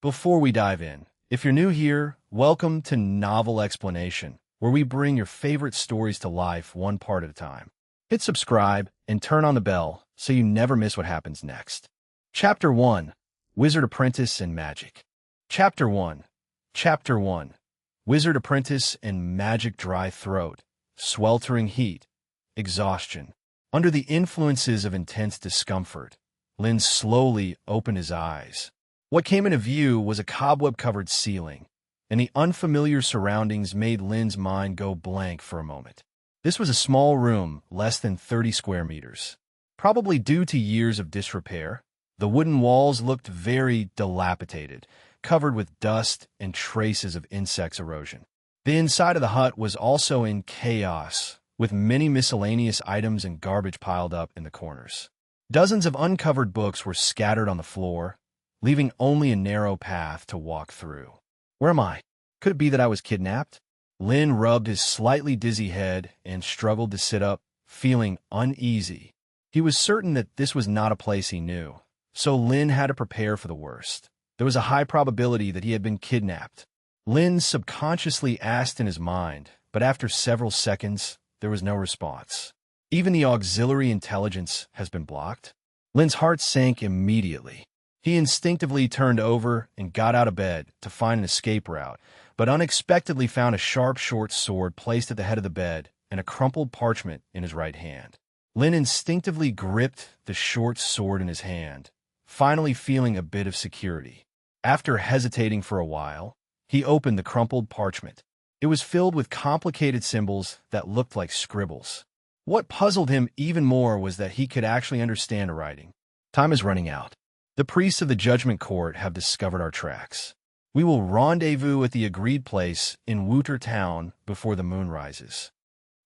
Before we dive in, if you're new here, welcome to Novel Explanation, where we bring your favorite stories to life one part at a time. Hit subscribe and turn on the bell so you never miss what happens next. Chapter 1: Wizard Apprentice and Magic. Chapter 1. Chapter 1. Wizard Apprentice and Magic. Dry throat, sweltering heat, exhaustion. Under the influences of intense discomfort, Lin slowly opened his eyes. What came into view was a cobweb-covered ceiling, and the unfamiliar surroundings made Lin's mind go blank for a moment. This was a small room, less than 30 square meters. Probably due to years of disrepair, the wooden walls looked very dilapidated, covered with dust and traces of insects' erosion. The inside of the hut was also in chaos, with many miscellaneous items and garbage piled up in the corners. Dozens of uncovered books were scattered on the floor, leaving only a narrow path to walk through. Where am I? Could it be that I was kidnapped? Lin rubbed his slightly dizzy head and struggled to sit up, feeling uneasy. He was certain that this was not a place he knew, so Lin had to prepare for the worst. There was a high probability that he had been kidnapped. Lin subconsciously asked in his mind, but after several seconds, there was no response. Even the auxiliary intelligence has been blocked? Lin's heart sank immediately. He instinctively turned over and got out of bed to find an escape route, but unexpectedly found a sharp, short sword placed at the head of the bed and a crumpled parchment in his right hand. Lin instinctively gripped the short sword in his hand, finally feeling a bit of security. After hesitating for a while, he opened the crumpled parchment. It was filled with complicated symbols that looked like scribbles. What puzzled him even more was that he could actually understand the writing. Time is running out. The priests of the Judgment Court have discovered our tracks. We will rendezvous at the agreed place in Wooter Town before the moon rises.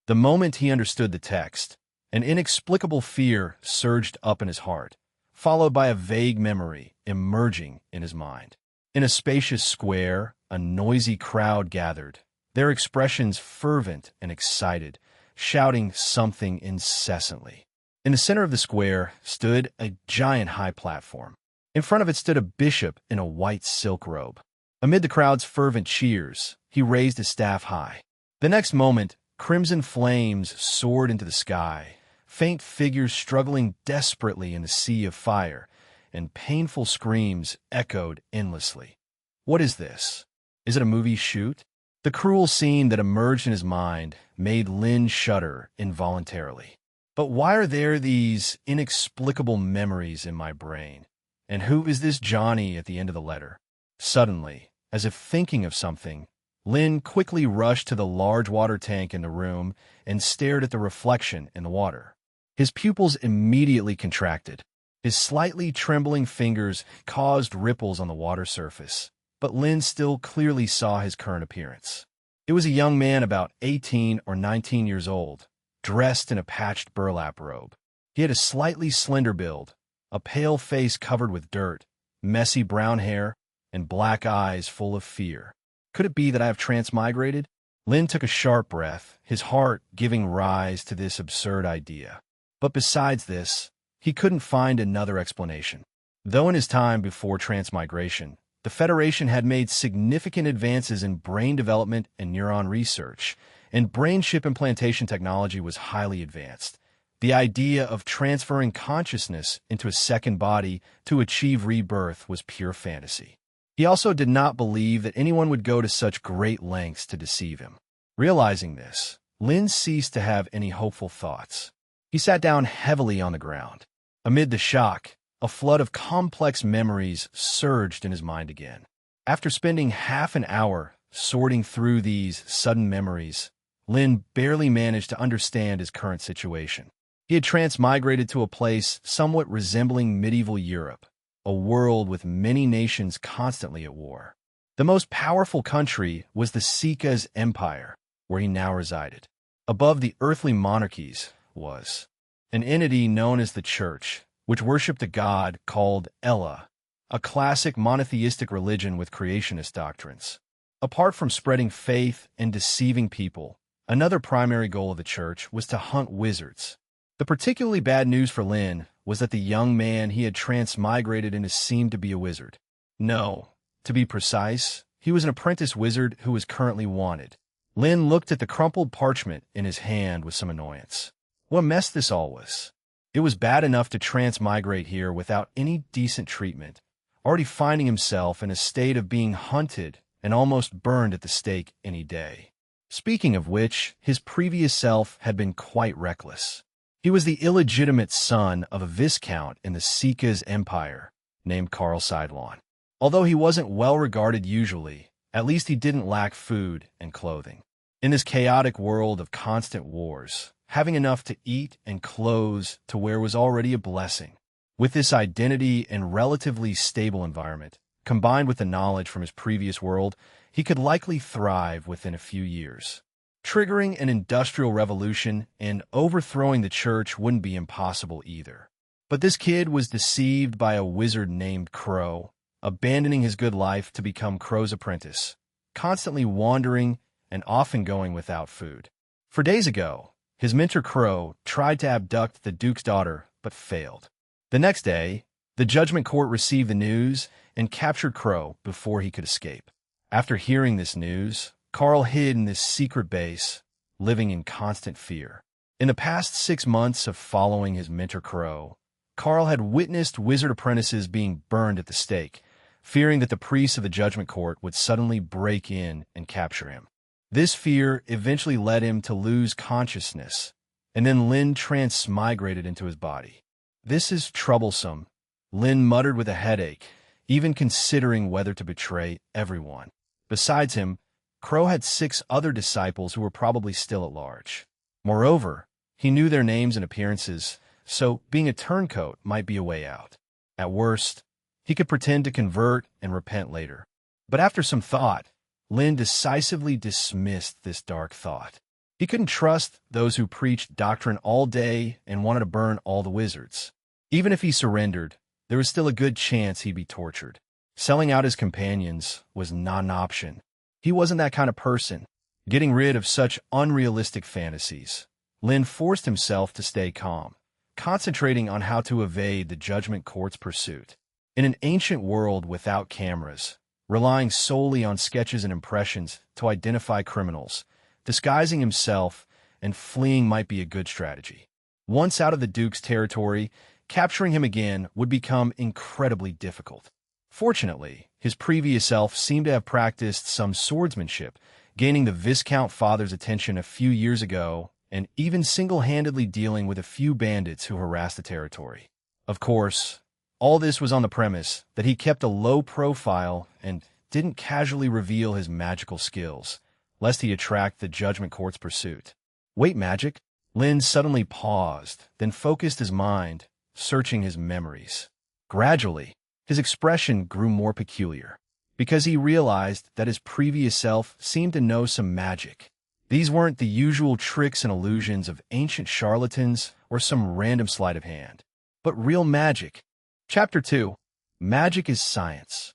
The moment he understood the text, an inexplicable fear surged up in his heart, followed by a vague memory emerging in his mind. In a spacious square, a noisy crowd gathered, their expressions fervent and excited, shouting something incessantly. In the center of the square stood a giant high platform. In front of it stood a bishop in a white silk robe. Amid the crowd's fervent cheers, he raised his staff high. The next moment, crimson flames soared into the sky, faint figures struggling desperately in the sea of fire, and painful screams echoed endlessly. What is this? Is it a movie shoot? The cruel scene that emerged in his mind made Lin shudder involuntarily. But why are there these inexplicable memories in my brain? And who is this Johnny at the end of the letter? Suddenly, as if thinking of something, Lin quickly rushed to the large water tank in the room and stared at the reflection in the water. His pupils immediately contracted. His slightly trembling fingers caused ripples on the water surface, but Lin still clearly saw his current appearance. It was a young man about 18 or 19 years old, dressed in a patched burlap robe. He had a slightly slender build, a pale face covered with dirt, messy brown hair, and black eyes full of fear. Could it be that I have transmigrated? Lin took a sharp breath, his heart giving rise to this absurd idea. But besides this, he couldn't find another explanation. Though in his time before transmigration, the Federation had made significant advances in brain development and neuron research, and brain chip implantation technology was highly advanced. The idea of transferring consciousness into a second body to achieve rebirth was pure fantasy. He also did not believe that anyone would go to such great lengths to deceive him. Realizing this, Lin ceased to have any hopeful thoughts. He sat down heavily on the ground. Amid the shock, a flood of complex memories surged in his mind again. After spending half an hour sorting through these sudden memories, Lin barely managed to understand his current situation. He had transmigrated to a place somewhat resembling medieval Europe, a world with many nations constantly at war. The most powerful country was the Sika's Empire, where he now resided. Above the earthly monarchies was an entity known as the Church, which worshipped a god called Ella, a classic monotheistic religion with creationist doctrines. Apart from spreading faith and deceiving people, another primary goal of the Church was to hunt wizards. The particularly bad news for Lin was that the young man he had transmigrated into seemed to be a wizard. No, To be precise, he was an apprentice wizard who was currently wanted. Lin looked at the crumpled parchment in his hand with some annoyance. What a mess this all was. It was bad enough to transmigrate here without any decent treatment, already finding himself in a state of being hunted and almost burned at the stake any day. Speaking of which, his previous self had been quite reckless. He was the illegitimate son of a viscount in the Sika's empire named Karl Seidlon. Although he wasn't well regarded usually, at least he didn't lack food and clothing. In this chaotic world of constant wars, having enough to eat and clothes to wear was already a blessing. With this identity and relatively stable environment, combined with the knowledge from his previous world, he could likely thrive within a few years. Triggering an industrial revolution and overthrowing the church wouldn't be impossible either. But this kid was deceived by a wizard named Crow, abandoning his good life to become Crow's apprentice, constantly wandering and often going without food. 4 days ago, his mentor Crow tried to abduct the Duke's daughter, but failed. The next day, the Judgment Court received the news and captured Crow before he could escape. After hearing this news, Karl hid in this secret base, living in constant fear. In the past 6 months of following his mentor Crow, Karl had witnessed wizard apprentices being burned at the stake, fearing that the priests of the Judgment Court would suddenly break in and capture him. This fear eventually led him to lose consciousness, and then Lin transmigrated into his body. "This is troublesome," Lin muttered with a headache, even considering whether to betray everyone. Besides him, Crow had 6 other disciples who were probably still at large. Moreover, he knew their names and appearances, so being a turncoat might be a way out. At worst, he could pretend to convert and repent later. But after some thought, Lin decisively dismissed this dark thought. He couldn't trust those who preached doctrine all day and wanted to burn all the wizards. Even if he surrendered, there was still a good chance he'd be tortured. Selling out his companions was not an option. He wasn't that kind of person. Getting rid of such unrealistic fantasies, Lin forced himself to stay calm, concentrating on how to evade the Judgment Court's pursuit. In an ancient world without cameras, relying solely on sketches and impressions to identify criminals, disguising himself and fleeing might be a good strategy. Once out of the Duke's territory, capturing him again would become incredibly difficult. Fortunately, his previous self seemed to have practiced some swordsmanship, gaining the Viscount father's attention a few years ago and even single-handedly dealing with a few bandits who harassed the territory. Of course, all this was on the premise that he kept a low profile and didn't casually reveal his magical skills, lest he attract the Judgment Court's pursuit. Wait, magic? Lin suddenly paused, then focused his mind, searching his memories. Gradually, his expression grew more peculiar, because he realized that his previous self seemed to know some magic. These weren't the usual tricks and illusions of ancient charlatans or some random sleight of hand, but real magic. Chapter 2. Magic is Science.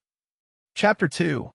Chapter 2.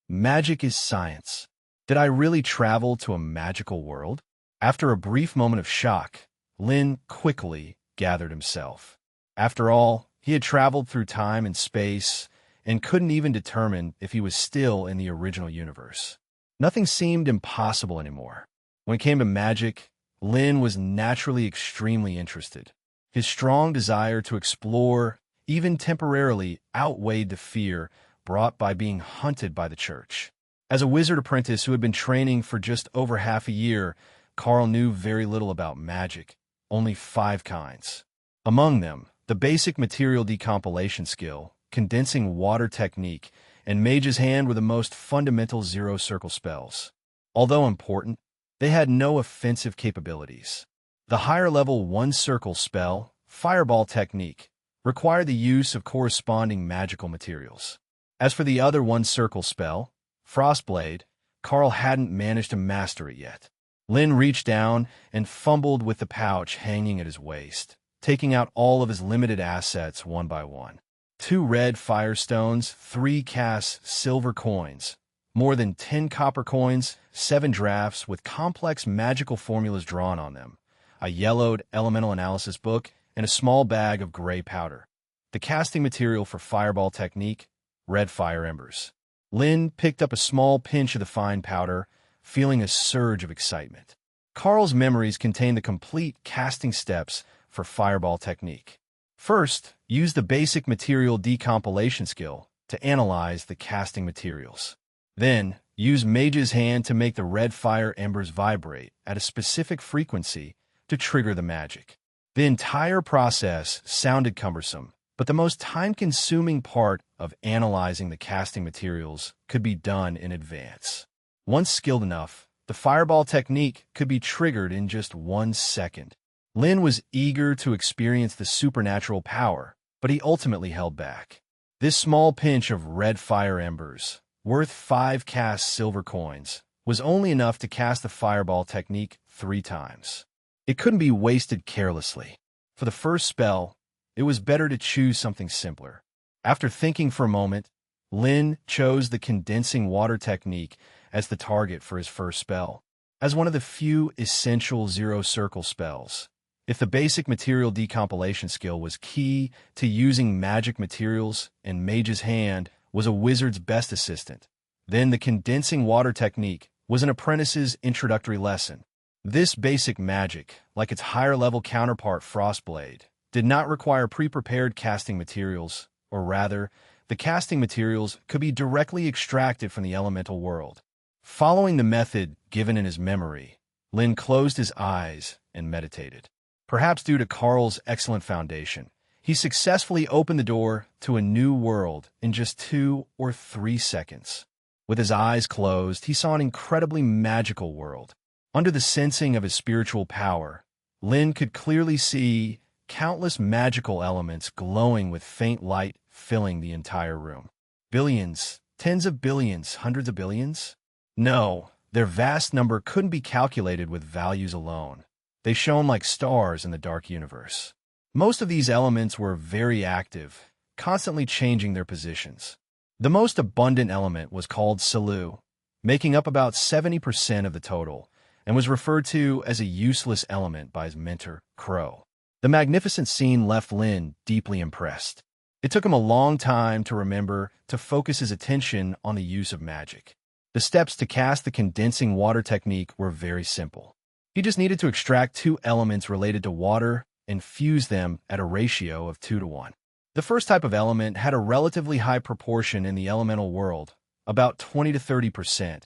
Magic is Science. Did I really travel to a magical world? After a brief moment of shock, Lin quickly gathered himself. After all, he had traveled through time and space and couldn't even determine if he was still in the original universe. Nothing seemed impossible anymore. When it came to magic, Lin was naturally extremely interested. His strong desire to explore, even temporarily, outweighed the fear brought by being hunted by the church. As a wizard apprentice who had been training for just over half a year, Karl knew very little about magic, only 5 kinds. Among them, the basic material decompilation skill, condensing water technique, and Mage's Hand were the most fundamental zero-circle spells. Although important, they had no offensive capabilities. The higher-level one-circle spell, Fireball technique, required the use of corresponding magical materials. As for the other one-circle spell, Frostblade, Karl hadn't managed to master it yet. Lin reached down and fumbled with the pouch hanging at his waist, taking out all of his limited assets one by one. 2 red firestones, 3 cast silver coins, more than 10 copper coins, 7 drafts with complex magical formulas drawn on them, a yellowed elemental analysis book, and a small bag of gray powder. The casting material for Fireball technique red fire embers. Lin picked up a small pinch of the fine powder, feeling a surge of excitement. Carl's memories contain the complete casting steps for fireball technique. First, use the basic material decompilation skill to analyze the casting materials. Then, use Mage's Hand to make the red fire embers vibrate at a specific frequency to trigger the magic. The entire process sounded cumbersome, but the most time-consuming part of analyzing the casting materials could be done in advance. Once skilled enough, the fireball technique could be triggered in just 1 second. Lin was eager to experience the supernatural power, but he ultimately held back. This small pinch of red fire embers, worth 5 cast silver coins, was only enough to cast the fireball technique 3 times. It couldn't be wasted carelessly. For the first spell, it was better to choose something simpler. After thinking for a moment, Lin chose the condensing water technique as the target for his first spell. As one of the few essential zero-circle spells, if the basic material decompilation skill was key to using magic materials and Mage's Hand was a wizard's best assistant, then the condensing water technique was an apprentice's introductory lesson. This basic magic, like its higher-level counterpart Frostblade, did not require pre-prepared casting materials, or rather, the casting materials could be directly extracted from the elemental world. Following the method given in his memory, Lin closed his eyes and meditated. Perhaps due to Carl's excellent foundation, he successfully opened the door to a new world in just 2 or 3 seconds. With his eyes closed, he saw an incredibly magical world. Under the sensing of his spiritual power, Lin could clearly see countless magical elements glowing with faint light filling the entire room. Billions, tens of billions, hundreds of billions? No, their vast number couldn't be calculated with values alone. They shone like stars in the dark universe. Most of these elements were very active, constantly changing their positions. The most abundant element was called Silu, making up about 70% of the total, and was referred to as a useless element by his mentor, Crow. The magnificent scene left Lin deeply impressed. It took him a long time to remember to focus his attention on the use of magic. The steps to cast the condensing water technique were very simple. He just needed to extract 2 elements related to water and fuse them at a ratio of 2 to 1. The first type of element had a relatively high proportion in the elemental world, about 20 to 30%,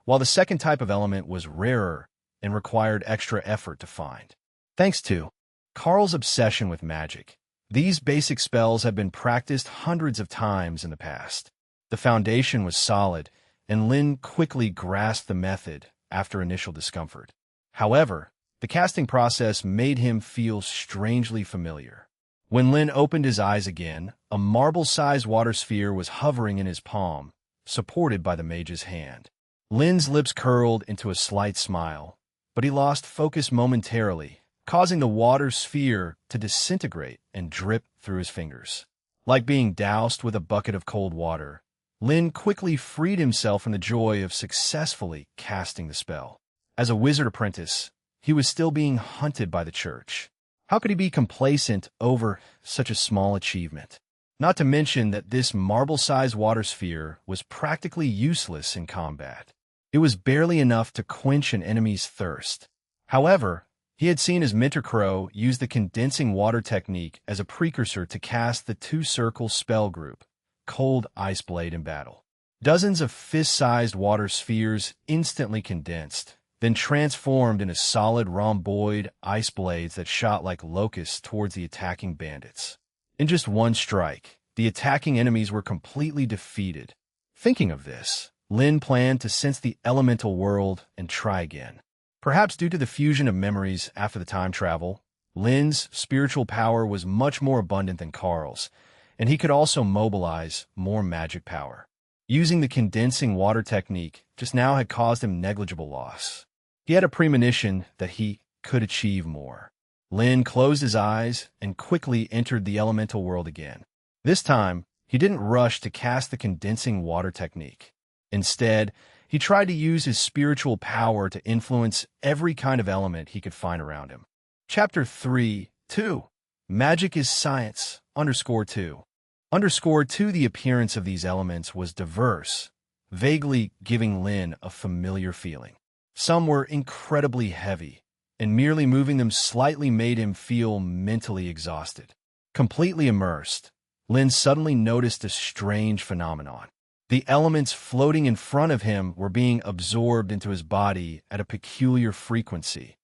while the second type of element was rarer and required extra effort to find. Thanks to Carl's obsession with magic, these basic spells have been practiced hundreds of times in the past. The foundation was solid, and Lin quickly grasped the method after initial discomfort. However, the casting process made him feel strangely familiar. When Lin opened his eyes again, a marble-sized water sphere was hovering in his palm, supported by the Mage's Hand. Lin's lips curled into a slight smile, but he lost focus momentarily, causing the water sphere to disintegrate and drip through his fingers. Like being doused with a bucket of cold water, Lin quickly freed himself from the joy of successfully casting the spell. As a wizard apprentice, he was still being hunted by the church. How could he be complacent over such a small achievement? Not to mention that this marble-sized water sphere was practically useless in combat. It was barely enough to quench an enemy's thirst. However, he had seen his mentor Crow use the condensing water technique as a precursor to cast the 2-circle spell group, Cold Ice Blade, in battle. Dozens of fist-sized water spheres instantly condensed, then transformed into solid rhomboid ice blades that shot like locusts towards the attacking bandits. In just one strike, the attacking enemies were completely defeated. Thinking of this, Lin planned to sense the elemental world and try again. Perhaps due to the fusion of memories after the time travel, Lin's spiritual power was much more abundant than Carl's, and he could also mobilize more magic power. Using the condensing water technique just now had caused him negligible loss. He had a premonition that he could achieve more. Lin closed his eyes and quickly entered the elemental world again. This time, he didn't rush to cast the condensing water technique. Instead, he tried to use his spiritual power to influence every kind of element he could find around him. Chapter 3:2 Magic is Science _2 Underscored too, the appearance of these elements was diverse, vaguely giving Lin a familiar feeling. Some were incredibly heavy, and merely moving them slightly made him feel mentally exhausted. Completely immersed, Lin suddenly noticed a strange phenomenon. The elements floating in front of him were being absorbed into his body at a peculiar frequency,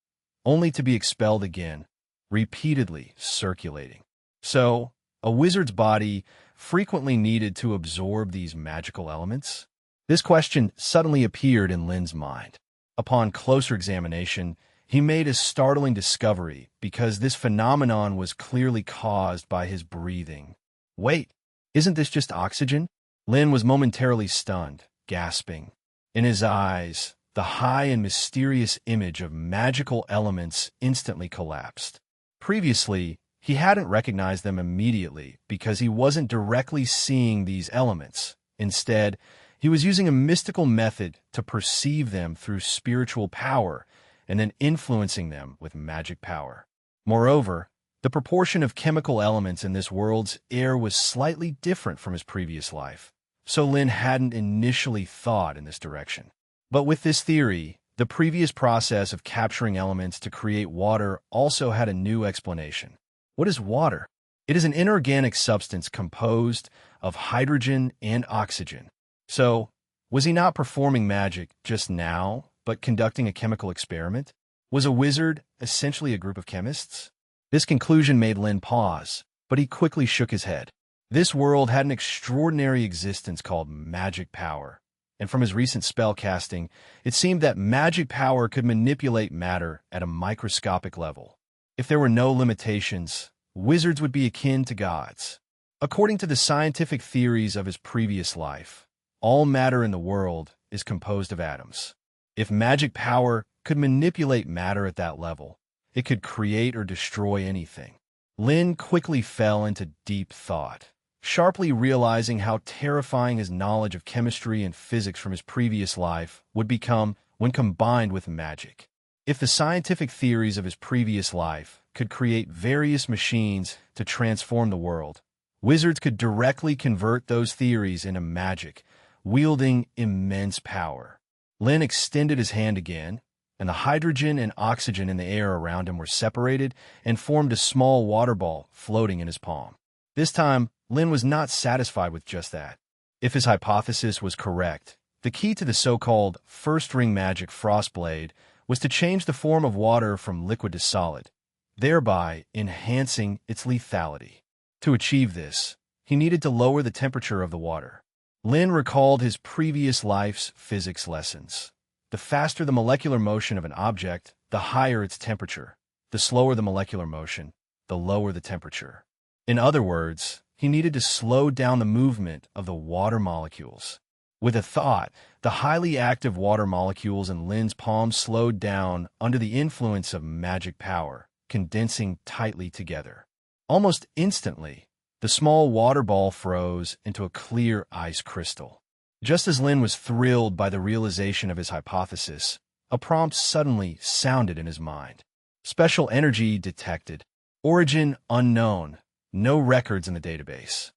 only to be expelled again, repeatedly circulating. So, a wizard's body frequently needed to absorb these magical elements? This question suddenly appeared in Lin's mind. Upon closer examination, he made a startling discovery because this phenomenon was clearly caused by his breathing. Wait, isn't this just oxygen? Lin was momentarily stunned, gasping. In his eyes, the high and mysterious image of magical elements instantly collapsed. Previously, he hadn't recognized them immediately because he wasn't directly seeing these elements. Instead, he was using a mystical method to perceive them through spiritual power and then influencing them with magic power. Moreover, the proportion of chemical elements in this world's air was slightly different from his previous life, so Lin hadn't initially thought in this direction. But with this theory, the previous process of capturing elements to create water also had a new explanation. What is water? It is an inorganic substance composed of hydrogen and oxygen. So, was he not performing magic just now, but conducting a chemical experiment? Was a wizard essentially a group of chemists? This conclusion made Lin pause, but he quickly shook his head. This world had an extraordinary existence called magic power, and from his recent spell casting, it seemed that magic power could manipulate matter at a microscopic level. If there were no limitations, wizards would be akin to gods. According to the scientific theories of his previous life, all matter in the world is composed of atoms. If magic power could manipulate matter at that level, it could create or destroy anything. Lin quickly fell into deep thought, sharply realizing how terrifying his knowledge of chemistry and physics from his previous life would become when combined with magic. If the scientific theories of his previous life could create various machines to transform the world, wizards could directly convert those theories into magic, wielding immense power. Lin extended his hand again, and the hydrogen and oxygen in the air around him were separated and formed a small water ball floating in his palm. This time, Lin was not satisfied with just that. If his hypothesis was correct, the key to the so-called first-ring magic Frostblade was to change the form of water from liquid to solid, thereby enhancing its lethality. To achieve this, he needed to lower the temperature of the water. Lin recalled his previous life's physics lessons. The faster the molecular motion of an object, the higher its temperature. The slower the molecular motion, the lower the temperature. In other words, he needed to slow down the movement of the water molecules. With a thought, the highly active water molecules in Lin's palm slowed down under the influence of magic power, condensing tightly together. Almost instantly, the small water ball froze into a clear ice crystal. Just as Lin was thrilled by the realization of his hypothesis, a prompt suddenly sounded in his mind. Special energy detected. Origin unknown. No records in the database.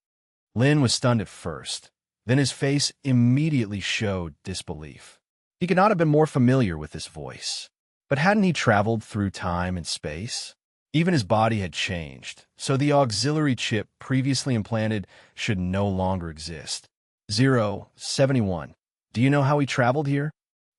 Lin was stunned at first. Then his face immediately showed disbelief. He could not have been more familiar with this voice. But hadn't he traveled through time and space? Even his body had changed, so the auxiliary chip previously implanted should no longer exist. 071. Do you know how he traveled here?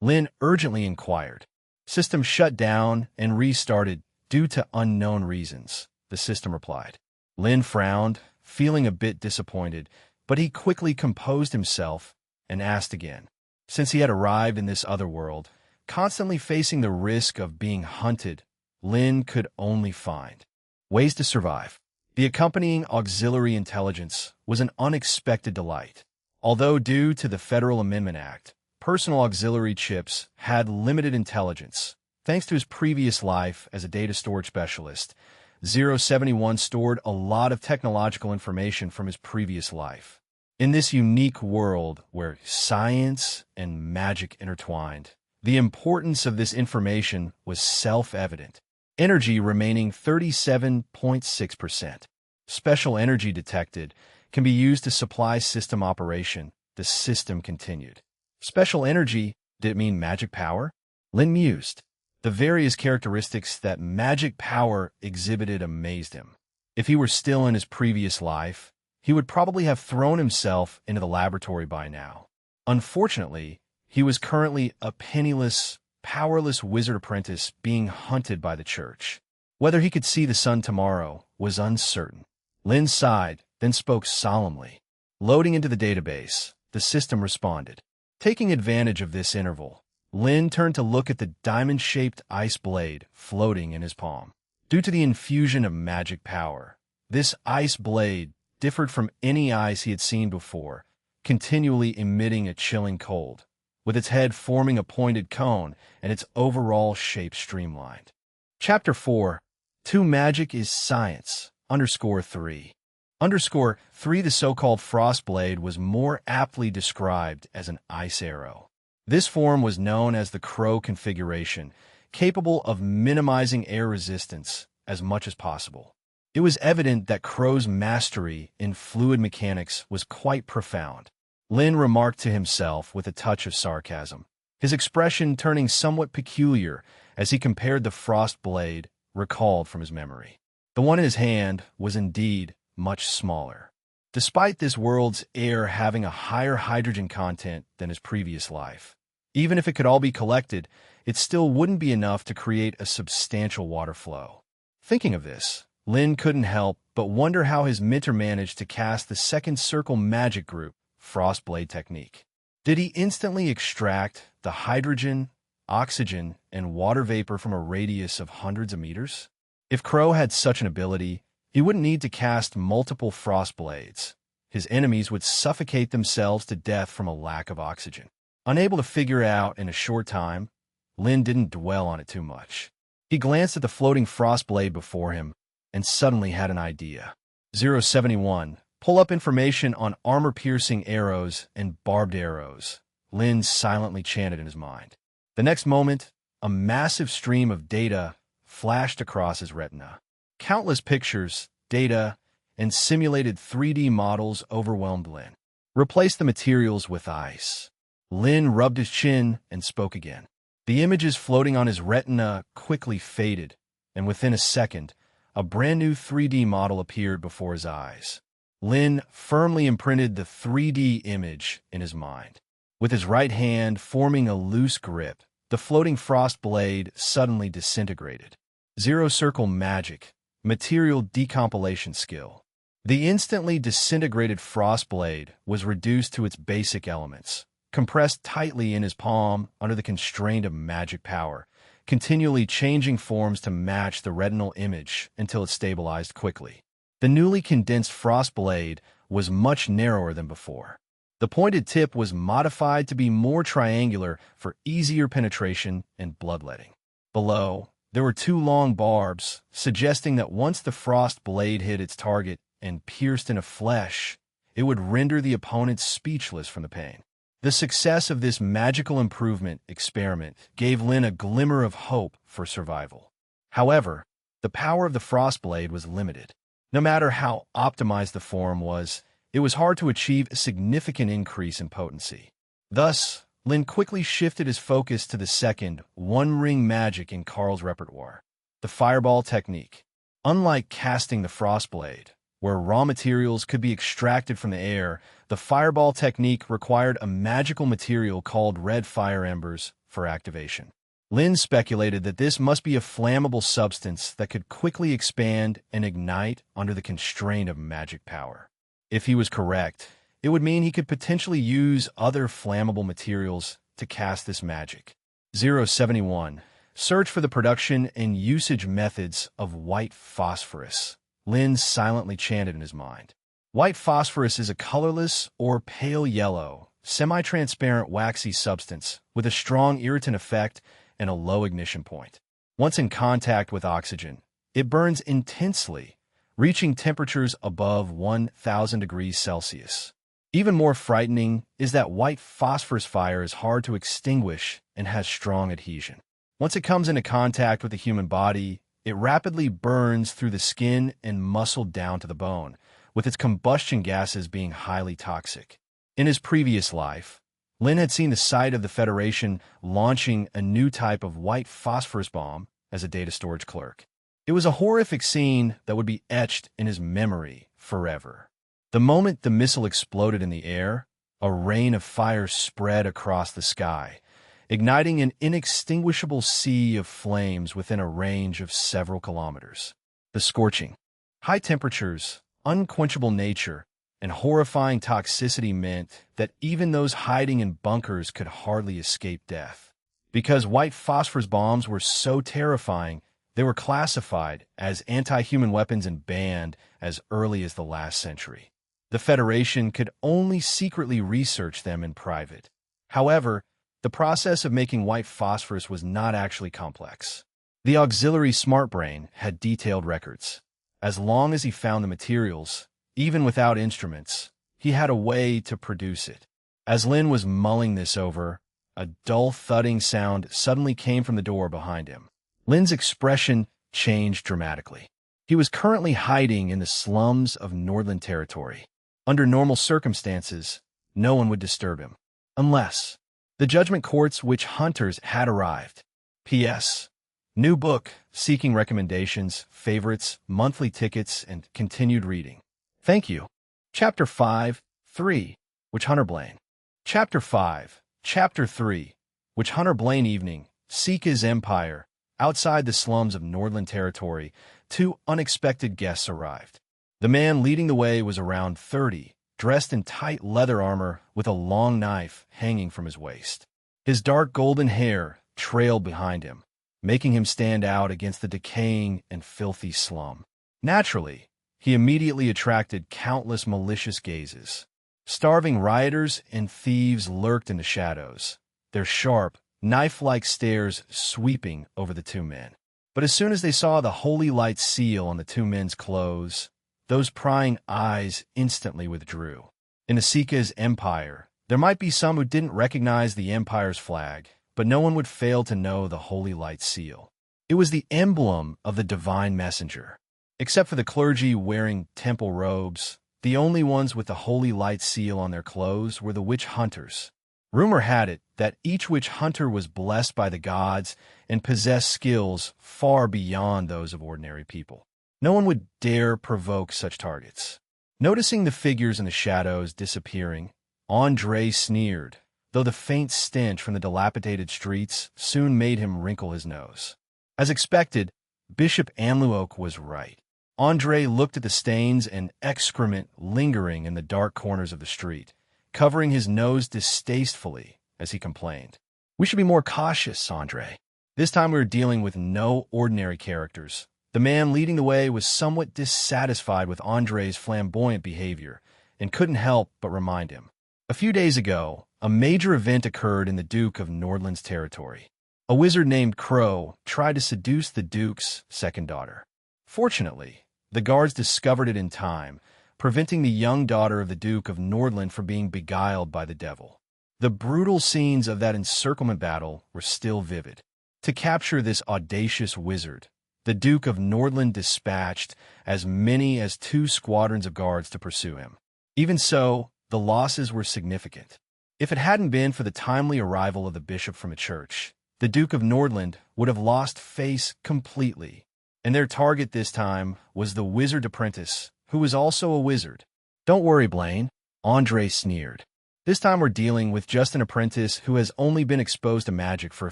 Lin urgently inquired. System shut down and restarted due to unknown reasons, the system replied. Lin frowned, feeling a bit disappointed, but he quickly composed himself and asked again. Since he had arrived in this other world, constantly facing the risk of being hunted, Lin could only find ways to survive. The accompanying auxiliary intelligence was an unexpected delight. Although due to the Federal Amendment Act, personal auxiliary chips had limited intelligence. Thanks to his previous life as a data storage specialist, 071 stored a lot of technological information from his previous life. In this unique world where science and magic intertwined, the importance of this information was self-evident. Energy remaining 37.6%. Special energy detected, can be used to supply system operation. The system continued. Special energy, did it mean magic power? Lin mused. The various characteristics that magic power exhibited amazed him. If he were still in his previous life, he would probably have thrown himself into the laboratory by now. Unfortunately, he was currently a penniless, powerless wizard apprentice being hunted by the church. Whether he could see the sun tomorrow was uncertain. Lin sighed, then spoke solemnly. Loading into the database, the system responded. Taking advantage of this interval, Lin turned to look at the diamond-shaped ice blade floating in his palm. Due to the infusion of magic power, this ice blade differed from any ice he had seen before, continually emitting a chilling cold, with its head forming a pointed cone and its overall shape streamlined. Chapter 4. To Magic is Science, _3. _3 The so-called Frostblade was more aptly described as an ice arrow. This form was known as the Crow configuration, capable of minimizing air resistance as much as possible. It was evident that Crow's mastery in fluid mechanics was quite profound. Lin remarked to himself with a touch of sarcasm, his expression turning somewhat peculiar as he compared the frost blade recalled from his memory. The one in his hand was indeed much smaller. Despite this world's air having a higher hydrogen content than his previous life, even if it could all be collected, it still wouldn't be enough to create a substantial water flow. Thinking of this, Lin couldn't help but wonder how his mentor managed to cast the second circle magic group Frostblade technique. Did he instantly extract the hydrogen, oxygen, and water vapor from a radius of hundreds of meters? If Crow had such an ability, he wouldn't need to cast multiple Frostblades. His enemies would suffocate themselves to death from a lack of oxygen. Unable to figure out in a short time, Lin didn't dwell on it too much. He glanced at the floating Frostblade before him and suddenly had an idea. 071. Pull up information on armor-piercing arrows and barbed arrows, Lin silently chanted in his mind. The next moment, a massive stream of data flashed across his retina. Countless pictures, data, and simulated 3D models overwhelmed Lin. Replace the materials with ice. Lin rubbed his chin and spoke again. The images floating on his retina quickly faded, and within a second, a brand new 3D model appeared before his eyes. Lin firmly imprinted the 3D image in his mind. With his right hand forming a loose grip, the floating frost blade suddenly disintegrated. Zero-circle magic, material decompilation skill. The instantly disintegrated frost blade was reduced to its basic elements, compressed tightly in his palm under the constraint of magic power, continually changing forms to match the retinal image until it stabilized quickly. The newly condensed frost blade was much narrower than before. The pointed tip was modified to be more triangular for easier penetration and bloodletting. Below, there were two long barbs, suggesting that once the frost blade hit its target and pierced into flesh, it would render the opponent speechless from the pain. The success of this magical improvement experiment gave Lin a glimmer of hope for survival. However, the power of the frost blade was limited. No matter how optimized the form was, it was hard to achieve a significant increase in potency. Thus, Lin quickly shifted his focus to the second, one-ring magic in Carl's repertoire, the fireball technique. Unlike casting the frostblade, where raw materials could be extracted from the air, the fireball technique required a magical material called red fire embers for activation. Lin speculated that this must be a flammable substance that could quickly expand and ignite under the constraint of magic power. If he was correct, it would mean he could potentially use other flammable materials to cast this magic. 071. Search for the production and usage methods of white phosphorus, Lin silently chanted in his mind. White phosphorus is a colorless or pale yellow, semi-transparent waxy substance with a strong irritant effect and a low ignition point. Once in contact with oxygen, it burns intensely, reaching temperatures above 1,000 degrees Celsius. Even more frightening is that white phosphorus fire is hard to extinguish and has strong adhesion. Once it comes into contact with the human body, it rapidly burns through the skin and muscle down to the bone, with its combustion gases being highly toxic. In his previous life, Lin had seen the site of the Federation launching a new type of white phosphorus bomb as a data storage clerk. It was a horrific scene that would be etched in his memory forever. The moment the missile exploded in the air, a rain of fire spread across the sky, igniting an inextinguishable sea of flames within a range of several kilometers. The scorching, high temperatures, unquenchable nature, and horrifying toxicity meant that even those hiding in bunkers could hardly escape death. Because white phosphorus bombs were so terrifying, they were classified as anti-human weapons and banned as early as the last century. The Federation could only secretly research them in private. However, the process of making white phosphorus was not actually complex. The auxiliary smart brain had detailed records. As long as he found the materials, even without instruments, he had a way to produce it. As Lin was mulling this over, a dull thudding sound suddenly came from the door behind him. Lin's expression changed dramatically. He was currently hiding in the slums of Nordland territory. Under normal circumstances, no one would disturb him. Unless the Judgment Court's witch hunters had arrived. P.S. New book, seeking recommendations, favorites, monthly tickets, and continued reading. Thank you. Chapter 5, 3, Witch Hunter Blaine. Chapter 5, Chapter 3, Witch Hunter Blaine Evening, Seek His Empire. Outside the slums of Nordland territory, two unexpected guests arrived. The man leading the way was around 30, dressed in tight leather armor with a long knife hanging from his waist. His dark golden hair trailed behind him, making him stand out against the decaying and filthy slum. Naturally, he immediately attracted countless malicious gazes. Starving rioters and thieves lurked in the shadows, their sharp, knife-like stares sweeping over the two men. But as soon as they saw the holy light seal on the two men's clothes, those prying eyes instantly withdrew. In Asika's empire, there might be some who didn't recognize the empire's flag, but no one would fail to know the holy light seal. It was the emblem of the divine messenger. Except for the clergy wearing temple robes, the only ones with the holy light seal on their clothes were the witch hunters. Rumor had it that each witch hunter was blessed by the gods and possessed skills far beyond those of ordinary people. No one would dare provoke such targets. Noticing the figures in the shadows disappearing, Andre sneered, though the faint stench from the dilapidated streets soon made him wrinkle his nose. As expected, Bishop Anluoke was right. Andre looked at the stains and excrement lingering in the dark corners of the street, covering his nose distastefully as he complained. "We should be more cautious, Andre. This time we are dealing with no ordinary characters." The man leading the way was somewhat dissatisfied with Andre's flamboyant behavior and couldn't help but remind him. A few days ago, a major event occurred in the Duke of Nordland's territory. A wizard named Crow tried to seduce the Duke's second daughter. Fortunately, the guards discovered it in time, preventing the young daughter of the Duke of Nordland from being beguiled by the devil. The brutal scenes of that encirclement battle were still vivid. To capture this audacious wizard, the Duke of Nordland dispatched as many as 2 squadrons of guards to pursue him. Even so, the losses were significant. If it hadn't been for the timely arrival of the bishop from a church, the Duke of Nordland would have lost face completely. And their target this time was the wizard apprentice, who was also a wizard. "Don't worry, Blaine," Andre sneered. "This time we're dealing with just an apprentice who has only been exposed to magic for a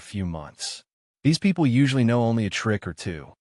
few months. These people usually know only a trick or two."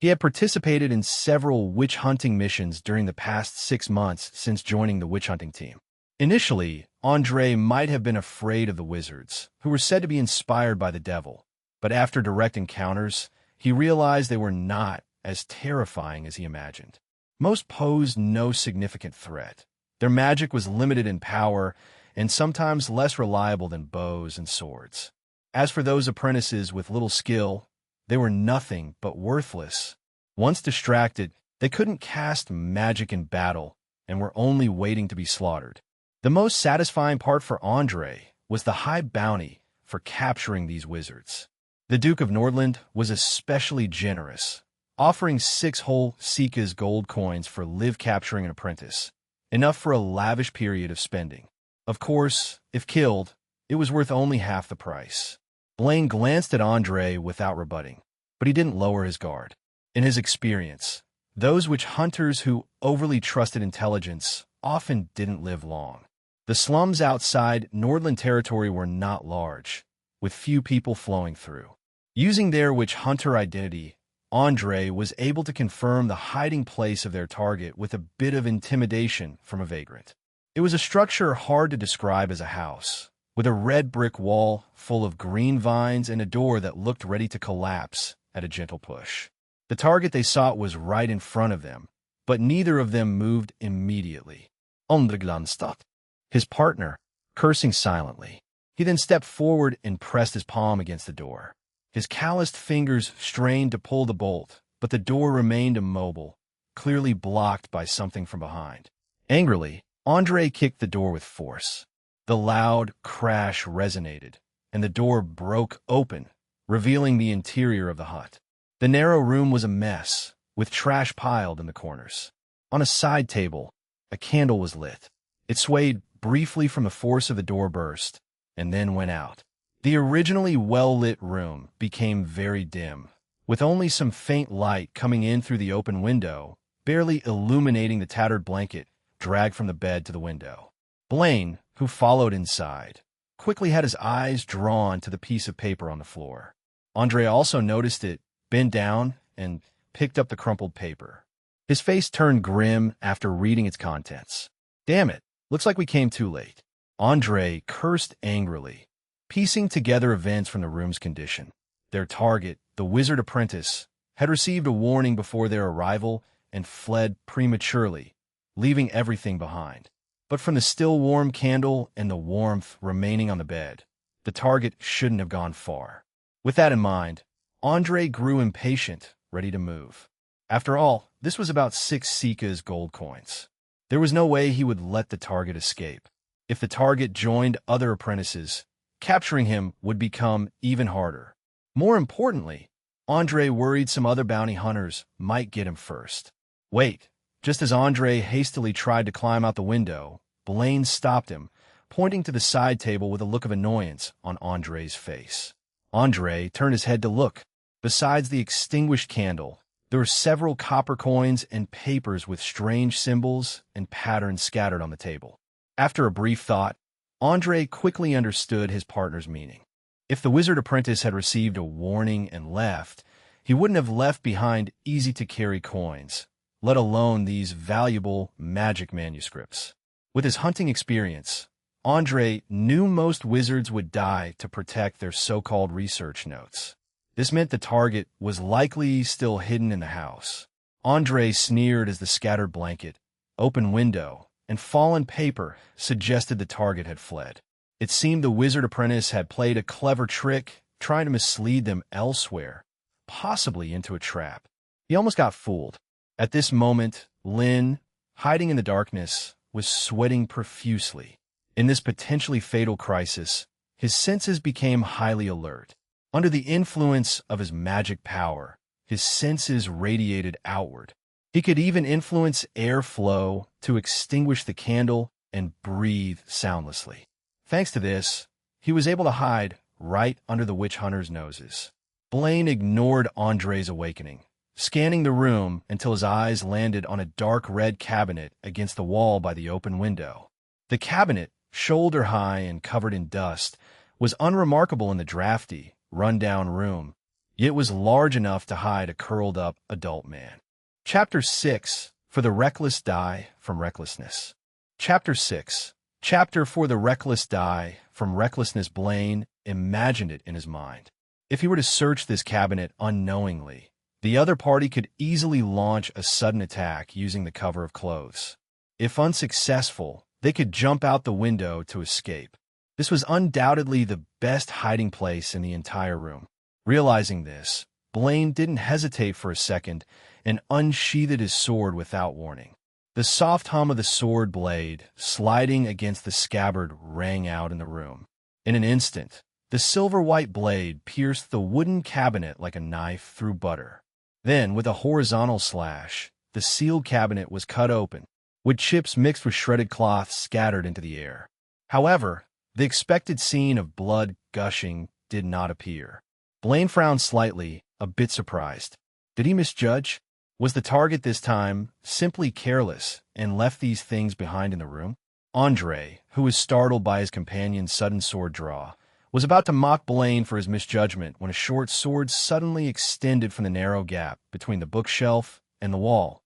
He had participated in several witch-hunting missions during the past 6 months since joining the witch-hunting team. Initially, Andre might have been afraid of the wizards, who were said to be inspired by the devil, but after direct encounters, he realized they were not as terrifying as he imagined. Most posed no significant threat. Their magic was limited in power and sometimes less reliable than bows and swords. As for those apprentices with little skill, they were nothing but worthless. Once distracted, they couldn't cast magic in battle and were only waiting to be slaughtered. The most satisfying part for Andre was the high bounty for capturing these wizards. The Duke of Nordland was especially generous, offering 6 whole Sika's gold coins for live capturing an apprentice, enough for a lavish period of spending. Of course, if killed, it was worth only half the price. Blaine glanced at Andre without rebutting, but he didn't lower his guard. In his experience, those witch hunters who overly trusted intelligence often didn't live long. The slums outside Nordland territory were not large, with few people flowing through. Using their witch hunter identity, Andre was able to confirm the hiding place of their target with a bit of intimidation from a vagrant. It was a structure hard to describe as a house, with a red brick wall full of green vines and a door that looked ready to collapse at a gentle push. The target they sought was right in front of them, but neither of them moved immediately. Andre stopped. His partner, cursing silently. He then stepped forward and pressed his palm against the door. His calloused fingers strained to pull the bolt, but the door remained immobile, clearly blocked by something from behind. Angrily, Andre kicked the door with force. The loud crash resonated, and the door broke open, revealing the interior of the hut. The narrow room was a mess, with trash piled in the corners. On a side table, a candle was lit. It swayed briefly from the force of the door burst, and then went out. The originally well-lit room became very dim, with only some faint light coming in through the open window, barely illuminating the tattered blanket dragged from the bed to the window. Blaine, who followed inside, quickly had his eyes drawn to the piece of paper on the floor. Andre also noticed it, bent down, and picked up the crumpled paper. His face turned grim after reading its contents. "Damn it, looks like we came too late." Andre cursed angrily, piecing together events from the room's condition. Their target, the wizard apprentice, had received a warning before their arrival and fled prematurely, leaving everything behind. But from the still warm candle and the warmth remaining on the bed, the target shouldn't have gone far. With that in mind, Andre grew impatient, ready to move. After all, this was about 6 Sika's gold coins. There was no way he would let the target escape. If the target joined other apprentices, capturing him would become even harder. More importantly, Andre worried some other bounty hunters might get him first. Wait, just as Andre hastily tried to climb out the window, Blaine stopped him, pointing to the side table with a look of annoyance on Andre's face. Andre turned his head to look. Besides the extinguished candle, there were several copper coins and papers with strange symbols and patterns scattered on the table. After a brief thought, Andre quickly understood his partner's meaning. If the wizard apprentice had received a warning and left, he wouldn't have left behind easy-to-carry coins, let alone these valuable magic manuscripts. With his hunting experience, Andre knew most wizards would die to protect their so-called research notes. This meant the target was likely still hidden in the house. Andre sneered as the scattered blanket, open window, and fallen paper suggested the target had fled. It seemed the wizard apprentice had played a clever trick, trying to mislead them elsewhere, possibly into a trap. He almost got fooled. At this moment, Lynn, hiding in the darkness, was sweating profusely. In this potentially fatal crisis, his senses became highly alert. Under the influence of his magic power, his senses radiated outward. He could even influence airflow to extinguish the candle and breathe soundlessly. Thanks to this, he was able to hide right under the witch hunters' noses. Blaine ignored Andre's awakening, scanning the room until his eyes landed on a dark red cabinet against the wall by the open window. The cabinet, shoulder-high and covered in dust, was unremarkable in the drafty, run-down room, yet was large enough to hide a curled-up adult man. Chapter 6, For the Reckless Die from Recklessness. Chapter 6, Chapter for the Reckless Die from Recklessness. Blaine imagined it in his mind. If he were to search this cabinet unknowingly, the other party could easily launch a sudden attack using the cover of clothes. If unsuccessful, they could jump out the window to escape. This was undoubtedly the best hiding place in the entire room. Realizing this, Blaine didn't hesitate for a second and unsheathed his sword without warning. The soft hum of the sword blade sliding against the scabbard rang out in the room. In an instant, the silver-white blade pierced the wooden cabinet like a knife through butter. Then, with a horizontal slash, the sealed cabinet was cut open, with chips mixed with shredded cloth scattered into the air. However, the expected scene of blood gushing did not appear. Blaine frowned slightly, a bit surprised. Did he misjudge? Was the target this time simply careless and left these things behind in the room? Andre, who was startled by his companion's sudden sword draw, was about to mock Blaine for his misjudgment when a short sword suddenly extended from the narrow gap between the bookshelf and the wall,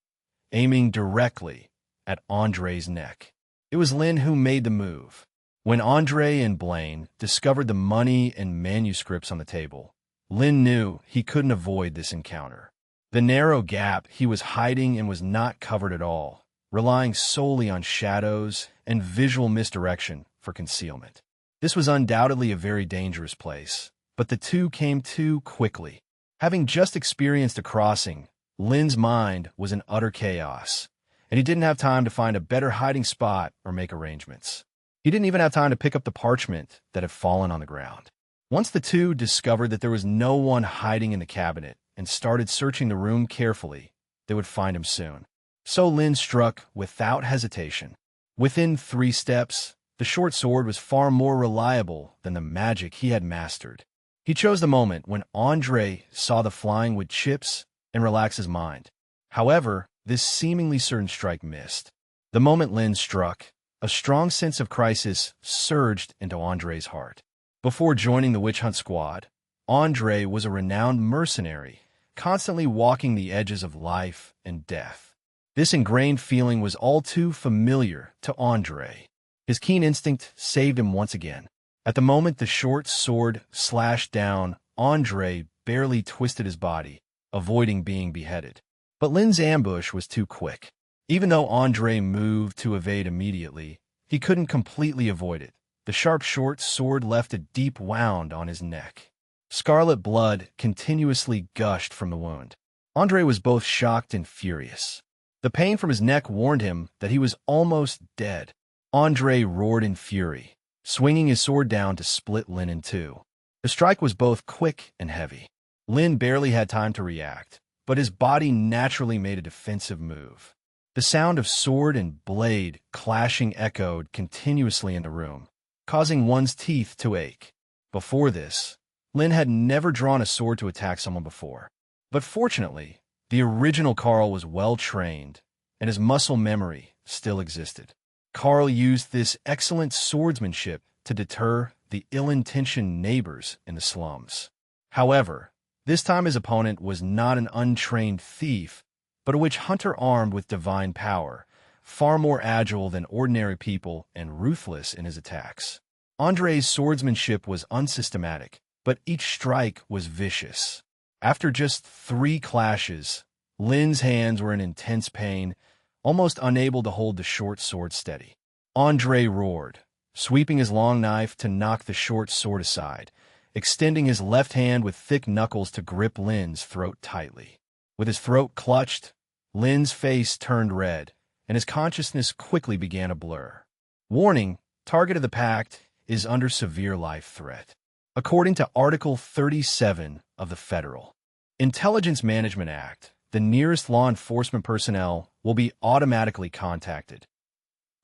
aiming directly at Andre's neck. It was Lynn who made the move. When Andre and Blaine discovered the money and manuscripts on the table, Lynn knew he couldn't avoid this encounter. The narrow gap he was hiding in was not covered at all, relying solely on shadows and visual misdirection for concealment. This was undoubtedly a very dangerous place, but the two came too quickly. Having just experienced a crossing, Lynn's mind was in utter chaos, and he didn't have time to find a better hiding spot or make arrangements. He didn't even have time to pick up the parchment that had fallen on the ground. Once the two discovered that there was no one hiding in the cabinet and started searching the room carefully, they would find him soon. So Lynn struck without hesitation. Within 3 steps, the short sword was far more reliable than the magic he had mastered. He chose the moment when Andre saw the flying wood chips and relaxed his mind. However, this seemingly certain strike missed. The moment Lynn struck, a strong sense of crisis surged into Andre's heart. Before joining the witch hunt squad, Andre was a renowned mercenary, constantly walking the edges of life and death. This ingrained feeling was all too familiar to Andre. His keen instinct saved him once again. At the moment the short sword slashed down, Andre barely twisted his body, avoiding being beheaded. But Lynn's ambush was too quick. Even though Andre moved to evade immediately, he couldn't completely avoid it. The sharp short sword left a deep wound on his neck. Scarlet blood continuously gushed from the wound. Andre was both shocked and furious. The pain from his neck warned him that he was almost dead. Andre roared in fury, swinging his sword down to split Lynn in two. The strike was both quick and heavy. Lynn barely had time to react, but his body naturally made a defensive move. The sound of sword and blade clashing echoed continuously in the room, causing one's teeth to ache. Before this, Lynn had never drawn a sword to attack someone before. But fortunately, the original Carl was well-trained, and his muscle memory still existed. Carl used this excellent swordsmanship to deter the ill-intentioned neighbors in the slums. However, this time his opponent was not an untrained thief, but a witch hunter armed with divine power, far more agile than ordinary people and ruthless in his attacks. Andre's swordsmanship was unsystematic, but each strike was vicious. After just 3 clashes, Lynn's hands were in intense pain, almost unable to hold the short sword steady. Andre roared, sweeping his long knife to knock the short sword aside, extending his left hand with thick knuckles to grip Lynn's throat tightly. With his throat clutched, Lynn's face turned red, and his consciousness quickly began to blur. Warning, target of the pact is under severe life threat. According to Article 37 of the Federal Intelligence Management Act, the nearest law enforcement personnel will be automatically contacted.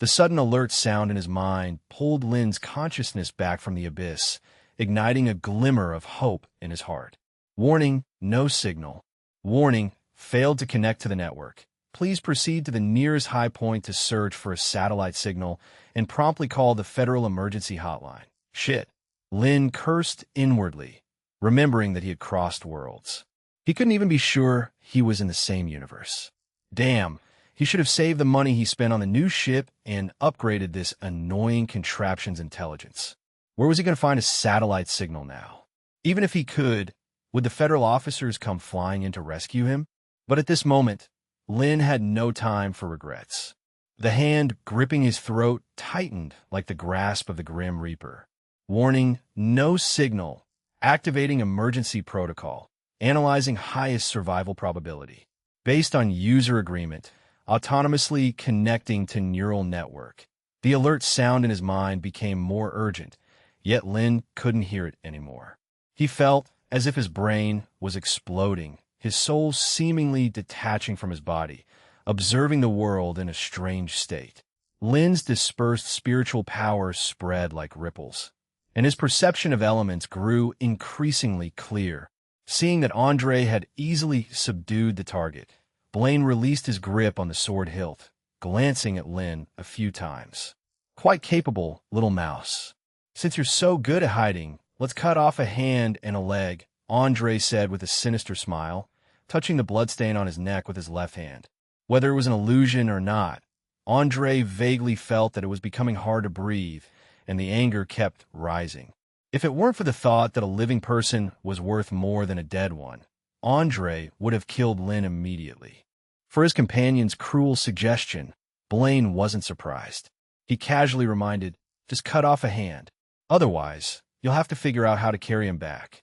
The sudden alert sound in his mind pulled Lynn's consciousness back from the abyss, igniting a glimmer of hope in his heart. Warning, no signal. Warning, failed to connect to the network. Please proceed to the nearest high point to search for a satellite signal and promptly call the Federal Emergency Hotline. Shit. Lynn cursed inwardly, remembering that he had crossed worlds. He couldn't even be sure he was in the same universe. Damn, he should have saved the money he spent on the new ship and upgraded this annoying contraption's intelligence. Where was he going to find a satellite signal now? Even if he could, would the federal officers come flying in to rescue him? But at this moment, Lynn had no time for regrets. The hand gripping his throat tightened like the grasp of the Grim Reaper. Warning, no signal. Activating emergency protocol. Analyzing highest survival probability. Based on user agreement, autonomously connecting to neural network. The alert sound in his mind became more urgent, yet Lynn couldn't hear it anymore. He felt as if his brain was exploding, his soul seemingly detaching from his body, observing the world in a strange state. Lin's dispersed spiritual power spread like ripples, and his perception of elements grew increasingly clear. Seeing that Andre had easily subdued the target, Blaine released his grip on the sword hilt, glancing at Lin a few times. "Quite capable, little mouse. Since you're so good at hiding, let's cut off a hand and a leg," Andre said with a sinister smile, touching the bloodstain on his neck with his left hand. Whether it was an illusion or not, Andre vaguely felt that it was becoming hard to breathe, and the anger kept rising. If it weren't for the thought that a living person was worth more than a dead one, Andre would have killed Lin immediately. For his companion's cruel suggestion, Blaine wasn't surprised. He casually reminded, "Just cut off a hand. Otherwise, you'll have to figure out how to carry him back."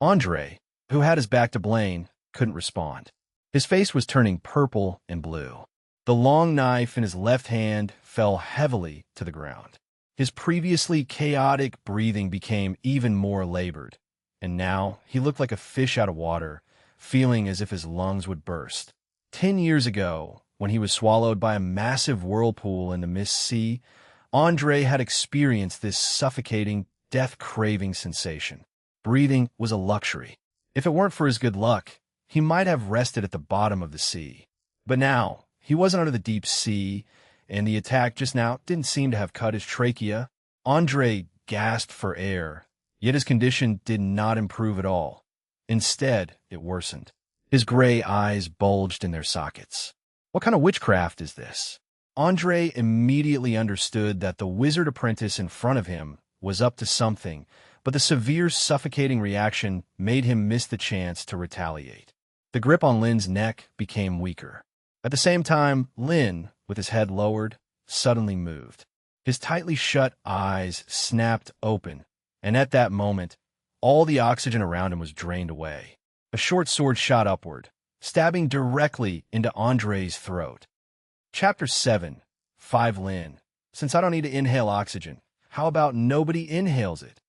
Andre, who had his back to Blaine, couldn't respond. His face was turning purple and blue. The long knife in his left hand fell heavily to the ground. His previously chaotic breathing became even more labored, and now he looked like a fish out of water, feeling as if his lungs would burst. 10 years ago, when he was swallowed by a massive whirlpool in the Mist Sea, Andre had experienced this suffocating, death-craving sensation. Breathing was a luxury. If it weren't for his good luck, he might have rested at the bottom of the sea. But now, he wasn't under the deep sea, and the attack just now didn't seem to have cut his trachea. Andre gasped for air, yet his condition did not improve at all. Instead, it worsened. His gray eyes bulged in their sockets. What kind of witchcraft is this? Andre immediately understood that the wizard apprentice in front of him was up to something, but the severe suffocating reaction made him miss the chance to retaliate. The grip on Lin's neck became weaker. At the same time, Lin, with his head lowered, suddenly moved. His tightly shut eyes snapped open, and at that moment, all the oxygen around him was drained away. A short sword shot upward, stabbing directly into Andre's throat. Chapter 7, 5 Lin. Since I don't need to inhale oxygen, how about nobody inhales it?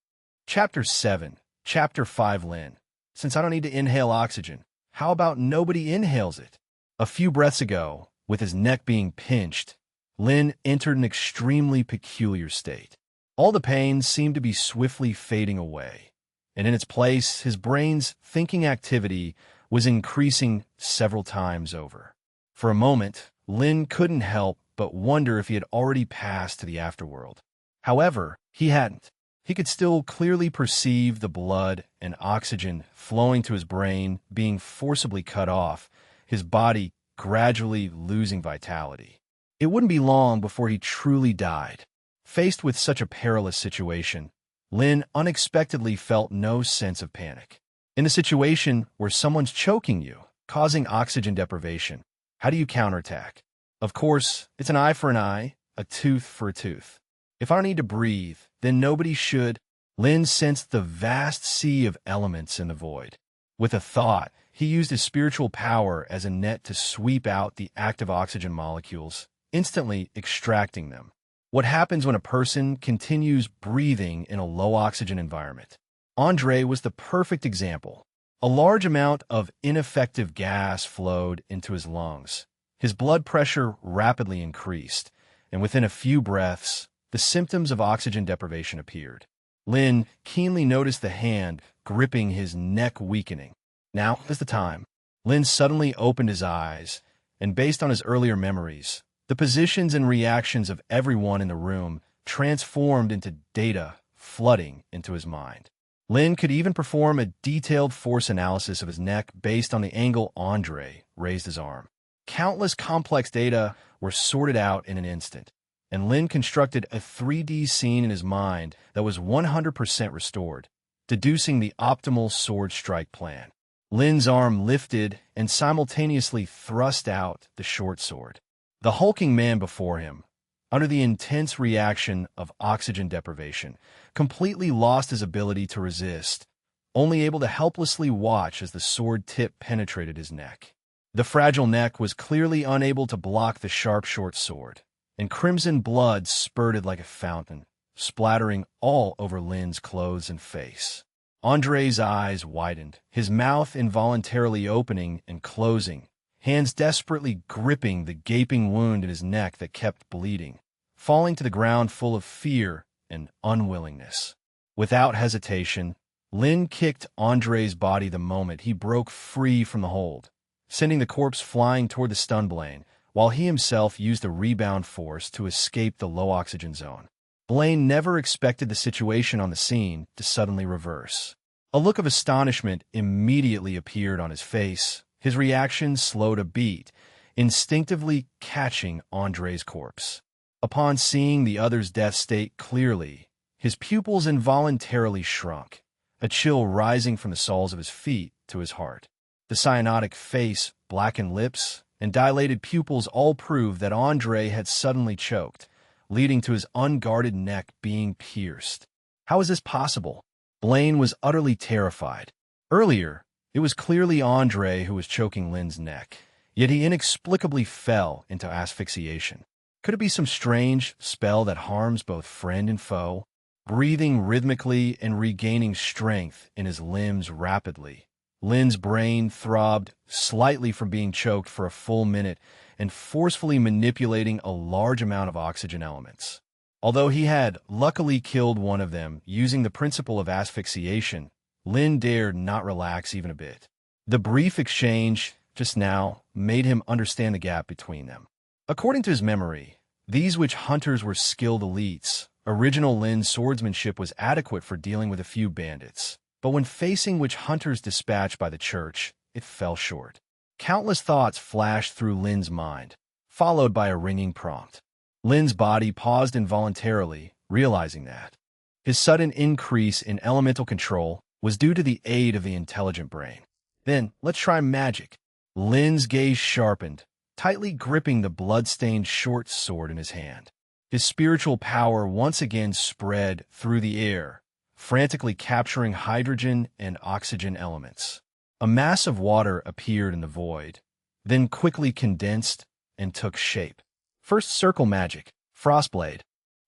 Chapter 7, Chapter 5 Lin. Since I don't need to inhale oxygen, how about nobody inhales it? A few breaths ago, with his neck being pinched, Lin entered an extremely peculiar state. All the pain seemed to be swiftly fading away, and in its place, his brain's thinking activity was increasing several times over. For a moment, Lin couldn't help but wonder if he had already passed to the afterworld. However, he hadn't. He could still clearly perceive the blood and oxygen flowing to his brain being forcibly cut off, his body gradually losing vitality. It wouldn't be long before he truly died. Faced with such a perilous situation, Lin unexpectedly felt no sense of panic. In a situation where someone's choking you, causing oxygen deprivation, how do you counterattack? Of course, it's an eye for an eye, a tooth for a tooth. If I don't need to breathe, then nobody should. Lin sensed the vast sea of elements in the void. With a thought, he used his spiritual power as a net to sweep out the active oxygen molecules, instantly extracting them. What happens when a person continues breathing in a low-oxygen environment? Andre was the perfect example. A large amount of ineffective gas flowed into his lungs. His blood pressure rapidly increased, and within a few breaths, the symptoms of oxygen deprivation appeared. Lin keenly noticed the hand gripping his neck weakening. Now is the time. Lin suddenly opened his eyes, and based on his earlier memories, the positions and reactions of everyone in the room transformed into data flooding into his mind. Lin could even perform a detailed force analysis of his neck based on the angle Andre raised his arm. Countless complex data were sorted out in an instant, and Lin constructed a 3D scene in his mind that was 100% restored, deducing the optimal sword strike plan. Lin's arm lifted and simultaneously thrust out the short sword. The hulking man before him, under the intense reaction of oxygen deprivation, completely lost his ability to resist, only able to helplessly watch as the sword tip penetrated his neck. The fragile neck was clearly unable to block the sharp short sword, and crimson blood spurted like a fountain, splattering all over Lin's clothes and face. Andre's eyes widened, his mouth involuntarily opening and closing, hands desperately gripping the gaping wound in his neck that kept bleeding, falling to the ground full of fear and unwillingness. Without hesitation, Lin kicked Andre's body the moment he broke free from the hold, sending the corpse flying toward the stun Blaine, while he himself used a rebound force to escape the low-oxygen zone. Blaine never expected the situation on the scene to suddenly reverse. A look of astonishment immediately appeared on his face, his reaction slowed a beat, instinctively catching Andre's corpse. Upon seeing the other's death state clearly, his pupils involuntarily shrunk, a chill rising from the soles of his feet to his heart. The cyanotic face, blackened lips, and dilated pupils all proved that Andre had suddenly choked, leading to his unguarded neck being pierced. How is this possible? Blaine was utterly terrified. Earlier, it was clearly Andre who was choking Lin's neck, yet he inexplicably fell into asphyxiation. Could it be some strange spell that harms both friend and foe? Breathing rhythmically and regaining strength in his limbs rapidly, Lin's brain throbbed slightly from being choked for a full minute and forcefully manipulating a large amount of oxygen elements. Although he had luckily killed one of them using the principle of asphyxiation, Lin dared not relax even a bit. The brief exchange just now made him understand the gap between them. According to his memory, these witch hunters were skilled elites. Original Lin's swordsmanship was adequate for dealing with a few bandits, but when facing witch hunters dispatched by the church, it fell short. Countless thoughts flashed through Lin's mind, followed by a ringing prompt. Lin's body paused involuntarily, realizing that his sudden increase in elemental control was due to the aid of the intelligent brain. Then, let's try magic. Lin's gaze sharpened, tightly gripping the blood-stained short sword in his hand. His spiritual power once again spread through the air, frantically capturing hydrogen and oxygen elements. A mass of water appeared in the void, then quickly condensed and took shape. First circle magic, Frostblade.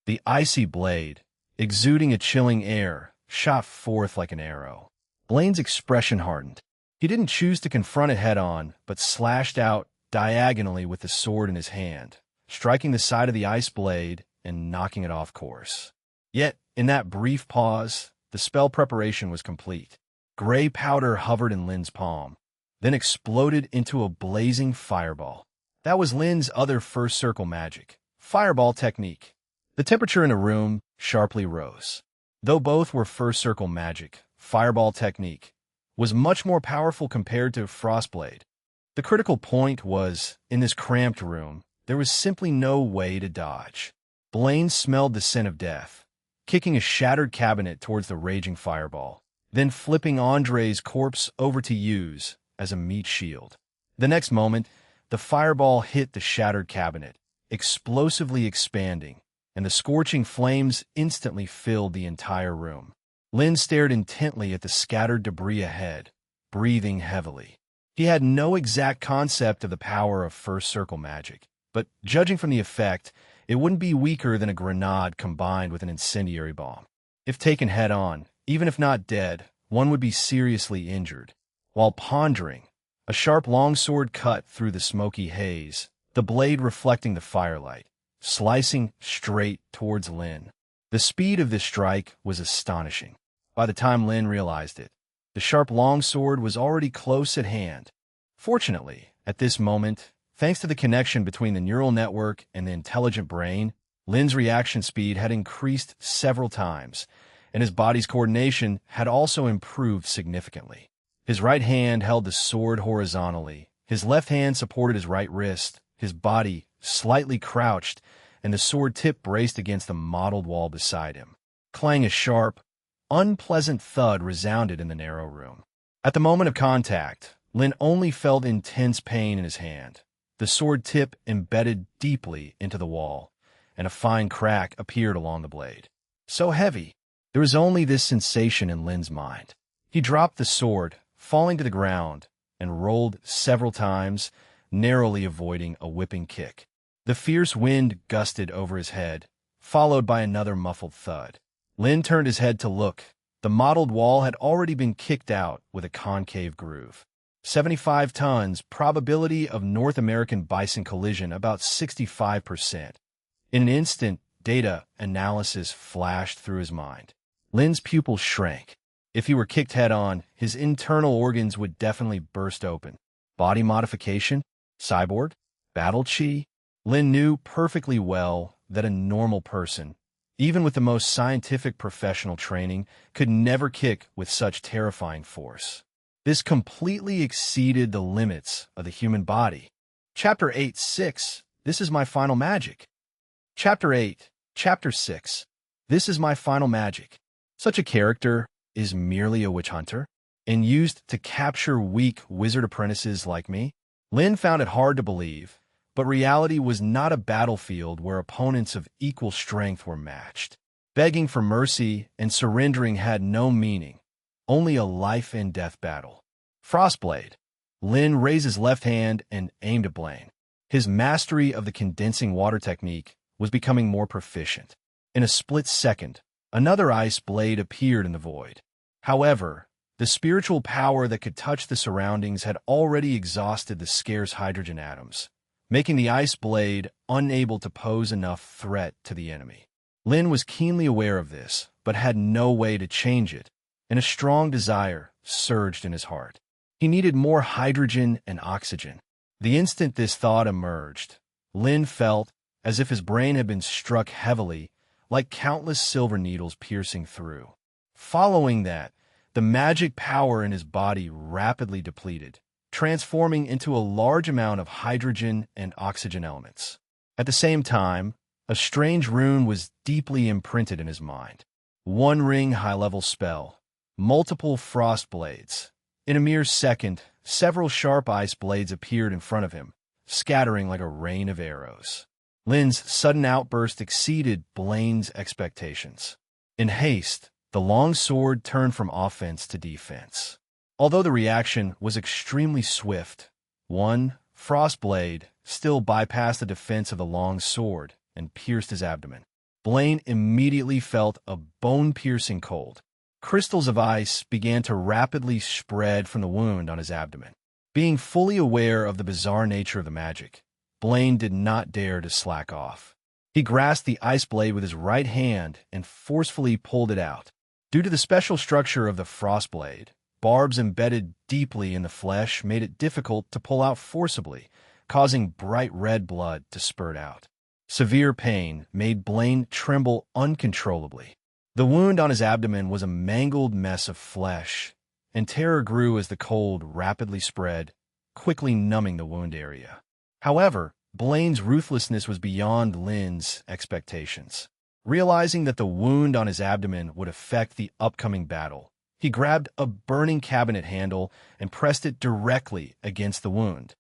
The icy blade, exuding a chilling air, shot forth like an arrow. Blaine's expression hardened. He didn't choose to confront it head-on, but slashed out diagonally with the sword in his hand, striking the side of the ice blade and knocking it off course. Yet, in that brief pause, the spell preparation was complete. Gray powder hovered in Lin's palm, then exploded into a blazing fireball. That was Lin's other first circle magic, fireball technique. The temperature in the room sharply rose. Though both were first circle magic, fireball technique was much more powerful compared to Frostblade. The critical point was, in this cramped room, there was simply no way to dodge. Blaine smelled the scent of death, kicking a shattered cabinet towards the raging fireball, then flipping Andre's corpse over to use as a meat shield. The next moment, the fireball hit the shattered cabinet, explosively expanding, and the scorching flames instantly filled the entire room. Lin stared intently at the scattered debris ahead, breathing heavily. He had no exact concept of the power of first circle magic, but judging from the effect, it wouldn't be weaker than a grenade combined with an incendiary bomb. If taken head-on, even if not dead, one would be seriously injured. While pondering, a sharp longsword cut through the smoky haze, the blade reflecting the firelight, slicing straight towards Lin. The speed of this strike was astonishing. By the time Lin realized it, the sharp longsword was already close at hand. Fortunately, at this moment, thanks to the connection between the neural network and the intelligent brain, Lin's reaction speed had increased several times, and his body's coordination had also improved significantly. His right hand held the sword horizontally, his left hand supported his right wrist, his body slightly crouched, and the sword tip braced against the mottled wall beside him. Clang, a sharp, unpleasant thud resounded in the narrow room. At the moment of contact, Lin only felt intense pain in his hand. The sword tip embedded deeply into the wall, and a fine crack appeared along the blade. So heavy, there was only this sensation in Lin's mind. He dropped the sword, falling to the ground, and rolled several times, narrowly avoiding a whipping kick. The fierce wind gusted over his head, followed by another muffled thud. Lin turned his head to look, The mottled wall had already been kicked out with a concave groove. 75 tons, probability of North American bison collision about 65%. In an instant, data analysis flashed through his mind. Lin's pupils shrank. If he were kicked head-on, his internal organs would definitely burst open. Body modification? Cyborg? Battle chi? Lin knew perfectly well that a normal person, even with the most scientific professional training, could never kick with such terrifying force. This completely exceeded the limits of the human body. Chapter 8:6. This is my final magic. Chapter 8, Chapter 6. This is my final magic. Such a character is merely a witch hunter and used to capture weak wizard apprentices like me? Lin found it hard to believe, but reality was not a battlefield where opponents of equal strength were matched. Begging for mercy and surrendering had no meaning, only a life-and-death battle. Frostblade. Lin raised his left hand and aimed at Blaine. His mastery of the condensing water technique was becoming more proficient. In a split second, another ice blade appeared in the void. However, the spiritual power that could touch the surroundings had already exhausted the scarce hydrogen atoms, making the ice blade unable to pose enough threat to the enemy. Lin was keenly aware of this, but had no way to change it, and a strong desire surged in his heart. He needed more hydrogen and oxygen. The instant this thought emerged, Lin felt as if his brain had been struck heavily, like countless silver needles piercing through. Following that, the magic power in his body rapidly depleted, transforming into a large amount of hydrogen and oxygen elements. At the same time, a strange rune was deeply imprinted in his mind. One ring high-level spell, multiple frost blades. In a mere second, several sharp ice blades appeared in front of him, scattering like a rain of arrows. Lin's sudden outburst exceeded Blaine's expectations. In haste, the long sword turned from offense to defense. Although the reaction was extremely swift, one frost blade still bypassed the defense of the long sword and pierced his abdomen. Blaine immediately felt a bone-piercing cold. Crystals of ice began to rapidly spread from the wound on his abdomen. Being fully aware of the bizarre nature of the magic, Blaine did not dare to slack off. He grasped the ice blade with his right hand and forcefully pulled it out. Due to the special structure of the frost blade, barbs embedded deeply in the flesh made it difficult to pull out forcibly, causing bright red blood to spurt out. Severe pain made Blaine tremble uncontrollably. The wound on his abdomen was a mangled mess of flesh, and terror grew as the cold rapidly spread, quickly numbing the wound area. However, Blaine's ruthlessness was beyond Lin's expectations. Realizing that the wound on his abdomen would affect the upcoming battle, he grabbed a burning cabinet handle and pressed it directly against the wound.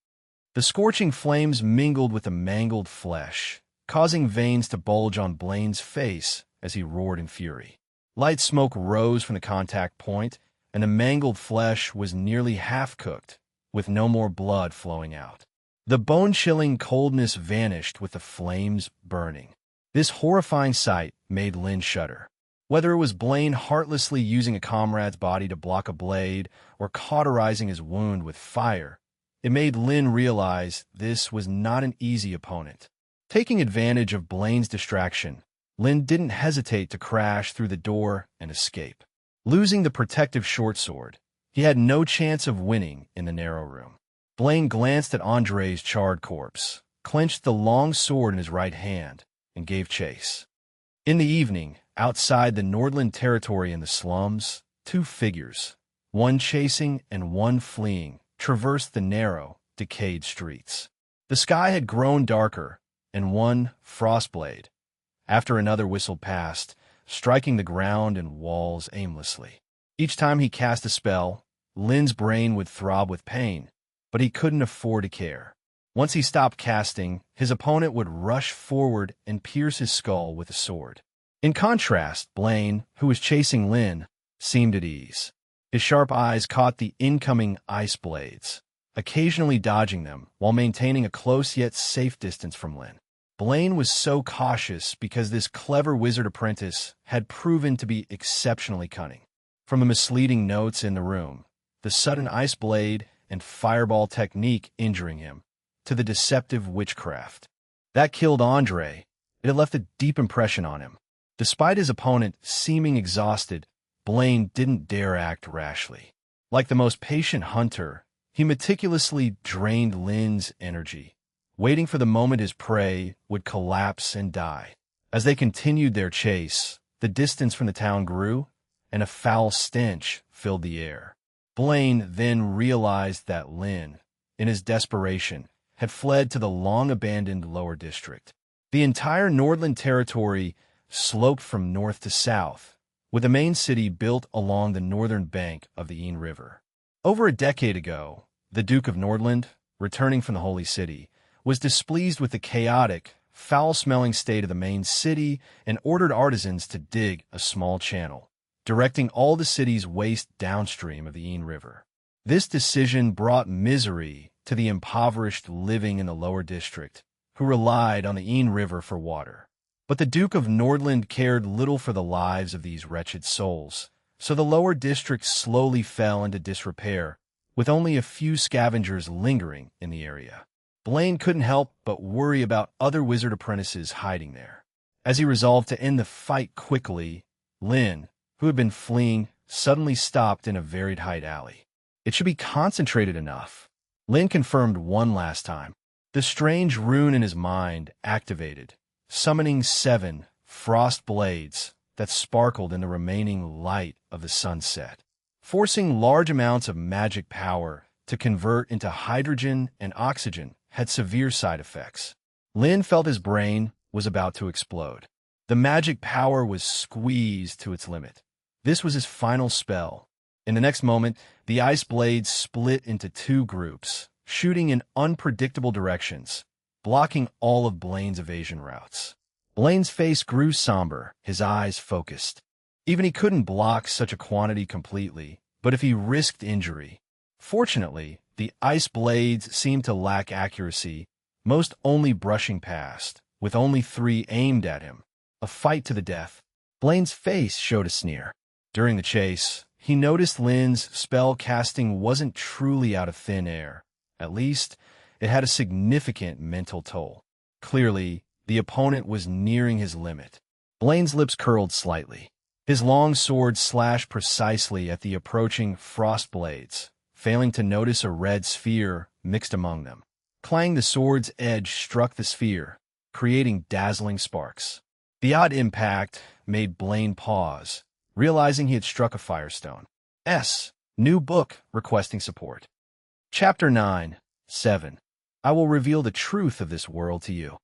The scorching flames mingled with the mangled flesh, causing veins to bulge on Blaine's face as he roared in fury. Light smoke rose from the contact point, and the mangled flesh was nearly half-cooked, with no more blood flowing out. The bone-chilling coldness vanished with the flames burning. This horrifying sight made Lin shudder. Whether it was Blaine heartlessly using a comrade's body to block a blade or cauterizing his wound with fire, it made Lin realize this was not an easy opponent. Taking advantage of Blaine's distraction, Lin didn't hesitate to crash through the door and escape. Losing the protective short sword, he had no chance of winning in the narrow room. Blaine glanced at Andre's charred corpse, clenched the long sword in his right hand, and gave chase. In the evening, outside the Nordland territory in the slums, two figures, one chasing and one fleeing, traversed the narrow, decayed streets. The sky had grown darker, and one frostblade, after another whistled past, striking the ground and walls aimlessly. Each time he cast a spell, Lin's brain would throb with pain, but he couldn't afford to care. Once he stopped casting, his opponent would rush forward and pierce his skull with a sword. In contrast, Blaine, who was chasing Lin, seemed at ease. His sharp eyes caught the incoming ice blades, occasionally dodging them while maintaining a close yet safe distance from Lin. Blaine was so cautious because this clever wizard apprentice had proven to be exceptionally cunning. from the misleading notes in the room, the sudden ice blade and fireball technique injuring him, to the deceptive witchcraft. That killed Andre. It had left a deep impression on him. Despite his opponent seeming exhausted, Blaine didn't dare act rashly. Like the most patient hunter, he meticulously drained Lynn's energy, waiting for the moment his prey would collapse and die. As they continued their chase, the distance from the town grew, and a foul stench filled the air. Blaine then realized that Lynn, in his desperation, had fled to the long-abandoned lower district. The entire Nordland territory sloped from north to south, with the main city built along the northern bank of the Ain River. Over a decade ago, the Duke of Nordland, returning from the Holy City, was displeased with the chaotic, foul-smelling state of the main city and ordered artisans to dig a small channel, directing all the city's waste downstream of the Ain River. This decision brought misery to the impoverished living in the lower district, who relied on the Ain River for water. But the Duke of Nordland cared little for the lives of these wretched souls, so the lower district slowly fell into disrepair, with only a few scavengers lingering in the area. Blaine couldn't help but worry about other wizard apprentices hiding there. As he resolved to end the fight quickly, Lynn, who had been fleeing, suddenly stopped in a very tight alley. It should be concentrated enough. Lynn confirmed one last time. The strange rune in his mind activated, summoning 7 frost blades that sparkled in the remaining light of the sunset. Forcing large amounts of magic power to convert into hydrogen and oxygen had severe side effects. Lynn felt his brain was about to explode. The magic power was squeezed to its limit. This was his final spell. In the next moment, the ice blades split into 2 groups, shooting in unpredictable directions, blocking all of Blaine's evasion routes. Blaine's face grew somber, his eyes focused. Even he couldn't block such a quantity completely, but if he risked injury. Fortunately, the ice blades seemed to lack accuracy, most only brushing past, with only 3 aimed at him. A fight to the death. Blaine's face showed a sneer. During the chase, he noticed Lynn's spell casting wasn't truly out of thin air. At least, it had a significant mental toll. Clearly, the opponent was nearing his limit. Blaine's lips curled slightly. His long sword slashed precisely at the approaching frost blades, failing to notice a red sphere mixed among them. Clang, the sword's edge struck the sphere, creating dazzling sparks. The odd impact made Blaine pause, realizing he had struck a firestone. New book requesting support. Chapter 9, 7. I will reveal the truth of this world to you.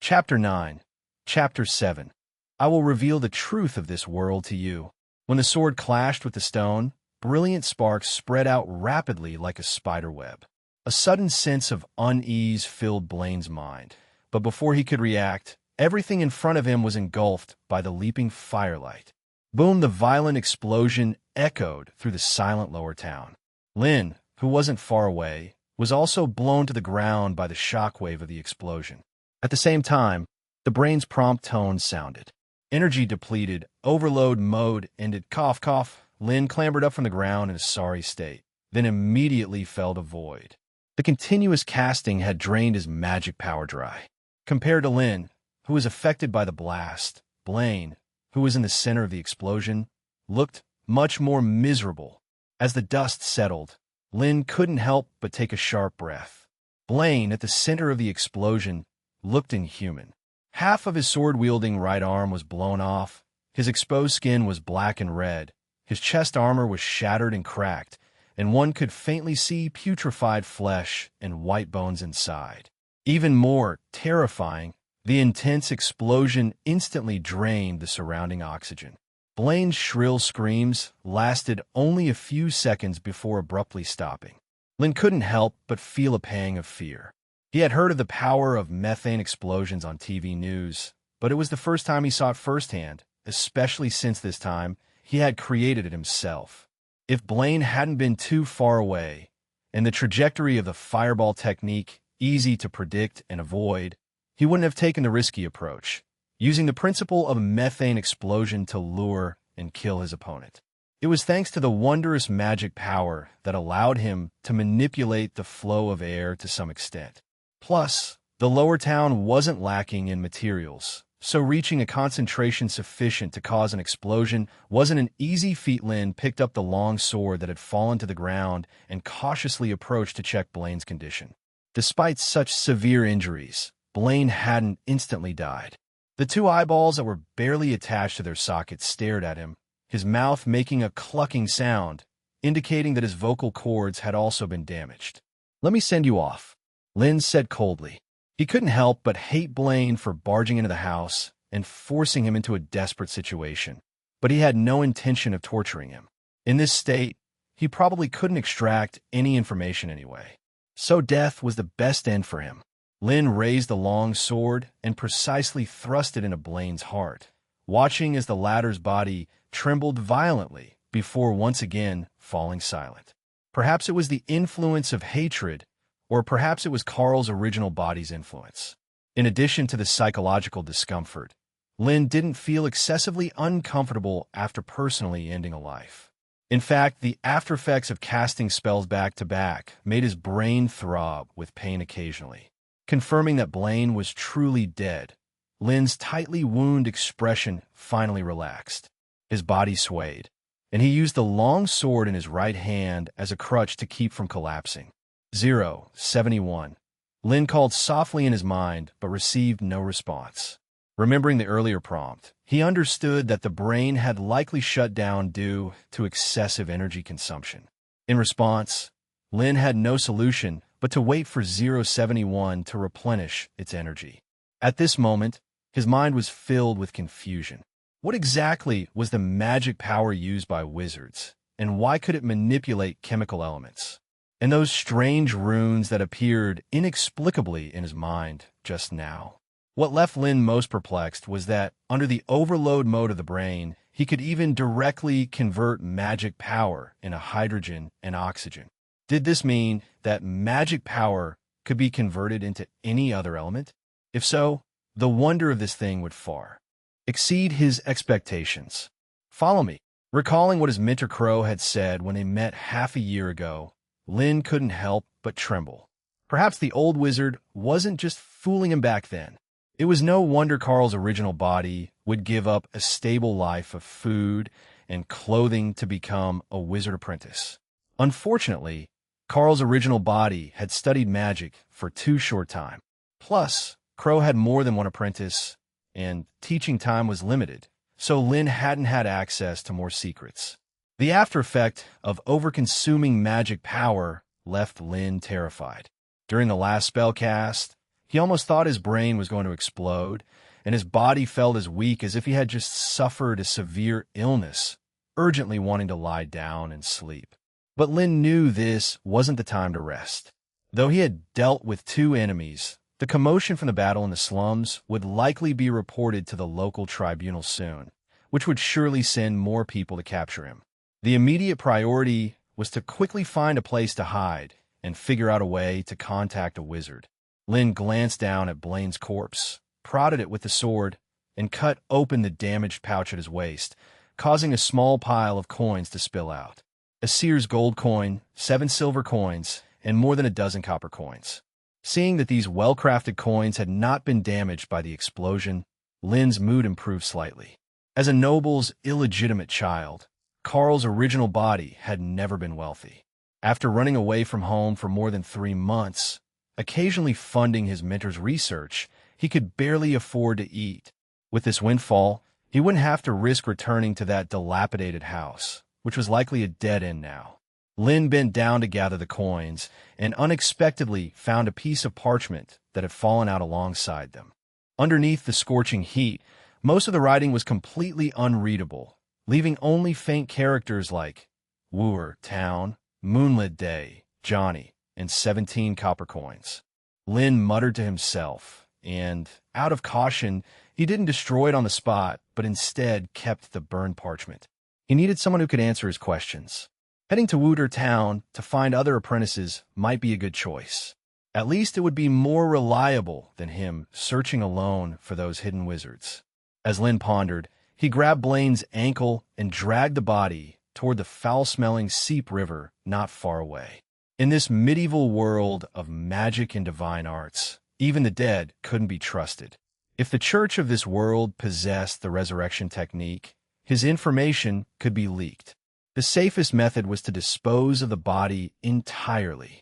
Chapter 9, Chapter 7. I will reveal the truth of this world to you. When the sword clashed with the stone, brilliant sparks spread out rapidly like a spider web. A sudden sense of unease filled Blaine's mind, but before he could react, everything in front of him was engulfed by the leaping firelight. Boom! The violent explosion echoed through the silent lower town. Lynn, who wasn't far away, was also blown to the ground by the shockwave of the explosion. At the same time, the brain's prompt tone sounded. Energy depleted, overload mode ended. Cough, cough. Lynn clambered up from the ground in a sorry state, then immediately fell to void. The continuous casting had drained his magic power dry. Compared to Lynn, who was affected by the blast, Blaine, who was in the center of the explosion, looked much more miserable. As the dust settled, Lynn couldn't help but take a sharp breath. Blaine, at the center of the explosion, looked inhuman. Half of his sword-wielding right arm was blown off, his exposed skin was black and red, his chest armor was shattered and cracked, and one could faintly see putrefied flesh and white bones inside. Even more terrifying, the intense explosion instantly drained the surrounding oxygen. Blaine's shrill screams lasted only a few seconds before abruptly stopping. Lynn couldn't help but feel a pang of fear. He had heard of the power of methane explosions on TV news, but it was the first time he saw it firsthand, especially since this time he had created it himself. If Blaine hadn't been too far away, and the trajectory of the fireball technique easy to predict and avoid, he wouldn't have taken the risky approach, using the principle of a methane explosion to lure and kill his opponent. It was thanks to the wondrous magic power that allowed him to manipulate the flow of air to some extent. Plus, the lower town wasn't lacking in materials, so reaching a concentration sufficient to cause an explosion wasn't an easy feat. Lynn picked up the long sword that had fallen to the ground and cautiously approached to check Blaine's condition. Despite such severe injuries, Blaine hadn't instantly died. The two eyeballs that were barely attached to their sockets stared at him, his mouth making a clucking sound, indicating that his vocal cords had also been damaged. "Let me send you off," Lynn said coldly. He couldn't help but hate Blaine for barging into the house and forcing him into a desperate situation, but he had no intention of torturing him. In this state, he probably couldn't extract any information anyway. So death was the best end for him. Lynn raised the long sword and precisely thrust it into Blaine's heart, watching as the latter's body trembled violently before once again falling silent. Perhaps it was the influence of hatred, or perhaps it was Carl's original body's influence. In addition to the psychological discomfort, Lynn didn't feel excessively uncomfortable after personally ending a life. In fact, the aftereffects of casting spells back to back made his brain throb with pain occasionally. Confirming that Blaine was truly dead, Lynn's tightly wounded expression finally relaxed. His body swayed, and he used the long sword in his right hand as a crutch to keep from collapsing. 071. Lynn called softly in his mind, but received no response. Remembering the earlier prompt, he understood that the brain had likely shut down due to excessive energy consumption. In response, Lynn had no solution but to wait for 071 to replenish its energy. At this moment, his mind was filled with confusion. What exactly was the magic power used by wizards, and why could it manipulate chemical elements? And those strange runes that appeared inexplicably in his mind just now. What left Lynn most perplexed was that, under the overload mode of the brain, he could even directly convert magic power into hydrogen and oxygen. Did this mean that magic power could be converted into any other element? If so, the wonder of this thing would far exceed his expectations. "Follow me." Recalling what his mentor Crow had said when they met half a year ago, Lynn couldn't help but tremble. Perhaps the old wizard wasn't just fooling him back then. It was no wonder Carl's original body would give up a stable life of food and clothing to become a wizard apprentice. Unfortunately, Carl's original body had studied magic for too short time. Plus, Crow had more than one apprentice, and teaching time was limited, so Lynn hadn't had access to more secrets. The after effect of over-consuming magic power left Lynn terrified. During the last spell cast, he almost thought his brain was going to explode, and his body felt as weak as if he had just suffered a severe illness, urgently wanting to lie down and sleep. But Lynn knew this wasn't the time to rest. Though he had dealt with two enemies, the commotion from the battle in the slums would likely be reported to the local tribunal soon, which would surely send more people to capture him. The immediate priority was to quickly find a place to hide and figure out a way to contact a wizard. Lynn glanced down at Blaine's corpse, prodded it with the sword, and cut open the damaged pouch at his waist, causing a small pile of coins to spill out. A Sears gold coin, 7 silver coins, and more than a dozen copper coins. Seeing that these well-crafted coins had not been damaged by the explosion, Lynn's mood improved slightly. As a noble's illegitimate child, Carl's original body had never been wealthy. After running away from home for more than 3 months, occasionally funding his mentor's research, he could barely afford to eat. With this windfall, he wouldn't have to risk returning to that dilapidated house, which was likely a dead end now. Lynn bent down to gather the coins and unexpectedly found a piece of parchment that had fallen out alongside them. Underneath the scorching heat, most of the writing was completely unreadable, leaving only faint characters like Wooer, Town, Moonlit Day, Johnny, and 17 copper coins. Lynn muttered to himself, and, out of caution, he didn't destroy it on the spot, but instead kept the burned parchment. He needed someone who could answer his questions. Heading to Wooter Town to find other apprentices might be a good choice. At least it would be more reliable than him searching alone for those hidden wizards. As Lynn pondered, he grabbed Blaine's ankle and dragged the body toward the foul-smelling Seep River not far away. In this medieval world of magic and divine arts, even the dead couldn't be trusted. If the church of this world possessed the resurrection technique, his information could be leaked. The safest method was to dispose of the body entirely.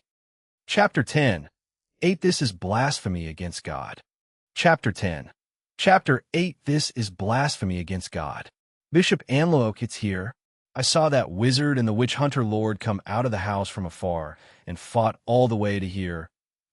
Chapter 10. 8. This is blasphemy against God. Chapter 10. Chapter 8. This is blasphemy against God. Bishop Anloak, it's here. I saw that wizard and the witch-hunter lord come out of the house from afar and fought all the way to here.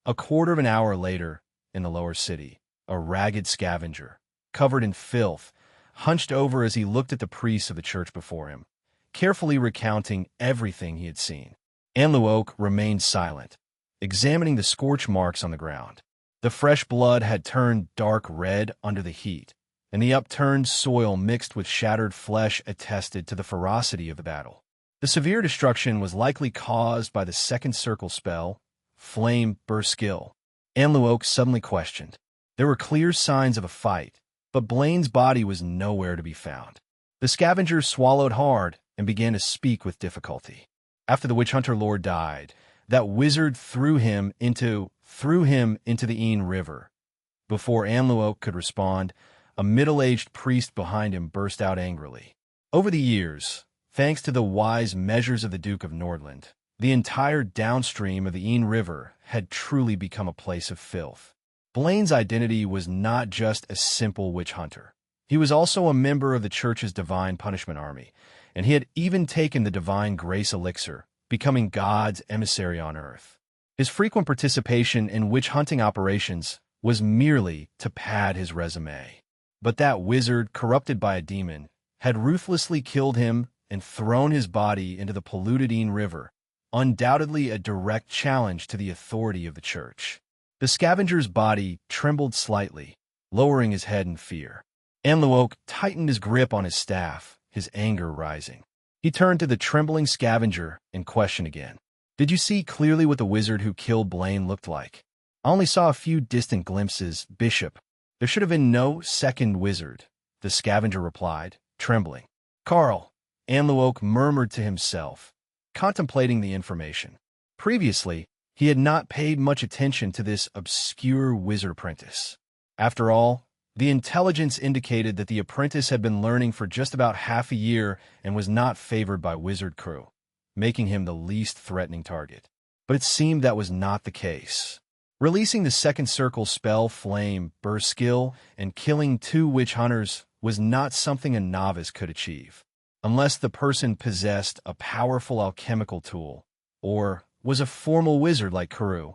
A quarter of an hour later, in the lower city, a ragged scavenger, covered in filth, hunched over as he looked at the priests of the church before him, carefully recounting everything he had seen. Anloak remained silent, examining the scorch marks on the ground. The fresh blood had turned dark red under the heat, and the upturned soil mixed with shattered flesh attested to the ferocity of the battle. The severe destruction was likely caused by the second circle spell, Flame Burst Skill. Anloak suddenly questioned. There were clear signs of a fight, but Blaine's body was nowhere to be found. The scavenger swallowed hard and began to speak with difficulty. After the witch-hunter lord died, that wizard threw him into the Ain River. Before Anloak could respond, a middle-aged priest behind him burst out angrily. Over the years, thanks to the wise measures of the Duke of Nordland, the entire downstream of the Ain River had truly become a place of filth. Blaine's identity was not just a simple witch hunter. He was also a member of the church's Divine Punishment Army, and he had even taken the Divine Grace Elixir, becoming God's emissary on earth. His frequent participation in witch-hunting operations was merely to pad his resume. But that wizard, corrupted by a demon, had ruthlessly killed him and thrown his body into the polluted Ain River, undoubtedly a direct challenge to the authority of the church. The scavenger's body trembled slightly, lowering his head in fear. Anloak tightened his grip on his staff, his anger rising. He turned to the trembling scavenger and questioned again. Did you see clearly what the wizard who killed Blaine looked like? I only saw a few distant glimpses, Bishop. There should have been no second wizard, the scavenger replied, trembling. Carl, Anloak murmured to himself, contemplating the information. Previously, he had not paid much attention to this obscure wizard apprentice. After all, the intelligence indicated that the apprentice had been learning for just about half a year and was not favored by wizard crew, making him the least threatening target. But it seemed that was not the case. Releasing the second circle spell Flame Burst Skill and killing 2 witch hunters was not something a novice could achieve, unless the person possessed a powerful alchemical tool, or was a formal wizard like Kuru.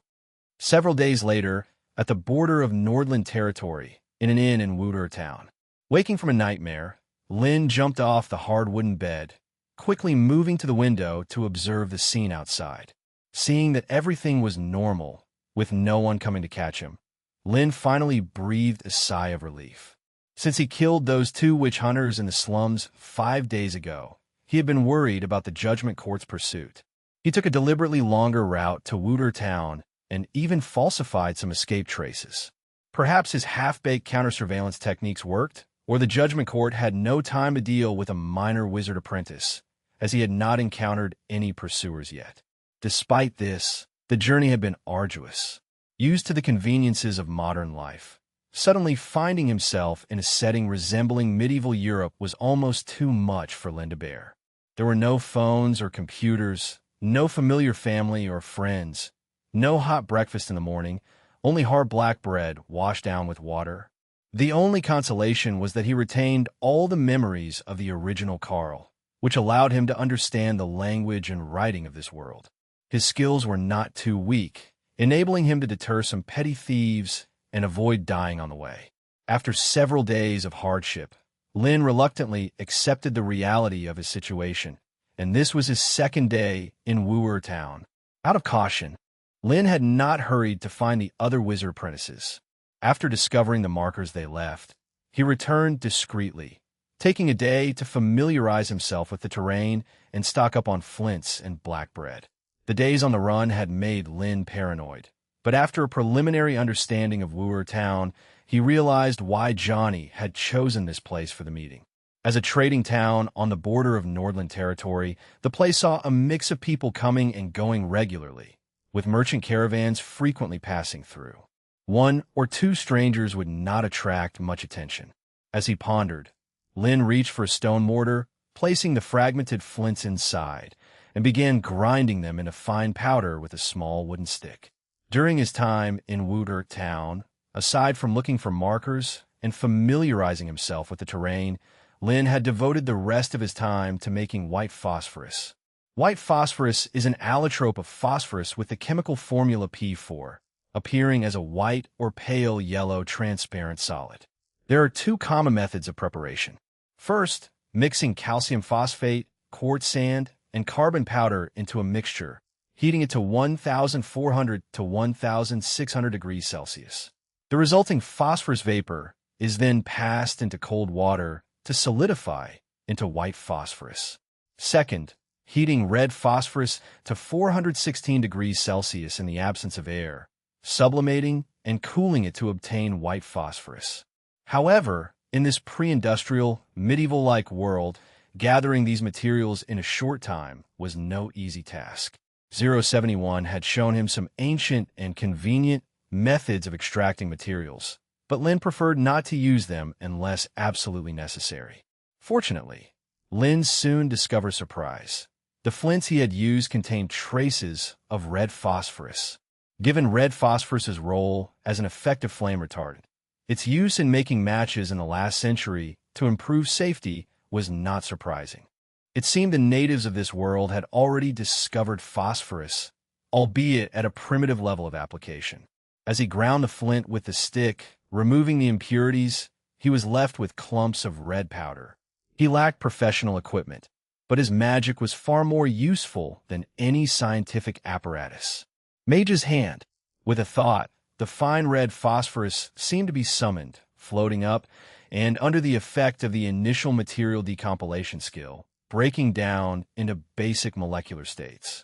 Several days later, at the border of Nordland territory, in an inn in Wooter Town. Waking from a nightmare, Lynn jumped off the hard wooden bed, quickly moving to the window to observe the scene outside. Seeing that everything was normal, with no one coming to catch him, Lynn finally breathed a sigh of relief. Since he killed those 2 witch hunters in the slums 5 days ago, he had been worried about the Judgment Court's pursuit. He took a deliberately longer route to Wooter Town and even falsified some escape traces. Perhaps his half-baked counter-surveillance techniques worked, or the Judgment Court had no time to deal with a minor wizard apprentice, as he had not encountered any pursuers yet. Despite this, the journey had been arduous. Used to the conveniences of modern life, suddenly finding himself in a setting resembling medieval Europe was almost too much for Lynn to bear. There were no phones or computers, no familiar family or friends, no hot breakfast in the morning, only hard black bread washed down with water. The only consolation was that he retained all the memories of the original Carl, which allowed him to understand the language and writing of this world. His skills were not too weak, enabling him to deter some petty thieves and avoid dying on the way. After several days of hardship, Lynn reluctantly accepted the reality of his situation, and this was his second day in Wooer Town. Out of caution, Lynn had not hurried to find the other wizard apprentices. After discovering the markers they left, he returned discreetly, taking a day to familiarize himself with the terrain and stock up on flints and black bread. The days on the run had made Lynn paranoid, but after a preliminary understanding of Wooer Town, he realized why Johnny had chosen this place for the meeting. As a trading town on the border of Nordland territory, the place saw a mix of people coming and going regularly, with merchant caravans frequently passing through. One or two strangers would not attract much attention. As he pondered, Lin reached for a stone mortar, placing the fragmented flints inside, and began grinding them into fine powder with a small wooden stick. During his time in Wuder town, aside from looking for markers and familiarizing himself with the terrain, Lin had devoted the rest of his time to making white phosphorus. White phosphorus is an allotrope of phosphorus with the chemical formula P4, appearing as a white or pale yellow transparent solid. There are two common methods of preparation. First, mixing calcium phosphate, quartz sand, and carbon powder into a mixture, heating it to 1,400 to 1,600 degrees Celsius. The resulting phosphorus vapor is then passed into cold water to solidify into white phosphorus. Second, heating red phosphorus to 416 degrees Celsius in the absence of air, sublimating and cooling it to obtain white phosphorus. However, in this pre-industrial, medieval-like world, gathering these materials in a short time was no easy task. 071 had shown him some ancient and convenient methods of extracting materials, but Lin preferred not to use them unless absolutely necessary. Fortunately, Lin soon discovered surprise. The flints he had used contained traces of red phosphorus. Given red phosphorus's role as an effective flame retardant, its use in making matches in the last century to improve safety was not surprising. It seemed the natives of this world had already discovered phosphorus, albeit at a primitive level of application. As he ground the flint with the stick, removing the impurities, he was left with clumps of red powder. He lacked professional equipment, but his magic was far more useful than any scientific apparatus. Mage's hand. With a thought, the fine red phosphorus seemed to be summoned, floating up, and under the effect of the initial material decompilation skill, breaking down into basic molecular states.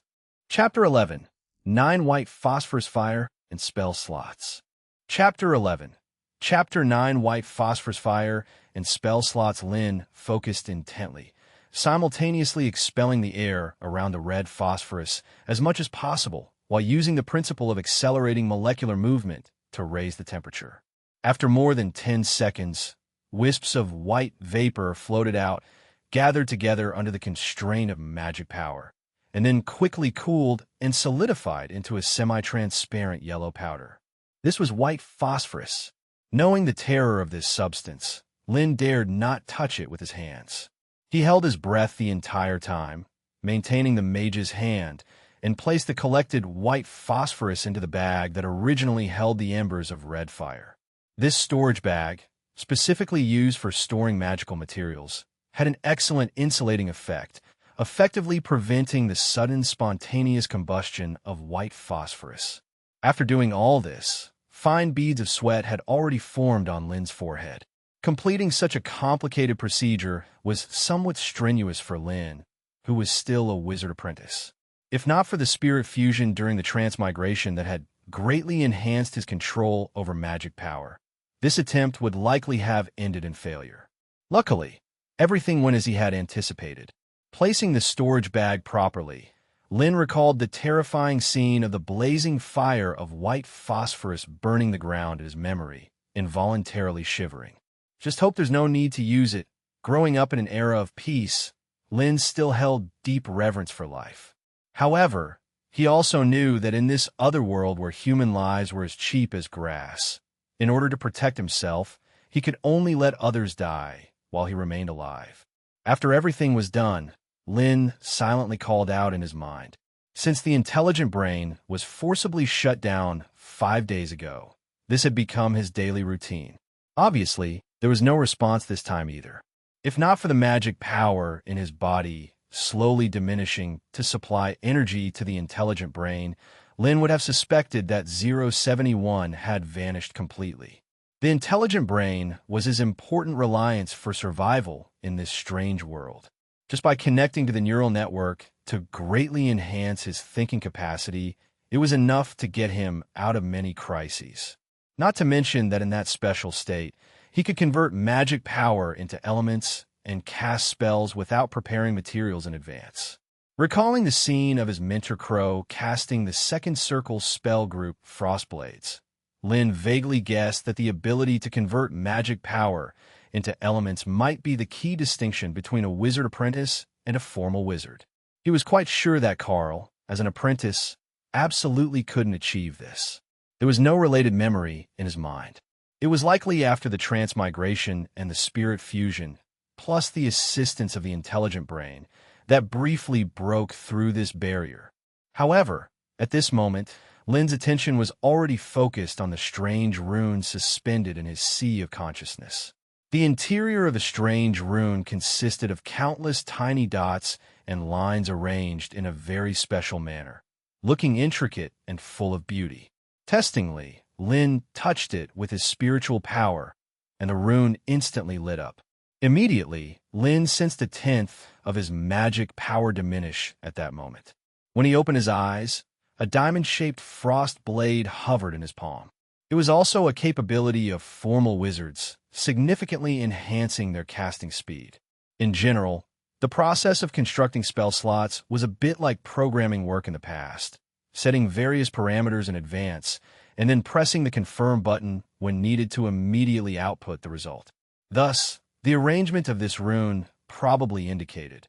Chapter 11. 9 White Phosphorus Fire and Spell Slots. Chapter 11. Chapter 9 White Phosphorus Fire and Spell Slots. Lin focused intently, simultaneously expelling the air around the red phosphorus as much as possible, while using the principle of accelerating molecular movement to raise the temperature. After more than 10 seconds, wisps of white vapor floated out, gathered together under the constraint of magic power, and then quickly cooled and solidified into a semi-transparent yellow powder. This was white phosphorus. Knowing the terror of this substance, Lin dared not touch it with his hands. He held his breath the entire time, maintaining the mage's hand, and placed the collected white phosphorus into the bag that originally held the embers of red fire. This storage bag, specifically used for storing magical materials, had an excellent insulating effect, effectively preventing the sudden spontaneous combustion of white phosphorus. After doing all this, fine beads of sweat had already formed on Lin's forehead. Completing such a complicated procedure was somewhat strenuous for Lin, who was still a wizard apprentice. If not for the spirit fusion during the transmigration that had greatly enhanced his control over magic power, this attempt would likely have ended in failure. Luckily, everything went as he had anticipated. Placing the storage bag properly, Lin recalled the terrifying scene of the blazing fire of white phosphorus burning the ground in his memory, involuntarily shivering. Just hope there's no need to use it. Growing up in an era of peace, Lin still held deep reverence for life. However, he also knew that in this other world where human lives were as cheap as grass, in order to protect himself, he could only let others die while he remained alive. After everything was done, Lin silently called out in his mind. Since the intelligent brain was forcibly shut down 5 days ago, this had become his daily routine. Obviously, there was no response this time either. If not for the magic power in his body slowly diminishing to supply energy to the intelligent brain, Lin would have suspected that 071 had vanished completely. The intelligent brain was his important reliance for survival in this strange world. Just by connecting to the neural network to greatly enhance his thinking capacity, it was enough to get him out of many crises. Not to mention that in that special state, he could convert magic power into elements and cast spells without preparing materials in advance. Recalling the scene of his mentor Crow casting the second circle spell group Frostblades, Lin vaguely guessed that the ability to convert magic power into elements might be the key distinction between a wizard apprentice and a formal wizard. He was quite sure that Carl, as an apprentice, absolutely couldn't achieve this. There was no related memory in his mind. It was likely after the transmigration and the spirit fusion, plus the assistance of the intelligent brain, that briefly broke through this barrier. However, at this moment, Lin's attention was already focused on the strange rune suspended in his sea of consciousness. The interior of the strange rune consisted of countless tiny dots and lines arranged in a very special manner, looking intricate and full of beauty. Testingly, Lin touched it with his spiritual power, and the rune instantly lit up. Immediately, Lin sensed a tenth of his magic power diminish at that moment. When he opened his eyes, a diamond-shaped frost blade hovered in his palm. It was also a capability of formal wizards, significantly enhancing their casting speed. In general, the process of constructing spell slots was a bit like programming work in the past, setting various parameters in advance and then pressing the confirm button when needed to immediately output the result. Thus, the arrangement of this rune probably indicated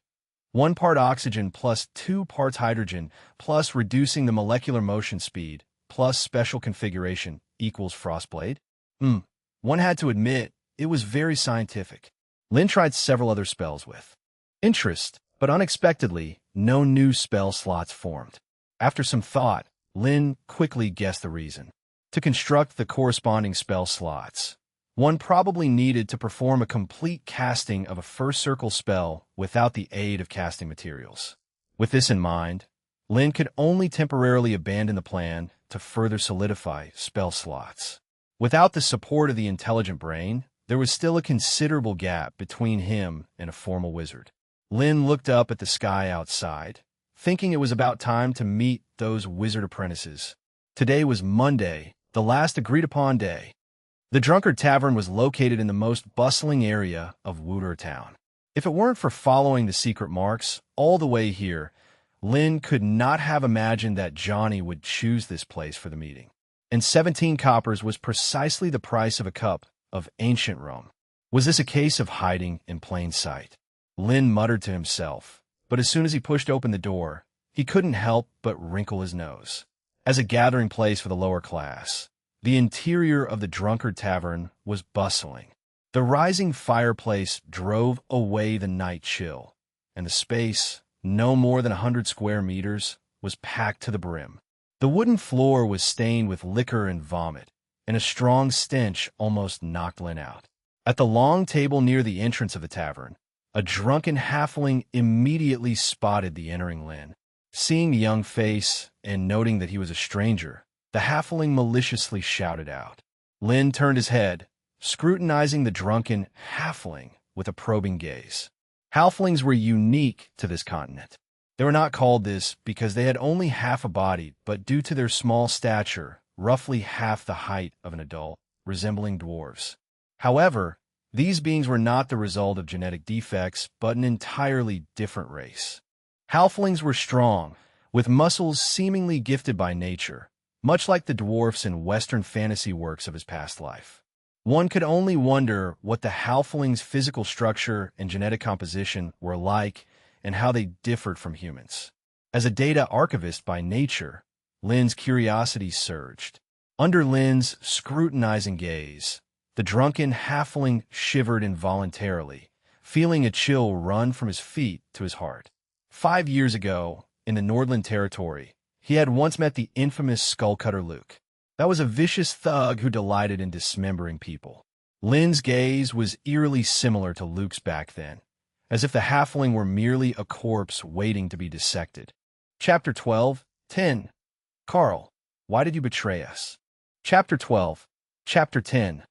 1 part oxygen plus 2 parts hydrogen plus reducing the molecular motion speed plus special configuration equals Frostblade. One had to admit, it was very scientific. Lin tried several other spells with interest, but unexpectedly, no new spell slots formed. After some thought, Lin quickly guessed the reason. To construct the corresponding spell slots, one probably needed to perform a complete casting of a first circle spell without the aid of casting materials. With this in mind, Lin could only temporarily abandon the plan to further solidify spell slots. Without the support of the intelligent brain, there was still a considerable gap between him and a formal wizard. Lin looked up at the sky outside, thinking it was about time to meet those wizard apprentices. Today was Monday, the last agreed-upon day. The Drunkard Tavern was located in the most bustling area of Wooter Town. If it weren't for following the secret marks all the way here, Lin could not have imagined that Johnny would choose this place for the meeting. And 17 coppers was precisely the price of a cup of ancient rum. Was this a case of hiding in plain sight? Lin muttered to himself, but as soon as he pushed open the door, he couldn't help but wrinkle his nose. As a gathering place for the lower class, the interior of the Drunkard Tavern was bustling. The rising fireplace drove away the night chill, and the space, no more than 100 square meters, was packed to the brim. The wooden floor was stained with liquor and vomit, and a strong stench almost knocked Lin out. At the long table near the entrance of the tavern, a drunken halfling immediately spotted the entering Lin. Seeing the young face and noting that he was a stranger, the halfling maliciously shouted out. Lin turned his head, scrutinizing the drunken halfling with a probing gaze. Halflings were unique to this continent. They were not called this because they had only half a body, but due to their small stature, roughly half the height of an adult, resembling dwarves. However, these beings were not the result of genetic defects, but an entirely different race. Halflings were strong, with muscles seemingly gifted by nature, much like the dwarfs in Western fantasy works of his past life. One could only wonder what the halflings' physical structure and genetic composition were like and how they differed from humans. As a data archivist by nature, Lin's curiosity surged. Under Lin's scrutinizing gaze, the drunken halfling shivered involuntarily, feeling a chill run from his feet to his heart. 5 years ago, in the Nordland territory, he had once met the infamous Skullcutter Luke. That was a vicious thug who delighted in dismembering people. Lin's gaze was eerily similar to Luke's back then, as if the halfling were merely a corpse waiting to be dissected. Chapter 12, 10. Carl, why did you betray us? Chapter 12, Chapter 10.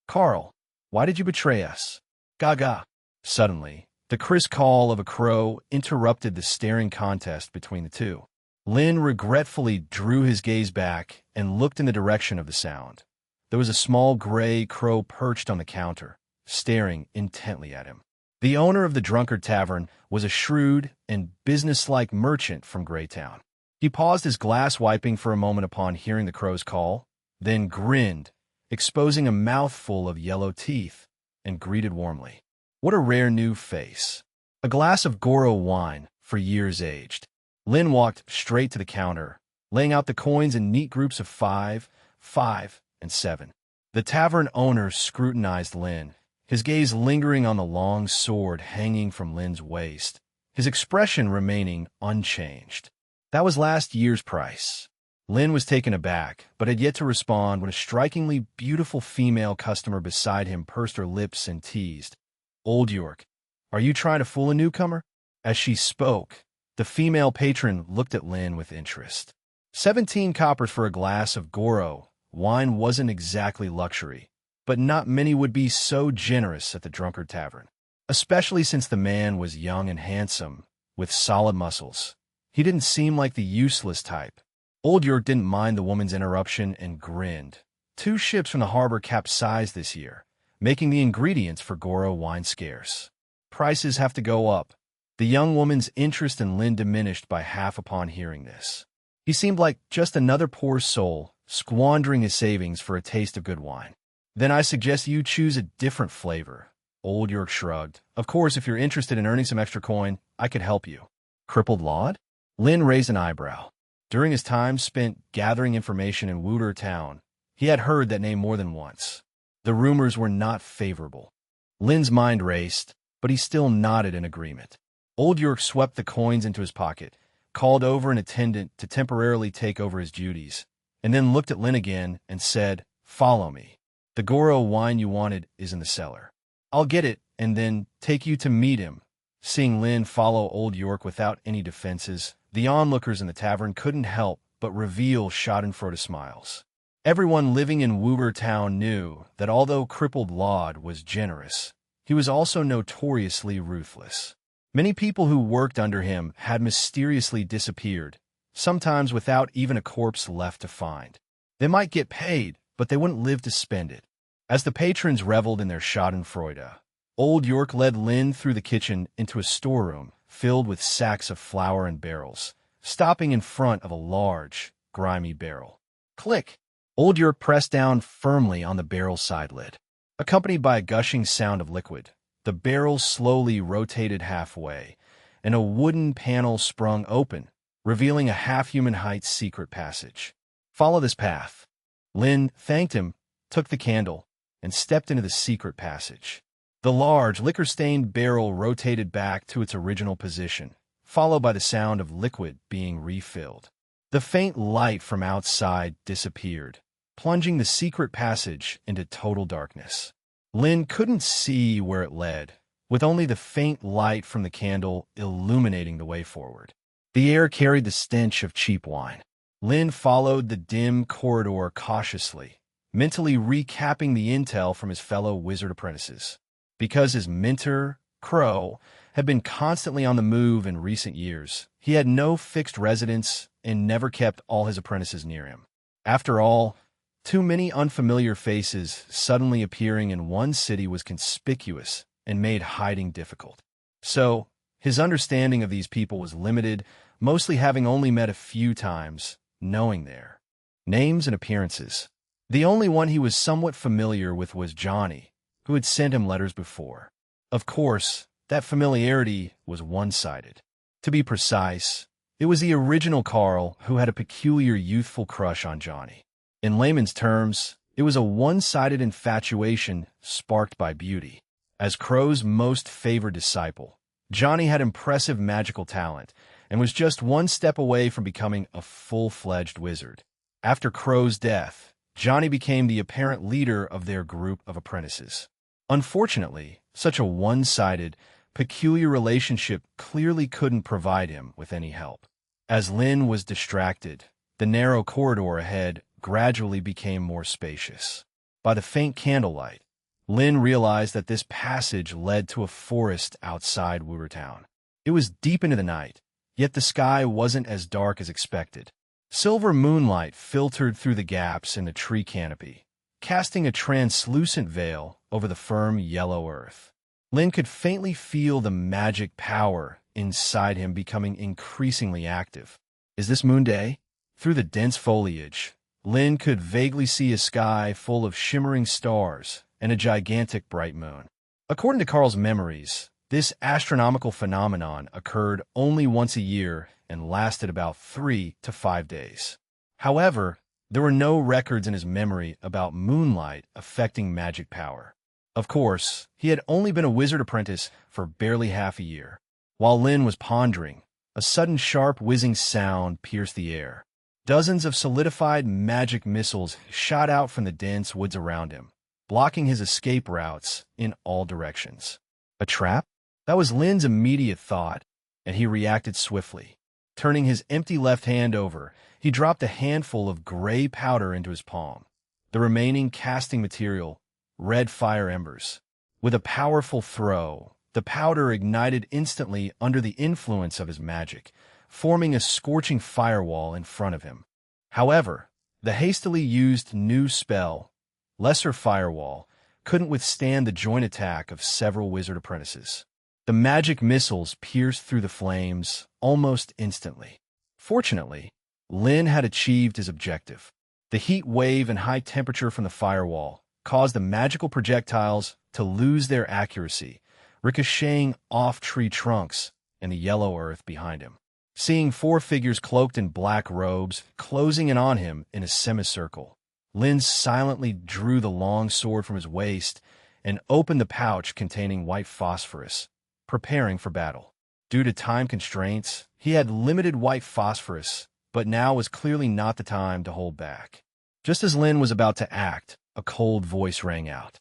Carl, why did you betray us? Gaga. Suddenly, the crisp call of a crow interrupted the staring contest between the two. Lin regretfully drew his gaze back and looked in the direction of the sound. There was a small gray crow perched on the counter, staring intently at him. The owner of the Drunkard Tavern was a shrewd and businesslike merchant from Greytown. He paused his glass wiping for a moment upon hearing the crow's call, then grinned, exposing a mouthful of yellow teeth, and greeted warmly. What a rare new face. A glass of Goro wine, for years aged. Lin walked straight to the counter, laying out the coins in neat groups of 5, 5, and 7. The tavern owner scrutinized Lin, his gaze lingering on the long sword hanging from Lin's waist, his expression remaining unchanged. That was last year's price. Lin was taken aback, but had yet to respond when a strikingly beautiful female customer beside him pursed her lips and teased, "Old York, are you trying to fool a newcomer?" As she spoke, the female patron looked at Lin with interest. 17 coppers for a glass of Goro wine wasn't exactly luxury, but not many would be so generous at the Drunkard Tavern, especially since the man was young and handsome, with solid muscles. He didn't seem like the useless type. Old York didn't mind the woman's interruption and grinned. 2 ships from the harbor capsized this year, making the ingredients for Goro wine scarce. Prices have to go up. The young woman's interest in Lin diminished by half upon hearing this. He seemed like just another poor soul, squandering his savings for a taste of good wine. "Then I suggest you choose a different flavor." Old York shrugged. "Of course, if you're interested in earning some extra coin, I could help you." Crippled Laud? Lin raised an eyebrow. During his time spent gathering information in Wooter Town, he had heard that name more than once. The rumors were not favorable. Lin's mind raced, but he still nodded in agreement. Old York swept the coins into his pocket, called over an attendant to temporarily take over his duties, and then looked at Lin again and said, "Follow me. The Goro wine you wanted is in the cellar. I'll get it and then take you to meet him." Seeing Lin follow Old York without any defenses, the onlookers in the tavern couldn't help but reveal schadenfreude smiles. Everyone living in Wooter Town knew that although Crippled Laud was generous, he was also notoriously ruthless. Many people who worked under him had mysteriously disappeared, sometimes without even a corpse left to find. They might get paid, but they wouldn't live to spend it. As the patrons reveled in their schadenfreude, Old York led Lin through the kitchen into a storeroom filled with sacks of flour and barrels, stopping in front of a large, grimy barrel. Click! Old York pressed down firmly on the barrel's side lid. Accompanied by a gushing sound of liquid, the barrel slowly rotated halfway, and a wooden panel sprung open, revealing a half-human-height secret passage. "Follow this path." Lin thanked him, took the candle, and stepped into the secret passage. The large, liquor-stained barrel rotated back to its original position, followed by the sound of liquid being refilled. The faint light from outside disappeared, plunging the secret passage into total darkness. Lin couldn't see where it led, with only the faint light from the candle illuminating the way forward. The air carried the stench of cheap wine. Lin followed the dim corridor cautiously, mentally recapping the intel from his fellow wizard apprentices. Because his mentor, Crow, had been constantly on the move in recent years, he had no fixed residence and never kept all his apprentices near him. After all, too many unfamiliar faces suddenly appearing in one city was conspicuous and made hiding difficult. So, his understanding of these people was limited, mostly having only met a few times, knowing their names and appearances. The only one he was somewhat familiar with was Johnny, who had sent him letters before. Of course, that familiarity was one-sided. To be precise, it was the original Carl who had a peculiar youthful crush on Johnny. In layman's terms, it was a one-sided infatuation sparked by beauty. As Crow's most favored disciple, Johnny had impressive magical talent and was just one step away from becoming a full-fledged wizard. After Crow's death, Johnny became the apparent leader of their group of apprentices. Unfortunately, such a one-sided, peculiar relationship clearly couldn't provide him with any help. As Lin was distracted, the narrow corridor ahead gradually became more spacious. By the faint candlelight, Lin realized that this passage led to a forest outside Wooter Town. It was deep into the night, yet the sky wasn't as dark as expected. Silver moonlight filtered through the gaps in the tree canopy, casting a translucent veil over the firm yellow earth. Lin could faintly feel the magic power inside him becoming increasingly active. Is this Moon Day? Through the dense foliage, Lin could vaguely see a sky full of shimmering stars and a gigantic bright moon. According to Carl's memories, this astronomical phenomenon occurred only once a year and lasted about 3 to 5 days. However, there were no records in his memory about moonlight affecting magic power. Of course, he had only been a wizard apprentice for barely half a year. While Lin was pondering, a sudden sharp whizzing sound pierced the air. Dozens of solidified magic missiles shot out from the dense woods around him, blocking his escape routes in all directions. A trap? That was Lin's immediate thought, and he reacted swiftly. Turning his empty left hand over, he dropped a handful of gray powder into his palm. The remaining casting material, red fire embers. With a powerful throw, the powder ignited instantly under the influence of his magic, forming a scorching firewall in front of him. However, the hastily used new spell, Lesser Firewall, couldn't withstand the joint attack of several wizard apprentices. The magic missiles pierced through the flames almost instantly. Fortunately, Lin had achieved his objective. The heat wave and high temperature from the firewall caused the magical projectiles to lose their accuracy, ricocheting off tree trunks and the yellow earth behind him. Seeing 4 figures cloaked in black robes closing in on him in a semicircle, Lin silently drew the long sword from his waist and opened the pouch containing white phosphorus, preparing for battle. Due to time constraints, he had limited white phosphorus, but now was clearly not the time to hold back. Just as Lin was about to act, a cold voice rang out.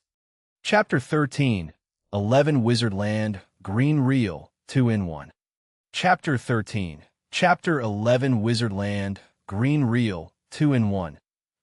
Chapter 13, 11 Wizard Land, Green Reel, 2-in-1. Chapter 13, Chapter 11 Wizard Land, Green Reel, 2-in-1.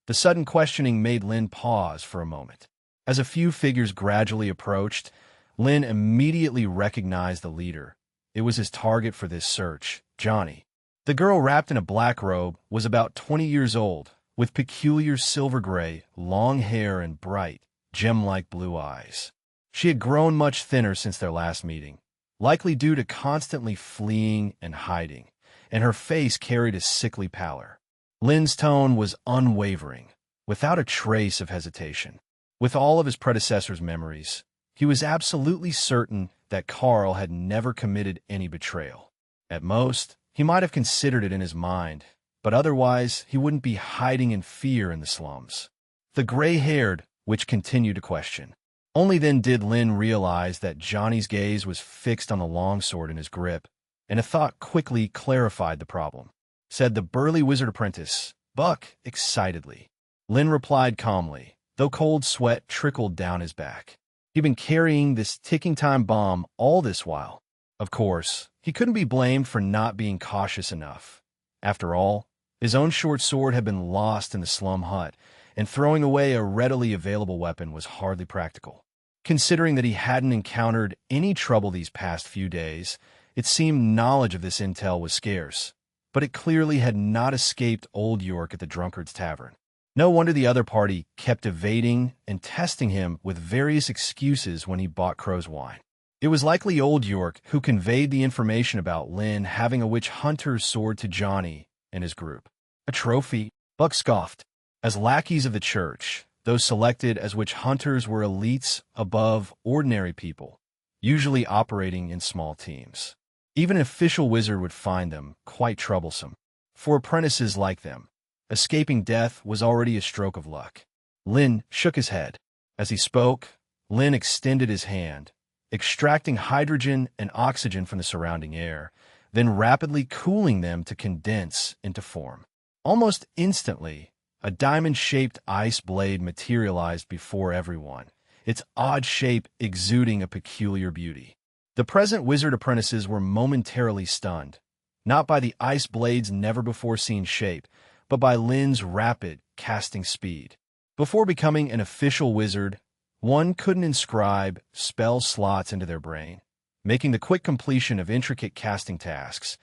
The sudden questioning made Lin pause for a moment. As a few figures gradually approached, Lin immediately recognized the leader. It was his target for this search, Johnny. The girl wrapped in a black robe was about 20 years old, with peculiar silver-gray, long hair and bright, gem-like blue eyes. She had grown much thinner since their last meeting, likely due to constantly fleeing and hiding, and her face carried a sickly pallor. Lin's tone was unwavering, without a trace of hesitation. With all of his predecessor's memories, he was absolutely certain that Carl had never committed any betrayal. At most, he might have considered it in his mind, but otherwise he wouldn't be hiding in fear in the slums. The gray-haired witch continued to question. Only then did Lin realize that Johnny's gaze was fixed on the longsword in his grip, and a thought quickly clarified the problem. Said the burly wizard apprentice, "Buck," excitedly. Lin replied calmly, though cold sweat trickled down his back. He'd been carrying this ticking time bomb all this while. Of course, he couldn't be blamed for not being cautious enough. After all, his own short sword had been lost in the slum hut, and throwing away a readily available weapon was hardly practical. Considering that he hadn't encountered any trouble these past few days, it seemed knowledge of this intel was scarce, but it clearly had not escaped Old York at the Drunkard's Tavern. No wonder the other party kept evading and testing him with various excuses when he bought Crow's wine. It was likely Old York who conveyed the information about Lin having a witch hunter's sword to Johnny and his group. A trophy? Buck scoffed. As lackeys of the church, those selected as witch hunters were elites above ordinary people, usually operating in small teams. Even an official wizard would find them quite troublesome. For apprentices like them, escaping death was already a stroke of luck. Lin shook his head. As he spoke, Lin extended his hand, extracting hydrogen and oxygen from the surrounding air, then rapidly cooling them to condense into form. Almost instantly, a diamond-shaped ice blade materialized before everyone, its odd shape exuding a peculiar beauty. The present wizard apprentices were momentarily stunned, not by the ice blade's never-before-seen shape, but by Lin's rapid casting speed. Before becoming an official wizard, one couldn't inscribe spell slots into their brain, making the quick completion of intricate casting tasks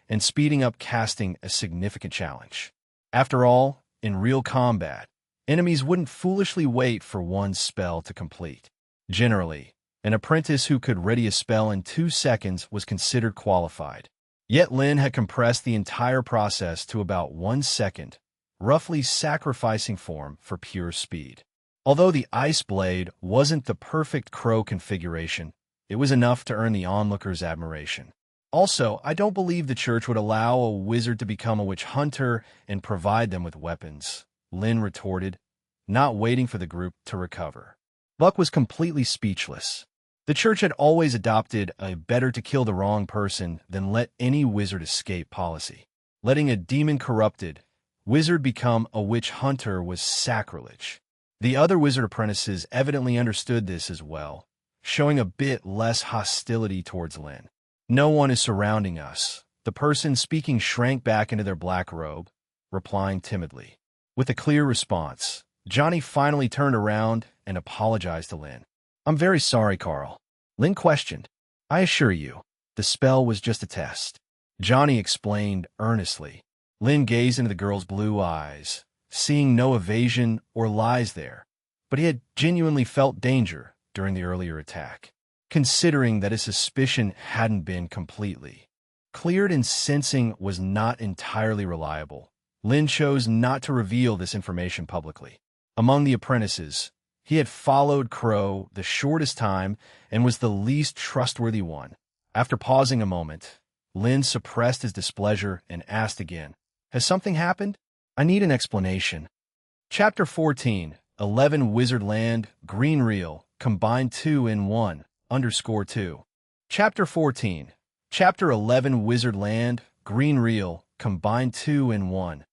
and speeding up casting a significant challenge. After all, in real combat, enemies wouldn't foolishly wait for one spell to complete. Generally, An apprentice who could ready a spell in 2 seconds was considered qualified. Yet Lin had compressed the entire process to about 1 second, roughly sacrificing form for pure speed. Although the ice blade wasn't the perfect crow configuration, it was enough to earn the onlookers' admiration. Also, I don't believe the church would allow a wizard to become a witch hunter and provide them with weapons, Lin retorted, not waiting for the group to recover. Buck was completely speechless. The church had always adopted a better to kill the wrong person than let any wizard escape policy. Letting a demon-corrupted wizard become a witch hunter was sacrilege. The other wizard apprentices evidently understood this as well, showing a bit less hostility towards Lin. "No one is surrounding us." The person speaking shrank back into their black robe, replying timidly. With a clear response, Johnny finally turned around and apologized to Lin. "I'm very sorry, Carl." Lin questioned. "I assure you, the spell was just a test," Johnny explained earnestly. Lin gazed into the girl's blue eyes, seeing no evasion or lies there, but he had genuinely felt danger during the earlier attack, considering that his suspicion hadn't been completely cleared and sensing was not entirely reliable. Lin chose not to reveal this information publicly. Among the apprentices, he had followed Crow the shortest time and was the least trustworthy one. After pausing a moment, Lin suppressed his displeasure and asked again, "Has something happened? I need an explanation." Chapter 14, 11 Wizard Land, Green Reel, Combined 2 in 1, _2. Chapter 14, Chapter 11 Wizard Land, Green Reel, Combined 2 in 1,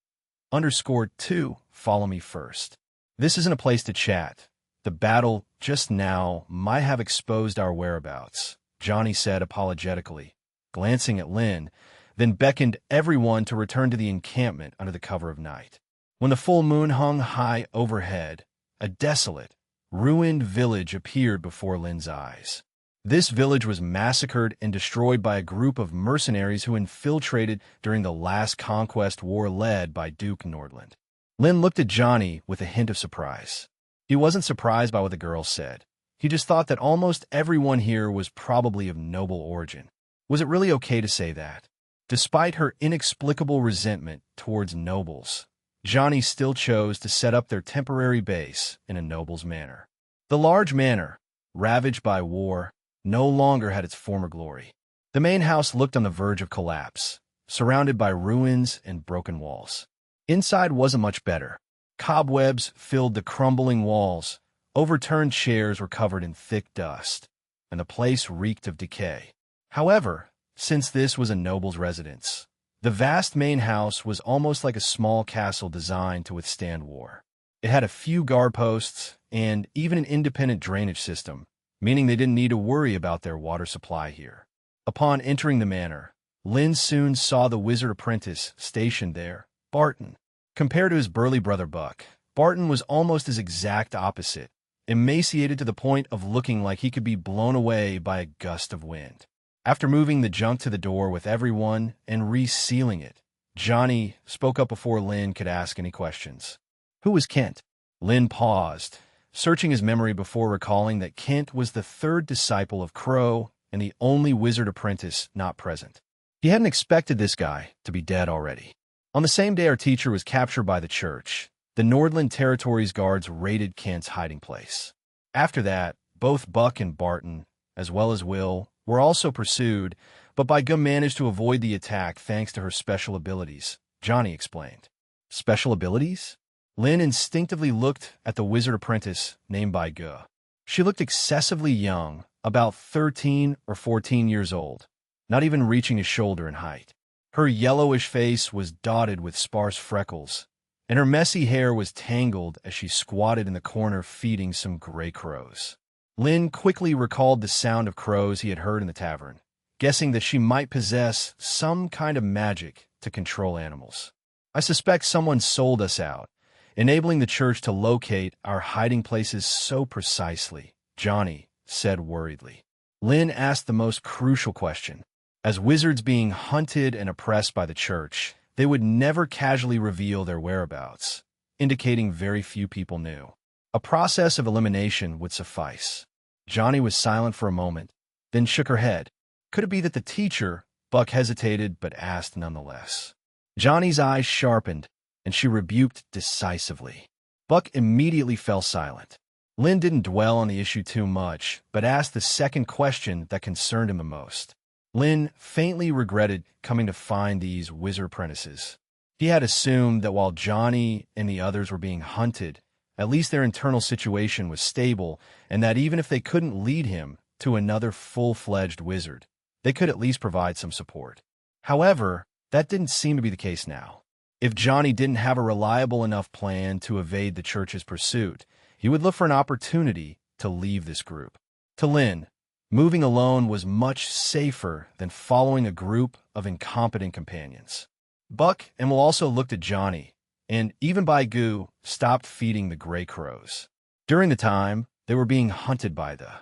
_2, Follow me first. This isn't a place to chat. The battle just now might have exposed our whereabouts, Johnny said apologetically, glancing at Lin, then beckoned everyone to return to the encampment under the cover of night. When the full moon hung high overhead, a desolate, ruined village appeared before Lin's eyes. This village was massacred and destroyed by a group of mercenaries who infiltrated during the last conquest war led by Duke Nordland. Lin looked at Johnny with a hint of surprise. He wasn't surprised by what the girl said. He just thought that almost everyone here was probably of noble origin. Was it really okay to say that? Despite her inexplicable resentment towards nobles, Johnny still chose to set up their temporary base in a noble's manor. The large manor, ravaged by war, no longer had its former glory. The main house looked on the verge of collapse, surrounded by ruins and broken walls. Inside wasn't much better. Cobwebs filled the crumbling walls, overturned chairs were covered in thick dust, and the place reeked of decay. However, since this was a noble's residence, the vast main house was almost like a small castle designed to withstand war. It had a few guard posts and even an independent drainage system, meaning they didn't need to worry about their water supply here. Upon entering the manor, Lin soon saw the wizard apprentice stationed there, Barton. Compared to his burly brother Buck, Barton was almost his exact opposite, emaciated to the point of looking like he could be blown away by a gust of wind. After moving the junk to the door with everyone and resealing it, Johnny spoke up before Lin could ask any questions. "Who was Kent?" Lin paused, searching his memory before recalling that Kent was the third disciple of Crow and the only wizard apprentice not present. He hadn't expected this guy to be dead already. On the same day our teacher was captured by the church, the Nordland Territories guards raided Kent's hiding place. After that, both Buck and Barton, as well as Will, were also pursued, but Gum managed to avoid the attack thanks to her special abilities, Johnny explained. Special abilities? Lin instinctively looked at the wizard apprentice named Gu. She looked excessively young, about 13 or 14 years old, not even reaching his shoulder in height. Her yellowish face was dotted with sparse freckles, and her messy hair was tangled as she squatted in the corner feeding some gray crows. Lin quickly recalled the sound of crows he had heard in the tavern, guessing that she might possess some kind of magic to control animals. "I suspect someone sold us out, enabling the church to locate our hiding places so precisely," Johnny said worriedly. Lin asked the most crucial question. As wizards being hunted and oppressed by the church, they would never casually reveal their whereabouts, indicating very few people knew. A process of elimination would suffice. Johnny was silent for a moment, then shook her head. Could it be that the teacher? Buck hesitated, but asked nonetheless. Johnny's eyes sharpened, and she rebuked decisively. Buck immediately fell silent. Lynn didn't dwell on the issue too much, but asked the second question that concerned him the most. Lynn faintly regretted coming to find these wizard apprentices. He had assumed that while Johnny and the others were being hunted, at least their internal situation was stable, and that even if they couldn't lead him to another full-fledged wizard, they could at least provide some support. However, that didn't seem to be the case now. If Johnny didn't have a reliable enough plan to evade the church's pursuit, he would look for an opportunity to leave this group. To Lynn, moving alone was much safer than following a group of incompetent companions. Buck and Will also looked at Johnny, and even Baigu stopped feeding the gray crows. During the time, they were being hunted by the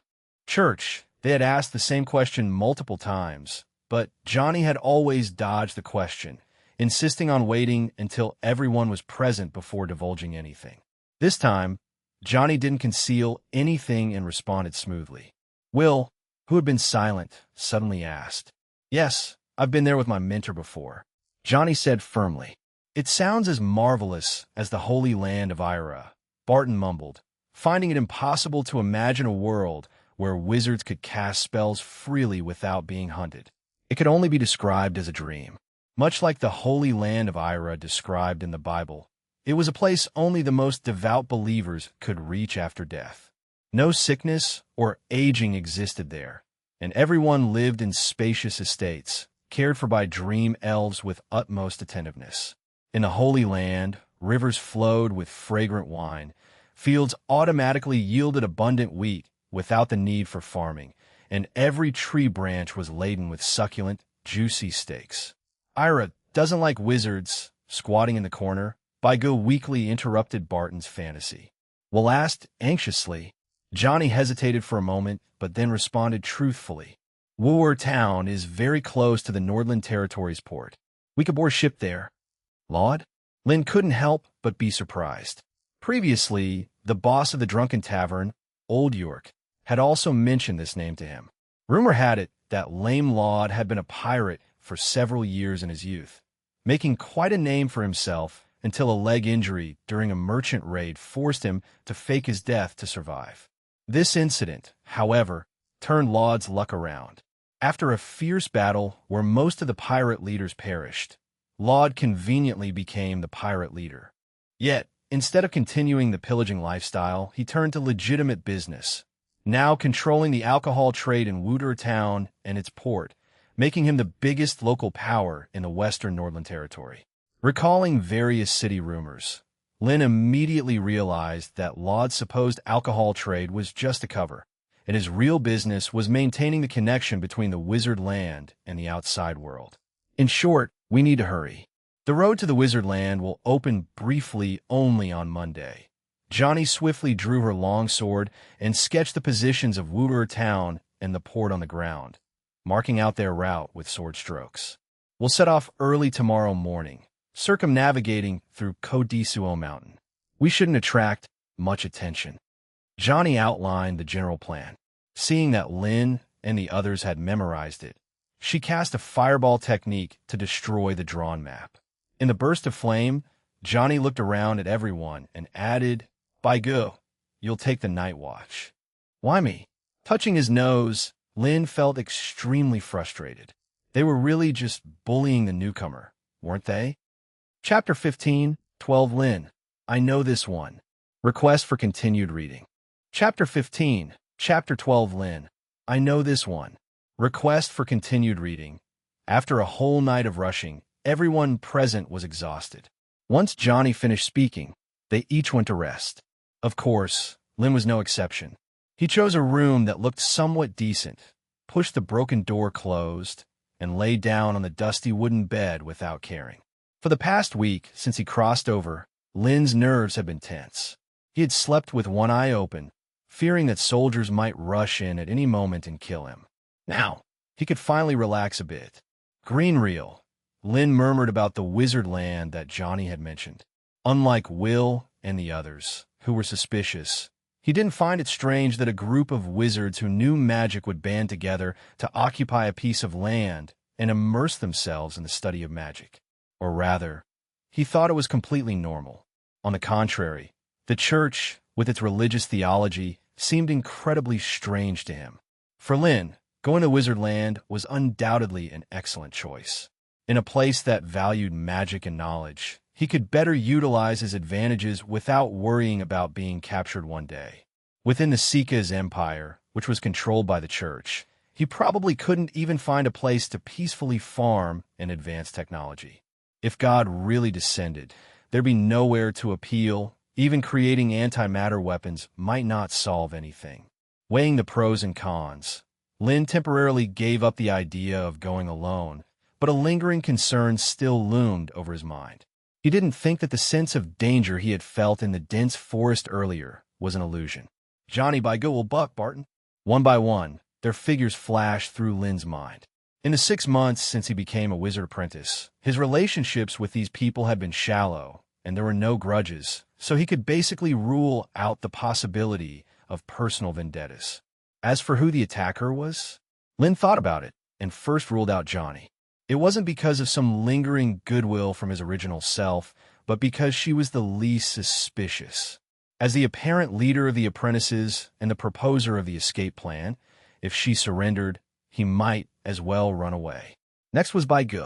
church. They had asked the same question multiple times, but Johnny had always dodged the question, insisting on waiting until everyone was present before divulging anything. This time, Johnny didn't conceal anything and responded smoothly. Will, who had been silent, suddenly asked. "Yes, I've been there with my mentor before," Johnny said firmly. "It sounds as marvelous as the Holy Land of Ira," Barton mumbled, finding it impossible to imagine a world where wizards could cast spells freely without being hunted. It could only be described as a dream. Much like the Holy Land of Ira described in the Bible, it was a place only the most devout believers could reach after death. No sickness or aging existed there, and everyone lived in spacious estates, cared for by dream elves with utmost attentiveness. In the Holy Land, rivers flowed with fragrant wine, fields automatically yielded abundant wheat without the need for farming, and every tree branch was laden with succulent, juicy steaks. "Ira doesn't like wizards," squatting in the corner, Baigu weakly interrupted Barton's fantasy. Will asked anxiously. Johnny hesitated for a moment, but then responded truthfully. "Wooer Town is very close to the Nordland Territories port. We could board ship there." "Laud?" Lynn couldn't help but be surprised. Previously, the boss of the drunken tavern, Old York, had also mentioned this name to him. Rumor had it that Lame Laud had been a pirate for several years in his youth, making quite a name for himself until a leg injury during a merchant raid forced him to fake his death to survive. This incident, however, turned Laud's luck around. After a fierce battle where most of the pirate leaders perished, Laud conveniently became the pirate leader. Yet, instead of continuing the pillaging lifestyle, he turned to legitimate business, now controlling the alcohol trade in Wooer Town and its port, making him the biggest local power in the western Nordland Territory. Recalling various city rumors, Lynn immediately realized that Laud's supposed alcohol trade was just a cover, and his real business was maintaining the connection between the wizard land and the outside world. In short, we need to hurry. The road to the wizard land will open briefly only on Monday. Johnny swiftly drew her long sword and sketched the positions of Wooer Town and the port on the ground, marking out their route with sword strokes. "We'll set off early tomorrow morning, circumnavigating through Kodisuo Mountain. We shouldn't attract much attention." Johnny outlined the general plan. Seeing that Lynn and the others had memorized it, she cast a fireball technique to destroy the drawn map. In the burst of flame, Johnny looked around at everyone and added, "Baigu, you'll take the night watch." "Why me?" Touching his nose, Lynn felt extremely frustrated. They were really just bullying the newcomer, weren't they? Chapter 15, 12 Lynn, I know this one. Request for continued reading. Chapter 15, Chapter 12 Lynn, I know this one. Request for continued reading. After a whole night of rushing, everyone present was exhausted. Once Johnny finished speaking, they each went to rest. Of course, Lynn was no exception. He chose a room that looked somewhat decent, pushed the broken door closed, and lay down on the dusty wooden bed without caring. For the past week, since he crossed over, Lynn's nerves had been tense. He had slept with one eye open, fearing that soldiers might rush in at any moment and kill him. Now, he could finally relax a bit. "Green Reel," Lynn murmured about the wizard land that Johnny had mentioned. Unlike Will and the others, who were suspicious, He didn't find it strange that a group of wizards who knew magic would band together to occupy a piece of land and immerse themselves in the study of magic. Or rather, he thought it was completely normal. On the contrary, the church, with its religious theology, seemed incredibly strange to him. For Lin, going to Wizardland was undoubtedly an excellent choice. In a place that valued magic and knowledge, he could better utilize his advantages without worrying about being captured one day. Within the Seeka's empire, which was controlled by the church, he probably couldn't even find a place to peacefully farm and advance technology. If God really descended, there'd be nowhere to appeal. Even creating antimatter weapons might not solve anything. Weighing the pros and cons, Lin temporarily gave up the idea of going alone, but a lingering concern still loomed over his mind. He didn't think that the sense of danger he had felt in the dense forest earlier was an illusion. Johnny by Go will buck, Barton. One by one, their figures flashed through Lin's mind. In the 6 months since he became a wizard apprentice, his relationships with these people had been shallow, and there were no grudges, so he could basically rule out the possibility of personal vendettas. As for who the attacker was, Lin thought about it and first ruled out Johnny. It wasn't because of some lingering goodwill from his original self, but because she was the least suspicious. As the apparent leader of the apprentices and the proposer of the escape plan, if she surrendered, he might as well run away. Next was Bai Ge.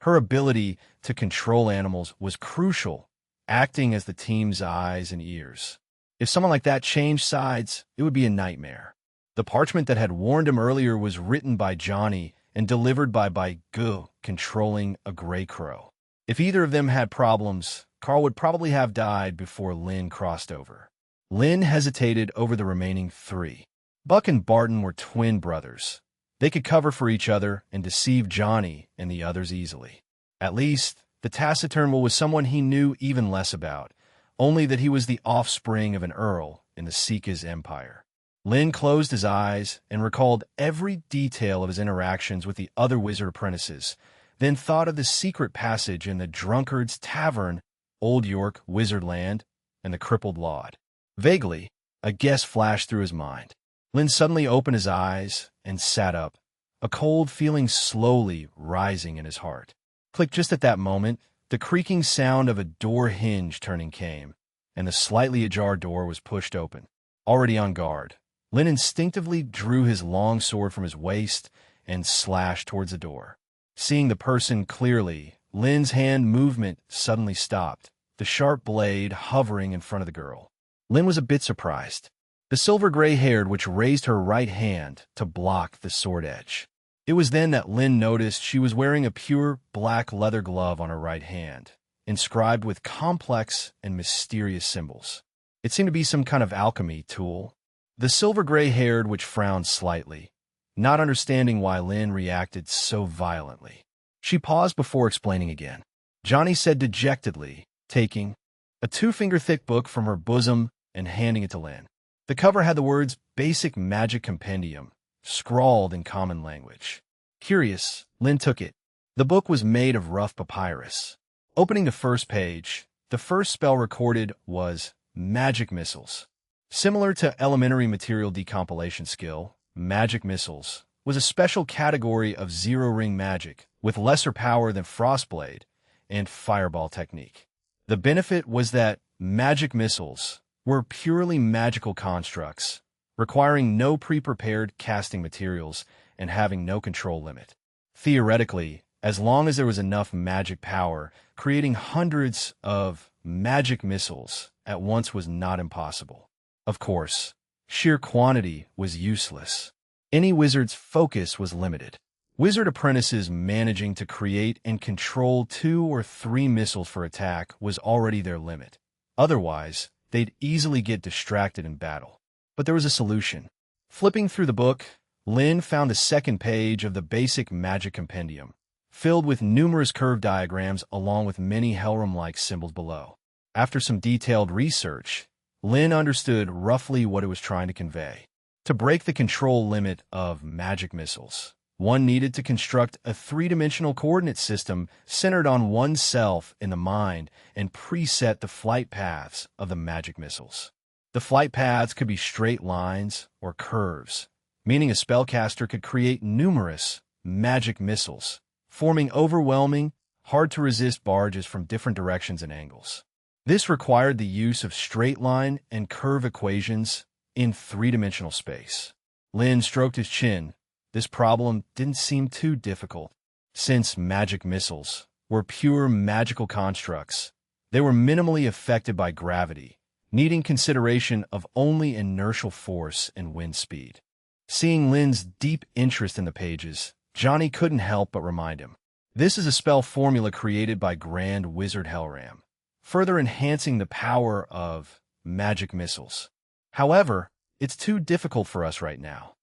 Her ability to control animals was crucial, acting as the team's eyes and ears. If someone like that changed sides, it would be a nightmare. The parchment that had warned him earlier was written by Johnny and delivered by Bai Ge, controlling a gray crow. If either of them had problems, Carl would probably have died before Lin crossed over. Lin hesitated over the remaining 3. Buck and Barton were twin brothers. They could cover for each other and deceive Johnny and the others easily. At least, the taciturn was someone he knew even less about, only that he was the offspring of an earl in the Seeka's empire. Lin closed his eyes and recalled every detail of his interactions with the other wizard apprentices, then thought of the secret passage in the Drunkard's Tavern, Old York, Wizardland, and the crippled Laud. Vaguely, a guess flashed through his mind. Lin suddenly opened his eyes and sat up, a cold feeling slowly rising in his heart. Click. Just at that moment, the creaking sound of a door hinge turning came, and the slightly ajar door was pushed open. Already on guard, Lin instinctively drew his long sword from his waist and slashed towards the door. Seeing the person clearly, Lin's hand movement suddenly stopped, the sharp blade hovering in front of the girl. Lin was a bit surprised. The silver-gray-haired witch raised her right hand to block the sword edge. It was then that Lin noticed she was wearing a pure black leather glove on her right hand, inscribed with complex and mysterious symbols. It seemed to be some kind of alchemy tool. The silver-gray-haired witch frowned slightly, not understanding why Lin reacted so violently. She paused before explaining again. Johnny said dejectedly, taking a 2-finger-thick book from her bosom and handing it to Lin. The cover had the words Basic Magic Compendium, scrawled in common language. Curious, Lin took it. The book was made of rough papyrus. Opening the first page, the first spell recorded was Magic Missiles. Similar to elementary material decompilation skill, Magic Missiles was a special category of zero-ring magic with lesser power than Frostblade and Fireball technique. The benefit was that Magic Missiles were purely magical constructs, requiring no pre-prepared casting materials and having no control limit. Theoretically, as long as there was enough magic power, creating hundreds of magic missiles at once was not impossible. Of course, sheer quantity was useless. Any wizard's focus was limited. Wizard apprentices managing to create and control 2 or 3 missiles for attack was already their limit. Otherwise, they'd easily get distracted in battle. But there was a solution. Flipping through the book, Lin found the second page of the Basic Magic Compendium, filled with numerous curve diagrams along with many Helram-like symbols below. After some detailed research, Lin understood roughly what it was trying to convey. To break the control limit of magic missiles, one needed to construct a 3-dimensional coordinate system centered on oneself in the mind and preset the flight paths of the magic missiles. The flight paths could be straight lines or curves, meaning a spellcaster could create numerous magic missiles, forming overwhelming, hard-to-resist barges from different directions and angles. This required the use of straight-line and curve equations in three-dimensional space. Lin stroked his chin. This problem didn't seem too difficult. Since magic missiles were pure magical constructs, they were minimally affected by gravity, needing consideration of only inertial force and wind speed. Seeing Lin's deep interest in the pages, Johnny couldn't help but remind him. This is a spell formula created by Grand Wizard Hellram, further enhancing the power of magic missiles. However, it's too difficult for us right now.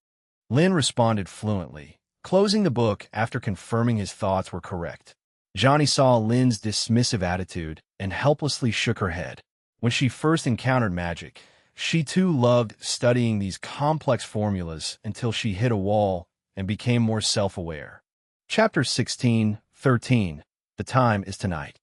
Lin responded fluently, closing the book after confirming his thoughts were correct. Johnny saw Lin's dismissive attitude and helplessly shook her head. When she first encountered magic, she too loved studying these complex formulas until she hit a wall and became more self-aware. Chapter 16:13. The time is tonight.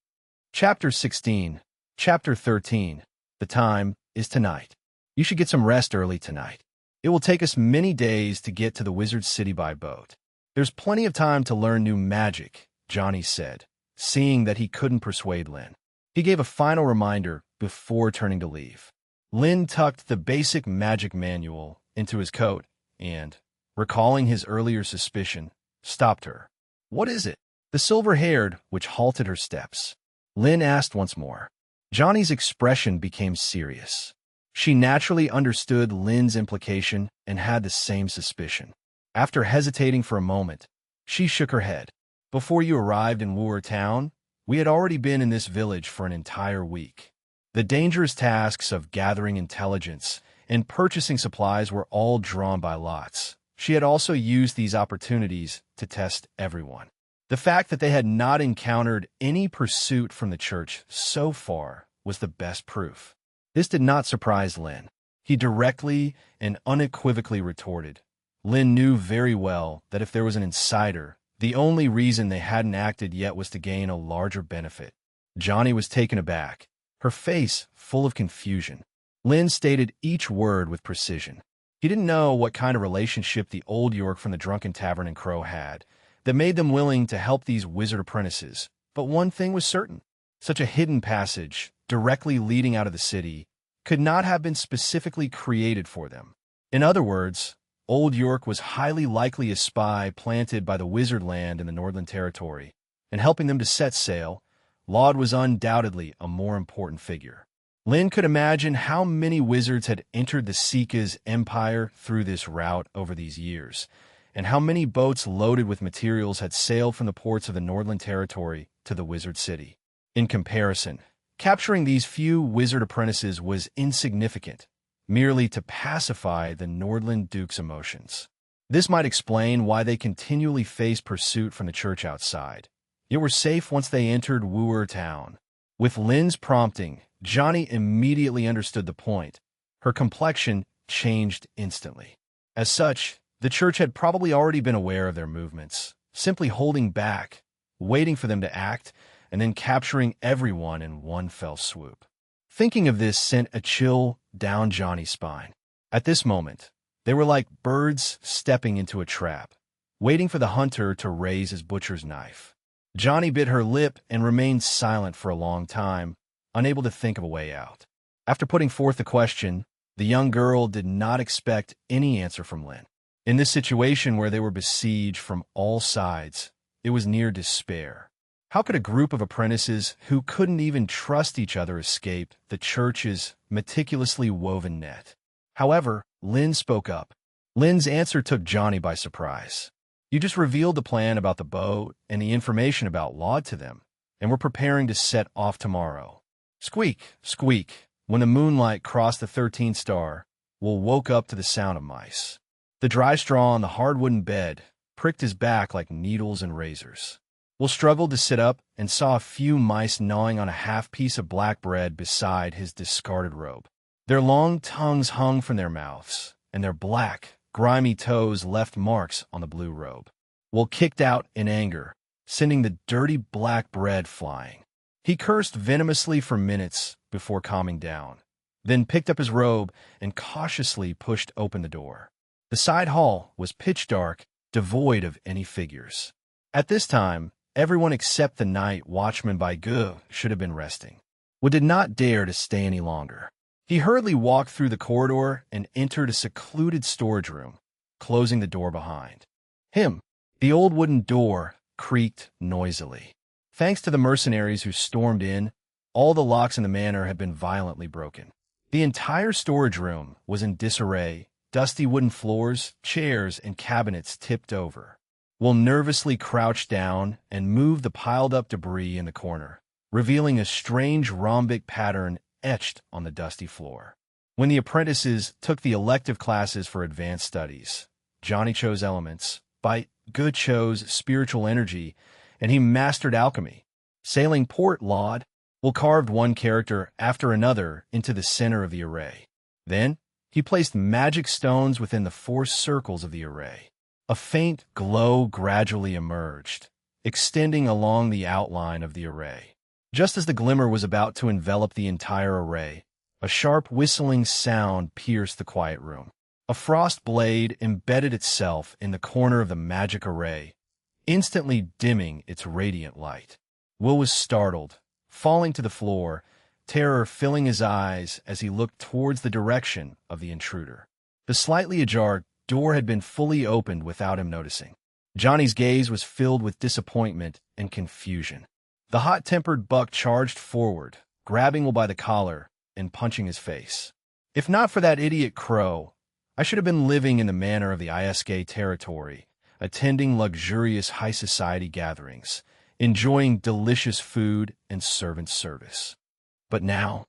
Chapter 16. Chapter 13. The time is tonight. You should get some rest early tonight. It will take us many days to get to the wizard's city by boat. There's plenty of time to learn new magic, Johnny said, seeing that he couldn't persuade Lin. He gave a final reminder before turning to leave. Lin tucked the basic magic manual into his coat and, recalling his earlier suspicion, stopped her. What is it? The silver-haired, which halted her steps. Lin asked once more. Johnny's expression became serious. She naturally understood Lin's implication and had the same suspicion. After hesitating for a moment, she shook her head. Before you arrived in Wu'er Town, we had already been in this village for an entire week. The dangerous tasks of gathering intelligence and purchasing supplies were all drawn by lots. She had also used these opportunities to test everyone. The fact that they had not encountered any pursuit from the church so far was the best proof. This did not surprise Lin. He directly and unequivocally retorted. Lin knew very well that if there was an insider, the only reason they hadn't acted yet was to gain a larger benefit. Johnny was taken aback, her face full of confusion. Lin stated each word with precision. He didn't know what kind of relationship the old York from the Drunken Tavern in Crow had that made them willing to help these wizard apprentices, but one thing was certain. Such a hidden passage, directly leading out of the city, could not have been specifically created for them. In other words, Old York was highly likely a spy planted by the wizard land in the Northern Territory, and helping them to set sail, Laud was undoubtedly a more important figure. Lin could imagine how many wizards had entered the Sika's empire through this route over these years, and how many boats loaded with materials had sailed from the ports of the Northern Territory to the wizard city. In comparison, capturing these few wizard apprentices was insignificant, merely to pacify the Nordland Duke's emotions. This might explain why they continually faced pursuit from the church outside, yet were safe once they entered Wu'er Town. With Lin's prompting, Johnny immediately understood the point. Her complexion changed instantly. As such, the church had probably already been aware of their movements, simply holding back, waiting for them to act, and then capturing everyone in one fell swoop. Thinking of this sent a chill down Johnny's spine. At this moment, they were like birds stepping into a trap, waiting for the hunter to raise his butcher's knife. Johnny bit her lip and remained silent for a long time, unable to think of a way out. After putting forth the question, the young girl did not expect any answer from Lin. In this situation where they were besieged from all sides, it was near despair. How could a group of apprentices who couldn't even trust each other escape the church's meticulously woven net? However, Lin spoke up. Lin's answer took Johnny by surprise. You just revealed the plan about the boat and the information about Laud to them, and we're preparing to set off tomorrow. Squeak, squeak, when the moonlight crossed the 13th star, Will woke up to the sound of mice. The dry straw on the hard wooden bed pricked his back like needles and razors. Will struggled to sit up and saw a few mice gnawing on a half piece of black bread beside his discarded robe. Their long tongues hung from their mouths, and their black, grimy toes left marks on the blue robe. Will kicked out in anger, sending the dirty black bread flying. He cursed venomously for minutes before calming down. then picked up his robe and cautiously pushed open the door. The side hall was pitch dark, devoid of any figures. At this time, everyone except the night watchman by Gu should have been resting. Wood did not dare to stay any longer. He hurriedly walked through the corridor and entered a secluded storage room, closing the door behind him. The old wooden door creaked noisily. Thanks to the mercenaries who stormed in, all the locks in the manor had been violently broken. The entire storage room was in disarray, dusty wooden floors, chairs, and cabinets tipped over. Will nervously crouched down and moved the piled-up debris in the corner, revealing a strange rhombic pattern etched on the dusty floor. When the apprentices took the elective classes for advanced studies, Johnny chose elements, Bite Good chose spiritual energy, and he mastered alchemy. Sailing port Laud, Will carved one character after another into the center of the array. Then, he placed magic stones within the four circles of the array. A faint glow gradually emerged, extending along the outline of the array. Just as the glimmer was about to envelop the entire array, a sharp whistling sound pierced the quiet room. A frost blade embedded itself in the corner of the magic array, instantly dimming its radiant light. Will was startled, falling to the floor, terror filling his eyes as he looked towards the direction of the intruder. The slightly ajar door had been fully opened without him noticing. Johnny's gaze was filled with disappointment and confusion. The hot-tempered buck charged forward, grabbing Will by the collar and punching his face. If not for that idiot crow, I should have been living in the manor of the ISK territory, attending luxurious high society gatherings, enjoying delicious food and servant service. But now,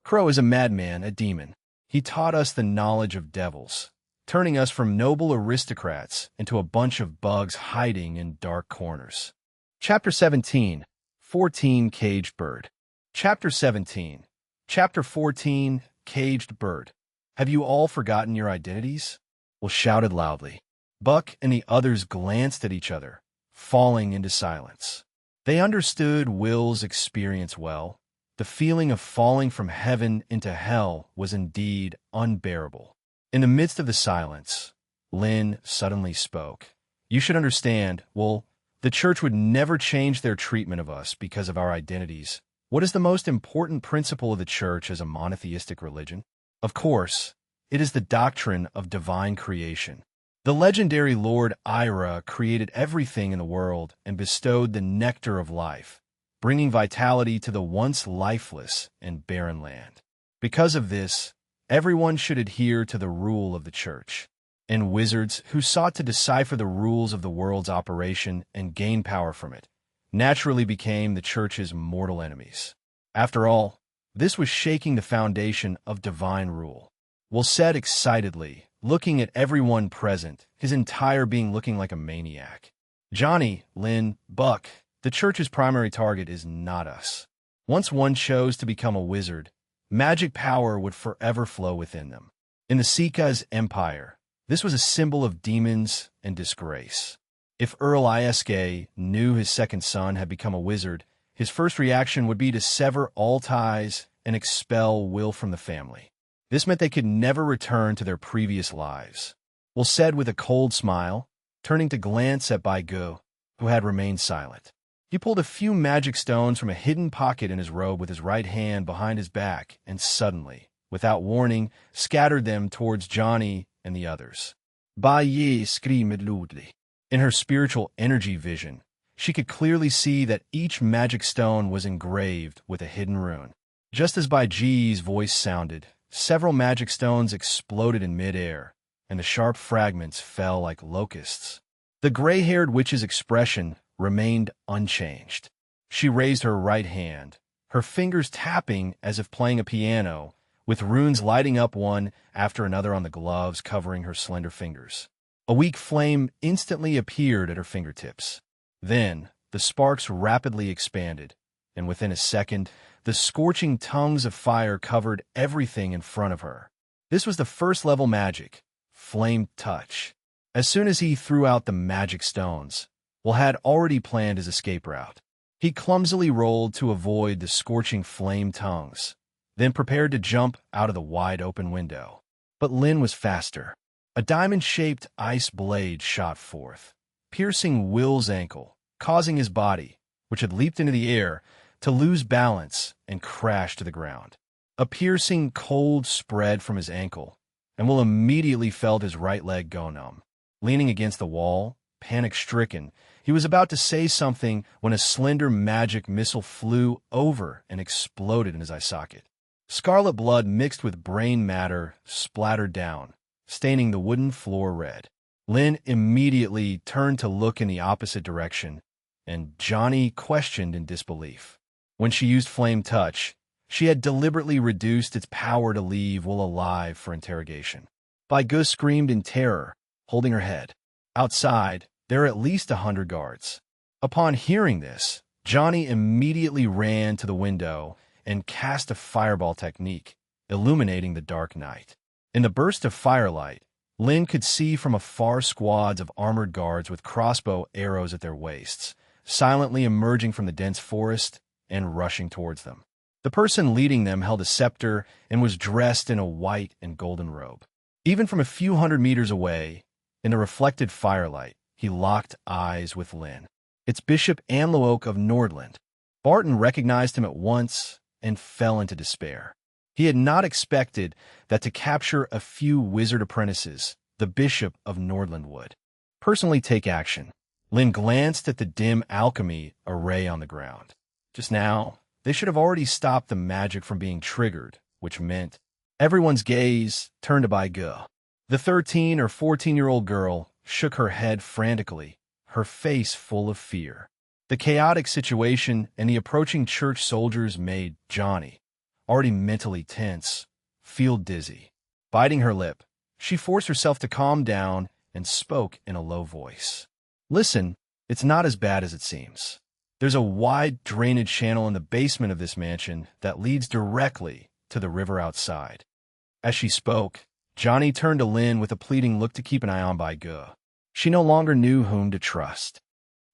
Crow is a madman, a demon. He taught us the knowledge of devils, turning us from noble aristocrats into a bunch of bugs hiding in dark corners. Chapter 17, 14 Caged Bird. Chapter 17, Chapter 14, Caged Bird. Have you all forgotten your identities? Will shouted loudly. Buck and the others glanced at each other, falling into silence. They understood Will's experience well. The feeling of falling from heaven into hell was indeed unbearable. In the midst of the silence, Lynn suddenly spoke. You should understand, Will, the church would never change their treatment of us because of our identities. What is the most important principle of the church as a monotheistic religion? Of course, it is the doctrine of divine creation. The legendary Lord Ira created everything in the world and bestowed the nectar of life, bringing vitality to the once lifeless and barren land. Because of this, everyone should adhere to the rule of the church, and wizards who sought to decipher the rules of the world's operation and gain power from it naturally became the church's mortal enemies. After all, this was shaking the foundation of divine rule. Will said excitedly, looking at everyone present, his entire being looking like a maniac. Johnny, Lynn, Buck, the church's primary target is not us. Once one chose to become a wizard, magic power would forever flow within them. In the Sika's empire, this was a symbol of demons and disgrace. If Earl Isk knew his second son had become a wizard, his first reaction would be to sever all ties and expel Will from the family. This meant they could never return to their previous lives. Will said with a cold smile, turning to glance at Baigu, who had remained silent. He pulled a few magic stones from a hidden pocket in his robe with his right hand behind his back and suddenly, without warning, scattered them towards Johnny and the others. Bai Yi screamed loudly. In her spiritual energy vision, she could clearly see that each magic stone was engraved with a hidden rune. Just as Bai Ji's voice sounded, several magic stones exploded in midair, and the sharp fragments fell like locusts. The gray-haired witch's expression remained unchanged. She raised her right hand, her fingers tapping as if playing a piano, with runes lighting up one after another on the gloves covering her slender fingers. A weak flame instantly appeared at her fingertips. Then, the sparks rapidly expanded, and within a second, the scorching tongues of fire covered everything in front of her. This was the first-level magic, Flame Touch. As soon as he threw out the magic stones, Will had already planned his escape route. He clumsily rolled to avoid the scorching flame tongues, then prepared to jump out of the wide-open window. But Lin was faster. A diamond-shaped ice blade shot forth, piercing Will's ankle, causing his body, which had leaped into the air, to lose balance and crash to the ground. A piercing cold spread from his ankle, and Will immediately felt his right leg go numb. Leaning against the wall, panic-stricken, he was about to say something when a slender magic missile flew over and exploded in his eye socket. Scarlet blood mixed with brain matter splattered down, staining the wooden floor red. Lin immediately turned to look in the opposite direction, and Johnny questioned in disbelief. When she used Flame Touch, she had deliberately reduced its power to leave Will alive for interrogation. Bai Ge screamed in terror, holding her head. Outside, there were at least 100 guards. Upon hearing this, Johnny immediately ran to the window and cast a fireball technique, illuminating the dark night. In the burst of firelight, Lin could see from afar squads of armored guards with crossbow arrows at their waists, silently emerging from the dense forest and rushing towards them. The person leading them held a scepter and was dressed in a white and golden robe. Even from a few hundred meters away, in the reflected firelight, he locked eyes with Lin. It's Bishop Anlook of Nordland. Barton recognized him at once and fell into despair. He had not expected that to capture a few wizard apprentices, the Bishop of Nordland would personally take action. Lin glanced at the dim alchemy array on the ground. Just now, they should have already stopped the magic from being triggered, which meant everyone's gaze turned to Bai Ge. The 13 or 14-year-old girl shook her head frantically, her face full of fear. The chaotic situation and the approaching church soldiers made Johnny, already mentally tense, feel dizzy. Biting her lip, she forced herself to calm down and spoke in a low voice. Listen, it's not as bad as it seems. There's a wide drainage channel in the basement of this mansion that leads directly to the river outside. As she spoke, Johnny turned to Lin with a pleading look to keep an eye on Bai Ge. She no longer knew whom to trust.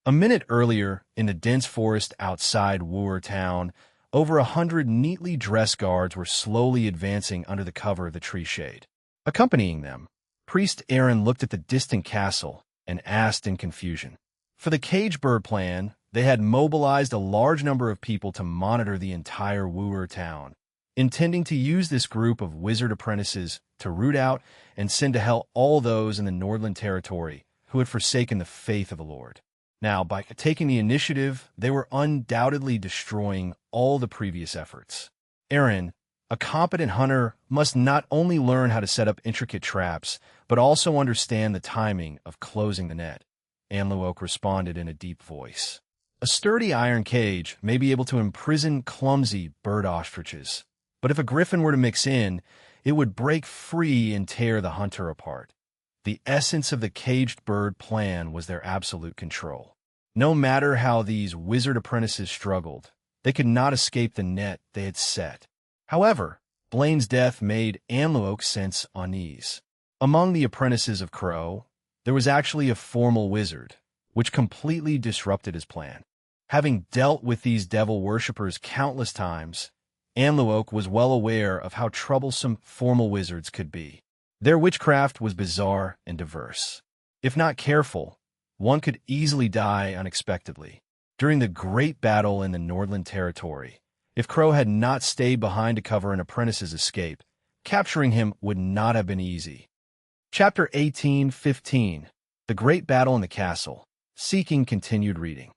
A minute earlier, in the dense forest outside Wu'er town, over 100 neatly dressed guards were slowly advancing under the cover of the tree shade. Accompanying them, Priest Aaron looked at the distant castle and asked in confusion. For the cage bird plan, they had mobilized a large number of people to monitor the entire Wu'er town, intending to use this group of wizard apprentices to root out and send to hell all those in the Nordland territory who had forsaken the faith of the Lord. Now, by taking the initiative, they were undoubtedly destroying all the previous efforts. Aaron, a competent hunter, must not only learn how to set up intricate traps, but also understand the timing of closing the net. Anlook responded in a deep voice. A sturdy iron cage may be able to imprison clumsy bird ostriches, but if a griffin were to mix in, it would break free and tear the hunter apart. The essence of the caged bird plan was their absolute control. No matter how these wizard apprentices struggled, they could not escape the net they had set. However, Blaine's death made Anlook sense unease. Among the apprentices of Crow, there was actually a formal wizard, which completely disrupted his plan. Having dealt with these devil worshippers countless times, Anlook was well aware of how troublesome formal wizards could be. Their witchcraft was bizarre and diverse. If not careful, one could easily die unexpectedly. During the great battle in the Nordland territory, if Crow had not stayed behind to cover an apprentice's escape, capturing him would not have been easy. Chapter 18:15, The Great Battle in the Castle. Seeking continued reading.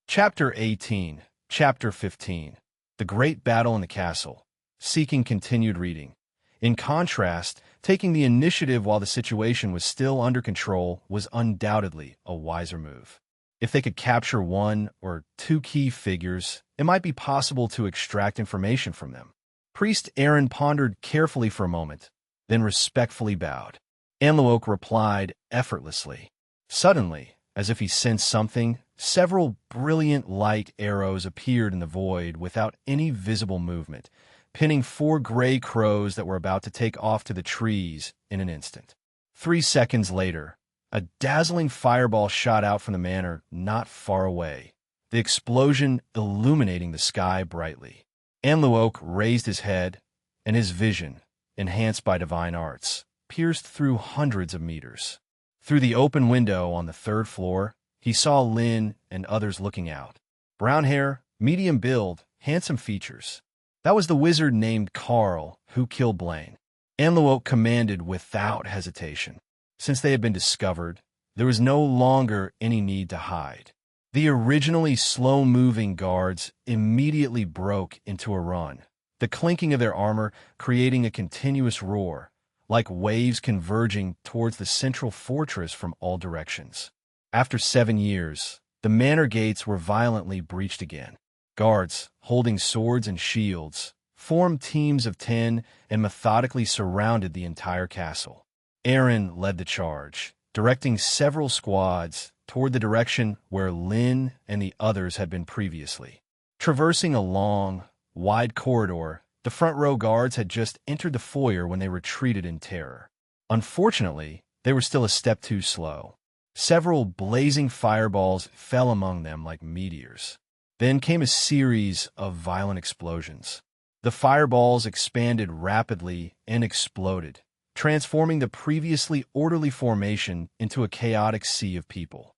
Chapter 18, Chapter 15, The Great Battle in the Castle. Seeking continued reading. In contrast, taking the initiative while the situation was still under control was undoubtedly a wiser move. If they could capture one or two key figures, it might be possible to extract information from them. Priest Aaron pondered carefully for a moment, then respectfully bowed. Anlook replied effortlessly. Suddenly, as if he sensed something, several brilliant light arrows appeared in the void without any visible movement, pinning 4 gray crows that were about to take off to the trees in an instant. 3 seconds later, a dazzling fireball shot out from the manor not far away, the explosion illuminating the sky brightly. Anluoke raised his head, and his vision, enhanced by divine arts, pierced through hundreds of meters. Through the open window on the third floor, he saw Lynn and others looking out. Brown hair, medium build, handsome features. That was the wizard named Carl who killed Blaine. Anluoke commanded without hesitation. Since they had been discovered, there was no longer any need to hide. The originally slow-moving guards immediately broke into a run, the clinking of their armor creating a continuous roar, like waves converging towards the central fortress from all directions. After 7 years, the manor gates were violently breached again. Guards, holding swords and shields, formed teams of 10 and methodically surrounded the entire castle. Aaron led the charge, directing several squads toward the direction where Lynn and the others had been previously. Traversing a long, wide corridor, the front row guards had just entered the foyer when they retreated in terror. Unfortunately, they were still a step too slow. Several blazing fireballs fell among them like meteors. Then came a series of violent explosions. The fireballs expanded rapidly and exploded, transforming the previously orderly formation into a chaotic sea of people.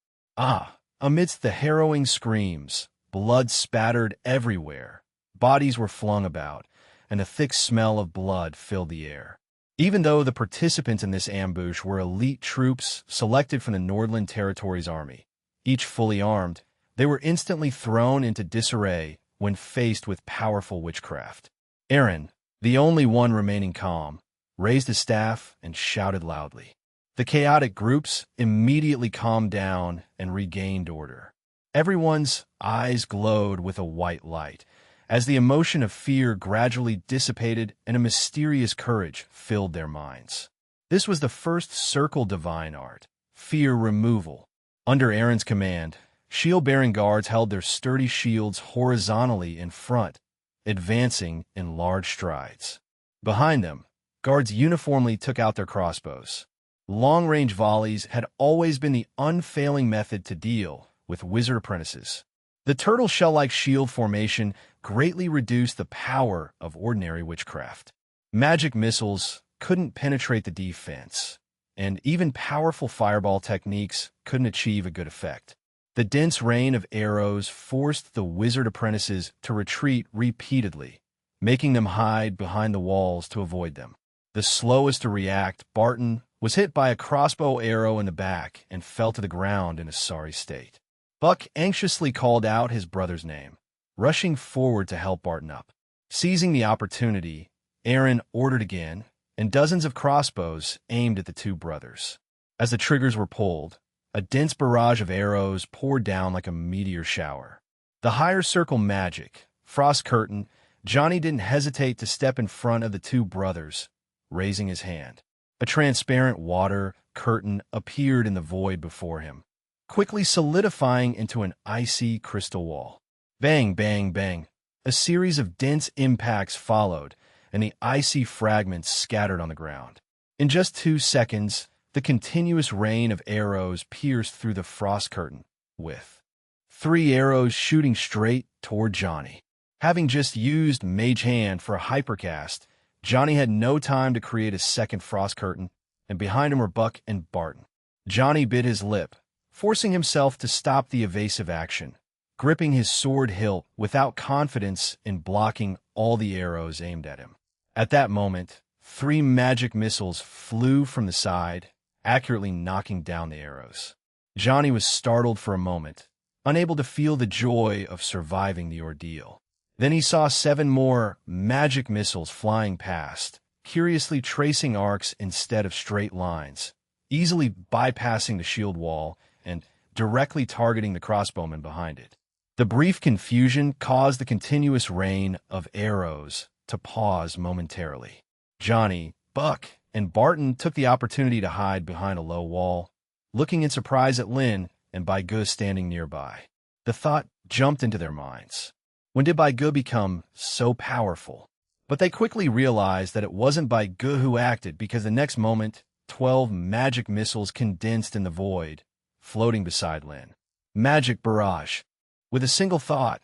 Amidst the harrowing screams, blood spattered everywhere. Bodies were flung about, and a thick smell of blood filled the air. Even though the participants in this ambush were elite troops selected from the Nordland Territories Army, each fully armed, they were instantly thrown into disarray when faced with powerful witchcraft. Aaron, the only one remaining calm, raised his staff and shouted loudly. The chaotic groups immediately calmed down and regained order. Everyone's eyes glowed with a white light, as the emotion of fear gradually dissipated and a mysterious courage filled their minds. This was the first circle divine art, fear removal. Under Aaron's command, shield-bearing guards held their sturdy shields horizontally in front, advancing in large strides. Behind them, guards uniformly took out their crossbows. Long-range volleys had always been the unfailing method to deal with wizard apprentices. The turtle shell-like shield formation greatly reduced the power of ordinary witchcraft. Magic missiles couldn't penetrate the defense, and even powerful fireball techniques couldn't achieve a good effect. The dense rain of arrows forced the wizard apprentices to retreat repeatedly, making them hide behind the walls to avoid them. The slowest to react, Barton, was hit by a crossbow arrow in the back and fell to the ground in a sorry state. Buck anxiously called out his brother's name, rushing forward to help Barton up. Seizing the opportunity, Aaron ordered again, and dozens of crossbows aimed at the two brothers. As the triggers were pulled, a dense barrage of arrows poured down like a meteor shower. The higher circle magic, Frost Curtain, Johnny didn't hesitate to step in front of the two brothers, raising his hand. A transparent water curtain appeared in the void before him, quickly solidifying into an icy crystal wall. Bang, bang, bang. A series of dense impacts followed, and the icy fragments scattered on the ground. In just 2 seconds, the continuous rain of arrows pierced through the frost curtain, with 3 arrows shooting straight toward Johnny. Having just used Mage Hand for a hypercast, Johnny had no time to create a second frost curtain, and behind him were Buck and Barton. Johnny bit his lip, forcing himself to stop the evasive action, gripping his sword hilt without confidence in blocking all the arrows aimed at him. At that moment, 3 magic missiles flew from the side, accurately knocking down the arrows. Johnny was startled for a moment, unable to feel the joy of surviving the ordeal. Then he saw 7 more magic missiles flying past, curiously tracing arcs instead of straight lines, easily bypassing the shield wall and directly targeting the crossbowman behind it. The brief confusion caused the continuous rain of arrows to pause momentarily. Johnny, Buck, and Barton took the opportunity to hide behind a low wall, looking in surprise at Lynn and Baigu standing nearby. The thought jumped into their minds. When did Baigu become so powerful? But they quickly realized that it wasn't Baigu who acted, because the next moment, 12 magic missiles condensed in the void, floating beside Lynn. Magic barrage. With a single thought,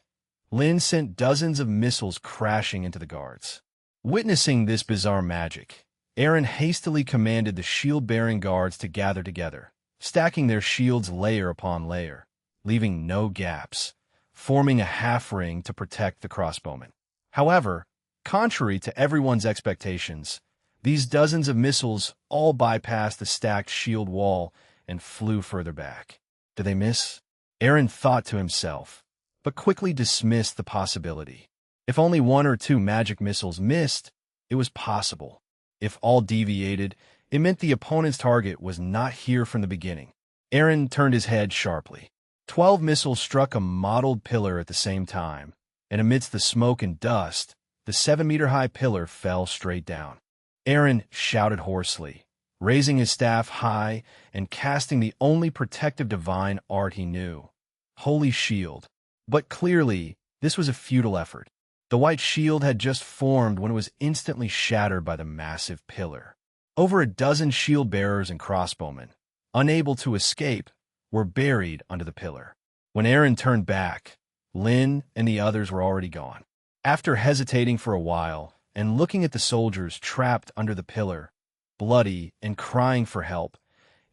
Lin sent dozens of missiles crashing into the guards. Witnessing this bizarre magic, Aaron hastily commanded the shield-bearing guards to gather together, stacking their shields layer upon layer, leaving no gaps, forming a half-ring to protect the crossbowmen. However, contrary to everyone's expectations, these dozens of missiles all bypassed the stacked shield wall and flew further back. Did they miss? Aaron thought to himself, but quickly dismissed the possibility. If only one or two magic missiles missed, it was possible. If all deviated, it meant the opponent's target was not here from the beginning. Aaron turned his head sharply. 12 missiles struck a mottled pillar at the same time, and amidst the smoke and dust, the 7-meter-high pillar fell straight down. Aaron shouted hoarsely, raising his staff high and casting the only protective divine art he knew, Holy Shield. But clearly, this was a futile effort. The white shield had just formed when it was instantly shattered by the massive pillar. Over a dozen shield-bearers and crossbowmen, unable to escape, were buried under the pillar. When Aaron turned back, Lin and the others were already gone. After hesitating for a while and looking at the soldiers trapped under the pillar, bloody and crying for help,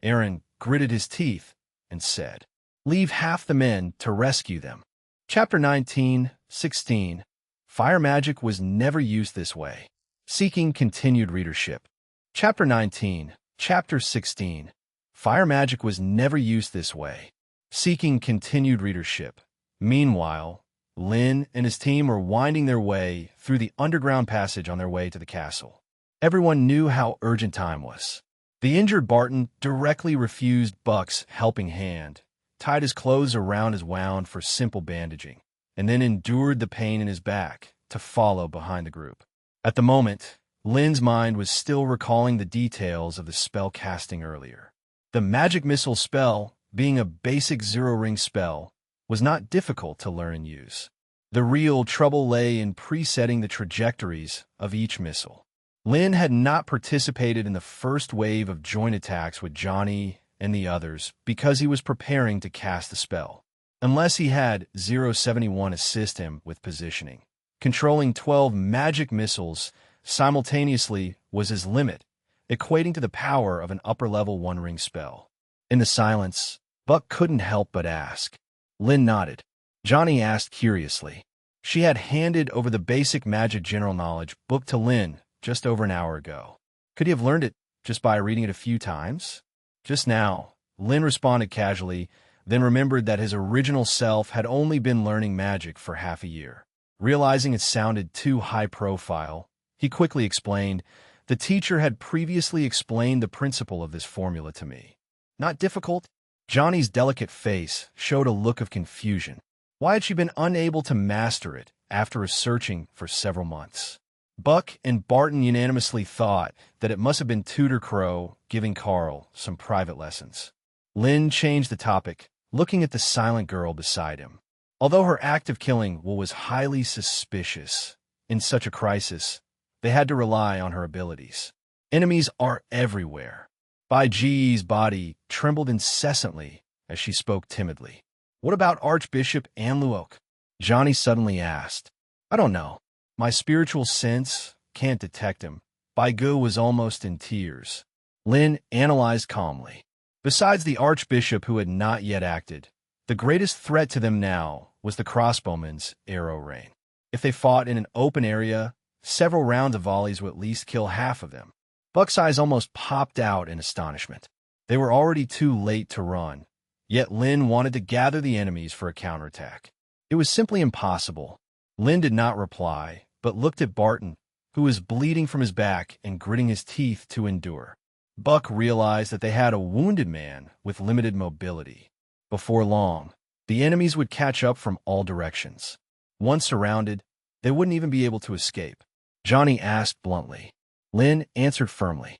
Aaron gritted his teeth and said, "Leave half the men to rescue them." Chapter 19:16. Fire magic was never used this way. Seeking continued readership. Chapter 19, Chapter 16. Fire magic was never used this way. Seeking continued readership. Meanwhile, Lin and his team were winding their way through the underground passage on their way to the castle. Everyone knew how urgent time was. The injured Barton directly refused Buck's helping hand, tied his clothes around his wound for simple bandaging, and then endured the pain in his back to follow behind the group. At the moment, Lin's mind was still recalling the details of the spell casting earlier. The magic missile spell, being a basic zero-ring spell, was not difficult to learn and use. The real trouble lay in presetting the trajectories of each missile. Lin had not participated in the first wave of joint attacks with Johnny and the others because he was preparing to cast the spell. Unless he had 071 assist him with positioning. Controlling 12 magic missiles simultaneously was his limit, equating to the power of an upper-level one-ring spell. In the silence, Buck couldn't help but ask. Lin nodded. Johnny asked curiously. She had handed over the basic magic general knowledge book to Lin just over an hour ago. Could he have learned it just by reading it a few times? Just now, Lin responded casually, then remembered that his original self had only been learning magic for half a year. Realizing it sounded too high-profile, he quickly explained, "The teacher had previously explained the principle of this formula to me. Not difficult?" Johnny's delicate face showed a look of confusion. Why had she been unable to master it after researching for several months? Buck and Barton unanimously thought that it must have been Tutor Crow giving Carl some private lessons. Lin changed the topic, looking at the silent girl beside him. Although her act of killing was highly suspicious, in such a crisis, they had to rely on her abilities. Enemies are everywhere. Bai Ji's body trembled incessantly as she spoke timidly. "What about Archbishop Anluok?" Johnny suddenly asked. "I don't know. My spiritual sense can't detect him." Bai Gu was almost in tears. Lin analyzed calmly. Besides the Archbishop who had not yet acted, the greatest threat to them now was the crossbowmen's arrow rain. If they fought in an open area, several rounds of volleys would at least kill half of them. Buck's eyes almost popped out in astonishment. They were already too late to run, yet Lin wanted to gather the enemies for a counterattack. It was simply impossible. Lin did not reply, but looked at Barton, who was bleeding from his back and gritting his teeth to endure. Buck realized that they had a wounded man with limited mobility. Before long, the enemies would catch up from all directions. Once surrounded, they wouldn't even be able to escape. Johnny asked bluntly. Lin answered firmly.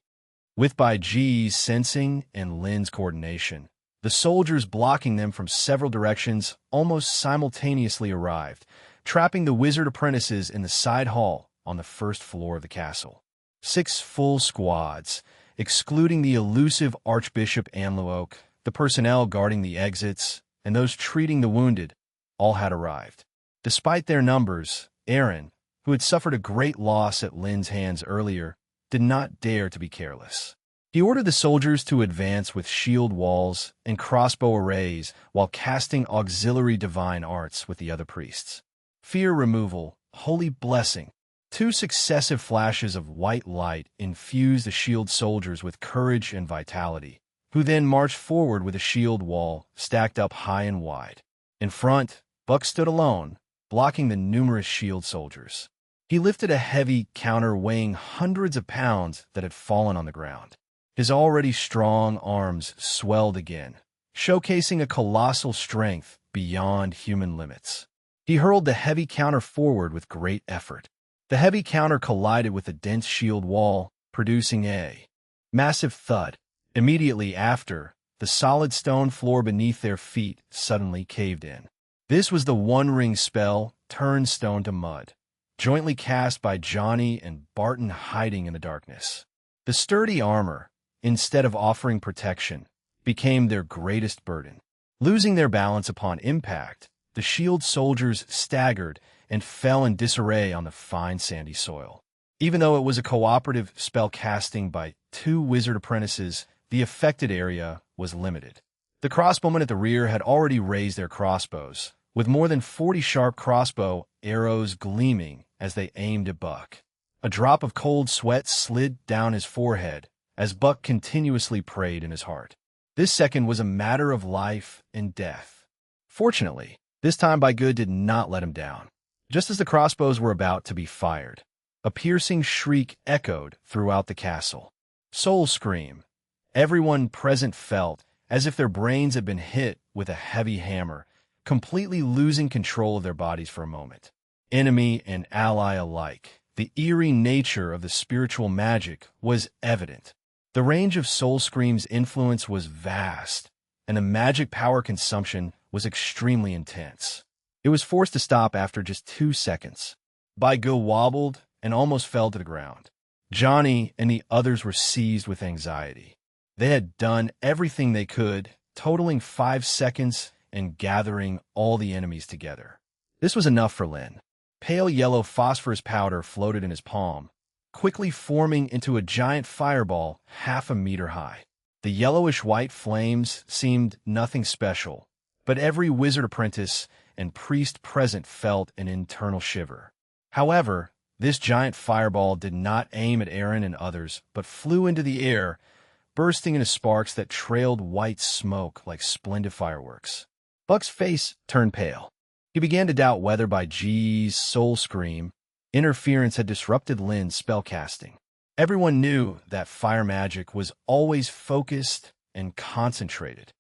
With Bai Ji's sensing and Lin's coordination, the soldiers blocking them from several directions almost simultaneously arrived, trapping the wizard apprentices in the side hall on the first floor of the castle. 6 full squads, excluding the elusive Archbishop Anluok, the personnel guarding the exits, and those treating the wounded, all had arrived. Despite their numbers, Aaron, who had suffered a great loss at Lynn's hands earlier, did not dare to be careless. He ordered the soldiers to advance with shield walls and crossbow arrays while casting auxiliary divine arts with the other priests. Fear removal, holy blessing. 2 successive flashes of white light infused the shield soldiers with courage and vitality, who then marched forward with a shield wall stacked up high and wide. In front, Buck stood alone, blocking the numerous shield soldiers. He lifted a heavy counter weighing hundreds of pounds that had fallen on the ground. His already strong arms swelled again, showcasing a colossal strength beyond human limits. He hurled the heavy counter forward with great effort. The heavy counter collided with the dense shield wall, producing a massive thud. Immediately after, the solid stone floor beneath their feet suddenly caved in. This was the one-ring spell, Turn Stone to Mud, jointly cast by Johnny and Barton hiding in the darkness. The sturdy armor, instead of offering protection, became their greatest burden. Losing their balance upon impact, the shield soldiers staggered and fell in disarray on the fine sandy soil. Even though it was a cooperative spell casting by 2 wizard apprentices, the affected area was limited. The crossbowmen at the rear had already raised their crossbows, with more than 40 sharp crossbow arrows gleaming as they aimed at Buck. A drop of cold sweat slid down his forehead as Buck continuously prayed in his heart. This second was a matter of life and death. Fortunately, this time By Good did not let him down. Just as the crossbows were about to be fired, a piercing shriek echoed throughout the castle. Soul scream. Everyone present felt as if their brains had been hit with a heavy hammer, completely losing control of their bodies for a moment. Enemy and ally alike, the eerie nature of the spiritual magic was evident. The range of Soul Scream's influence was vast, and the magic power consumption was extremely intense. It was forced to stop after just 2 seconds. By Good wobbled and almost fell to the ground. Johnny and the others were seized with anxiety. They had done everything they could, totaling 5 seconds and gathering all the enemies together. This was enough for Lynn. Pale yellow phosphorus powder floated in his palm, quickly forming into a giant fireball 1/2 meter high. The yellowish-white flames seemed nothing special, but every wizard apprentice and priest present felt an internal shiver. However, this giant fireball did not aim at Aaron and others, but flew into the air, bursting into sparks that trailed white smoke like splendid fireworks. Buck's face turned pale. He began to doubt whether By G's Soul Scream interference had disrupted Lynn's spellcasting. Everyone knew that fire magic was always focused and concentrated.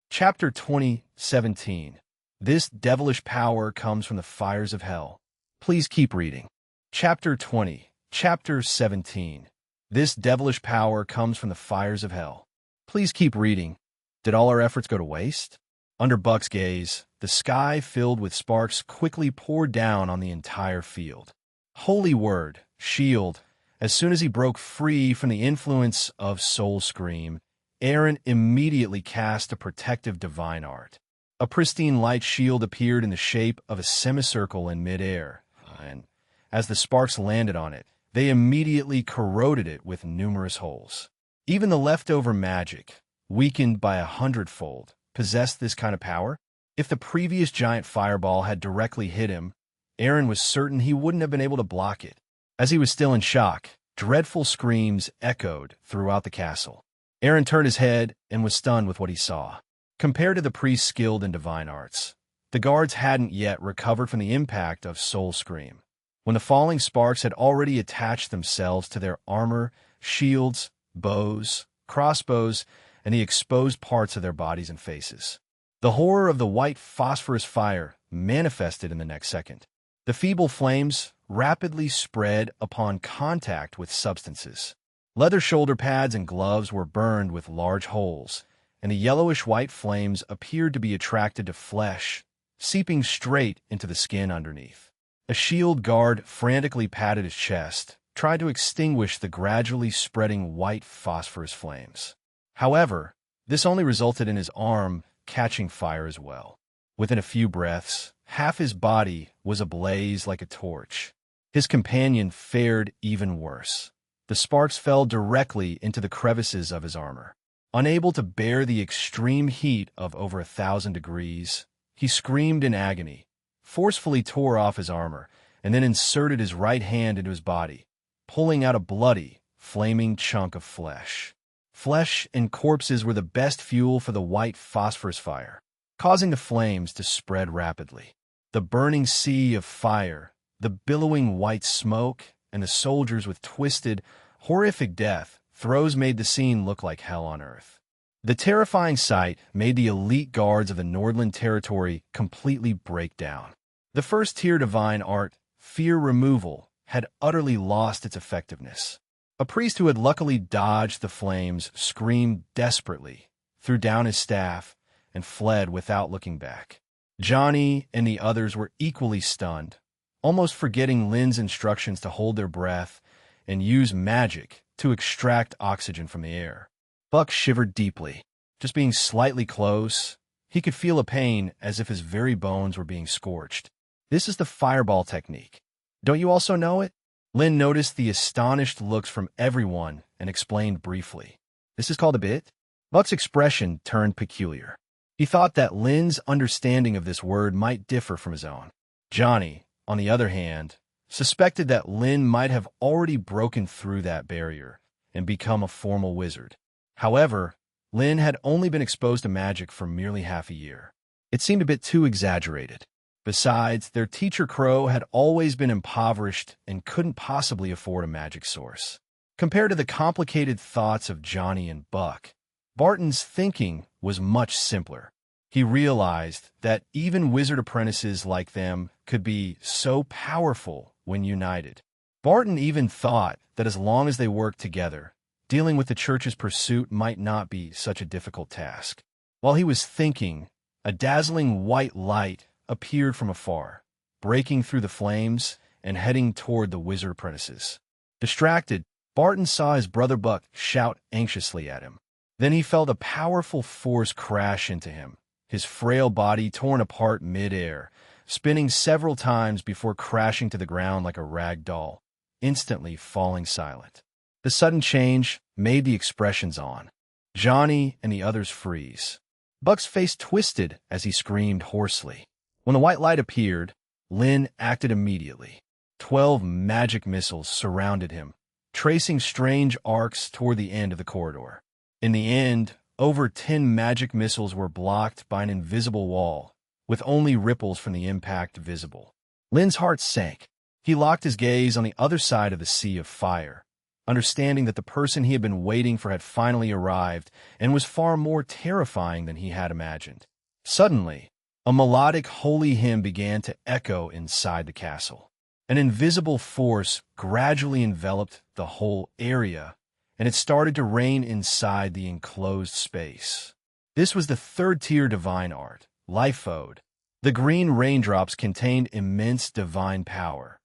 Chapter 20:17. This devilish power comes from the fires of hell. Please keep reading. Chapter 20. Chapter 17. This devilish power comes from the fires of hell. Please keep reading. Did all our efforts go to waste? Under Buck's gaze, the sky filled with sparks quickly poured down on the entire field. Holy word, shield. As soon as he broke free from the influence of Soul Scream, Aaron immediately cast a protective divine art. A pristine light shield appeared in the shape of a semicircle in midair, and as the sparks landed on it, they immediately corroded it with numerous holes. Even the leftover magic, weakened by 100-fold, possessed this kind of power. If the previous giant fireball had directly hit him, Aaron was certain he wouldn't have been able to block it. As he was still in shock, dreadful screams echoed throughout the castle. Aaron turned his head and was stunned with what he saw. Compared to the priests skilled in divine arts, the guards hadn't yet recovered from the impact of Soul Scream, when the falling sparks had already attached themselves to their armor, shields, bows, crossbows, and the exposed parts of their bodies and faces. The horror of the white phosphorus fire manifested in the next second. The feeble flames rapidly spread upon contact with substances. Leather shoulder pads and gloves were burned with large holes, and the yellowish-white flames appeared to be attracted to flesh, seeping straight into the skin underneath. A shield guard frantically patted his chest, tried to extinguish the gradually spreading white phosphorus flames. However, this only resulted in his arm catching fire as well. Within a few breaths, half his body was ablaze like a torch. His companion fared even worse. The sparks fell directly into the crevices of his armor. Unable to bear the extreme heat of over 1,000 degrees, he screamed in agony, forcefully tore off his armor, and then inserted his right hand into his body, pulling out a bloody, flaming chunk of flesh. Flesh and corpses were the best fuel for the white phosphorus fire, causing the flames to spread rapidly. The burning sea of fire, the billowing white smoke, and the soldiers with twisted, horrific death throes made the scene look like hell on earth. The terrifying sight made the elite guards of the Nordland territory completely break down. The first-tier divine art, fear removal, had utterly lost its effectiveness. A priest who had luckily dodged the flames screamed desperately, threw down his staff, and fled without looking back. Johnny and the others were equally stunned, almost forgetting Lynn's instructions to hold their breath and use magic to extract oxygen from the air. Buck shivered deeply. Just being slightly close, he could feel a pain as if his very bones were being scorched. This is the fireball technique. Don't you also know it? Lynn noticed the astonished looks from everyone and explained briefly. This is called a bit? Buck's expression turned peculiar. He thought that Lynn's understanding of this word might differ from his own. Johnny, on the other hand, suspected that Lynn might have already broken through that barrier and become a formal wizard. However, Lynn had only been exposed to magic for merely half a year. It seemed a bit too exaggerated. Besides, their teacher Crow had always been impoverished and couldn't possibly afford a magic source. Compared to the complicated thoughts of Johnny and Buck, Barton's thinking was much simpler. He realized that even wizard apprentices like them could be so powerful when united. Barton even thought that as long as they worked together, dealing with the church's pursuit might not be such a difficult task. While he was thinking, a dazzling white light appeared from afar, breaking through the flames and heading toward the wizard apprentices. Distracted, Barton saw his brother Buck shout anxiously at him. Then he felt a powerful force crash into him, his frail body torn apart mid-air, spinning several times before crashing to the ground like a rag doll, instantly falling silent. The sudden change made the expressions on Johnny and the others freeze. Buck's face twisted as he screamed hoarsely. When the white light appeared, Lynn acted immediately. 12 magic missiles surrounded him, tracing strange arcs toward the end of the corridor. In the end, over 10 magic missiles were blocked by an invisible wall, with only ripples from the impact visible. Lynn's heart sank. He locked his gaze on the other side of the sea of fire, understanding that the person he had been waiting for had finally arrived and was far more terrifying than he had imagined. Suddenly, a melodic holy hymn began to echo inside the castle. An invisible force gradually enveloped the whole area, and it started to rain inside the enclosed space. This was the third-tier divine art, Life Ode. The green raindrops contained immense divine power,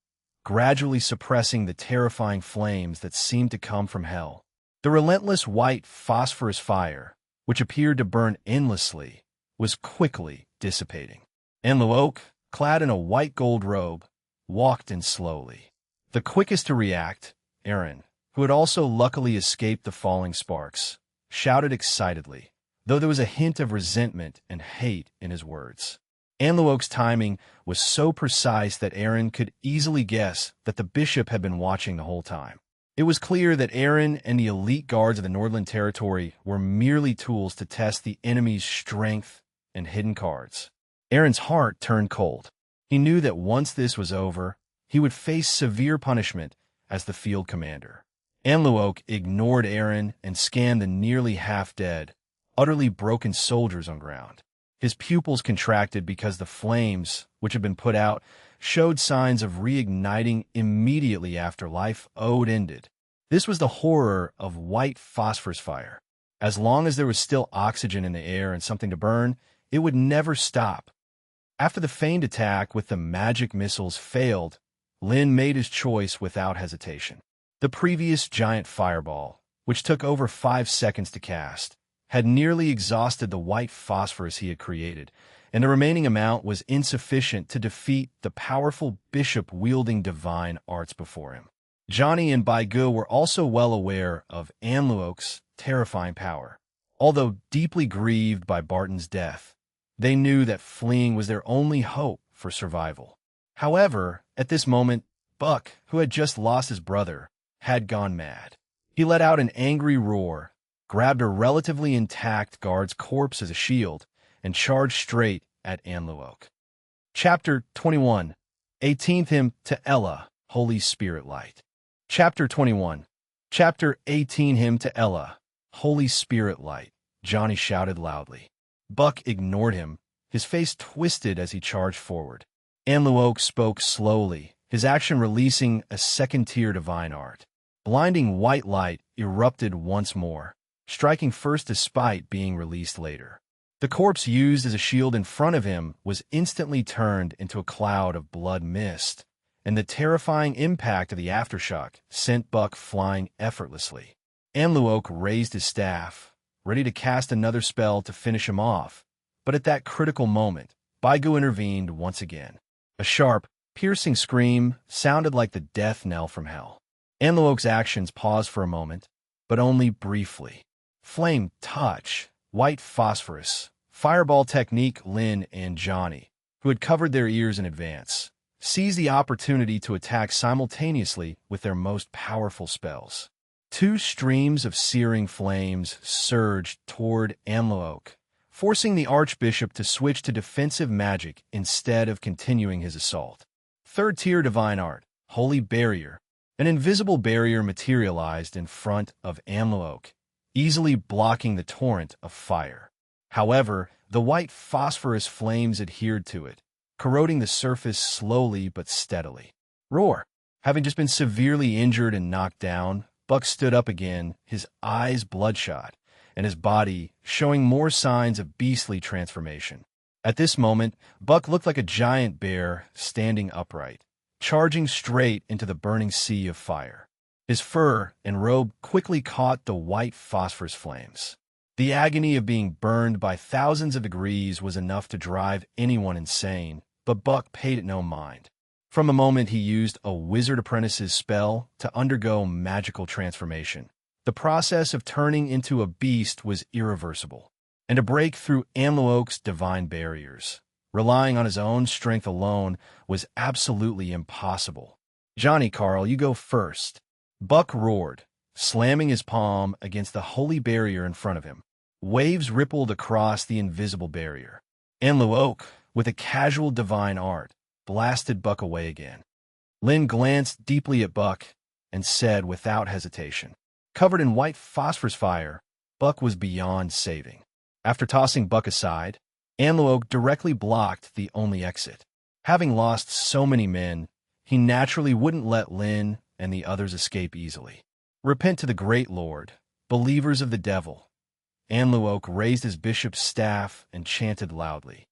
gradually suppressing the terrifying flames that seemed to come from hell. The relentless white phosphorus fire, which appeared to burn endlessly, was quickly dissipating. Enluoke, clad in a white gold robe, walked in slowly. The quickest to react, Aaron, who had also luckily escaped the falling sparks, shouted excitedly, though there was a hint of resentment and hate in his words. Enluoke's timing was so precise that Aaron could easily guess that the bishop had been watching the whole time. It was clear that Aaron and the elite guards of the Nordland territory were merely tools to test the enemy's strength and hidden cards. Aaron's heart turned cold. He knew that once this was over, he would face severe punishment as the field commander. Enluoke ignored Aaron and scanned the nearly half-dead, utterly broken soldiers on ground. His pupils contracted because the flames, which had been put out, showed signs of reigniting immediately after Life Ode ended. This was the horror of white phosphorus fire. As long as there was still oxygen in the air and something to burn, it would never stop. After the feigned attack with the magic missiles failed, Lynn made his choice without hesitation. The previous giant fireball, which took over 5 seconds to cast, had nearly exhausted the white phosphorus he had created, and the remaining amount was insufficient to defeat the powerful bishop wielding divine arts before him. Johnny and Baigu were also well aware of Anluok's terrifying power. Although deeply grieved by Barton's death, they knew that fleeing was their only hope for survival. However, at this moment, Buck, who had just lost his brother, had gone mad. He let out an angry roar, grabbed a relatively intact guard's corpse as a shield, and charged straight at Anluok. Chapter 21. 18th Hymn to Ella, Holy Spirit Light. Chapter 21. Chapter 18 Hymn to Ella, Holy Spirit Light, Johnny shouted loudly. Buck ignored him, his face twisted as he charged forward. Anluok spoke slowly, his action releasing a second-tier divine art. Blinding white light erupted once more, striking first despite being released later. The corpse used as a shield in front of him was instantly turned into a cloud of blood mist, and the terrifying impact of the aftershock sent Buck flying effortlessly. Anluok raised his staff, ready to cast another spell to finish him off, but at that critical moment, Baigu intervened once again. A sharp, piercing scream sounded like the death knell from hell. Anluok's actions paused for a moment, but only briefly. Flame touch, white phosphorus, fireball technique. Lin and Johnny, who had covered their ears in advance, seized the opportunity to attack simultaneously with their most powerful spells. Two streams of searing flames surged toward Anluok, forcing the archbishop to switch to defensive magic instead of continuing his assault. Third-tier divine art, Holy Barrier. An invisible barrier materialized in front of Anluok, easily blocking the torrent of fire. However, the white phosphorus flames adhered to it, corroding the surface slowly but steadily. Roar! Having just been severely injured and knocked down, Buck stood up again, his eyes bloodshot, and his body showing more signs of beastly transformation. At this moment, Buck looked like a giant bear standing upright, charging straight into the burning sea of fire. His fur and robe quickly caught the white phosphorus flames. The agony of being burned by thousands of degrees was enough to drive anyone insane, but Buck paid it no mind. From the moment he used a wizard apprentice's spell to undergo magical transformation, the process of turning into a beast was irreversible, and to break through Anluok's divine barriers, relying on his own strength alone, was absolutely impossible. Johnny, Carl, you go first. Buck roared, slamming his palm against the holy barrier in front of him. Waves rippled across the invisible barrier. Anluok, with a casual divine art, blasted Buck away again. Lin glanced deeply at Buck and said without hesitation, covered in white phosphorus fire, Buck was beyond saving. After tossing Buck aside, Anluok directly blocked the only exit. Having lost so many men, he naturally wouldn't let Lin and the others escape easily. Repent to the great Lord, believers of the devil. Anluok raised his bishop's staff and chanted loudly.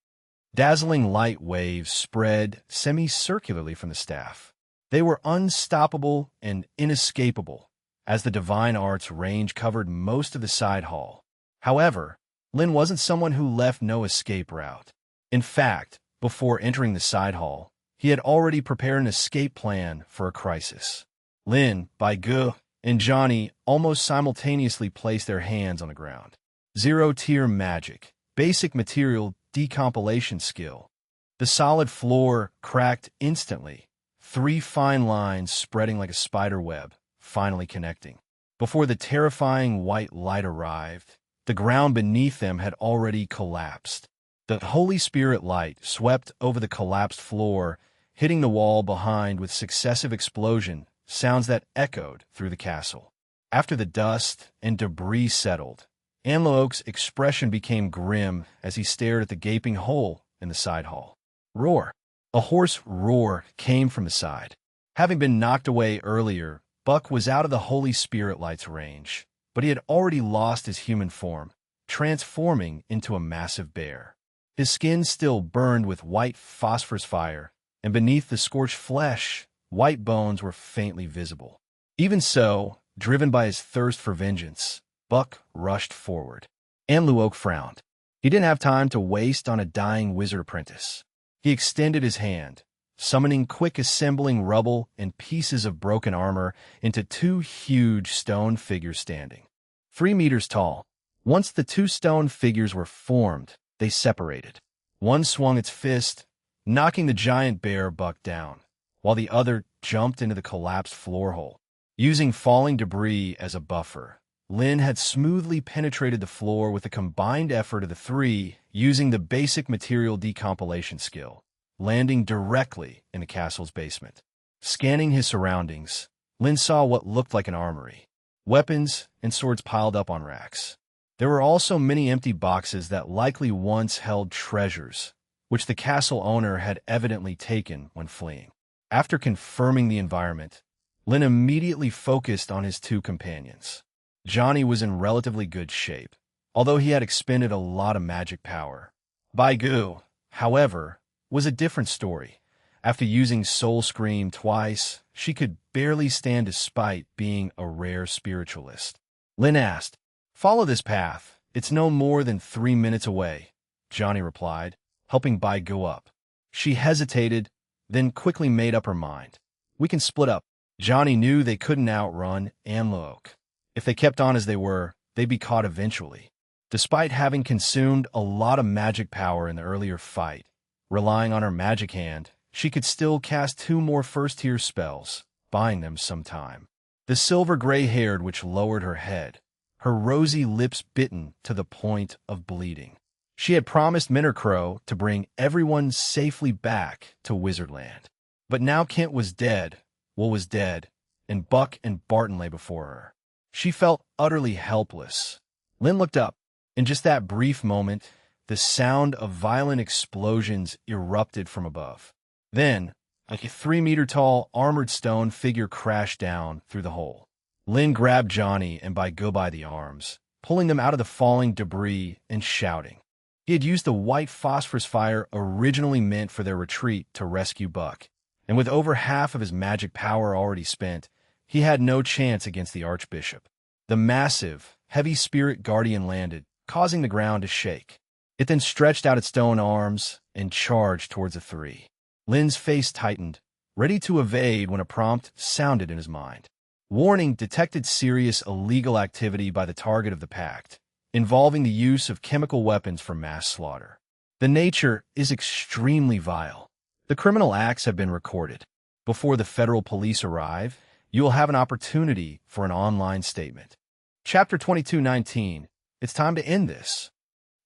Dazzling light waves spread semicircularly from the staff. They were unstoppable and inescapable, as the divine arts range covered most of the side hall. However, Lin wasn't someone who left no escape route. In fact, before entering the side hall, he had already prepared an escape plan for a crisis. Lin, Baigu, and Johnny almost simultaneously placed their hands on the ground. Zero-tier magic, basic material decompilation skill. The solid floor cracked instantly, 3 fine lines spreading like a spider web, finally connecting. Before the terrifying white light arrived, the ground beneath them had already collapsed. The Holy Spirit light swept over the collapsed floor, hitting the wall behind with successive explosion sounds that echoed through the castle. After the dust and debris settled, Anluok's expression became grim as he stared at the gaping hole in the side hall. Roar! A hoarse roar came from the side. Having been knocked away earlier, Buck was out of the Holy Spirit light's range, but he had already lost his human form, transforming into a massive bear. His skin still burned with white phosphorus fire, and beneath the scorched flesh, white bones were faintly visible. Even so, driven by his thirst for vengeance, Buck rushed forward. Anluok frowned. He didn't have time to waste on a dying wizard apprentice. He extended his hand, summoning quick assembling rubble and pieces of broken armor into two huge stone figures standing 3 meters tall. Once the two stone figures were formed, they separated. One swung its fist, knocking the giant bear buck down, while the other jumped into the collapsed floor hole. Using falling debris as a buffer, Lin had smoothly penetrated the floor with the combined effort of the three, using the basic material decompilation skill, landing directly in the castle's basement. Scanning his surroundings, Lin saw what looked like an armory. Weapons and swords piled up on racks. There were also many empty boxes that likely once held treasures, which the castle owner had evidently taken when fleeing. After confirming the environment, Lin immediately focused on his two companions. Johnny was in relatively good shape, although he had expended a lot of magic power. Baigu, however, was a different story. After using Soul Scream twice, she could barely stand despite being a rare spiritualist. Lin asked, "Follow this path. It's no more than 3 minutes away," Johnny replied, helping Baigu up. She hesitated, then quickly made up her mind. "We can split up." Johnny knew they couldn't outrun Amlook. If they kept on as they were, they'd be caught eventually. Despite having consumed a lot of magic power in the earlier fight, relying on her magic hand, she could still cast 2 more first-tier spells, buying them some time. The silver gray-haired which lowered her head, her rosy lips bitten to the point of bleeding. She had promised Mintercrow to bring everyone safely back to Wizardland. But now Kent was dead, Will was dead, and Buck and Barton lay before her. She felt utterly helpless. Lin looked up. In just that brief moment, the sound of violent explosions erupted from above. Then, like a 3-meter-tall armored stone figure crashed down through the hole. Lin grabbed Johnny and Baigu by the arms, pulling them out of the falling debris and shouting. He had used the white phosphorus fire originally meant for their retreat to rescue Buck, and with over half of his magic power already spent, he had no chance against the Archbishop. The massive, heavy spirit guardian landed, causing the ground to shake. It then stretched out its stone arms and charged towards the three. Lin's face tightened, ready to evade when a prompt sounded in his mind. Warning: detected serious illegal activity by the target of the pact, involving the use of chemical weapons for mass slaughter. The nature is extremely vile. The criminal acts have been recorded. Before the federal police arrive, you will have an opportunity for an online statement. Chapter 22:19. It's time to end this.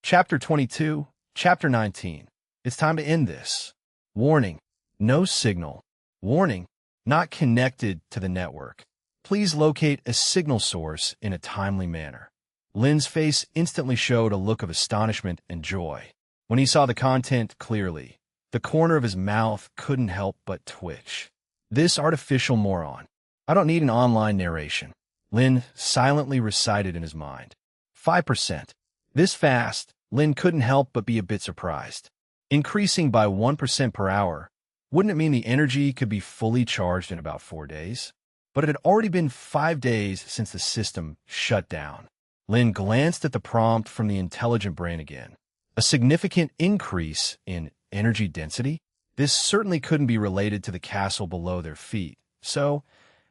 Chapter 22, Chapter 19. It's time to end this. Warning: no signal. Warning: not connected to the network. Please locate a signal source in a timely manner. Lin's face instantly showed a look of astonishment and joy. When he saw the content clearly, the corner of his mouth couldn't help but twitch. This artificial moron. I don't need an online narration, Lin silently recited in his mind. 5%. This fast, Lin couldn't help but be a bit surprised. Increasing by 1% per hour, wouldn't it mean the energy could be fully charged in about 4 days? But it had already been 5 days since the system shut down. Lin glanced at the prompt from the intelligent brain again. A significant increase in energy density? This certainly couldn't be related to the castle below their feet, so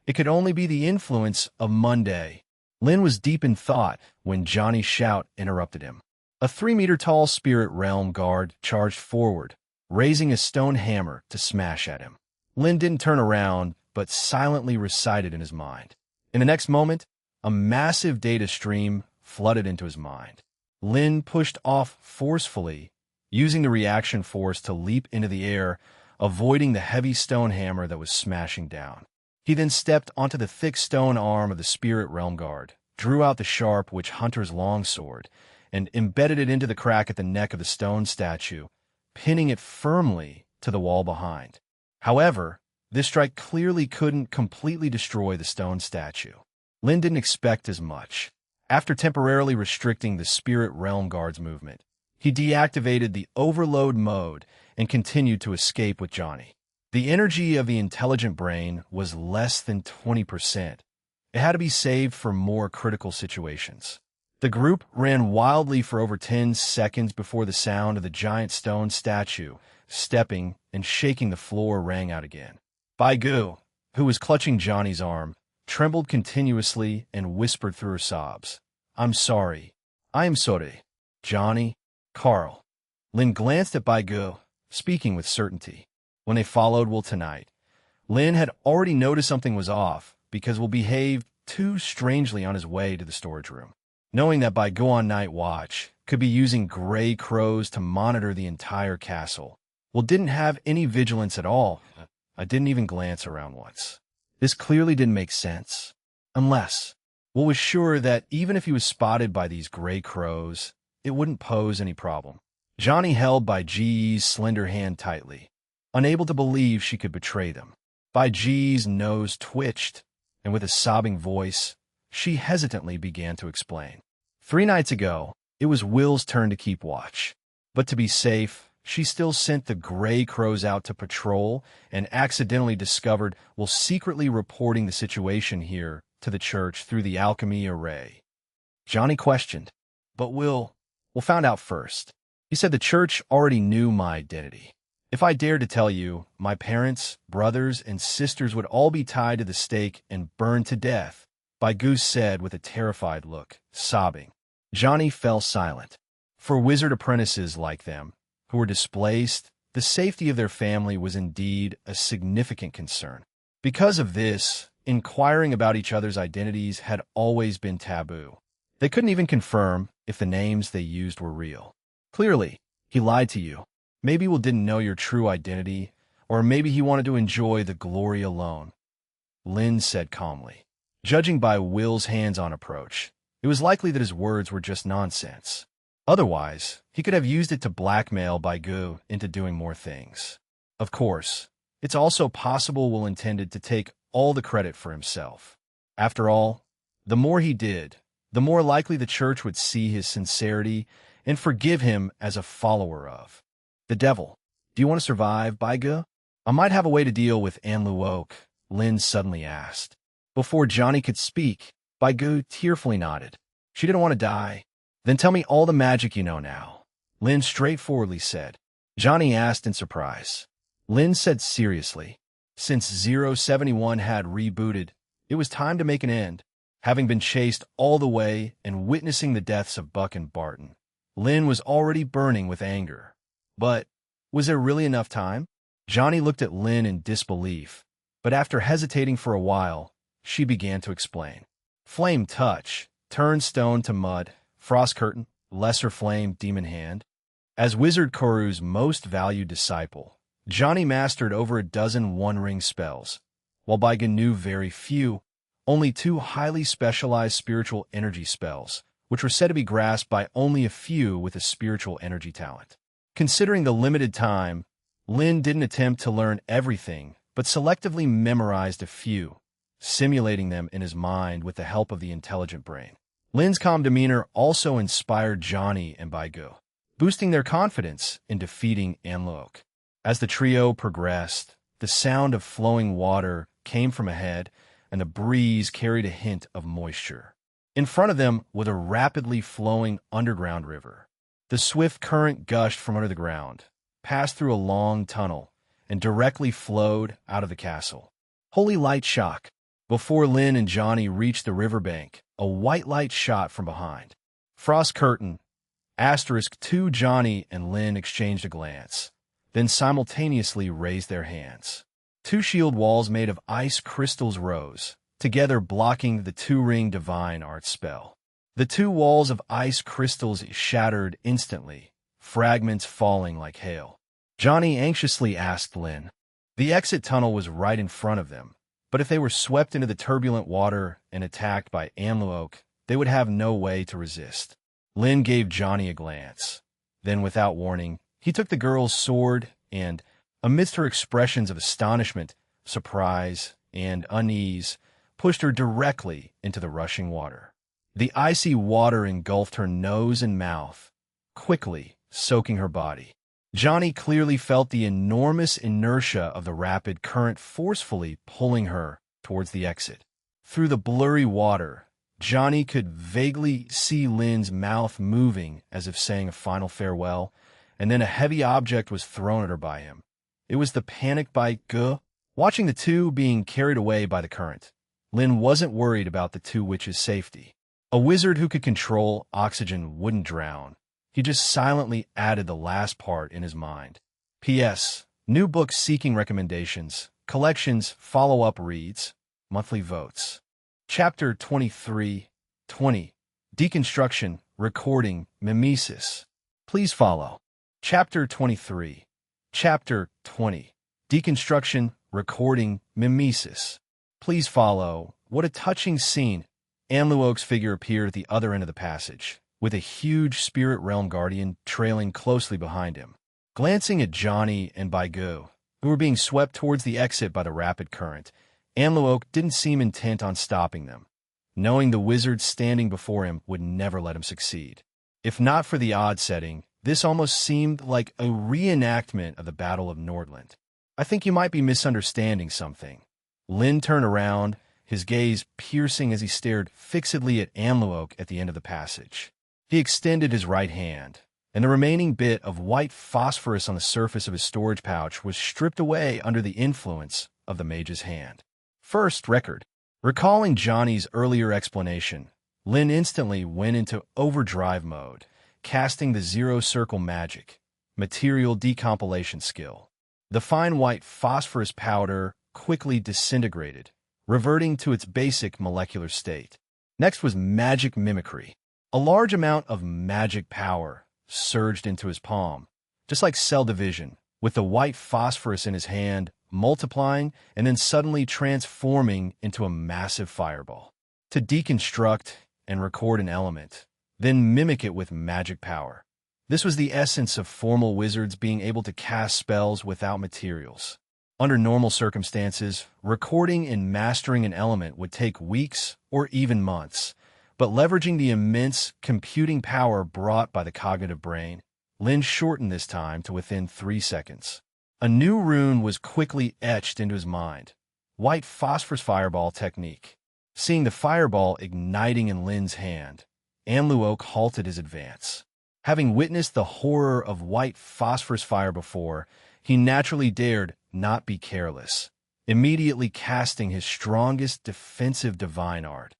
it could only be the influence of Monday. Lin was deep in thought when Johnny's shout interrupted him. A 3-meter-tall spirit realm guard charged forward, raising a stone hammer to smash at him. Lin didn't turn around, but silently recited in his mind. In the next moment, a massive data stream flooded into his mind. Lin pushed off forcefully, using the reaction force to leap into the air, avoiding the heavy stone hammer that was smashing down. He then stepped onto the thick stone arm of the spirit realm guard, drew out the sharp witch hunter's longsword, and embedded it into the crack at the neck of the stone statue, pinning it firmly to the wall behind. However, this strike clearly couldn't completely destroy the stone statue. Lin didn't expect as much. After temporarily restricting the spirit realm guard's movement, he deactivated the overload mode and continued to escape with Johnny. The energy of the intelligent brain was less than 20%. It had to be saved for more critical situations. The group ran wildly for over 10 seconds before the sound of the giant stone statue stepping and shaking the floor rang out again. Baigu, who was clutching Johnny's arm, trembled continuously and whispered through her sobs, "I'm sorry. I am sorry. Johnny, Carl." Lin glanced at Baigu, speaking with certainty. When they followed Will tonight, Lin had already noticed something was off because Will behaved too strangely on his way to the storage room. Knowing that Baigu on night watch could be using gray crows to monitor the entire castle, Will didn't have any vigilance at all. I didn't even glance around once. This clearly didn't make sense. Unless Will was sure that even if he was spotted by these gray crows, it wouldn't pose any problem. Johnny held Bai Ji's slender hand tightly, unable to believe she could betray them. Bai Ji's nose twitched, and with a sobbing voice, she hesitantly began to explain. 3 nights ago, it was Will's turn to keep watch. But to be safe, she still sent the gray crows out to patrol and accidentally discovered Will secretly reporting the situation here to the church through the alchemy array. Johnny questioned, but Will found out first. He said the church already knew my identity. If I dared to tell you, my parents, brothers, and sisters would all be tied to the stake and burned to death, Baigu said with a terrified look, sobbing. Johnny fell silent. For wizard apprentices like them, who were displaced, the safety of their family was indeed a significant concern. Because of this, inquiring about each other's identities had always been taboo. They couldn't even confirm if the names they used were real. Clearly, he lied to you. Maybe Will didn't know your true identity, or maybe he wanted to enjoy the glory alone. Lin said calmly. Judging by Will's hands-on approach, it was likely that his words were just nonsense. Otherwise, he could have used it to blackmail Baigu into doing more things. Of course, it's also possible Will intended to take all the credit for himself. After all, the more he did, the more likely the church would see his sincerity and forgive him as a follower of the devil. Do you want to survive, Baigu? I might have a way to deal with Anluok, Lin suddenly asked. Before Johnny could speak, Baigu tearfully nodded. She didn't want to die. Then tell me all the magic you know now, Lin straightforwardly said. Johnny asked in surprise. Lin said seriously, since 071 had rebooted, it was time to make an end. Having been chased all the way and witnessing the deaths of Buck and Barton, Lin was already burning with anger. But was there really enough time? Johnny looked at Lin in disbelief, but after hesitating for a while, she began to explain. Flame touch, turn stone to mud, frost curtain, lesser flame, demon hand. As Wizard Koru's most valued disciple, Johnny mastered over a dozen one-ring spells, while Baigu knew very few, only 2 highly specialized spiritual energy spells, which were said to be grasped by only a few with a spiritual energy talent. Considering the limited time, Lin didn't attempt to learn everything, but selectively memorized a few, simulating them in his mind with the help of the intelligent brain. Lin's calm demeanor also inspired Johnny and Baigu, boosting their confidence in defeating Anluok. As the trio progressed, the sound of flowing water came from ahead, and the breeze carried a hint of moisture. In front of them was a rapidly flowing underground river. The swift current gushed from under the ground, passed through a long tunnel, and directly flowed out of the castle. Holy light shock! Before Lin and Johnny reached the riverbank, a white light shot from behind. Frost curtain. *2 Johnny and Lin exchanged a glance, then simultaneously raised their hands. 2 shield walls made of ice crystals rose, together blocking the 2-ring divine art spell. The 2 walls of ice crystals shattered instantly, fragments falling like hail. Johnny anxiously asked Lin. The exit tunnel was right in front of them, but if they were swept into the turbulent water and attacked by Anluok, they would have no way to resist. Lin gave Johnny a glance. Then, without warning, he took the girl's sword and, amidst her expressions of astonishment, surprise, and unease, pushed her directly into the rushing water. The icy water engulfed her nose and mouth, quickly soaking her body. Johnny clearly felt the enormous inertia of the rapid current forcefully pulling her towards the exit. Through the blurry water, Johnny could vaguely see Lin's mouth moving as if saying a final farewell, and then a heavy object was thrown at her by him. It was the panic by Gu. Watching the two being carried away by the current, Lin wasn't worried about the two witches' safety. A wizard who could control oxygen wouldn't drown. He just silently added the last part in his mind. P.S. New book seeking recommendations, collections, follow-up reads, monthly votes. Chapter 23:20. Deconstruction, Recording, Mimesis. Please follow. Chapter 23. Chapter 20. Deconstruction, Recording, Mimesis. Please follow. What a touching scene. Anluok's figure appeared at the other end of the passage, with a huge spirit realm guardian trailing closely behind him. Glancing at Johnny and Baigu, who were being swept towards the exit by the rapid current, Anluok didn't seem intent on stopping them, knowing the wizard standing before him would never let him succeed. If not for the odd setting, this almost seemed like a reenactment of the Battle of Nordland. I think you might be misunderstanding something. Lin turned around, his gaze piercing as he stared fixedly at Anluok at the end of the passage. He extended his right hand, and the remaining bit of white phosphorus on the surface of his storage pouch was stripped away under the influence of the mage's hand. First record. Recalling Johnny's earlier explanation, Lin instantly went into overdrive mode, casting the zero circle magic, material decompilation skill. The fine white phosphorus powder quickly disintegrated, reverting to its basic molecular state. Next was magic mimicry. A large amount of magic power surged into his palm, just like cell division, with the white phosphorus in his hand multiplying and then suddenly transforming into a massive fireball. To deconstruct and record an element, then mimic it with magic power. This was the essence of formal wizards being able to cast spells without materials. Under normal circumstances, recording and mastering an element would take weeks or even months, but leveraging the immense computing power brought by the cognitive brain, Lin shortened this time to within 3 seconds. A new rune was quickly etched into his mind, white phosphorus fireball technique. Seeing the fireball igniting in Lin's hand, Anluok halted his advance. Having witnessed the horror of white phosphorus fire before, he naturally dared not be careless, immediately casting his strongest defensive divine art,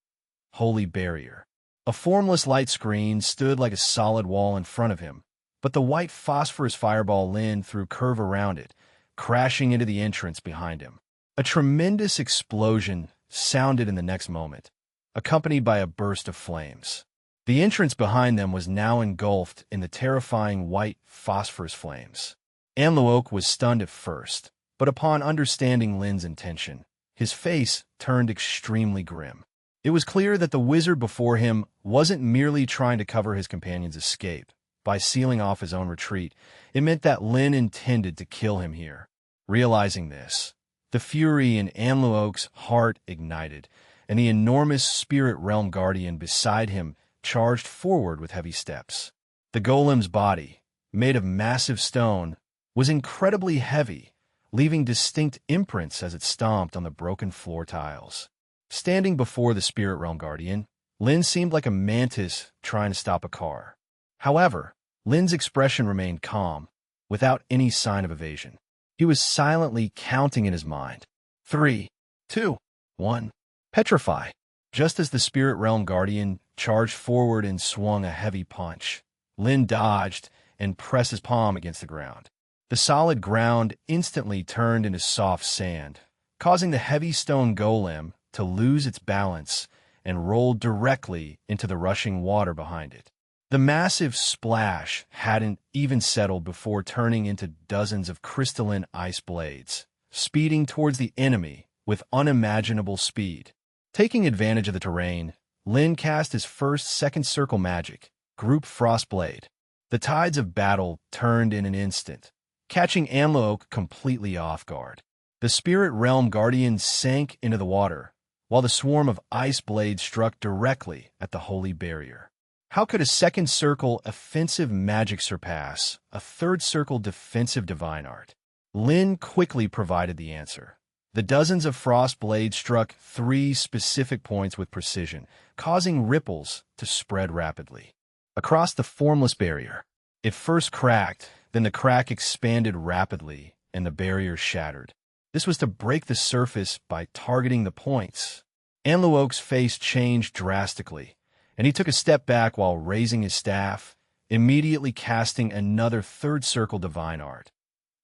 Holy Barrier. A formless light screen stood like a solid wall in front of him, but the white phosphorus fireball Lin threw curve around it, crashing into the entrance behind him. A tremendous explosion sounded in the next moment, accompanied by a burst of flames. The entrance behind them was now engulfed in the terrifying white phosphorus flames. Anluok was stunned at first, but upon understanding Lin's intention, his face turned extremely grim. It was clear that the wizard before him wasn't merely trying to cover his companion's escape. By sealing off his own retreat, it meant that Lin intended to kill him here. Realizing this, the fury in Anluok's heart ignited, and the enormous spirit realm guardian beside him charged forward with heavy steps. The golem's body, made of massive stone, was incredibly heavy, leaving distinct imprints as it stomped on the broken floor tiles. Standing before the spirit realm guardian, Lin seemed like a mantis trying to stop a car. However, Lin's expression remained calm, without any sign of evasion. He was silently counting in his mind. 3, 2, 1. Petrify. Just as the spirit realm guardian charged forward and swung a heavy punch, Lin dodged and pressed his palm against the ground. The solid ground instantly turned into soft sand, causing the heavy stone golem to lose its balance and roll directly into the rushing water behind it. The massive splash hadn't even settled before turning into dozens of crystalline ice blades, speeding towards the enemy with unimaginable speed. Taking advantage of the terrain, Lin cast his first second circle magic, Group Frostblade. The tides of battle turned in an instant, catching Anluok completely off guard. The spirit realm guardian sank into the water, while the swarm of ice blades struck directly at the holy barrier. How could a second circle offensive magic surpass a third circle defensive divine art? Lin quickly provided the answer. The dozens of frost blades struck 3 specific points with precision, causing ripples to spread rapidly across the formless barrier. It first cracked, then the crack expanded rapidly, and the barrier shattered. This was to break the surface by targeting the points. Anluok's face changed drastically, and he took a step back while raising his staff, immediately casting another third circle divine art.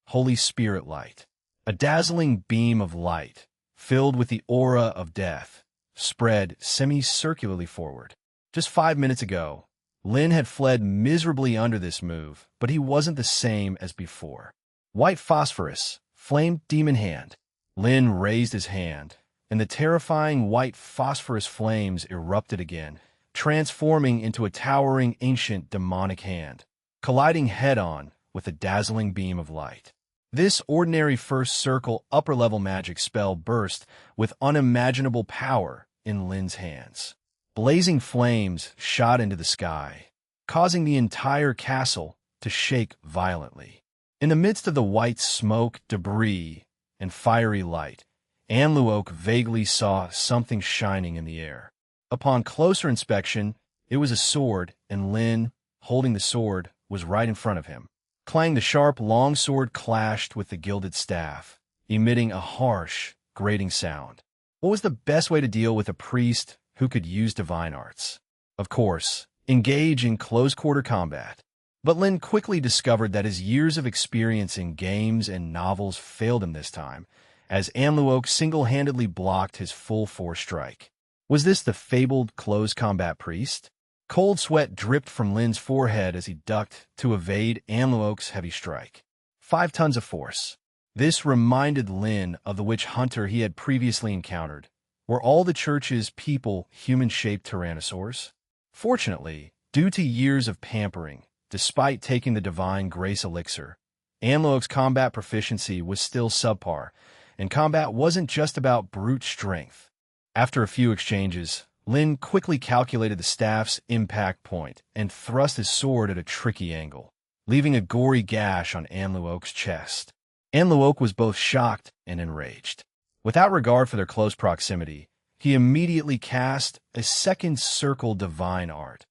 Holy Spirit light. A dazzling beam of light, filled with the aura of death, spread semicircularly forward. Just 5 minutes ago, Lin had fled miserably under this move, but he wasn't the same as before. White phosphorus, flamed demon hand. Lin raised his hand, and the terrifying white phosphorus flames erupted again, transforming into a towering ancient demonic hand, colliding head-on with a dazzling beam of light. This ordinary first circle upper-level magic spell burst with unimaginable power in Lin's hands. Blazing flames shot into the sky, causing the entire castle to shake violently. In the midst of the white smoke, debris, and fiery light, Anluok vaguely saw something shining in the air. Upon closer inspection, it was a sword, and Lin, holding the sword, was right in front of him. Clang, the sharp long sword clashed with the gilded staff, emitting a harsh, grating sound. What was the best way to deal with a priest who could use divine arts? Of course, engage in close-quarter combat. But Lin quickly discovered that his years of experience in games and novels failed him this time, as Anluok single-handedly blocked his full-force strike. Was this the fabled close-combat priest? Cold sweat dripped from Lin's forehead as he ducked to evade Anluok's heavy strike. 5 tons of force. This reminded Lin of the witch hunter he had previously encountered. Were all the church's people human-shaped tyrannosaurs? Fortunately, due to years of pampering, despite taking the divine grace elixir, Anluok's combat proficiency was still subpar, and combat wasn't just about brute strength. After a few exchanges, Lin quickly calculated the staff's impact point and thrust his sword at a tricky angle, leaving a gory gash on Anluok's chest. Anluok was both shocked and enraged. Without regard for their close proximity, he immediately cast a second circle divine art.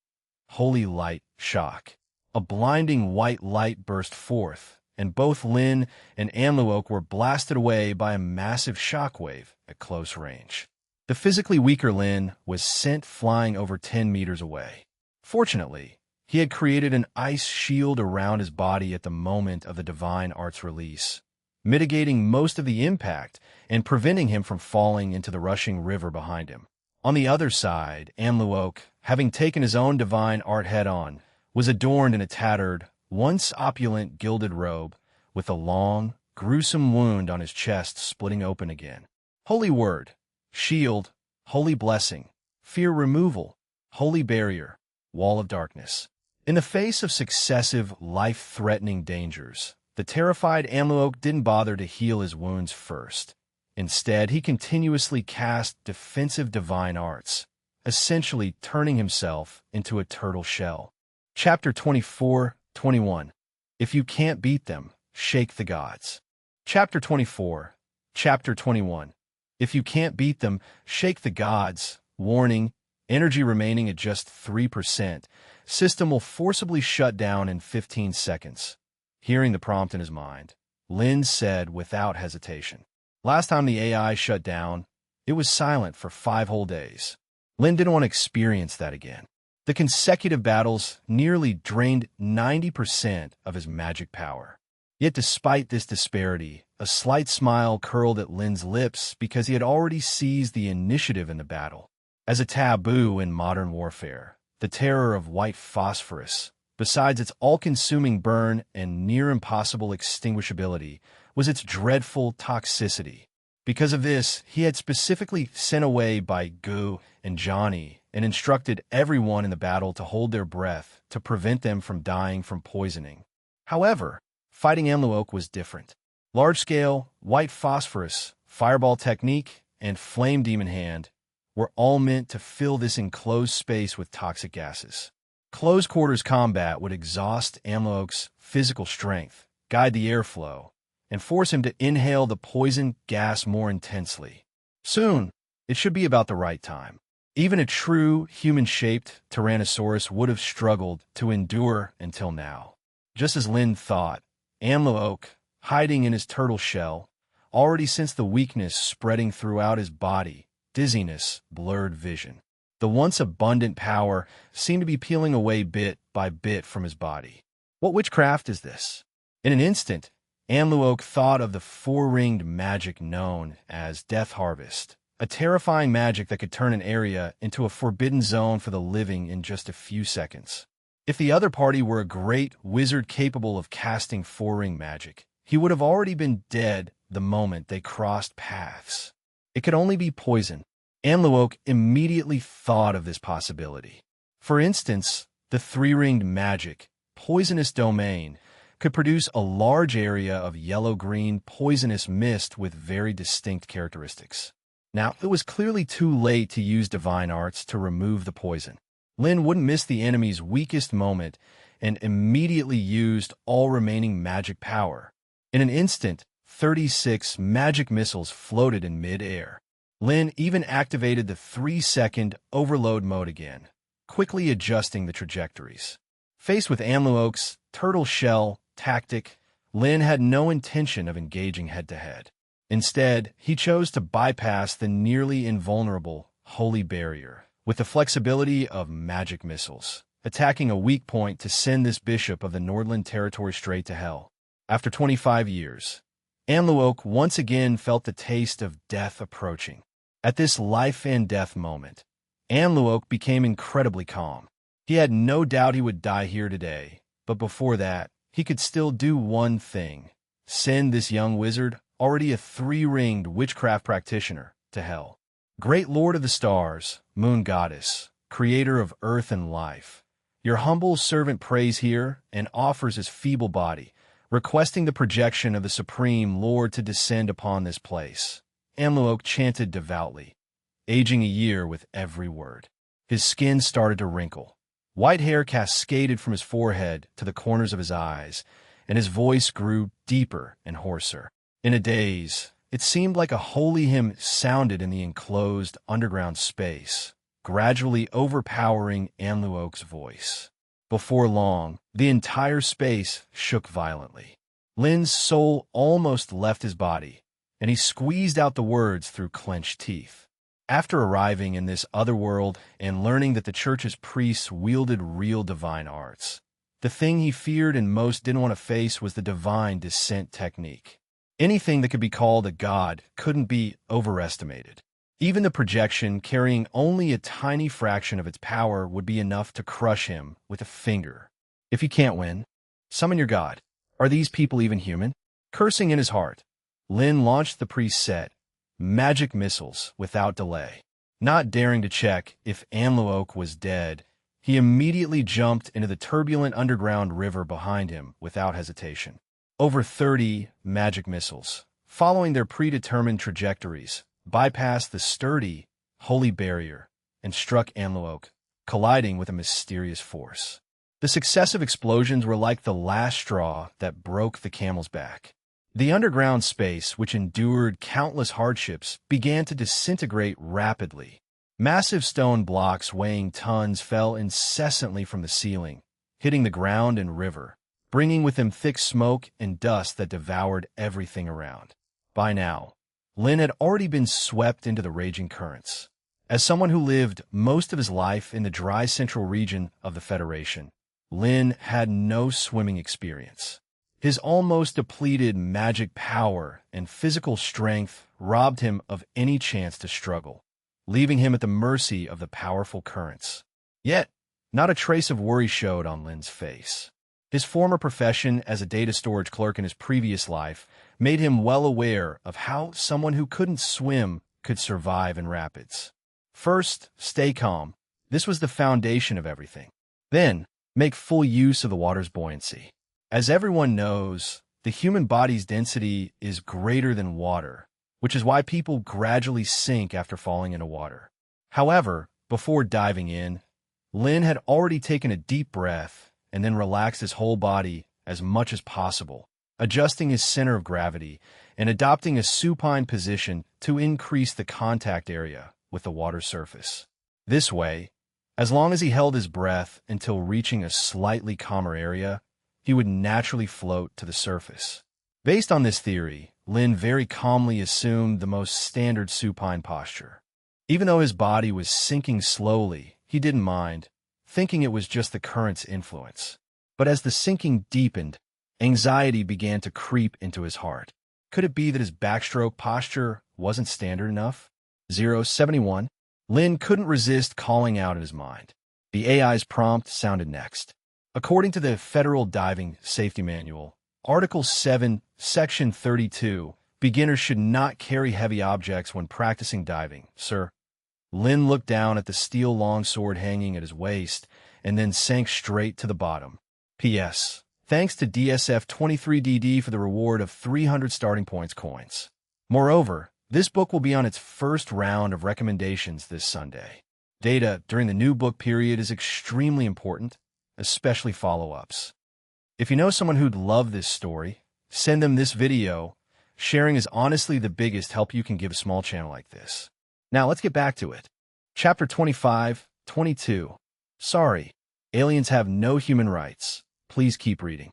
Holy light shock. A blinding white light burst forth, and both Lin and Anluok were blasted away by a massive shockwave at close range. The physically weaker Lin was sent flying over 10 meters away. Fortunately, he had created an ice shield around his body at the moment of the divine art's release, mitigating most of the impact and preventing him from falling into the rushing river behind him. On the other side, Anluok, having taken his own divine art head-on, was adorned in a tattered, once opulent gilded robe, with a long, gruesome wound on his chest splitting open again. Holy word. Shield, holy blessing, fear removal, holy barrier, wall of darkness. In the face of successive, life-threatening dangers, the terrified Anluok didn't bother to heal his wounds first. Instead, he continuously cast defensive divine arts, essentially turning himself into a turtle shell. Chapter 24-21. If you can't beat them, shake the gods. Chapter 24. Chapter 21. If you can't beat them, shake the gods. Warning, energy remaining at just 3%. System will forcibly shut down in 15 seconds. Hearing the prompt in his mind, Lin said without hesitation. Last time the AI shut down, it was silent for 5 whole days. Lin didn't want to experience that again. The consecutive battles nearly drained 90% of his magic power. Yet despite this disparity, a slight smile curled at Lin's lips because he had already seized the initiative in the battle. As a taboo in modern warfare, the terror of white phosphorus, besides its all-consuming burn and near-impossible extinguishability, was its dreadful toxicity. Because of this, he had specifically sent away by Gu and Johnny and instructed everyone in the battle to hold their breath to prevent them from dying from poisoning. However, fighting Anluok was different. Large-scale, white phosphorus, fireball technique, and flame demon hand were all meant to fill this enclosed space with toxic gases. Close-quarters combat would exhaust Anluok's physical strength, guide the airflow, and force him to inhale the poison gas more intensely. Soon, it should be about the right time. Even a true human-shaped Tyrannosaurus would have struggled to endure until now. Just as Lin thought, Amlook, hiding in his turtle shell, already sensed the weakness spreading throughout his body, dizziness, blurred vision. The once abundant power seemed to be peeling away bit by bit from his body. What witchcraft is this? In an instant, Amlook thought of the four-ringed magic known as Death Harvest, a terrifying magic that could turn an area into a forbidden zone for the living in just a few seconds. If the other party were a great wizard capable of casting four-ring magic, he would have already been dead the moment they crossed paths. It could only be poison. Amlook immediately thought of this possibility. For instance, the three-ringed magic, poisonous domain, could produce a large area of yellow-green poisonous mist with very distinct characteristics. Now, it was clearly too late to use divine arts to remove the poison. Lin wouldn't miss the enemy's weakest moment and immediately used all remaining magic power. In an instant, 36 magic missiles floated in mid-air. Lin even activated the 3-second overload mode again, quickly adjusting the trajectories. Faced with Amlook's turtle shell tactic, Lin had no intention of engaging head-to-head. Instead, he chose to bypass the nearly invulnerable holy barrier with the flexibility of magic missiles, attacking a weak point to send this bishop of the Nordland territory straight to hell. After 25 years, Amlook once again felt the taste of death approaching. At this life-and-death moment, Amlook became incredibly calm. He had no doubt he would die here today, but before that, he could still do one thing: send this young wizard, already a three-ringed witchcraft practitioner, to hell. Great Lord of the Stars, Moon Goddess, creator of earth and life, your humble servant prays here and offers his feeble body, requesting the projection of the Supreme Lord to descend upon this place. Amlook chanted devoutly, aging a year with every word. His skin started to wrinkle. White hair cascaded from his forehead to the corners of his eyes, and his voice grew deeper and hoarser. In a daze, it seemed like a holy hymn sounded in the enclosed underground space, gradually overpowering Amlook's voice. Before long, the entire space shook violently. Lin's soul almost left his body, and he squeezed out the words through clenched teeth. After arriving in this other world and learning that the church's priests wielded real divine arts, the thing he feared and most didn't want to face was the divine descent technique. Anything that could be called a god couldn't be overestimated. Even the projection, carrying only a tiny fraction of its power, would be enough to crush him with a finger. If you can't win, summon your god. Are these people even human? Cursing in his heart, Lin launched the preset magic missiles without delay. Not daring to check if Amlook was dead, he immediately jumped into the turbulent underground river behind him without hesitation. Over 30 magic missiles, following their predetermined trajectories, bypassed the sturdy, holy barrier and struck Amlook, colliding with a mysterious force. The successive explosions were like the last straw that broke the camel's back. The underground space, which endured countless hardships, began to disintegrate rapidly. Massive stone blocks weighing tons fell incessantly from the ceiling, hitting the ground and river, bringing with them thick smoke and dust that devoured everything around. By now, Lin had already been swept into the raging currents. As someone who lived most of his life in the dry central region of the Federation, Lin had no swimming experience. His almost depleted magic power and physical strength robbed him of any chance to struggle, leaving him at the mercy of the powerful currents. Yet, not a trace of worry showed on Lin's face. His former profession as a data storage clerk in his previous life made him well aware of how someone who couldn't swim could survive in rapids. First, stay calm. This was the foundation of everything. Then, make full use of the water's buoyancy. As everyone knows, the human body's density is greater than water, which is why people gradually sink after falling into water. However, before diving in, Lin had already taken a deep breath and then relaxed his whole body as much as possible, adjusting his center of gravity and adopting a supine position to increase the contact area with the water surface. This way, as long as he held his breath until reaching a slightly calmer area, he would naturally float to the surface. Based on this theory, Lin very calmly assumed the most standard supine posture. Even though his body was sinking slowly, he didn't mind, thinking it was just the current's influence. But as the sinking deepened, anxiety began to creep into his heart. Could it be that his backstroke posture wasn't standard enough? 071. Lin couldn't resist calling out in his mind. The AI's prompt sounded next. According to the Federal Diving Safety Manual, Article 7, Section 32, beginners should not carry heavy objects when practicing diving, sir. Lin looked down at the steel longsword hanging at his waist and then sank straight to the bottom. P.S. Thanks to DSF 23DD for the reward of 300 starting points coins. Moreover, this book will be on its first round of recommendations this Sunday. Data during the new book period is extremely important, especially follow-ups. If you know someone who'd love this story, send them this video. Sharing is honestly the biggest help you can give a small channel like this. Now let's get back to it. Chapter 25, 22. Sorry, aliens have no human rights. Please keep reading.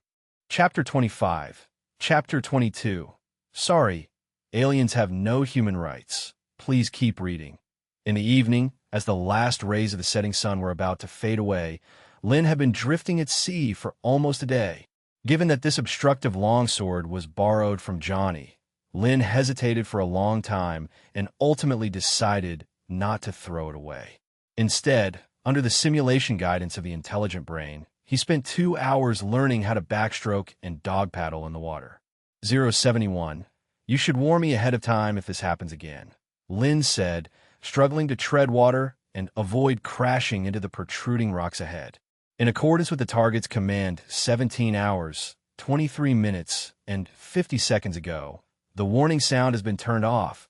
Chapter 25. Chapter 22. Sorry, aliens have no human rights. Please keep reading. In the evening, as the last rays of the setting sun were about to fade away, Lin had been drifting at sea for almost a day. Given that this obstructive longsword was borrowed from Johnny, Lin hesitated for a long time and ultimately decided not to throw it away. Instead, under the simulation guidance of the intelligent brain, he spent 2 hours learning how to backstroke and dog paddle in the water. 071. You should warn me ahead of time if this happens again, Lin said, struggling to tread water and avoid crashing into the protruding rocks ahead. In accordance with the target's command 17 hours, 23 minutes, and 50 seconds ago, the warning sound has been turned off,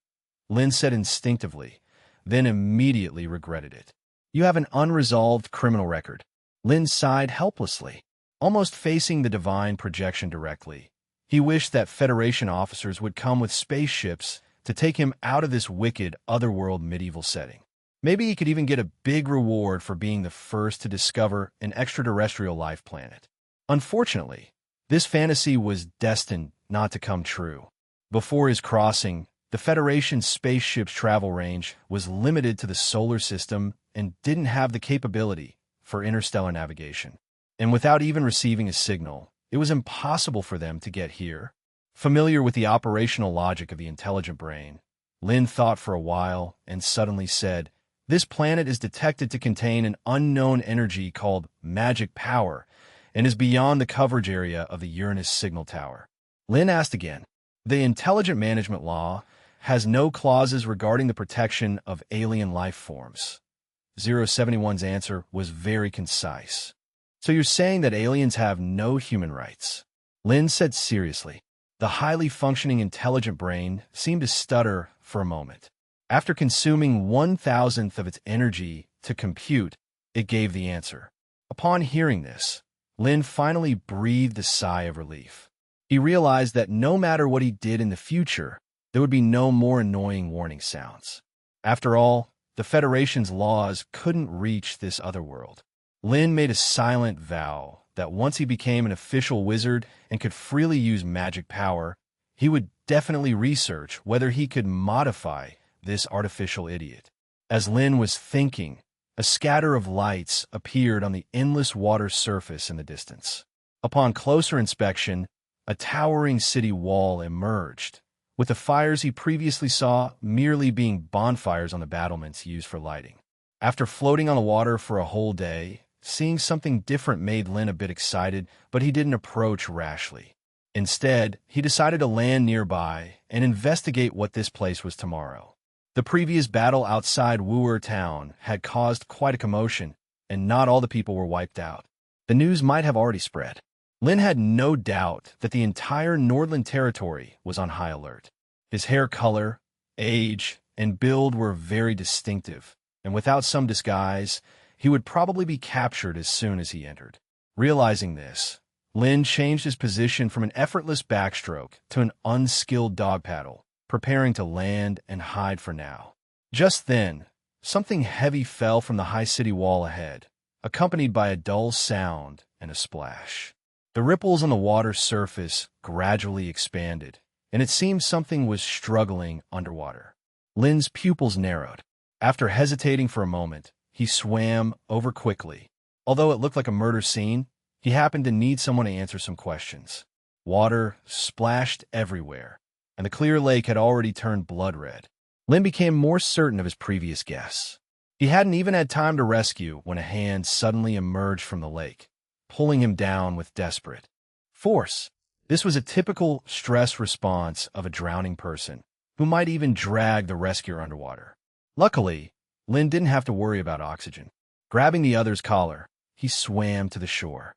Lin said instinctively, then immediately regretted it. You have an unresolved criminal record. Lin sighed helplessly, almost facing the divine projection directly. He wished that Federation officers would come with spaceships to take him out of this wicked, otherworld medieval setting. Maybe he could even get a big reward for being the first to discover an extraterrestrial life planet. Unfortunately, this fantasy was destined not to come true. Before his crossing, the Federation's spaceship's travel range was limited to the solar system and didn't have the capability for interstellar navigation. And without even receiving a signal, it was impossible for them to get here. Familiar with the operational logic of the intelligent brain, Lin thought for a while and suddenly said, "This planet is detected to contain an unknown energy called magic power and is beyond the coverage area of the Uranus signal tower." Lin asked again, "The intelligent management law has no clauses regarding the protection of alien life forms." 071's answer was very concise. "So you're saying that aliens have no human rights?" Lin said seriously. The highly functioning intelligent brain seemed to stutter for a moment. After consuming 1,000th of its energy to compute, it gave the answer. Upon hearing this, Lin finally breathed a sigh of relief. He realized that no matter what he did in the future, there would be no more annoying warning sounds. After all, the Federation's laws couldn't reach this other world. Lin made a silent vow that once he became an official wizard and could freely use magic power, he would definitely research whether he could modify this artificial idiot. As Lin was thinking, a scatter of lights appeared on the endless water surface in the distance. Upon closer inspection, a towering city wall emerged, with the fires he previously saw merely being bonfires on the battlements used for lighting. After floating on the water for a whole day, seeing something different made Lin a bit excited, but he didn't approach rashly. Instead, he decided to land nearby and investigate what this place was tomorrow. The previous battle outside Wu'er town had caused quite a commotion, and not all the people were wiped out. The news might have already spread. Lin had no doubt that the entire Nordland territory was on high alert. His hair color, age, and build were very distinctive, and without some disguise, he would probably be captured as soon as he entered. Realizing this, Lin changed his position from an effortless backstroke to an unskilled dog paddle, preparing to land and hide for now. Just then, something heavy fell from the high city wall ahead, accompanied by a dull sound and a splash. The ripples on the water's surface gradually expanded, and it seemed something was struggling underwater. Lin's pupils narrowed. After hesitating for a moment, he swam over quickly. Although it looked like a murder scene, he happened to need someone to answer some questions. Water splashed everywhere, and the clear lake had already turned blood red. Lin became more certain of his previous guess. He hadn't even had time to rescue when a hand suddenly emerged from the lake, pulling him down with desperate force. This was a typical stress response of a drowning person, who might even drag the rescuer underwater. Luckily, Lin didn't have to worry about oxygen. Grabbing the other's collar, he swam to the shore.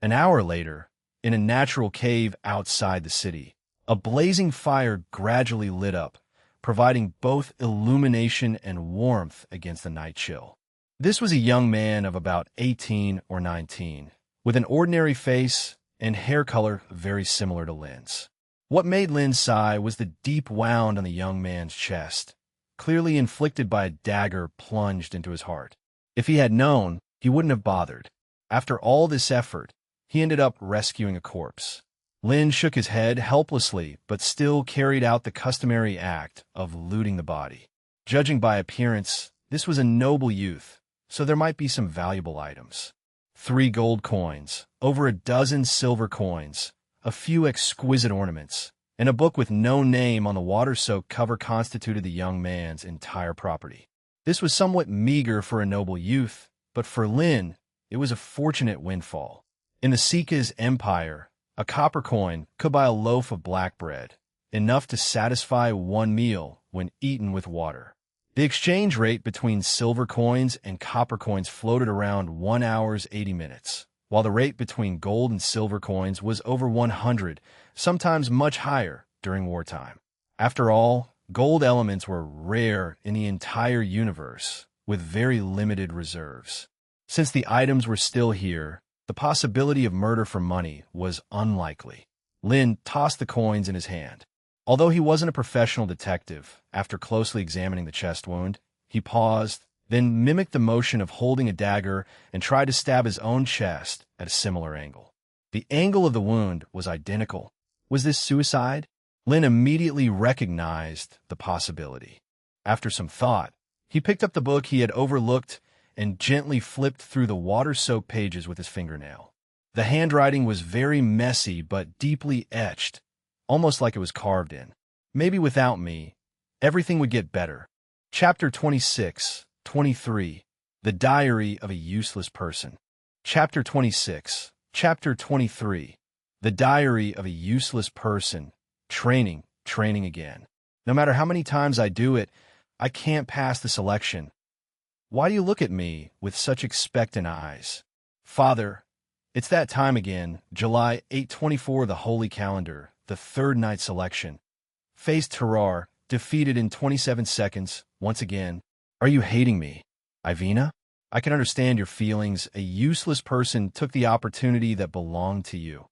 An hour later, in a natural cave outside the city, a blazing fire gradually lit up, providing both illumination and warmth against the night chill. This was a young man of about 18 or 19, with an ordinary face and hair color very similar to Lin's. What made Lin sigh was the deep wound on the young man's chest, clearly inflicted by a dagger plunged into his heart. If he had known, he wouldn't have bothered. After all this effort, he ended up rescuing a corpse. Lin shook his head helplessly, but still carried out the customary act of looting the body. Judging by appearance, this was a noble youth, so there might be some valuable items. 3 gold coins, over a dozen silver coins, a few exquisite ornaments, and a book with no name on the water-soaked cover constituted the young man's entire property. This was somewhat meager for a noble youth, but for Lin, it was a fortunate windfall. In the Sika's empire, a copper coin could buy a loaf of black bread, enough to satisfy one meal when eaten with water. The exchange rate between silver coins and copper coins floated around 1 hour 80 minutes, while the rate between gold and silver coins was over 100, sometimes much higher during wartime. After all, gold elements were rare in the entire universe, with very limited reserves. Since the items were still here, the possibility of murder for money was unlikely. Lin tossed the coins in his hand. Although he wasn't a professional detective, after closely examining the chest wound, he paused, then mimicked the motion of holding a dagger and tried to stab his own chest at a similar angle. The angle of the wound was identical. Was this suicide? Lin immediately recognized the possibility. After some thought, he picked up the book he had overlooked and gently flipped through the water-soaked pages with his fingernail. The handwriting was very messy but deeply etched, almost like it was carved in. Maybe without me, everything would get better. Chapter 26, 23. The Diary of a Useless Person. Chapter 26, Chapter 23. The Diary of a Useless Person. Training again. No matter how many times I do it, I can't pass the selection. Why do you look at me with such expectant eyes? Father, it's that time again, July 8/24, the Holy Calendar, the third night selection. Faced Terrar, defeated in 27 seconds, once again. Are you hating me, Ivina? I can understand your feelings. A useless person took the opportunity that belonged to you.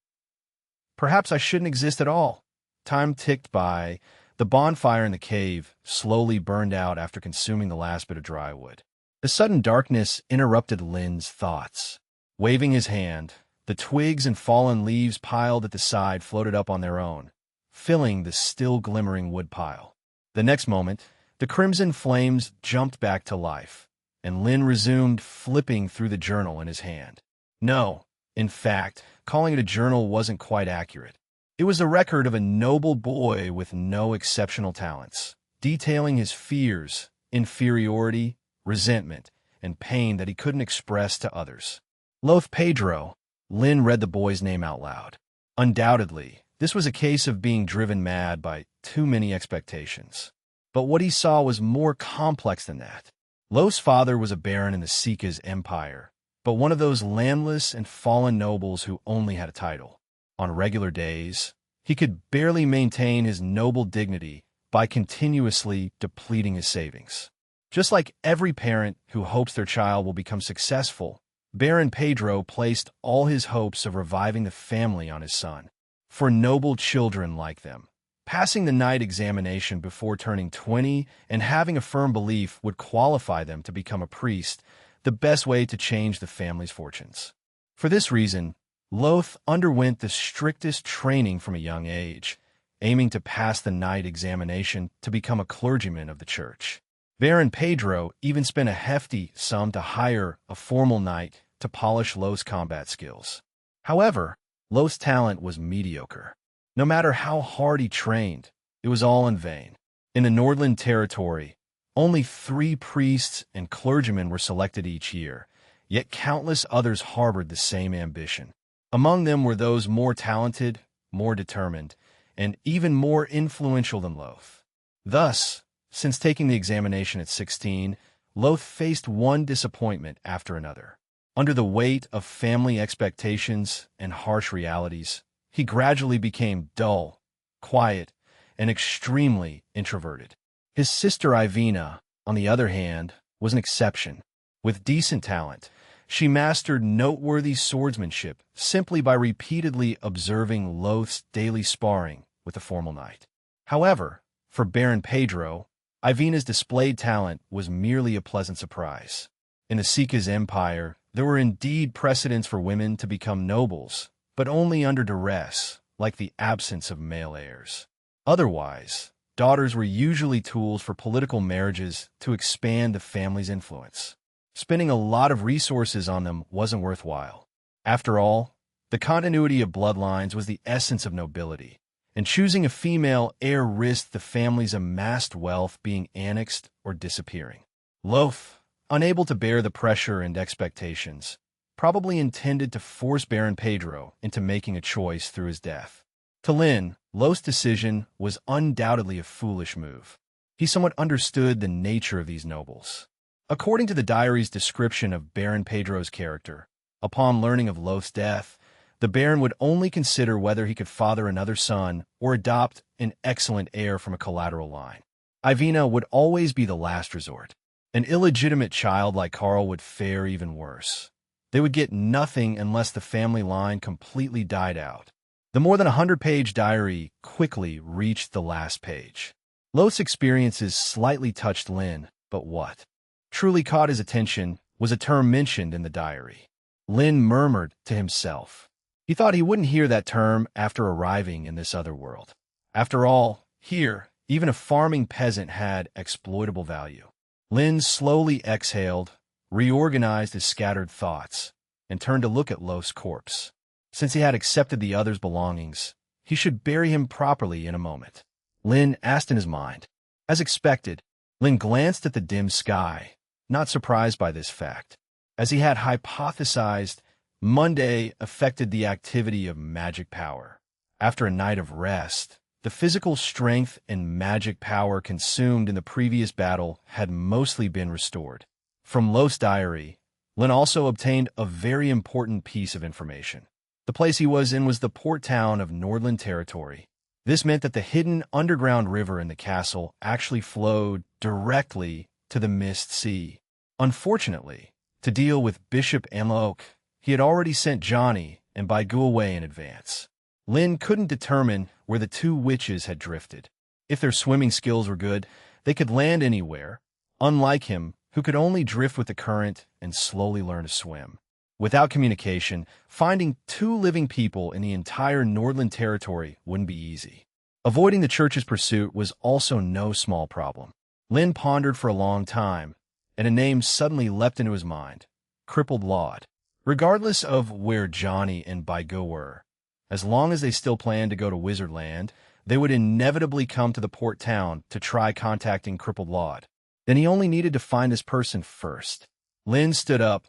Perhaps I shouldn't exist at all. Time ticked by. The bonfire in the cave slowly burned out after consuming the last bit of dry wood. The sudden darkness interrupted Lin's thoughts. Waving his hand, the twigs and fallen leaves piled at the side floated up on their own, filling the still glimmering woodpile. The next moment, the crimson flames jumped back to life, and Lin resumed flipping through the journal in his hand. No, in fact, calling it a journal wasn't quite accurate. It was a record of a noble boy with no exceptional talents, detailing his fears, inferiority, resentment, and pain that he couldn't express to others. Loth Pedro, Lin read the boy's name out loud. Undoubtedly, this was a case of being driven mad by too many expectations. But what he saw was more complex than that. Loth's father was a baron in the Sika's empire, but one of those landless and fallen nobles who only had a title. On regular days, he could barely maintain his noble dignity by continuously depleting his savings. Just like every parent who hopes their child will become successful, Baron Pedro placed all his hopes of reviving the family on his son. For noble children like them, passing the night examination before turning 20 and having a firm belief would qualify them to become a priest, the best way to change the family's fortunes. For this reason, Loth underwent the strictest training from a young age, aiming to pass the night examination to become a clergyman of the church. Baron Pedro even spent a hefty sum to hire a formal knight to polish Loth's combat skills. However, Loth's talent was mediocre. No matter how hard he trained, it was all in vain. In the Nordland territory, only 3 priests and clergymen were selected each year, yet countless others harbored the same ambition. Among them were those more talented, more determined, and even more influential than Loth. Thus, since taking the examination at 16, Loth faced one disappointment after another. Under the weight of family expectations and harsh realities, he gradually became dull, quiet, and extremely introverted. His sister Ivina, on the other hand, was an exception. With decent talent, she mastered noteworthy swordsmanship simply by repeatedly observing Loth's daily sparring with a formal knight. However, for Baron Pedro, Ivina's displayed talent was merely a pleasant surprise. In the Sika's empire, there were indeed precedents for women to become nobles, but only under duress, like the absence of male heirs. Otherwise, daughters were usually tools for political marriages to expand the family's influence. Spending a lot of resources on them wasn't worthwhile. After all, the continuity of bloodlines was the essence of nobility, and choosing a female heir risked the family's amassed wealth being annexed or disappearing. Loth, unable to bear the pressure and expectations, probably intended to force Baron Pedro into making a choice through his death. To Lynn, Loth's decision was undoubtedly a foolish move. He somewhat understood the nature of these nobles. According to the diary's description of Baron Pedro's character, upon learning of Loth's death, the Baron would only consider whether he could father another son or adopt an excellent heir from a collateral line. Ivina would always be the last resort. An illegitimate child like Carl would fare even worse. They would get nothing unless the family line completely died out. The more than 100-page diary quickly reached the last page. Loth's experiences slightly touched Lynn, but what truly caught his attention was a term mentioned in the diary. Lynn murmured to himself. He thought he wouldn't hear that term after arriving in this other world. After all, here, even a farming peasant had exploitable value. Lynn slowly exhaled, reorganized his scattered thoughts, and turned to look at Loth's corpse. Since he had accepted the other's belongings, he should bury him properly in a moment. Lynn asked in his mind. As expected, Lynn glanced at the dim sky, not surprised by this fact. As he had hypothesized, Monday affected the activity of magic power. After a night of rest, the physical strength and magic power consumed in the previous battle had mostly been restored. From Loth's diary, Lynn also obtained a very important piece of information. The place he was in was the port town of Nordland territory. This meant that the hidden underground river in the castle actually flowed directly to the Mist Sea. Unfortunately, to deal with Bishop Amlaoch, he had already sent Johnny and Baigu away in advance. Lynn couldn't determine where the 2 witches had drifted. If their swimming skills were good, they could land anywhere, unlike him, who could only drift with the current and slowly learn to swim. Without communication, finding 2 living people in the entire Nordland territory wouldn't be easy. Avoiding the church's pursuit was also no small problem. Lynn pondered for a long time, and a name suddenly leapt into his mind: Crippled Laud. Regardless of where Johnny and Baigu were, as long as they still planned to go to Wizardland, they would inevitably come to the port town to try contacting Crippled Laud. Then he only needed to find this person first. Lynn stood up,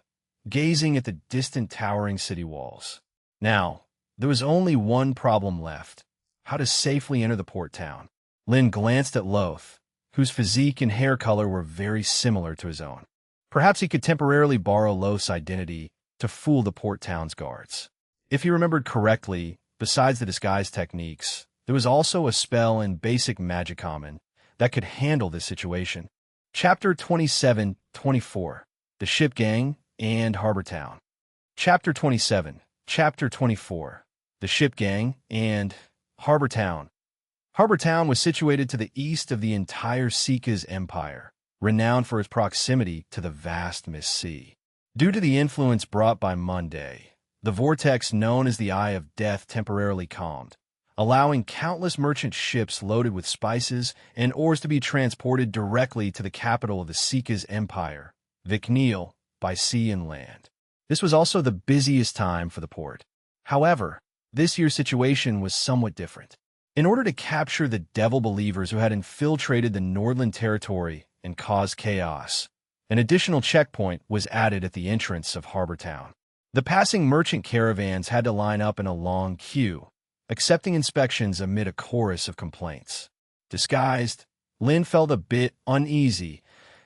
gazing at the distant towering city walls. Now, there was only one problem left: how to safely enter the port town. Lynn glanced at Loth, whose physique and hair color were very similar to his own. Perhaps he could temporarily borrow Loth's identity to fool the port town's guards. If he remembered correctly, besides the disguise techniques, there was also a spell in basic magic common that could handle this situation. Chapter 27-24, The Ship Gang and Harbor Town. Chapter 27, Chapter 24, The Ship Gang, and Harbor Town. Harbor Town was situated to the east of the entire Seeka's empire, renowned for its proximity to the vast Mist Sea. Due to the influence brought by Monday, the vortex known as the Eye of Death temporarily calmed, allowing countless merchant ships loaded with spices and ores to be transported directly to the capital of the Seeka's empire, Fictional, by sea and land. This was also the busiest time for the port. However, this year's situation was somewhat different. In order to capture the devil believers who had infiltrated the Nordland territory and caused chaos, an additional checkpoint was added at the entrance of Harbor Town. The passing merchant caravans had to line up in a long queue, accepting inspections amid a chorus of complaints. Disguised, Lin felt a bit uneasy,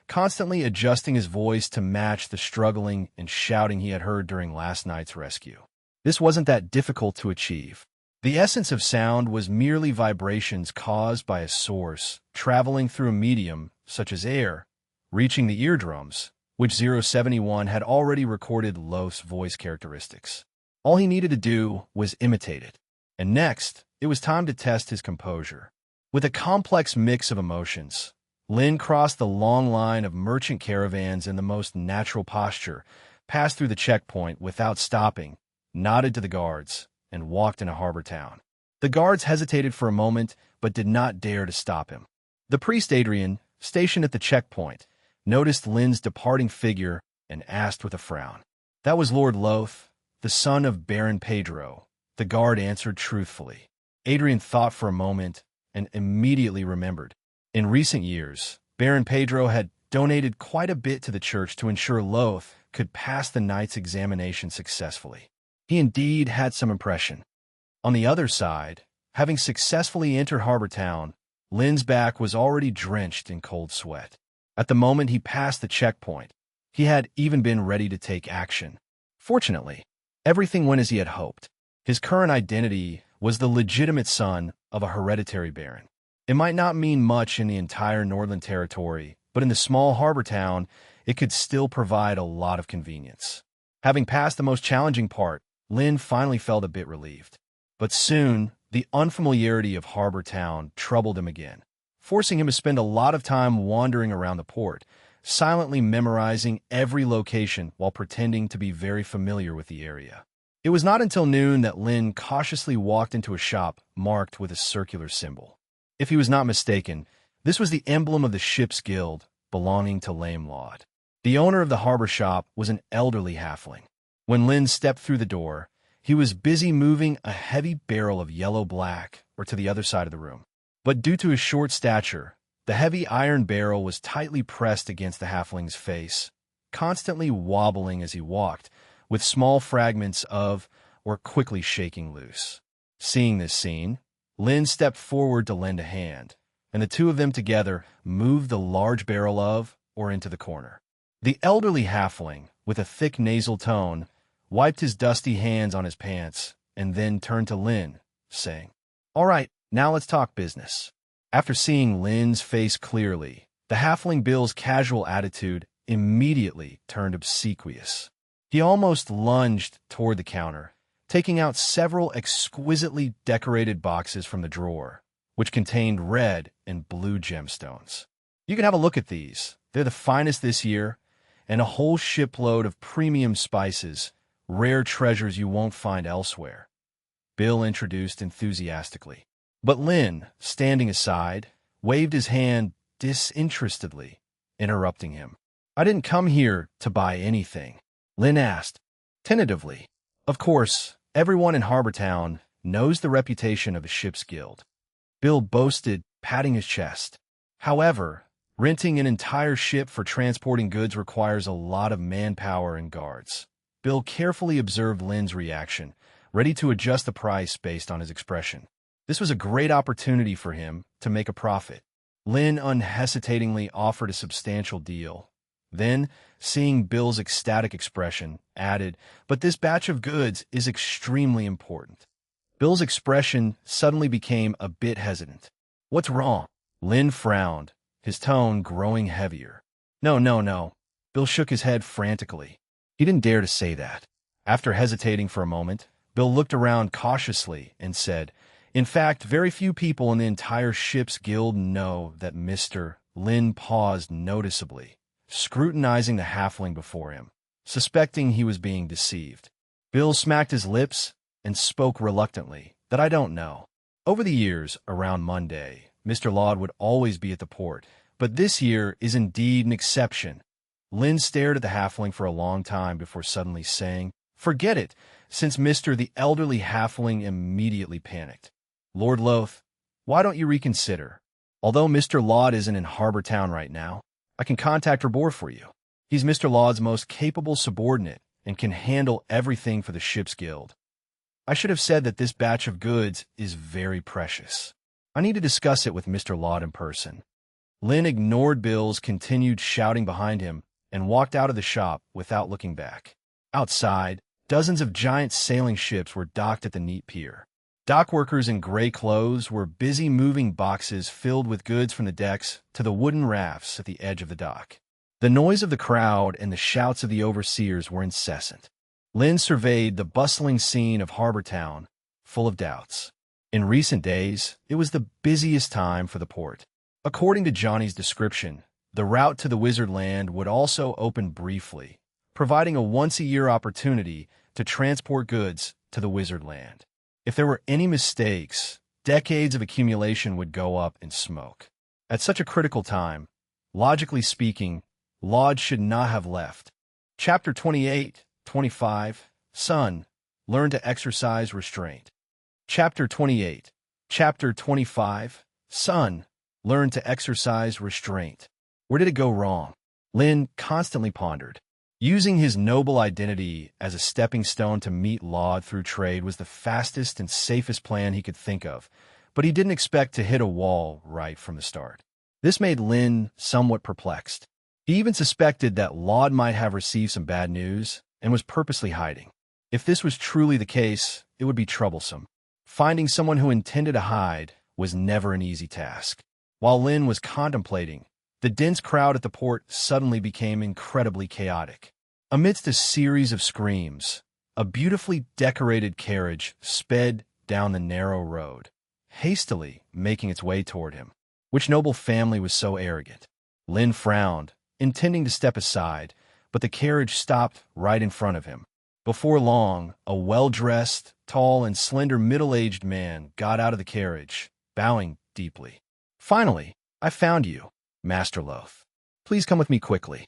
constantly adjusting his voice to match the struggling and shouting he had heard during last night's rescue. This wasn't that difficult to achieve. The essence of sound was merely vibrations caused by a source traveling through a medium, such as air, reaching the eardrums, which 071 had already recorded Loth's voice characteristics. All he needed to do was imitate it. And next, it was time to test his composure. With a complex mix of emotions, Lin crossed the long line of merchant caravans in the most natural posture, passed through the checkpoint without stopping, nodded to the guards, and walked into Harbor Town. The guards hesitated for a moment, but did not dare to stop him. The priest Adrian, stationed at the checkpoint, noticed Lin's departing figure and asked with a frown. "That was Lord Loth, the son of Baron Pedro," the guard answered truthfully. Adrian thought for a moment and immediately remembered. In recent years, Baron Pedro had donated quite a bit to the church to ensure Loth could pass the knight's examination successfully. He indeed had some impression. On the other side, having successfully entered Harbor Town, Lin's back was already drenched in cold sweat. At the moment he passed the checkpoint, he had even been ready to take action. Fortunately, everything went as he had hoped. His current identity was the legitimate son of a hereditary baron. It might not mean much in the entire Nordland territory, but in the small harbor town, it could still provide a lot of convenience. Having passed the most challenging part, Lin finally felt a bit relieved. But soon, the unfamiliarity of Harbor Town troubled him again, forcing him to spend a lot of time wandering around the port, silently memorizing every location while pretending to be very familiar with the area. It was not until noon that Lin cautiously walked into a shop marked with a circular symbol. If he was not mistaken, this was the emblem of the ship's guild belonging to Lame Laud. The owner of the harbor shop was an elderly halfling. When Lin stepped through the door, he was busy moving a heavy barrel of yellow-black or to the other side of the room. But due to his short stature, the heavy iron barrel was tightly pressed against the halfling's face, constantly wobbling as he walked, with small fragments of or quickly shaking loose. Seeing this scene, Lin stepped forward to lend a hand, and the two of them together moved the large barrel of or into the corner. The elderly halfling, with a thick nasal tone, wiped his dusty hands on his pants and then turned to Lin, saying, "All right, now let's talk business." After seeing Lin's face clearly, the halfling Bill's casual attitude immediately turned obsequious. He almost lunged toward the counter, taking out several exquisitely decorated boxes from the drawer, which contained red and blue gemstones. "You can have a look at these. They're the finest this year, and a whole shipload of premium spices, rare treasures you won't find elsewhere," Bill introduced enthusiastically. But Lin, standing aside, waved his hand disinterestedly, interrupting him. "I didn't come here to buy anything," Lin asked, tentatively. Of course, everyone in Harbor Town knows the reputation of a ship's guild, Bill boasted, patting his chest. However, renting an entire ship for transporting goods requires a lot of manpower and guards. Bill carefully observed Lin's reaction, ready to adjust the price based on his expression. This was a great opportunity for him to make a profit. Lin unhesitatingly offered a substantial deal. Then, seeing Bill's ecstatic expression, added, "But this batch of goods is extremely important." Bill's expression suddenly became a bit hesitant. "What's wrong?" Lin frowned, his tone growing heavier. No. Bill shook his head frantically. He didn't dare to say that. After hesitating for a moment, Bill looked around cautiously and said, "In fact, very few people in the entire ship's guild know that Mr. Lin paused noticeably, scrutinizing the halfling before him, suspecting he was being deceived. Bill smacked his lips and spoke reluctantly, "That I don't know." Over the years, around Monday, Mr. Laud would always be at the port, but this year is indeed an exception. Lin stared at the halfling for a long time before suddenly saying, "Forget it," since the elderly halfling immediately panicked. "Lord Loth, why don't you reconsider? Although Mr. Laud isn't in Harbor Town right now, I can contact Rebor for you. He's Mr. Laud's most capable subordinate and can handle everything for the ship's guild. I should have said that this batch of goods is very precious. I need to discuss it with Mr. Laud in person." Lin ignored Bill's continued shouting behind him and walked out of the shop without looking back. Outside, dozens of giant sailing ships were docked at the neat pier. Dock workers in gray clothes were busy moving boxes filled with goods from the decks to the wooden rafts at the edge of the dock. The noise of the crowd and the shouts of the overseers were incessant. Lin surveyed the bustling scene of Harbor Town, full of doubts. In recent days, it was the busiest time for the port. According to Johnny's description, the route to the Wizard Land would also open briefly, providing a once-a-year opportunity to transport goods to the Wizard Land. If there were any mistakes, decades of accumulation would go up in smoke. At such a critical time, logically speaking, Laud should not have left. Chapter 28-25, Son, Learn to Exercise Restraint. Chapter 28. Chapter 25, Son, Learn to Exercise Restraint. Where did it go wrong? Lin constantly pondered. Using his noble identity as a stepping stone to meet Laud through trade was the fastest and safest plan he could think of, but he didn't expect to hit a wall right from the start. This made Lin somewhat perplexed. He even suspected that Laud might have received some bad news and was purposely hiding. If this was truly the case, it would be troublesome. Finding someone who intended to hide was never an easy task. While Lin was contemplating, the dense crowd at the port suddenly became incredibly chaotic. Amidst a series of screams, a beautifully decorated carriage sped down the narrow road, hastily making its way toward him. Which noble family was so arrogant? Lin frowned, intending to step aside, but the carriage stopped right in front of him. Before long, a well-dressed, tall, and slender middle-aged man got out of the carriage, bowing deeply. "Finally, I found you, Master Loth. Please come with me quickly."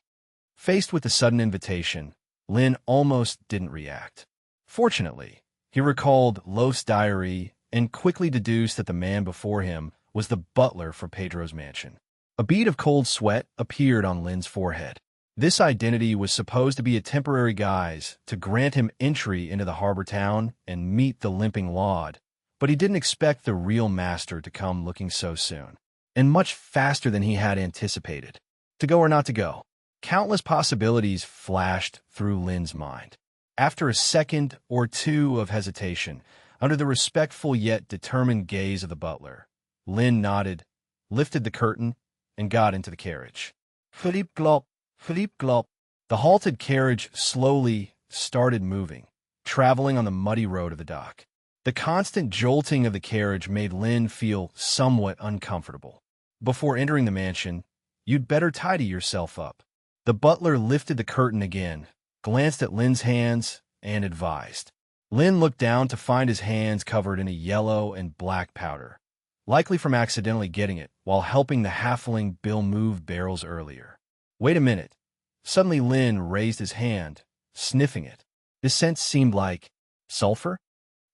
Faced with the sudden invitation, Lin almost didn't react. Fortunately, he recalled Loth's diary and quickly deduced that the man before him was the butler for Pedro's mansion. A bead of cold sweat appeared on Lin's forehead. This identity was supposed to be a temporary guise to grant him entry into the harbor town and meet the limping Laud, but he didn't expect the real master to come looking so soon, and much faster than he had anticipated. To go or not to go? Countless possibilities flashed through Lin's mind. After a second or two of hesitation, under the respectful yet determined gaze of the butler, Lin nodded, lifted the curtain, and got into the carriage. Flip glop, flip glop. The halted carriage slowly started moving, traveling on the muddy road of the dock. The constant jolting of the carriage made Lin feel somewhat uncomfortable. "Before entering the mansion, you'd better tidy yourself up." The butler lifted the curtain again, glanced at Lin's hands, and advised. Lin looked down to find his hands covered in a yellow and black powder, likely from accidentally getting it while helping the halfling Bill move barrels earlier. "Wait a minute." Suddenly Lin raised his hand, sniffing it. The scent seemed like sulfur.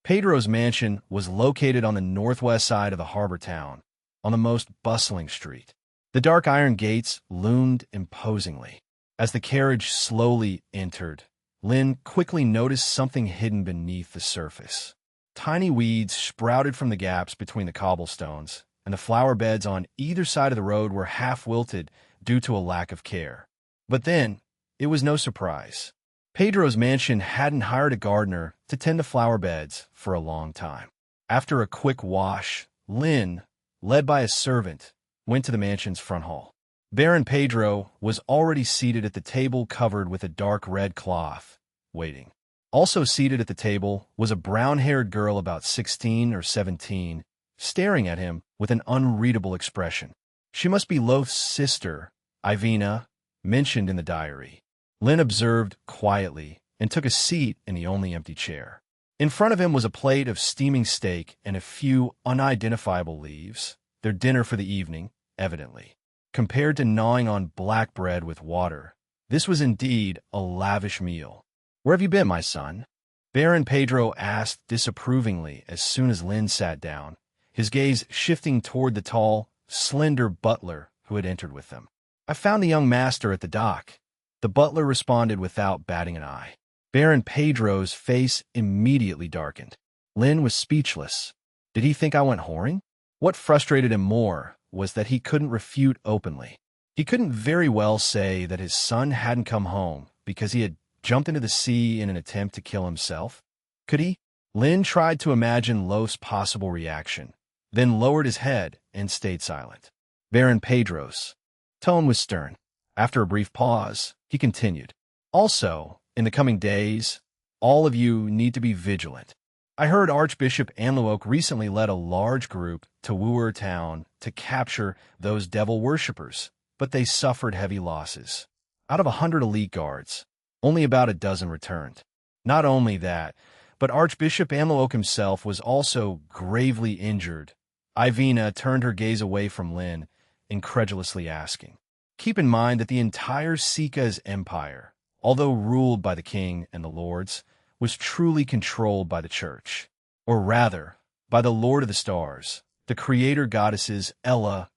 Pedro's mansion was located on the northwest side of the harbor town, on the most bustling street. The dark iron gates loomed imposingly. As the carriage slowly entered, Lin quickly noticed something hidden beneath the surface. Tiny weeds sprouted from the gaps between the cobblestones, and the flower beds on either side of the road were half wilted due to a lack of care. But then, it was no surprise. Pedro's mansion hadn't hired a gardener to tend the flower beds for a long time. After a quick wash, Lin, led by a servant, went to the mansion's front hall. Baron Pedro was already seated at the table covered with a dark red cloth, waiting. Also seated at the table was a brown-haired girl about 16 or 17, staring at him with an unreadable expression. She must be Loth's sister, Ivina, mentioned in the diary. Lynn observed quietly and took a seat in the only empty chair. In front of him was a plate of steaming steak and a few unidentifiable leaves, their dinner for the evening, evidently. Compared to gnawing on black bread with water, this was indeed a lavish meal. "Where have you been, my son?" Baron Pedro asked disapprovingly as soon as Lynn sat down, his gaze shifting toward the tall, slender butler who had entered with them. "I found the young master at the dock." The butler responded without batting an eye. Baron Pedro's face immediately darkened. Lynn was speechless. Did he think I went whoring? What frustrated him more was that he couldn't refute openly. He couldn't very well say that his son hadn't come home because he had jumped into the sea in an attempt to kill himself. Could he? Lynn tried to imagine Loth's possible reaction, then lowered his head and stayed silent. Baron Pedro's tone was stern. After a brief pause, he continued, "Also, in the coming days, all of you need to be vigilant. I heard Archbishop Anluoke recently led a large group to Wooer Town to capture those devil worshippers, but they suffered heavy losses. Out of 100 elite guards, only about a dozen returned. Not only that, but Archbishop Anluoke himself was also gravely injured." Ivina turned her gaze away from Lynn, incredulously asking, "Keep in mind that the entire Sika's empire, although ruled by the king and the lords, was truly controlled by the church, or rather, by the Lord of the Stars, the creator goddess's Ella,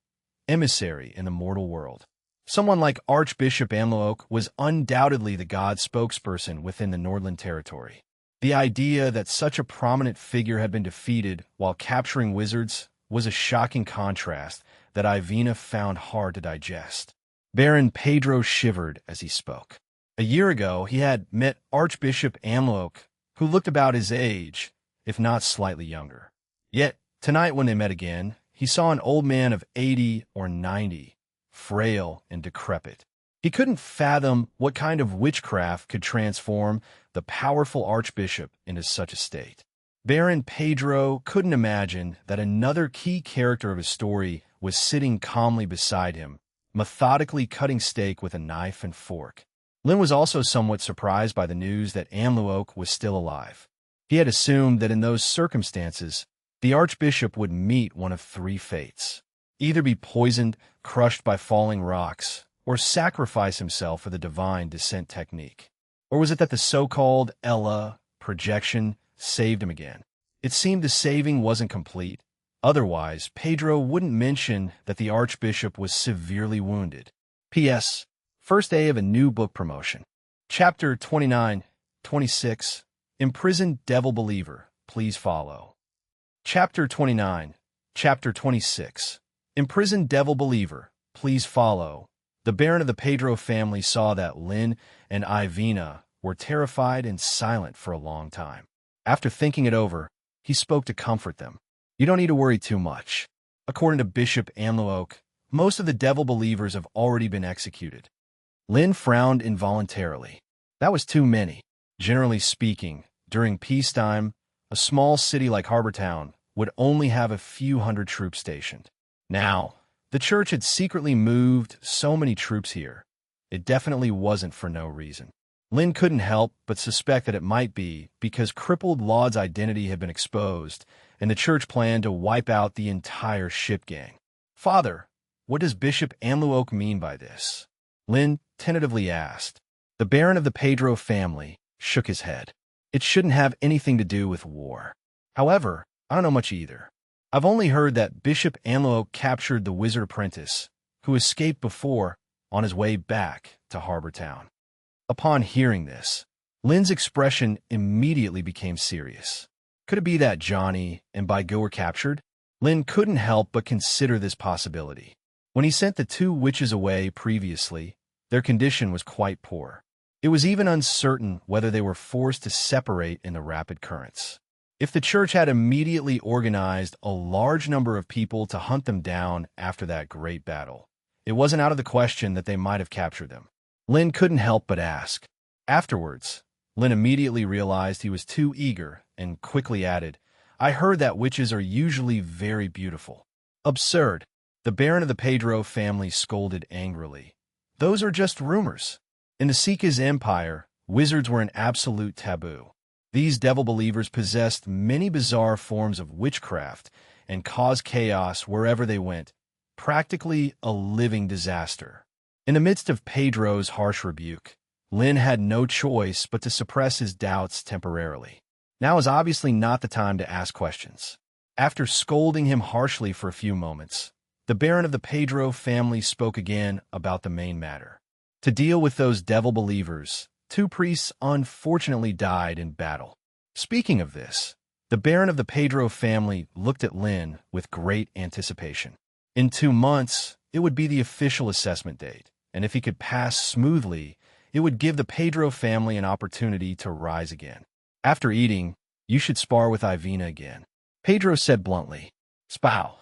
emissary in the mortal world. Someone like Archbishop Anluoke was undoubtedly the god spokesperson within the Nordland territory. The idea that such a prominent figure had been defeated while capturing wizards was a shocking contrast that Ivina found hard to digest." Baron Pedro shivered as he spoke. A year ago, he had met Archbishop Anluoke, who looked about his age, if not slightly younger. Yet, tonight when they met again, he saw an old man of 80 or 90, frail and decrepit. He couldn't fathom what kind of witchcraft could transform the powerful archbishop into such a state. Baron Pedro couldn't imagine that another key character of his story was sitting calmly beside him, methodically cutting steak with a knife and fork. Lynn was also somewhat surprised by the news that Anluoke was still alive. He had assumed that in those circumstances, the archbishop would meet one of three fates: either be poisoned, crushed by falling rocks, or sacrifice himself for the divine descent technique. Or was it that the so-called Ella projection saved him again? It seemed the saving wasn't complete. Otherwise, Pedro wouldn't mention that the archbishop was severely wounded. P.S. First day of a new book promotion. Chapter 29-26. Imprisoned Devil Believer. Please follow. Chapter 29. Chapter 26. Imprisoned Devil Believer. Please follow. The Baron of the Pedro family saw that Lynn and Ivina were terrified and silent for a long time. After thinking it over, he spoke to comfort them. "You don't need to worry too much. According to Bishop Anluoke, most of the devil believers have already been executed." Lynn frowned involuntarily. That was too many. Generally speaking, during peacetime, a small city like Harbortown would only have a few hundred troops stationed. Now, the church had secretly moved so many troops here. It definitely wasn't for no reason. Lynn couldn't help but suspect that it might be because crippled Laud's identity had been exposed, and the church planned to wipe out the entire ship gang. "Father, what does Bishop Anluoke mean by this?" Lynn tentatively asked. The Baron of the Pedro family shook his head. "It shouldn't have anything to do with war. However, I don't know much either. I've only heard that Bishop Anluoke captured the wizard apprentice, who escaped before on his way back to Harbortown." Upon hearing this, Lynn's expression immediately became serious. Could it be that Johnny and Baigo were captured? Lynn couldn't help but consider this possibility. When he sent the two witches away previously, their condition was quite poor. It was even uncertain whether they were forced to separate in the rapid currents. If the church had immediately organized a large number of people to hunt them down after that great battle, it wasn't out of the question that they might have captured them. Lynn couldn't help but ask. Afterwards, Lin immediately realized he was too eager and quickly added, "I heard that witches are usually very beautiful." Absurd. The Baron of the Pedro family scolded angrily. Those are just rumors. In the Sika's empire, wizards were an absolute taboo. These devil believers possessed many bizarre forms of witchcraft and caused chaos wherever they went, practically a living disaster. In the midst of Pedro's harsh rebuke, Lin had no choice but to suppress his doubts temporarily. Now is obviously not the time to ask questions. After scolding him harshly for a few moments, the Baron of the Pedro family spoke again about the main matter. To deal with those devil believers, 2 priests unfortunately died in battle. Speaking of this, the Baron of the Pedro family looked at Lin with great anticipation. In 2 months, it would be the official assessment date, and if he could pass smoothly, it would give the Pedro family an opportunity to rise again. After eating, "You should spar with Ivina again," Pedro said bluntly. Spow.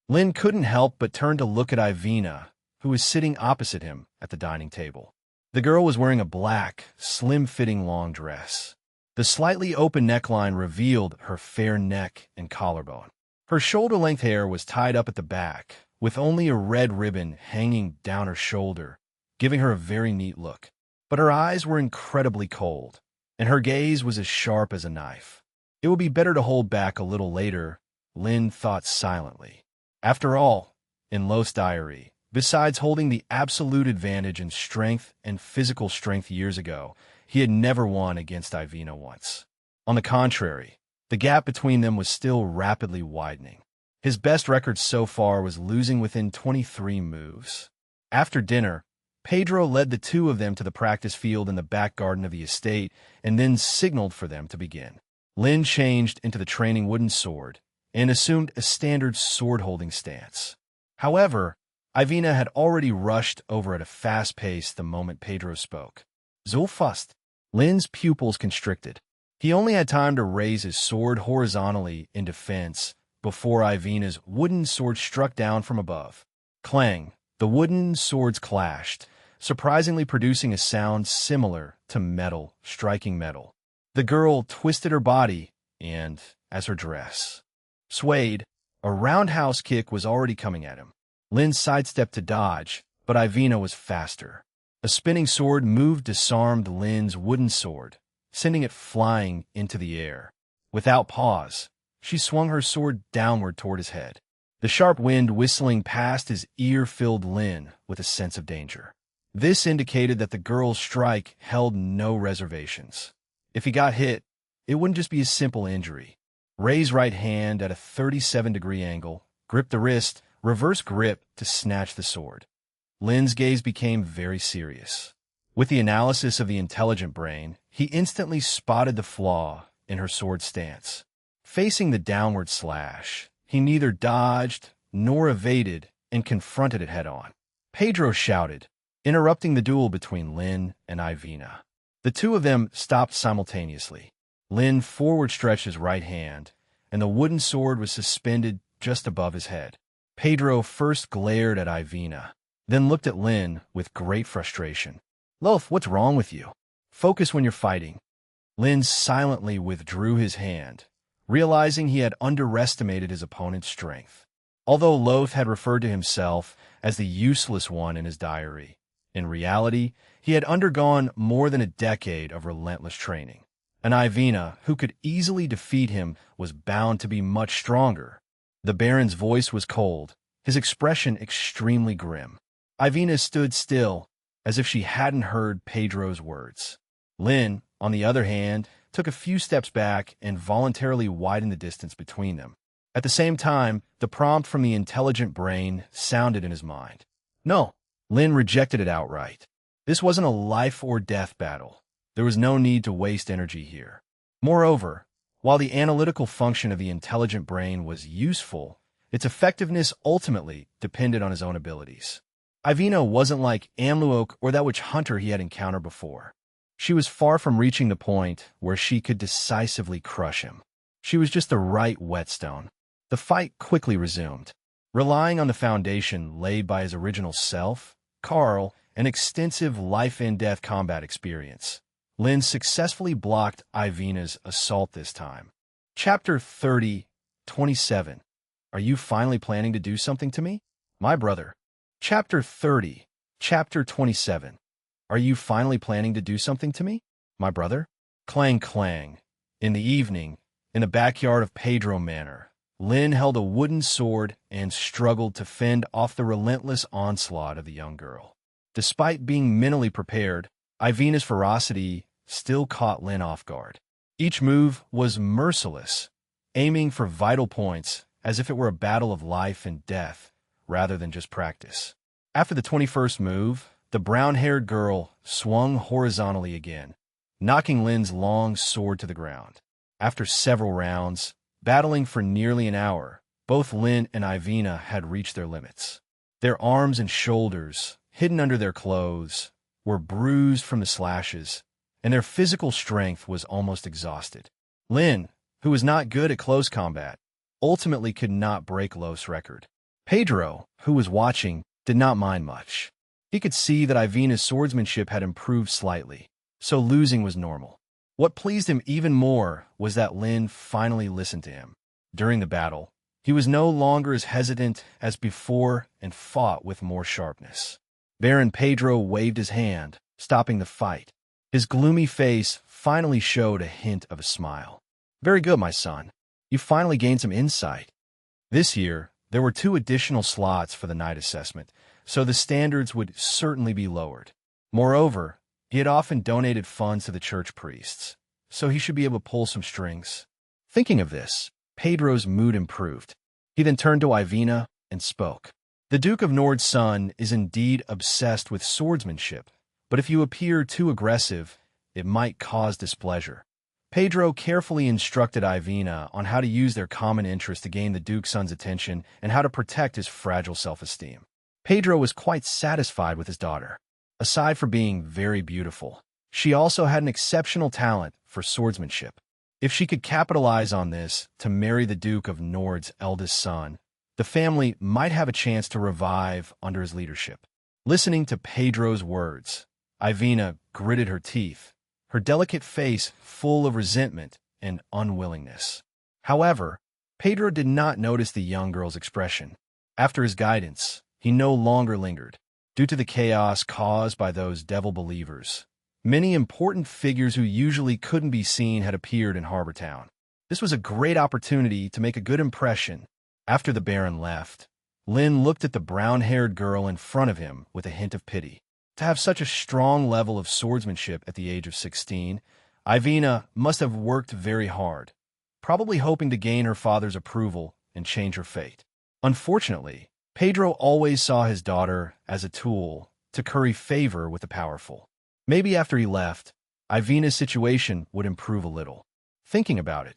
Lin couldn't help but turn to look at Ivina, who was sitting opposite him at the dining table. The girl was wearing a black, slim-fitting long dress. The slightly open neckline revealed her fair neck and collarbone. Her shoulder-length hair was tied up at the back, with only a red ribbon hanging down her shoulder, giving her a very neat look. But her eyes were incredibly cold, and her gaze was as sharp as a knife. It would be better to hold back a little later, Lin thought silently. After all, in Loth's diary, besides holding the absolute advantage in strength and physical strength years ago, he had never won against Ivina once. On the contrary, the gap between them was still rapidly widening. His best record so far was losing within 23 moves. After dinner, Pedro led the 2 of them to the practice field in the back garden of the estate and then signaled for them to begin. Lin changed into the training wooden sword and assumed a standard sword-holding stance. However, Ivina had already rushed over at a fast pace the moment Pedro spoke. So fast. Lin's pupils constricted. He only had time to raise his sword horizontally in defense before Ivina's wooden sword struck down from above. Clang! The wooden swords clashed, surprisingly producing a sound similar to metal striking metal. The girl twisted her body and, as her dress swayed, a roundhouse kick was already coming at him. Lin sidestepped to dodge, but Ivina was faster. A spinning sword move disarmed Lin's wooden sword, sending it flying into the air. Without pause, she swung her sword downward toward his head. The sharp wind whistling past his ear filled Lin with a sense of danger. This indicated that the girl's strike held no reservations. If he got hit, it wouldn't just be a simple injury. Raise right hand at a 37-degree angle, grip the wrist, reverse grip to snatch the sword. Lin's gaze became very serious. With the analysis of the intelligent brain, he instantly spotted the flaw in her sword stance. Facing the downward slash, he neither dodged nor evaded and confronted it head-on. Pedro shouted, interrupting the duel between Lin and Ivina. The 2 of them stopped simultaneously. Lin forward stretched his right hand, and the wooden sword was suspended just above his head. Pedro first glared at Ivina, then looked at Lin with great frustration. "Loth, what's wrong with you? Focus when you're fighting." Lin silently withdrew his hand, realizing he had underestimated his opponent's strength. Although Loth had referred to himself as the useless one in his diary, in reality, he had undergone more than a decade of relentless training. An Ivina who could easily defeat him was bound to be much stronger. The Baron's voice was cold, his expression extremely grim. Ivina stood still, as if she hadn't heard Pedro's words. Lin, on the other hand, took a few steps back and voluntarily widened the distance between them. At the same time, the prompt from the intelligent brain sounded in his mind. No, Lin rejected it outright. This wasn't a life-or-death battle. There was no need to waste energy here. Moreover, while the analytical function of the intelligent brain was useful, its effectiveness ultimately depended on his own abilities. Ivina wasn't like Amluok or that witch hunter he had encountered before. She was far from reaching the point where she could decisively crush him. She was just the right whetstone. The fight quickly resumed. Relying on the foundation laid by his original self, Carl, an extensive life-and-death combat experience, Lynn successfully blocked Ivina's assault this time. Chapter 30, 27. Are you finally planning to do something to me? My brother. Chapter 30, Chapter 27. Are you finally planning to do something to me? My brother? Clang clang. In the evening, in the backyard of Pedro Manor, Lynn held a wooden sword and struggled to fend off the relentless onslaught of the young girl. Despite being mentally prepared, Ivina's ferocity still caught Lynn off guard. Each move was merciless, aiming for vital points as if it were a battle of life and death rather than just practice. After the 21st move, the brown-haired girl swung horizontally again, knocking Lynn's long sword to the ground. After several rounds, battling for nearly an hour, both Lynn and Ivina had reached their limits. Their arms and shoulders, hidden under their clothes, were bruised from the slashes, and their physical strength was almost exhausted. Lynn, who was not good at close combat, ultimately could not break Lo's record. Pedro, who was watching, did not mind much. He could see that Ivina's swordsmanship had improved slightly, so losing was normal. What pleased him even more was that Lynn finally listened to him. During the battle, he was no longer as hesitant as before and fought with more sharpness. Baron Pedro waved his hand, stopping the fight. His gloomy face finally showed a hint of a smile. Very good, my son. You finally gained some insight. This year, there were 2 additional slots for the night assessment, so the standards would certainly be lowered. Moreover, he had often donated funds to the church priests, so he should be able to pull some strings. Thinking of this, Pedro's mood improved. He then turned to Ivina and spoke. The Duke of Nord's son is indeed obsessed with swordsmanship, but if you appear too aggressive, it might cause displeasure. Pedro carefully instructed Ivina on how to use their common interest to gain the Duke's son's attention and how to protect his fragile self-esteem. Pedro was quite satisfied with his daughter. Aside from being very beautiful, she also had an exceptional talent for swordsmanship. If she could capitalize on this to marry the Duke of Nord's eldest son, the family might have a chance to revive under his leadership. Listening to Pedro's words, Ivina gritted her teeth, her delicate face full of resentment and unwillingness. However, Pedro did not notice the young girl's expression. After his guidance, he no longer lingered. Due to the chaos caused by those devil believers, many important figures who usually couldn't be seen had appeared in Harbor Town. This was a great opportunity to make a good impression. After the Baron left, Lynn looked at the brown-haired girl in front of him with a hint of pity. To have such a strong level of swordsmanship at the age of 16, Ivina must have worked very hard, probably hoping to gain her father's approval and change her fate. Unfortunately, Pedro always saw his daughter as a tool to curry favor with the powerful. Maybe after he left, Ivina's situation would improve a little. Thinking about it,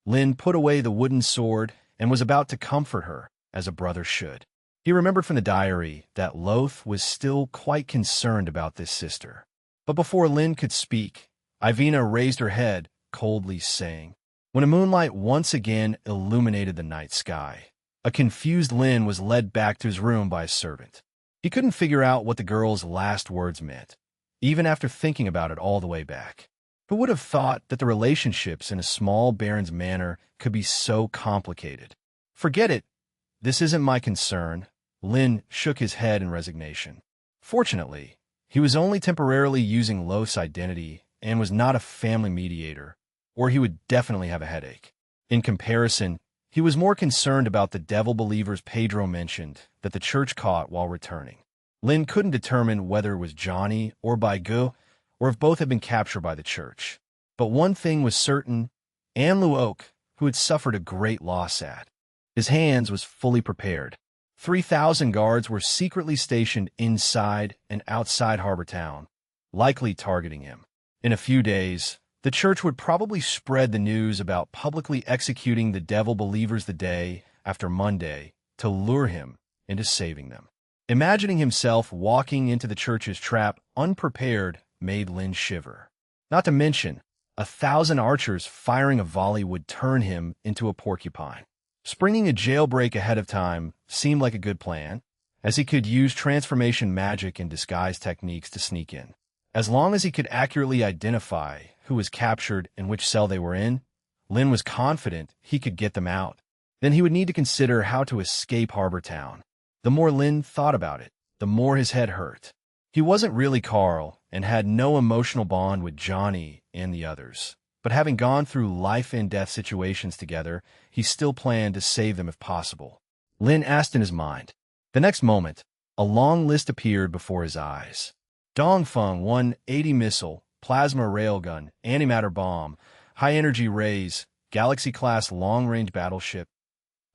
Lynn put away the wooden sword and was about to comfort her, as a brother should. He remembered from the diary that Loth was still quite concerned about this sister. But before Lynn could speak, Ivina raised her head, coldly saying, when the moonlight once again illuminated the night sky, a confused Lynn was led back to his room by a servant. He couldn't figure out what the girl's last words meant, even after thinking about it all the way back. Who would have thought that the relationships in a small baron's manor could be so complicated? Forget it. This isn't my concern. Lynn shook his head in resignation. Fortunately, he was only temporarily using Loth's identity and was not a family mediator, or he would definitely have a headache. In comparison, he was more concerned about the devil believers Pedro mentioned that the church caught while returning. Lynn couldn't determine whether it was Johnny or Baigu, or if both had been captured by the church. But one thing was certain, Anlu Oak, who had suffered a great loss at his hands, was fully prepared. 3,000 guards were secretly stationed inside and outside Harbor Town, likely targeting him. In a few days, the church would probably spread the news about publicly executing the devil believers the day after Monday to lure him into saving them. Imagining himself walking into the church's trap unprepared made Lynn shiver. Not to mention, 1,000 archers firing a volley would turn him into a porcupine. Springing a jailbreak ahead of time seemed like a good plan, as he could use transformation magic and disguise techniques to sneak in. As long as he could accurately identify who was captured and which cell they were in, Lin was confident he could get them out. Then he would need to consider how to escape Harbor Town. The more Lin thought about it, the more his head hurt. He wasn't really Carl and had no emotional bond with Johnny and the others. But having gone through life-and-death situations together, he still planned to save them if possible. Lin asked in his mind. The next moment, a long list appeared before his eyes. Dongfeng 180 missile, plasma railgun, antimatter bomb, high-energy rays, galaxy-class long-range battleship.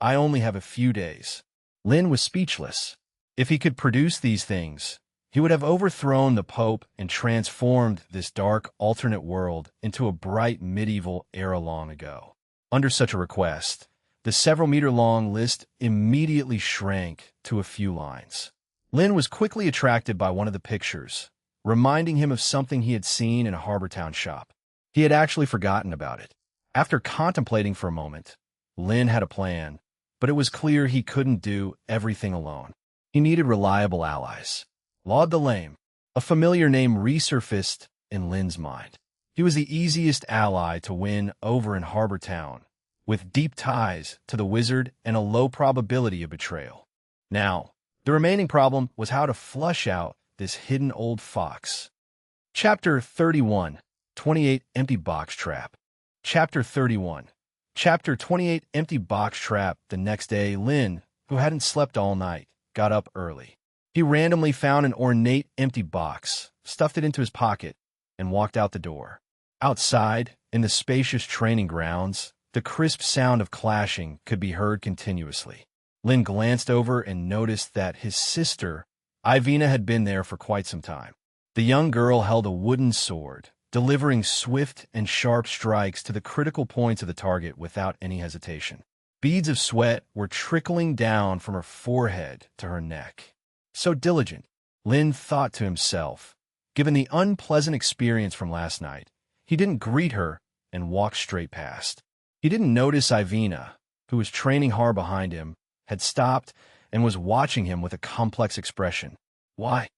I only have a few days. Lin was speechless. If he could produce these things, he would have overthrown the Pope and transformed this dark, alternate world into a bright medieval era long ago. Under such a request, the several-meter-long list immediately shrank to a few lines. Lin was quickly attracted by one of the pictures, reminding him of something he had seen in a Harbor Town shop. He had actually forgotten about it. After contemplating for a moment, Lin had a plan, but it was clear he couldn't do everything alone. He needed reliable allies. Laud the Lame, a familiar name resurfaced in Lin's mind. He was the easiest ally to win over in Harbor Town, with deep ties to the wizard and a low probability of betrayal. Now, the remaining problem was how to flush out this hidden old fox. Chapter 31, 28 Empty Box Trap. Chapter 31. Chapter 28 Empty Box Trap. The next day, Lin, who hadn't slept all night, got up early. He randomly found an ornate empty box, stuffed it into his pocket, and walked out the door. Outside, in the spacious training grounds, the crisp sound of clashing could be heard continuously. Lin glanced over and noticed that his sister, Ivina, had been there for quite some time. The young girl held a wooden sword, delivering swift and sharp strikes to the critical points of the target without any hesitation. Beads of sweat were trickling down from her forehead to her neck. So diligent, Lin thought to himself. Given the unpleasant experience from last night, he didn't greet her and walked straight past. He didn't notice Ivina, who was training hard behind him, had stopped and was watching him with a complex expression. Why,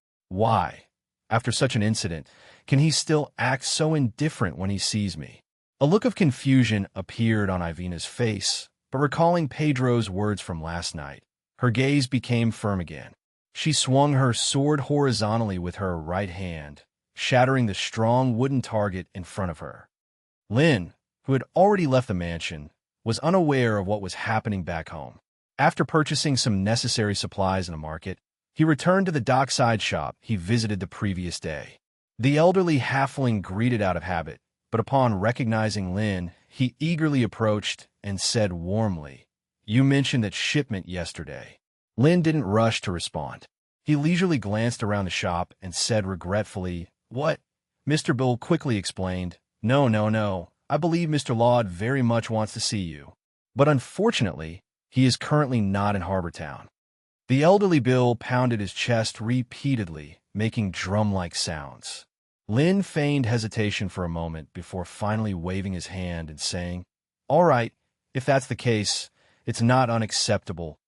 after such an incident, can he still act so indifferent when he sees me? A look of confusion appeared on Ivina's face, but recalling Pedro's words from last night, her gaze became firm again. She swung her sword horizontally with her right hand, shattering the strong wooden target in front of her. Lin, who had already left the mansion, was unaware of what was happening back home. After purchasing some necessary supplies in a market, he returned to the dockside shop he visited the previous day. The elderly halfling greeted out of habit, but upon recognizing Lin, he eagerly approached and said warmly, "You mentioned that shipment yesterday." Lin didn't rush to respond. He leisurely glanced around the shop and said regretfully, "What?" Mr. Bill quickly explained, No. I believe Mr. Laud very much wants to see you. But unfortunately, he is currently not in Harbor Town." The elderly Bill pounded his chest repeatedly, making drum-like sounds. Lin feigned hesitation for a moment before finally waving his hand and saying, "All right, if that's the case, it's not unacceptable.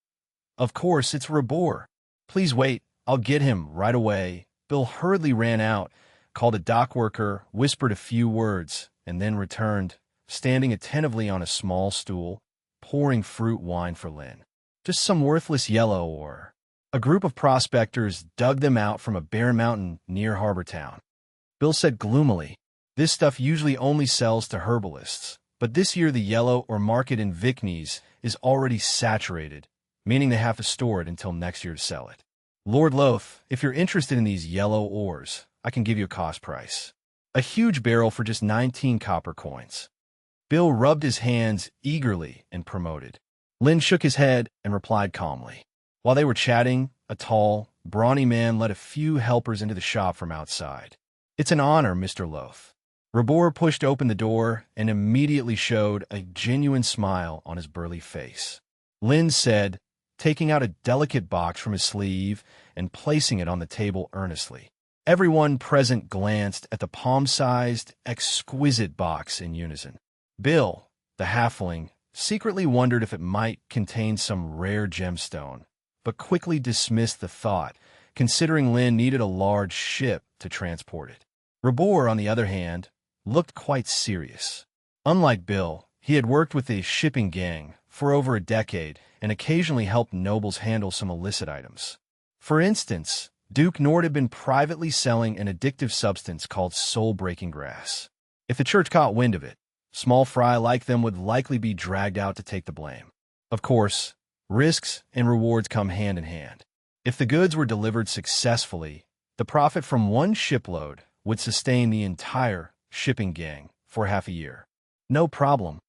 Of course, it's Rabor. Please wait, I'll get him right away." Bill hurriedly ran out, called a dock worker, whispered a few words, and then returned, standing attentively on a small stool, pouring fruit wine for Lin. Just some worthless yellow ore. A group of prospectors dug them out from a bare mountain near Harbor Town. Bill said gloomily, "This stuff usually only sells to herbalists, but this year the yellow ore market in Vickneys is already saturated, meaning they have to store it until next year to sell it. Lord Loth, if you're interested in these yellow ores, I can give you a cost price. A huge barrel for just 19 copper coins." Bill rubbed his hands eagerly and promoted. Lin shook his head and replied calmly. While they were chatting, a tall, brawny man led a few helpers into the shop from outside. "It's an honor, Mr. Loth." Rabor pushed open the door and immediately showed a genuine smile on his burly face. Lin said, taking out a delicate box from his sleeve and placing it on the table earnestly. Everyone present glanced at the palm-sized, exquisite box in unison. Bill, the halfling, secretly wondered if it might contain some rare gemstone, but quickly dismissed the thought, considering Lin needed a large ship to transport it. Rabor, on the other hand, looked quite serious. Unlike Bill, he had worked with a shipping gang for over a decade and occasionally helped nobles handle some illicit items. For instance, Duke Nord had been privately selling an addictive substance called soul-breaking grass. If the church caught wind of it, small fry like them would likely be dragged out to take the blame. Of course, risks and rewards come hand in hand. If the goods were delivered successfully, the profit from one shipload would sustain the entire shipping gang for half a year. No problem.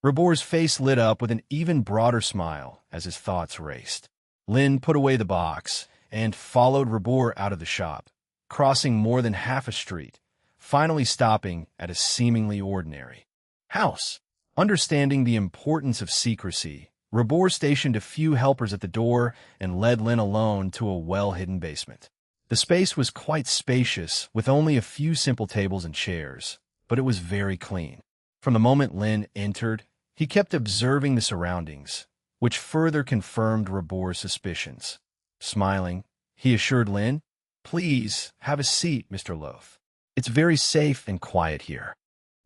Rabor's face lit up with an even broader smile as his thoughts raced. Lin put away the box and followed Rabor out of the shop, crossing more than half a street, finally stopping at a seemingly ordinary house. Understanding the importance of secrecy, Rabor stationed a few helpers at the door and led Lin alone to a well-hidden basement. The space was quite spacious, with only a few simple tables and chairs, but it was very clean. From the moment Lin entered, he kept observing the surroundings, which further confirmed Rabor's suspicions. Smiling, he assured Lin, "Please, have a seat, Mr. Loth. It's very safe and quiet here."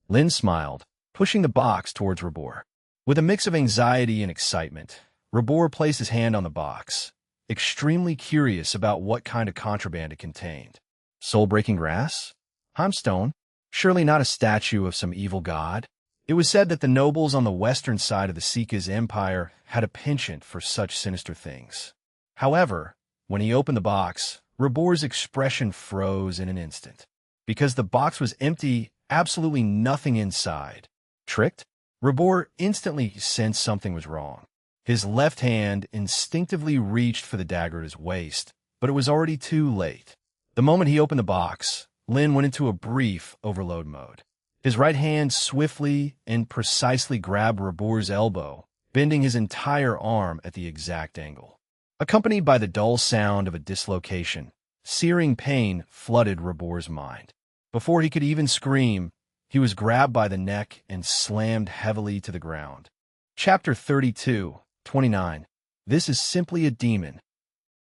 Lin smiled, pushing the box towards Rabor. With a mix of anxiety and excitement, Rabor placed his hand on the box, extremely curious about what kind of contraband it contained. Soul-breaking grass? Hamstone? Surely not a statue of some evil god? It was said that the nobles on the western side of the Sika's empire had a penchant for such sinister things. However, when he opened the box, Rabor's expression froze in an instant. Because the box was empty, absolutely nothing inside. Tricked? Rabor instantly sensed something was wrong. His left hand instinctively reached for the dagger at his waist, but it was already too late. The moment he opened the box, Lin went into a brief overload mode. His right hand swiftly and precisely grabbed Rabor's elbow, bending his entire arm at the exact angle. Accompanied by the dull sound of a dislocation, searing pain flooded Rabor's mind. Before he could even scream, he was grabbed by the neck and slammed heavily to the ground. Chapter 32, 29. This is simply a demon.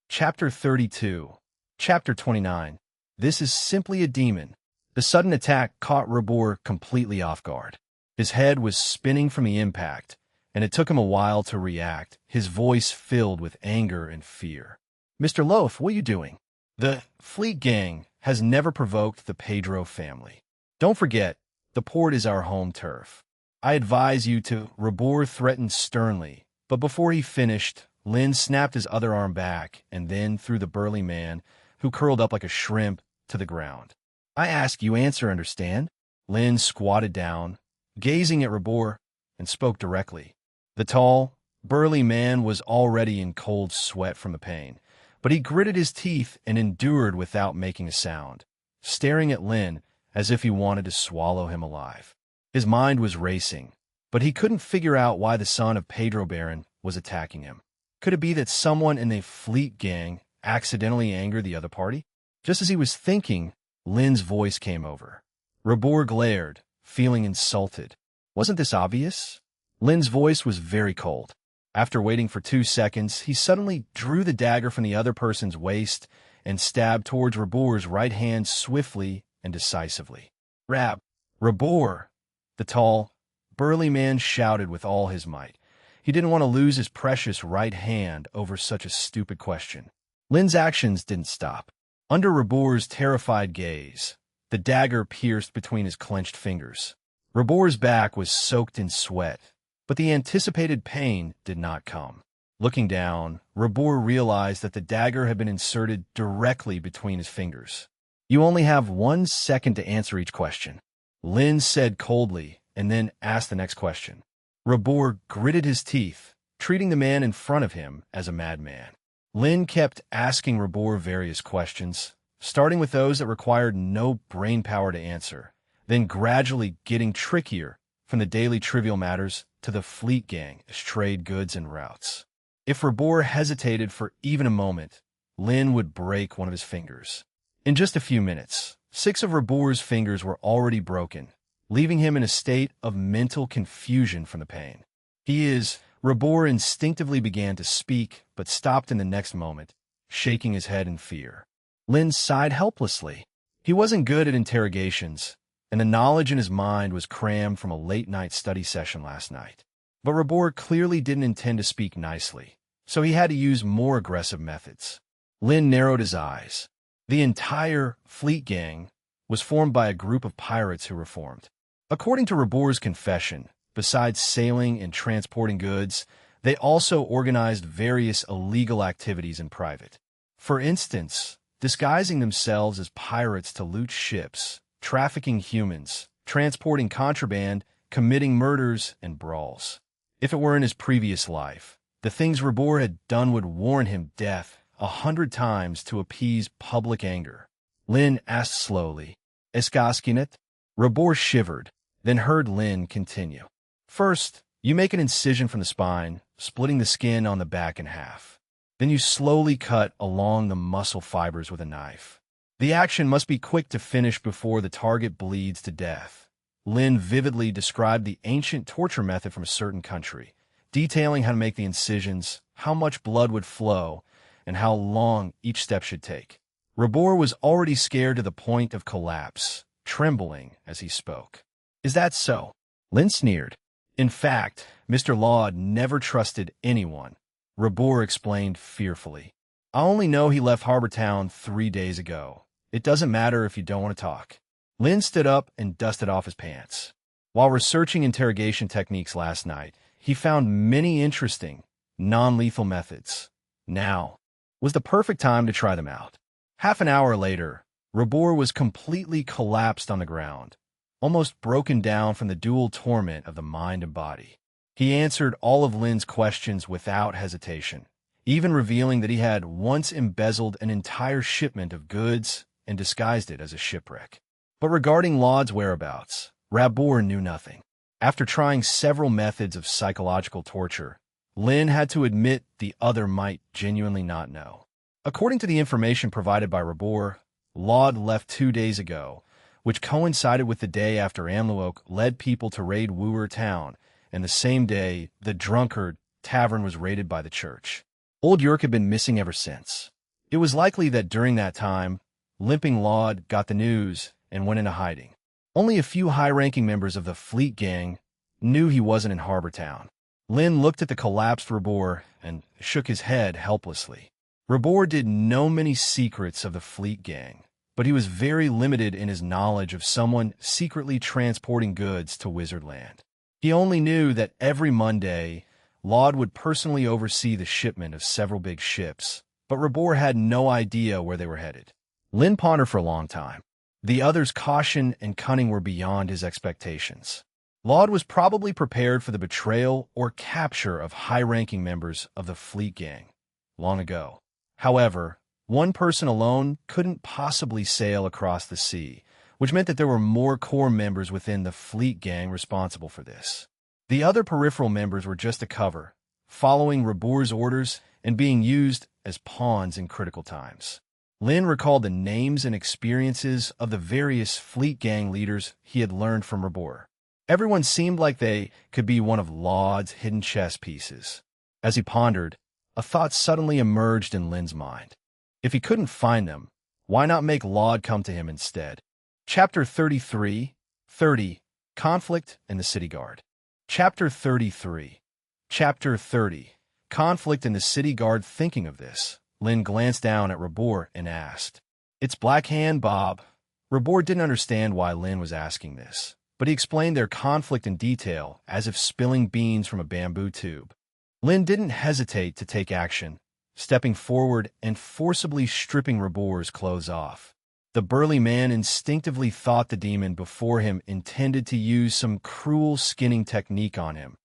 Chapter 32, Chapter 29. This is simply a demon. The sudden attack caught Rabor completely off guard. His head was spinning from the impact, and it took him a while to react, his voice filled with anger and fear. "Mr. Loaf, what are you doing? The Fleet Gang has never provoked the Pedro family. Don't forget, the port is our home turf. I advise you to," Rabor threatened sternly, but before he finished, Lin snapped his other arm back and then threw the burly man, who curled up like a shrimp, to the ground. "I ask you answer, understand?" Lin squatted down, gazing at Rabor, and spoke directly. The tall, burly man was already in cold sweat from the pain, but he gritted his teeth and endured without making a sound, staring at Lin as if he wanted to swallow him alive. His mind was racing, but he couldn't figure out why the son of Pedro Baron was attacking him. Could it be that someone in the Fleet Gang accidentally angered the other party? Just as he was thinking, Lin's voice came over. Rabor glared, feeling insulted. Wasn't this obvious? Lin's voice was very cold. After waiting for 2 seconds, he suddenly drew the dagger from the other person's waist and stabbed towards Rabor's right hand swiftly and decisively. Rabor! The tall, burly man shouted with all his might. He didn't want to lose his precious right hand over such a stupid question. Lin's actions didn't stop. Under Rabor's terrified gaze, the dagger pierced between his clenched fingers. Rabor's back was soaked in sweat, but the anticipated pain did not come. Looking down, Rabor realized that the dagger had been inserted directly between his fingers. "You only have 1 second to answer each question," Lin said coldly, and then asked the next question. Rabor gritted his teeth, treating the man in front of him as a madman. Lin kept asking Rabor various questions, starting with those that required no brain power to answer, then gradually getting trickier from the daily trivial matters to the Fleet Gang, trade goods and routes. If Rabor hesitated for even a moment, Lin would break one of his fingers. In just a few minutes, 6 of Rabor's fingers were already broken, leaving him in a state of mental confusion from the pain. Rabor instinctively began to speak, but stopped in the next moment, shaking his head in fear. Lin sighed helplessly. He wasn't good at interrogations, and the knowledge in his mind was crammed from a late-night study session last night. But Rabor clearly didn't intend to speak nicely, so he had to use more aggressive methods. Lin narrowed his eyes. The entire Fleet Gang was formed by a group of pirates who reformed. According to Rabor's confession, besides sailing and transporting goods, they also organized various illegal activities in private. For instance, disguising themselves as pirates to loot ships, trafficking humans, transporting contraband, committing murders, and brawls. If it were in his previous life, the things Rabor had done would warrant him death 100 times to appease public anger. Lin asked slowly, "Eskaskinet?" Rabor shivered, then heard Lin continue. "First, you make an incision from the spine, splitting the skin on the back in half. Then you slowly cut along the muscle fibers with a knife. The action must be quick to finish before the target bleeds to death." Lin vividly described the ancient torture method from a certain country, detailing how to make the incisions, how much blood would flow, and how long each step should take. Rabor was already scared to the point of collapse, trembling as he spoke. "Is that so?" Lin sneered. "In fact, Mr. Laud never trusted anyone," Rabor explained fearfully. "I only know he left Harbor Town 3 days ago. It doesn't matter if you don't want to talk." Lin stood up and dusted off his pants. While researching interrogation techniques last night, he found many interesting, non-lethal methods. Now was the perfect time to try them out. Half an hour later, Rabor was completely collapsed on the ground, almost broken down from the dual torment of the mind and body. He answered all of Lin's questions without hesitation, even revealing that he had once embezzled an entire shipment of goods and disguised it as a shipwreck. But regarding Laud's whereabouts, Rabor knew nothing. After trying several methods of psychological torture, Lin had to admit the other might genuinely not know. According to the information provided by Rabor, Laud left 2 days ago, which coincided with the day after Amluok led people to raid Wooer Town, and the same day the Drunkard Tavern was raided by the church. Old Yerk had been missing ever since. It was likely that during that time, Limping Laud got the news and went into hiding. Only a few high-ranking members of the Fleet Gang knew he wasn't in Harbor Town. Lin looked at the collapsed Rabor and shook his head helplessly. Rabor did know many secrets of the Fleet Gang, but he was very limited in his knowledge of someone secretly transporting goods to Wizardland. He only knew that every Monday, Laud would personally oversee the shipment of several big ships, but Rabor had no idea where they were headed. Lin pondered for a long time. The other's caution and cunning were beyond his expectations. Laud was probably prepared for the betrayal or capture of high-ranking members of the Fleet Gang long ago. However, one person alone couldn't possibly sail across the sea, which meant that there were more core members within the Fleet Gang responsible for this. The other peripheral members were just a cover, following Rabor's orders and being used as pawns in critical times. Lin recalled the names and experiences of the various Fleet Gang leaders he had learned from Rabor. Everyone seemed like they could be one of Laud's hidden chess pieces. As he pondered, a thought suddenly emerged in Lin's mind. If he couldn't find them, why not make Laud come to him instead? Chapter 30. Conflict in the City Guard. Chapter 33. Chapter 30. Conflict in the City Guard. Thinking of this, Lin glanced down at Rabor and asked, "It's Black Hand, Bob." Rabor didn't understand why Lin was asking this, but he explained their conflict in detail as if spilling beans from a bamboo tube. Lin didn't hesitate to take action, stepping forward and forcibly stripping Rabor's clothes off. The burly man instinctively thought the demon before him intended to use some cruel skinning technique on him,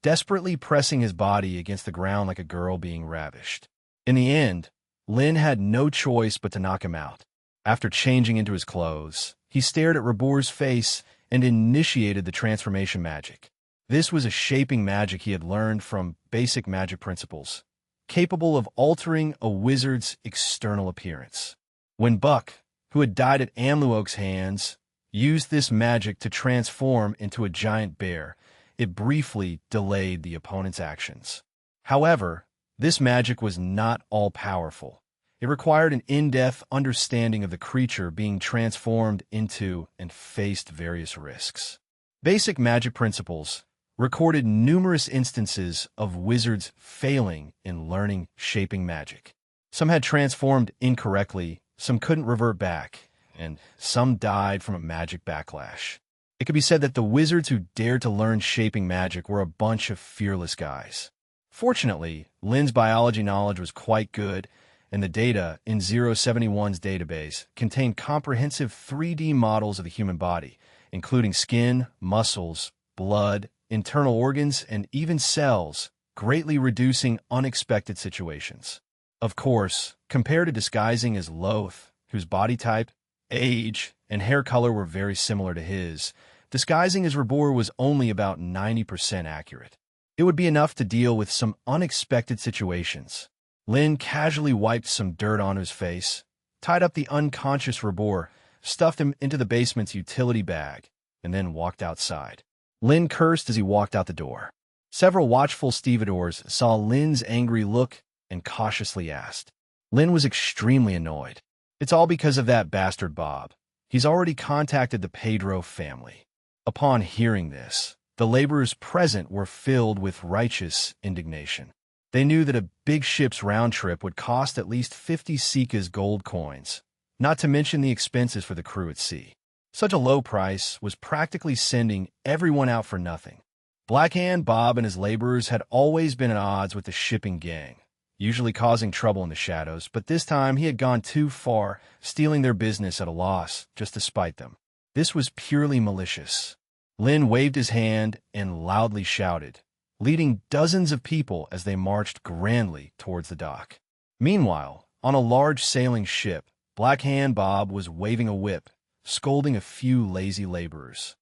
desperately pressing his body against the ground like a girl being ravished. In the end, Lin had no choice but to knock him out. After changing into his clothes, he stared at Rabor's face and initiated the transformation magic. This was a shaping magic he had learned from basic magic principles, capable of altering a wizard's external appearance. When Buck, who had died at Amluok's hands, used this magic to transform into a giant bear, it briefly delayed the opponent's actions. However, this magic was not all-powerful. It required an in-depth understanding of the creature being transformed into and faced various risks. Basic magic principles recorded numerous instances of wizards failing in learning shaping magic. Some had transformed incorrectly, some couldn't revert back, and some died from a magic backlash. It could be said that the wizards who dared to learn shaping magic were a bunch of fearless guys. Fortunately, Lynn's biology knowledge was quite good, and the data in 071's database contained comprehensive 3D models of the human body, including skin, muscles, blood, internal organs, and even cells, greatly reducing unexpected situations. Of course, compared to disguising as Loth, whose body type, age, and hair color were very similar to his, disguising as Rabor was only about 90% accurate. It would be enough to deal with some unexpected situations. Lynn casually wiped some dirt on his face, tied up the unconscious Rabor, stuffed him into the basement's utility bag, and then walked outside. Lynn cursed as he walked out the door. Several watchful stevedores saw Lynn's angry look and cautiously asked. Lynn was extremely annoyed. It's all because of that bastard Bob. He's already contacted the Pedro family. Upon hearing this, the laborers present were filled with righteous indignation. They knew that a big ship's round trip would cost at least 50 Sika's gold coins, not to mention the expenses for the crew at sea. Such a low price was practically sending everyone out for nothing. Blackhand Bob and his laborers had always been at odds with the shipping gang, usually causing trouble in the shadows, but this time he had gone too far, stealing their business at a loss just to spite them. This was purely malicious. Lynn waved his hand and loudly shouted, leading dozens of people as they marched grandly towards the dock. Meanwhile, on a large sailing ship, Blackhand Bob was waving a whip, scolding a few lazy laborers.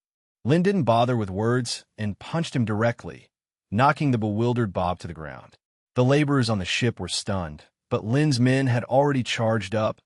Lynn didn't bother with words and punched him directly, knocking the bewildered Bob to the ground. The laborers on the ship were stunned, but Lynn's men had already charged up,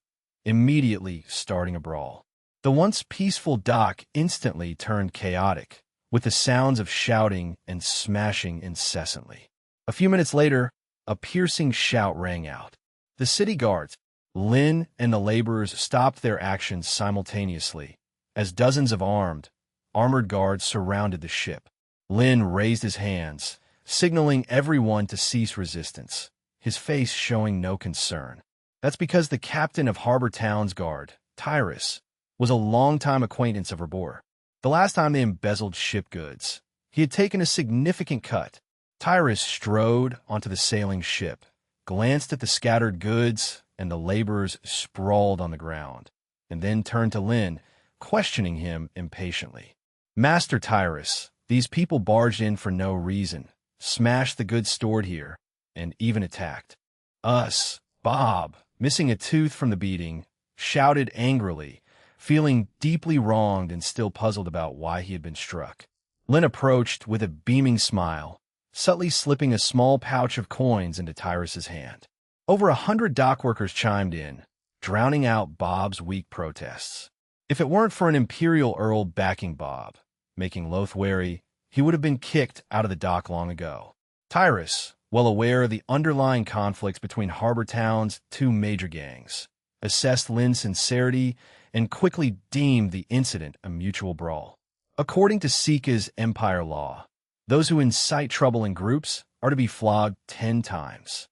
immediately starting a brawl. The once peaceful dock instantly turned chaotic, with the sounds of shouting and smashing incessantly. A few minutes later, a piercing shout rang out. The city guards, Lynn and the laborers stopped their actions simultaneously, as dozens of armored guards surrounded the ship. Lynn raised his hands, signaling everyone to cease resistance, his face showing no concern. That's because the captain of Harbor Town's guard, Tyrus, was a longtime acquaintance of Rabor. The last time they embezzled ship goods, he had taken a significant cut. Tyrus strode onto the sailing ship, glanced at the scattered goods and the laborers sprawled on the ground, and then turned to Lynn, questioning him impatiently. Master Tyrus, these people barged in for no reason, smashed the goods stored here, and even attacked us. Bob, missing a tooth from the beating, shouted angrily, feeling deeply wronged and still puzzled about why he had been struck. Lynn approached with a beaming smile, subtly slipping a small pouch of coins into Tyrus's hand. Over 100 dockworkers chimed in, drowning out Bob's weak protests. If it weren't for an Imperial Earl backing Bob, making Loth wary, he would have been kicked out of the dock long ago. Tyrus, well aware of the underlying conflicts between Harbor Town's two major gangs, assessed Lynn's sincerity and quickly deemed the incident a mutual brawl. According to Sika's Empire law, those who incite trouble in groups are to be flogged 10 times.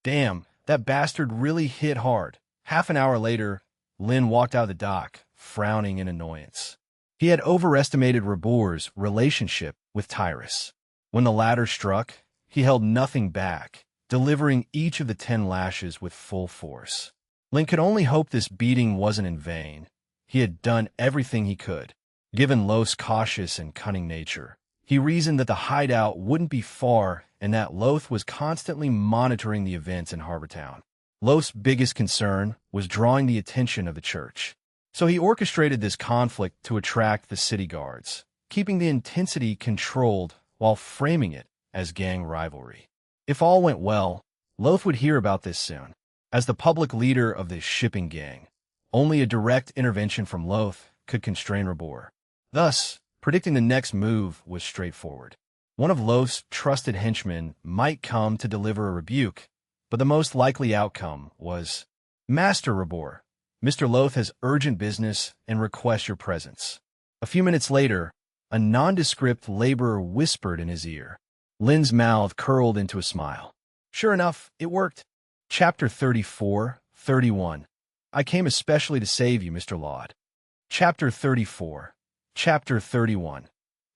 Damn, that bastard really hit hard. Half an hour later, Lynn walked out of the dock, frowning in annoyance. He had overestimated Rabor's relationship with Tyrus. When the latter struck, he held nothing back, delivering each of the 10 lashes with full force. Lynn could only hope this beating wasn't in vain. He had done everything he could. Given Loth's cautious and cunning nature, he reasoned that the hideout wouldn't be far and that Loth was constantly monitoring the events in Harbor Town. Loth's biggest concern was drawing the attention of the church. So he orchestrated this conflict to attract the city guards, keeping the intensity controlled while framing it as gang rivalry. If all went well, Loth would hear about this soon. As the public leader of this shipping gang, only a direct intervention from Loth could constrain Rabor. Thus, predicting the next move was straightforward. One of Loth's trusted henchmen might come to deliver a rebuke, but the most likely outcome was Master Rabor, Mr. Loth has urgent business and requests your presence. A few minutes later, a nondescript laborer whispered in his ear. Lin's mouth curled into a smile. Sure enough, it worked. Chapter 34, 31. I came especially to save you, Mr. Laud. Chapter 34. Chapter 31.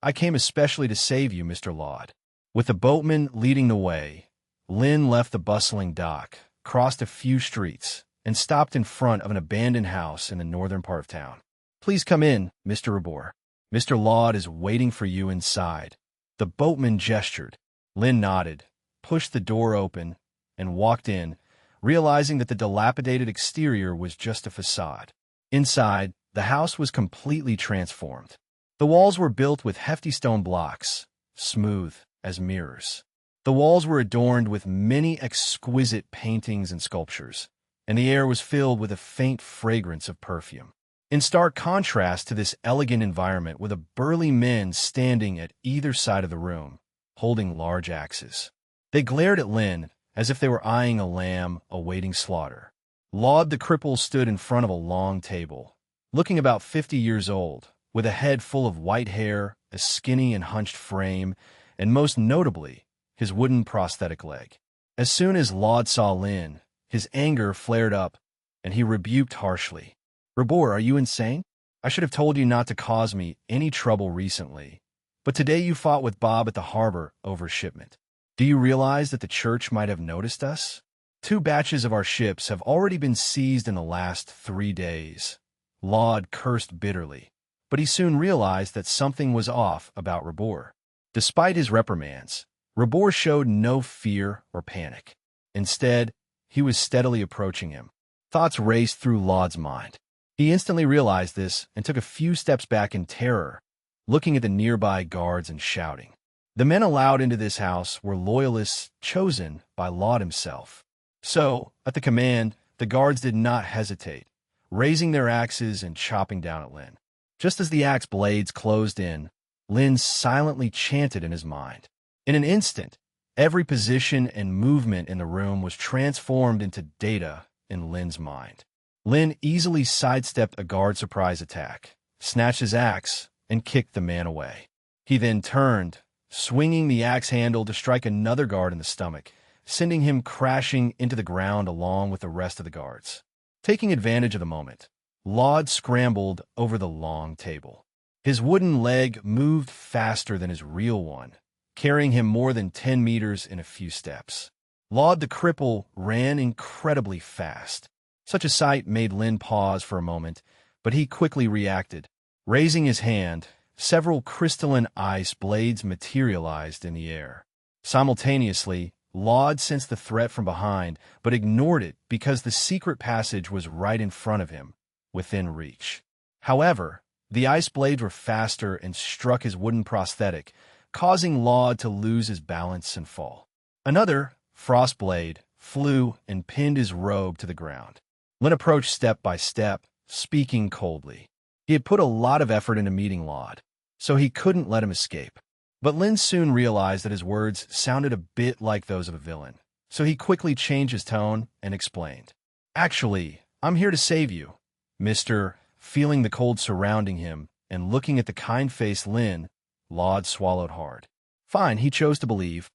I came especially to save you, Mr. Laud. With the boatman leading the way, Lin left the bustling dock, crossed a few streets, and stopped in front of an abandoned house in the northern part of town. Please come in, Mr. Rabor. Mr. Laud is waiting for you inside. The boatman gestured. Lin nodded, pushed the door open, and walked in, realizing that the dilapidated exterior was just a facade. Inside, the house was completely transformed. The walls were built with hefty stone blocks, smooth as mirrors. The walls were adorned with many exquisite paintings and sculptures, and the air was filled with a faint fragrance of perfume. In stark contrast to this elegant environment were the burly men standing at either side of the room, holding large axes. They glared at Lin as if they were eyeing a lamb awaiting slaughter. Laud the cripple stood in front of a long table, looking about 50 years old, with a head full of white hair, a skinny and hunched frame, and most notably, his wooden prosthetic leg. As soon as Laud saw Lin, his anger flared up, and he rebuked harshly. Rabor, are you insane? I should have told you not to cause me any trouble recently, but today you fought with Bob at the harbor over shipment. Do you realize that the church might have noticed us? 2 batches of our ships have already been seized in the last 3 days. Laud cursed bitterly, but he soon realized that something was off about Rabor. Despite his reprimands, Rabor showed no fear or panic. Instead, he was steadily approaching him. Thoughts raced through Laud's mind. He instantly realized this and took a few steps back in terror, looking at the nearby guards and shouting. The men allowed into this house were loyalists chosen by Laud himself. So, at the command, the guards did not hesitate, raising their axes and chopping down at Lin. Just as the axe blades closed in, Lin silently chanted in his mind. In an instant, every position and movement in the room was transformed into data in Lin's mind. Lin easily sidestepped a guard surprise attack, snatched his axe, and kicked the man away. He then turned, swinging the axe handle to strike another guard in the stomach, sending him crashing into the ground along with the rest of the guards. Taking advantage of the moment, Laud scrambled over the long table. His wooden leg moved faster than his real one, carrying him more than 10 meters in a few steps. Laud the cripple ran incredibly fast. Such a sight made Lin pause for a moment, but he quickly reacted. Raising his hand, several crystalline ice blades materialized in the air. Simultaneously, Laud sensed the threat from behind, but ignored it because the secret passage was right in front of him, within reach. However, the ice blades were faster and struck his wooden prosthetic, causing Laud to lose his balance and fall. Another, frost blade, flew and pinned his robe to the ground. Lin approached step by step, speaking coldly. He had put a lot of effort into meeting Laud, so he couldn't let him escape. But Lin soon realized that his words sounded a bit like those of a villain, so he quickly changed his tone and explained. Actually, I'm here to save you, Mr. Feeling the cold surrounding him and looking at the kind-faced Lin, Laud swallowed hard. Fine, he chose to believe.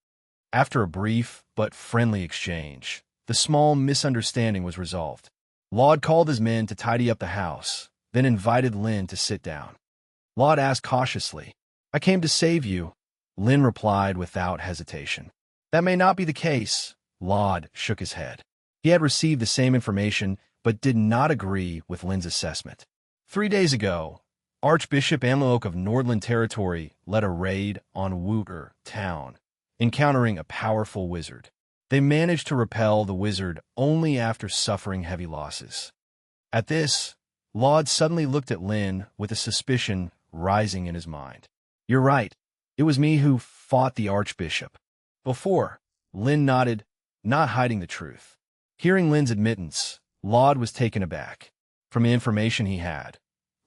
After a brief but friendly exchange, the small misunderstanding was resolved. Laud called his men to tidy up the house, then invited Lin to sit down. Laud asked cautiously, I came to save you. Lin replied without hesitation. That may not be the case. Laud shook his head. He had received the same information, but did not agree with Lin's assessment. 3 days ago, Archbishop Amloak of Nordland Territory led a raid on Wooter town, encountering a powerful wizard. They managed to repel the wizard only after suffering heavy losses. At this, Laud suddenly looked at Lin with a suspicion rising in his mind. You're right. It was me who fought the Archbishop. Before, Lin nodded, not hiding the truth. Hearing Lin's admittance, Laud was taken aback. From the information he had,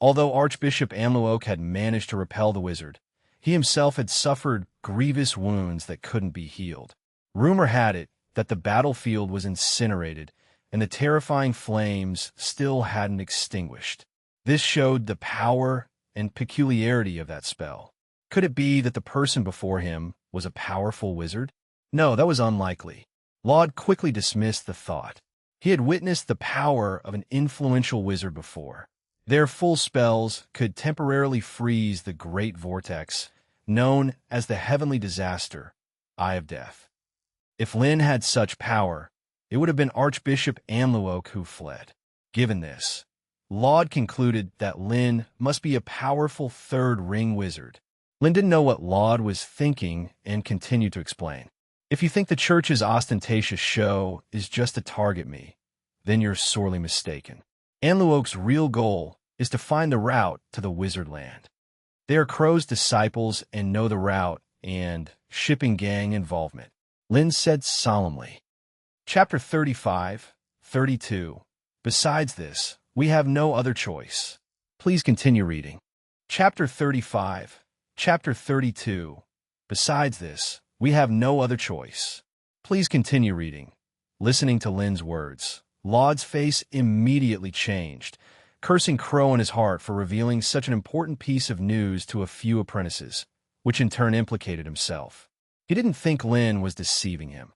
although Archbishop Amloak had managed to repel the wizard, he himself had suffered grievous wounds that couldn't be healed. Rumor had it that the battlefield was incinerated, and the terrifying flames still hadn't extinguished. This showed the power and peculiarity of that spell. Could it be that the person before him was a powerful wizard? No, that was unlikely. Laud quickly dismissed the thought. He had witnessed the power of an influential wizard before. Their full spells could temporarily freeze the great vortex, known as the heavenly disaster, Eye of Death. If Lin had such power, it would have been Archbishop Anluoke who fled. Given this, Laud concluded that Lin must be a powerful third ring wizard. Lin didn't know what Laud was thinking and continued to explain. If you think the church's ostentatious show is just to target me, then you're sorely mistaken. Anluoke's real goal is to find the route to the wizard land. They are Crow's disciples and know the route and shipping gang involvement, Lin said solemnly. Chapter 35, 32. Besides this, we have no other choice. Please continue reading. Chapter 35, Chapter 32. Besides this, we have no other choice. Please continue reading. Listening to Lin's words, Laud's face immediately changed, cursing Crow in his heart for revealing such an important piece of news to a few apprentices, which in turn implicated himself. He didn't think Lin was deceiving him.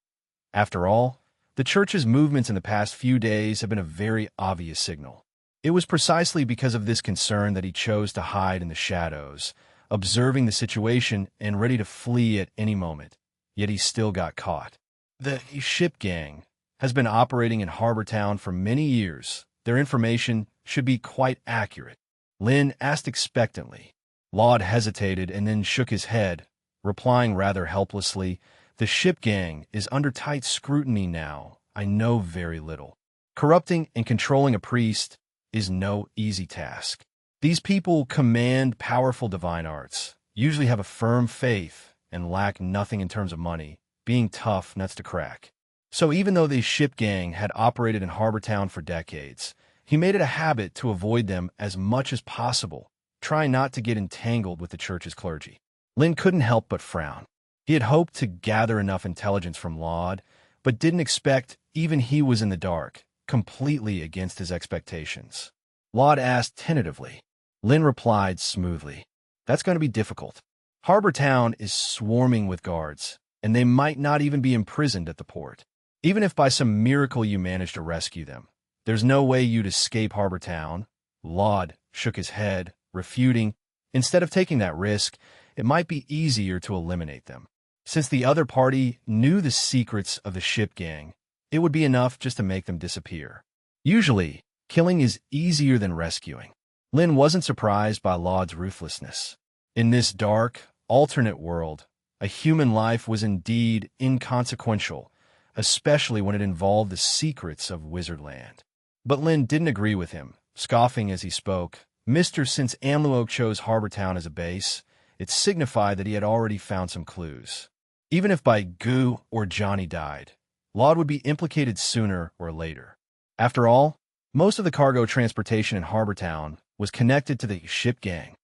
After all, the church's movements in the past few days have been a very obvious signal. It was precisely because of this concern that he chose to hide in the shadows, observing the situation and ready to flee at any moment, yet he still got caught. The ship gang has been operating in Harbor Town for many years. Their information should be quite accurate. Lin asked expectantly. Laud hesitated and then shook his head, replying rather helplessly, "The ship gang is under tight scrutiny now. I know very little. Corrupting and controlling a priest is no easy task. These people command powerful divine arts, usually have a firm faith, and lack nothing in terms of money, being tough nuts to crack." So even though the ship gang had operated in Harbor Town for decades, he made it a habit to avoid them as much as possible, trying not to get entangled with the church's clergy. Lin couldn't help but frown. He had hoped to gather enough intelligence from Laud, but didn't expect even he was in the dark, completely against his expectations. Laud asked tentatively. Lin replied smoothly, "That's going to be difficult. Harbor Town is swarming with guards, and they might not even be imprisoned at the port. Even if by some miracle you manage to rescue them, there's no way you'd escape Harbor Town." Laud shook his head, refuting, "Instead of taking that risk, it might be easier to eliminate them. Since the other party knew the secrets of the ship gang, it would be enough just to make them disappear. Usually, killing is easier than rescuing." Lin wasn't surprised by Laud's ruthlessness. In this dark, alternate world, a human life was indeed inconsequential, especially when it involved the secrets of Wizardland. But Lin didn't agree with him, scoffing as he spoke. "Mister, since Anluoke chose Harbor Town as a base, it signified that he had already found some clues. Even if by Goo or Johnny died, Laud would be implicated sooner or later. After all, most of the cargo transportation in Harbor Town was connected to the ship gang."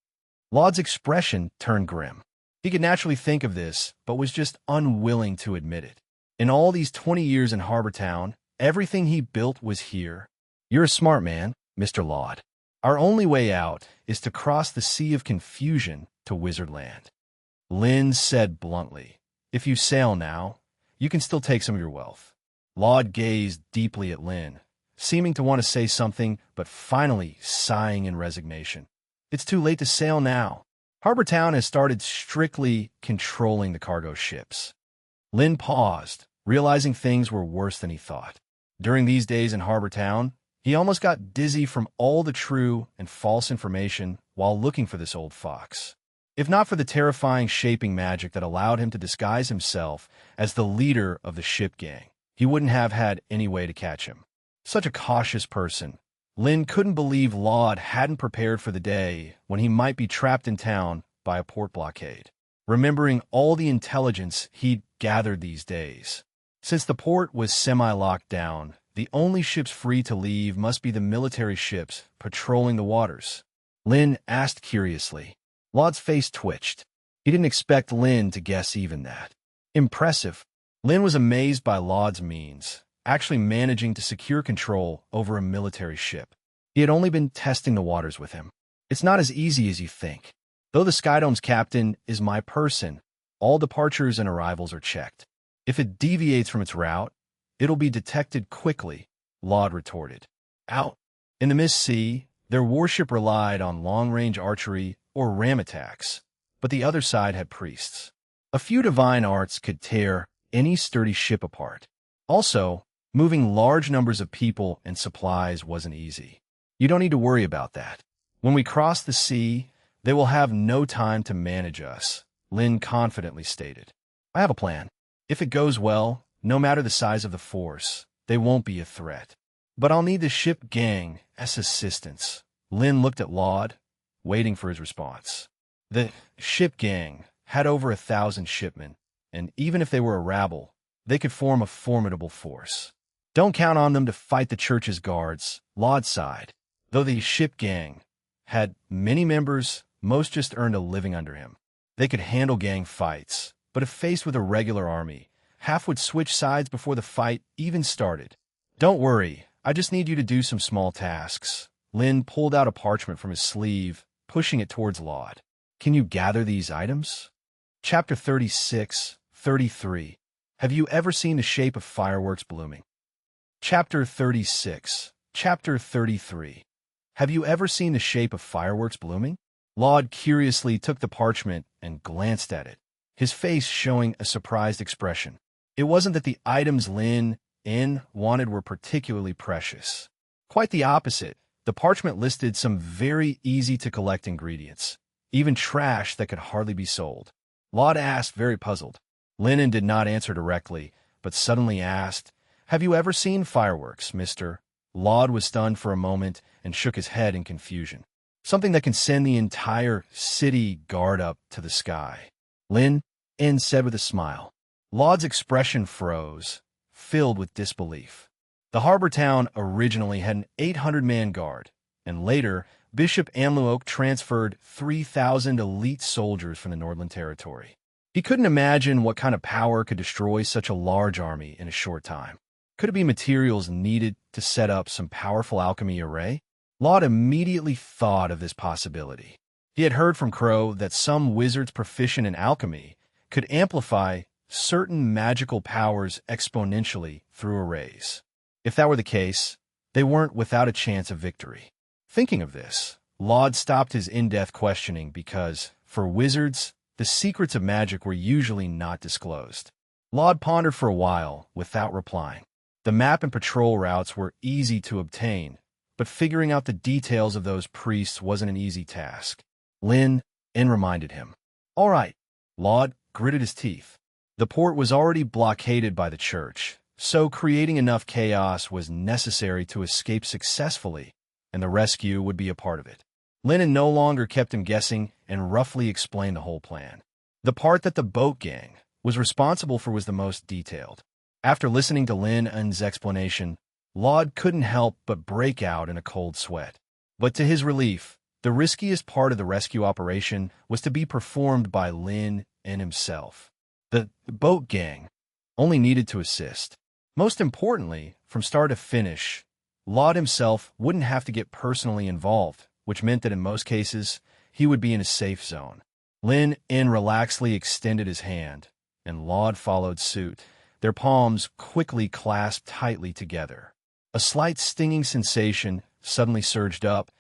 Laud's expression turned grim. He could naturally think of this, but was just unwilling to admit it. In all these 20 years in Harbor Town, everything he built was here. "You're a smart man, Mr. Laud. Our only way out is to cross the sea of confusion to Wizardland," Lin said bluntly. "If you sail now, you can still take some of your wealth." Laud gazed deeply at Lin, seeming to want to say something, but finally sighing in resignation. "It's too late to sail now. Harbor Town has started strictly controlling the cargo ships." Lin paused, realizing things were worse than he thought. During these days in Harbor Town, he almost got dizzy from all the true and false information while looking for this old fox. If not for the terrifying shaping magic that allowed him to disguise himself as the leader of the ship gang, he wouldn't have had any way to catch him. Such a cautious person, Lin couldn't believe Laud hadn't prepared for the day when he might be trapped in town by a port blockade. Remembering all the intelligence he'd gathered these days. Since the port was semi-locked down, the only ships free to leave must be the military ships patrolling the waters. Lin asked curiously. Laud's face twitched. He didn't expect Lin to guess even that. Impressive. Lin was amazed by Laud's means. actually managing to secure control over a military ship. He had only been testing the waters with him. It's not as easy as you think. Though the Skydome's captain is my person, all departures and arrivals are checked. If it deviates from its route, it'll be detected quickly, Laud retorted. Out in the Mist Sea, their warship relied on long-range archery or ram attacks, but the other side had priests. A few divine arts could tear any sturdy ship apart. Also, moving large numbers of people and supplies wasn't easy. You don't need to worry about that. When we cross the sea, they will have no time to manage us, Lin confidently stated. I have a plan. If it goes well, no matter the size of the force, they won't be a threat. But I'll need the ship gang as assistance. Lin looked at Laud, waiting for his response. The ship gang had over 1,000 shipmen, and even if they were a rabble, they could form a formidable force. Don't count on them to fight the church's guards, Laud sighed. Though the ship gang had many members, most just earned a living under him. They could handle gang fights, but if faced with a regular army, half would switch sides before the fight even started. Don't worry, I just need you to do some small tasks. Lin pulled out a parchment from his sleeve, pushing it towards Laud. Can you gather these items? Chapter 36, 33. Have you ever seen the shape of fireworks blooming? Chapter 36, Chapter 33. Have you ever seen the shape of fireworks blooming? Laud curiously took the parchment and glanced at it, his face showing a surprised expression. It wasn't that the items Lin wanted were particularly precious. Quite the opposite. The parchment listed some very easy-to-collect ingredients, even trash that could hardly be sold. Laud asked, very puzzled. Lin did not answer directly, but suddenly asked, Have you ever seen fireworks, mister? Laud was stunned for a moment and shook his head in confusion. Something that can send the entire city guard up to the sky. Lin said with a smile. Laud's expression froze, filled with disbelief. The harbor town originally had an 800-man guard, and later, Bishop Amluoak transferred 3,000 elite soldiers from the Nordland territory. He couldn't imagine what kind of power could destroy such a large army in a short time. Could it be materials needed to set up some powerful alchemy array? Laud immediately thought of this possibility. He had heard from Crow that some wizards proficient in alchemy could amplify certain magical powers exponentially through arrays. If that were the case, they weren't without a chance of victory. Thinking of this, Laud stopped his in-depth questioning because, for wizards, the secrets of magic were usually not disclosed. Laud pondered for a while without replying. The map and patrol routes were easy to obtain, but figuring out the details of those priests wasn't an easy task. Lin reminded him. All right, Laud gritted his teeth. The port was already blockaded by the church, so creating enough chaos was necessary to escape successfully, and the rescue would be a part of it. Lin no longer kept him guessing and roughly explained the whole plan. The part that the boat gang was responsible for was the most detailed. After listening to Lin's explanation, Laud couldn't help but break out in a cold sweat. But to his relief, the riskiest part of the rescue operation was to be performed by Lin himself. The boat gang only needed to assist. Most importantly, from start to finish, Laud himself wouldn't have to get personally involved, which meant that in most cases, he would be in a safe zone. Lin relaxedly extended his hand, and Laud followed suit, their palms quickly clasped tightly together. A slight stinging sensation suddenly surged up,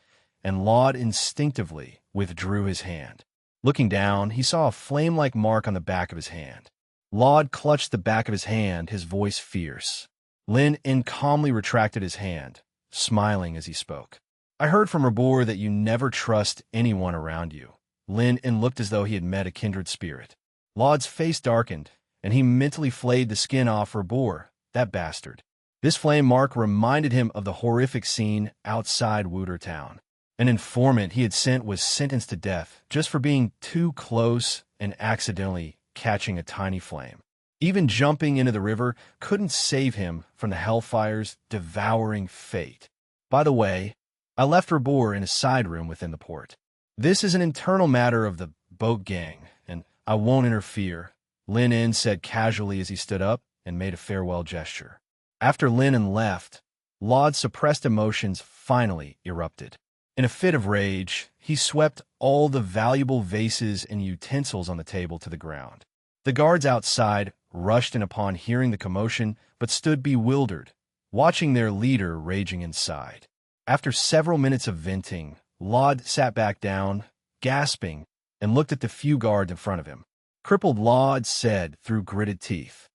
and Laud instinctively withdrew his hand. Looking down, he saw a flame-like mark on the back of his hand. Laud clutched the back of his hand, his voice fierce. Lin calmly retracted his hand, smiling as he spoke. I heard from Rabor that you never trust anyone around you. Lin looked as though he had met a kindred spirit. Laud's face darkened, and he mentally flayed the skin off Rabor, that bastard. This flame mark reminded him of the horrific scene outside Wooter Town. An informant he had sent was sentenced to death just for being too close and accidentally catching a tiny flame. Even jumping into the river couldn't save him from the Hellfire's devouring fate. By the way, I left Rabor in a side room within the port. This is an internal matter of the boat gang, and I won't interfere, Lin said casually as he stood up and made a farewell gesture. After Lynn left, Laud's suppressed emotions finally erupted. In a fit of rage, he swept all the valuable vases and utensils on the table to the ground. The guards outside rushed in upon hearing the commotion, but stood bewildered, watching their leader raging inside. After several minutes of venting, Laud sat back down, gasping, and looked at the few guards in front of him. Crippled Laud said through gritted teeth.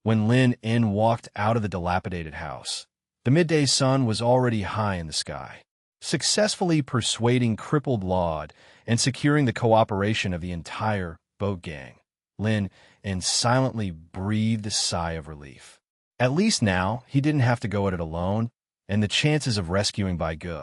When Lin walked out of the dilapidated house, the midday sun was already high in the sky. Successfully persuading crippled Laud and securing the cooperation of the entire boat gang, Lin silently breathed a sigh of relief. At least now he didn't have to go at it alone, and the chances of rescuing by Gu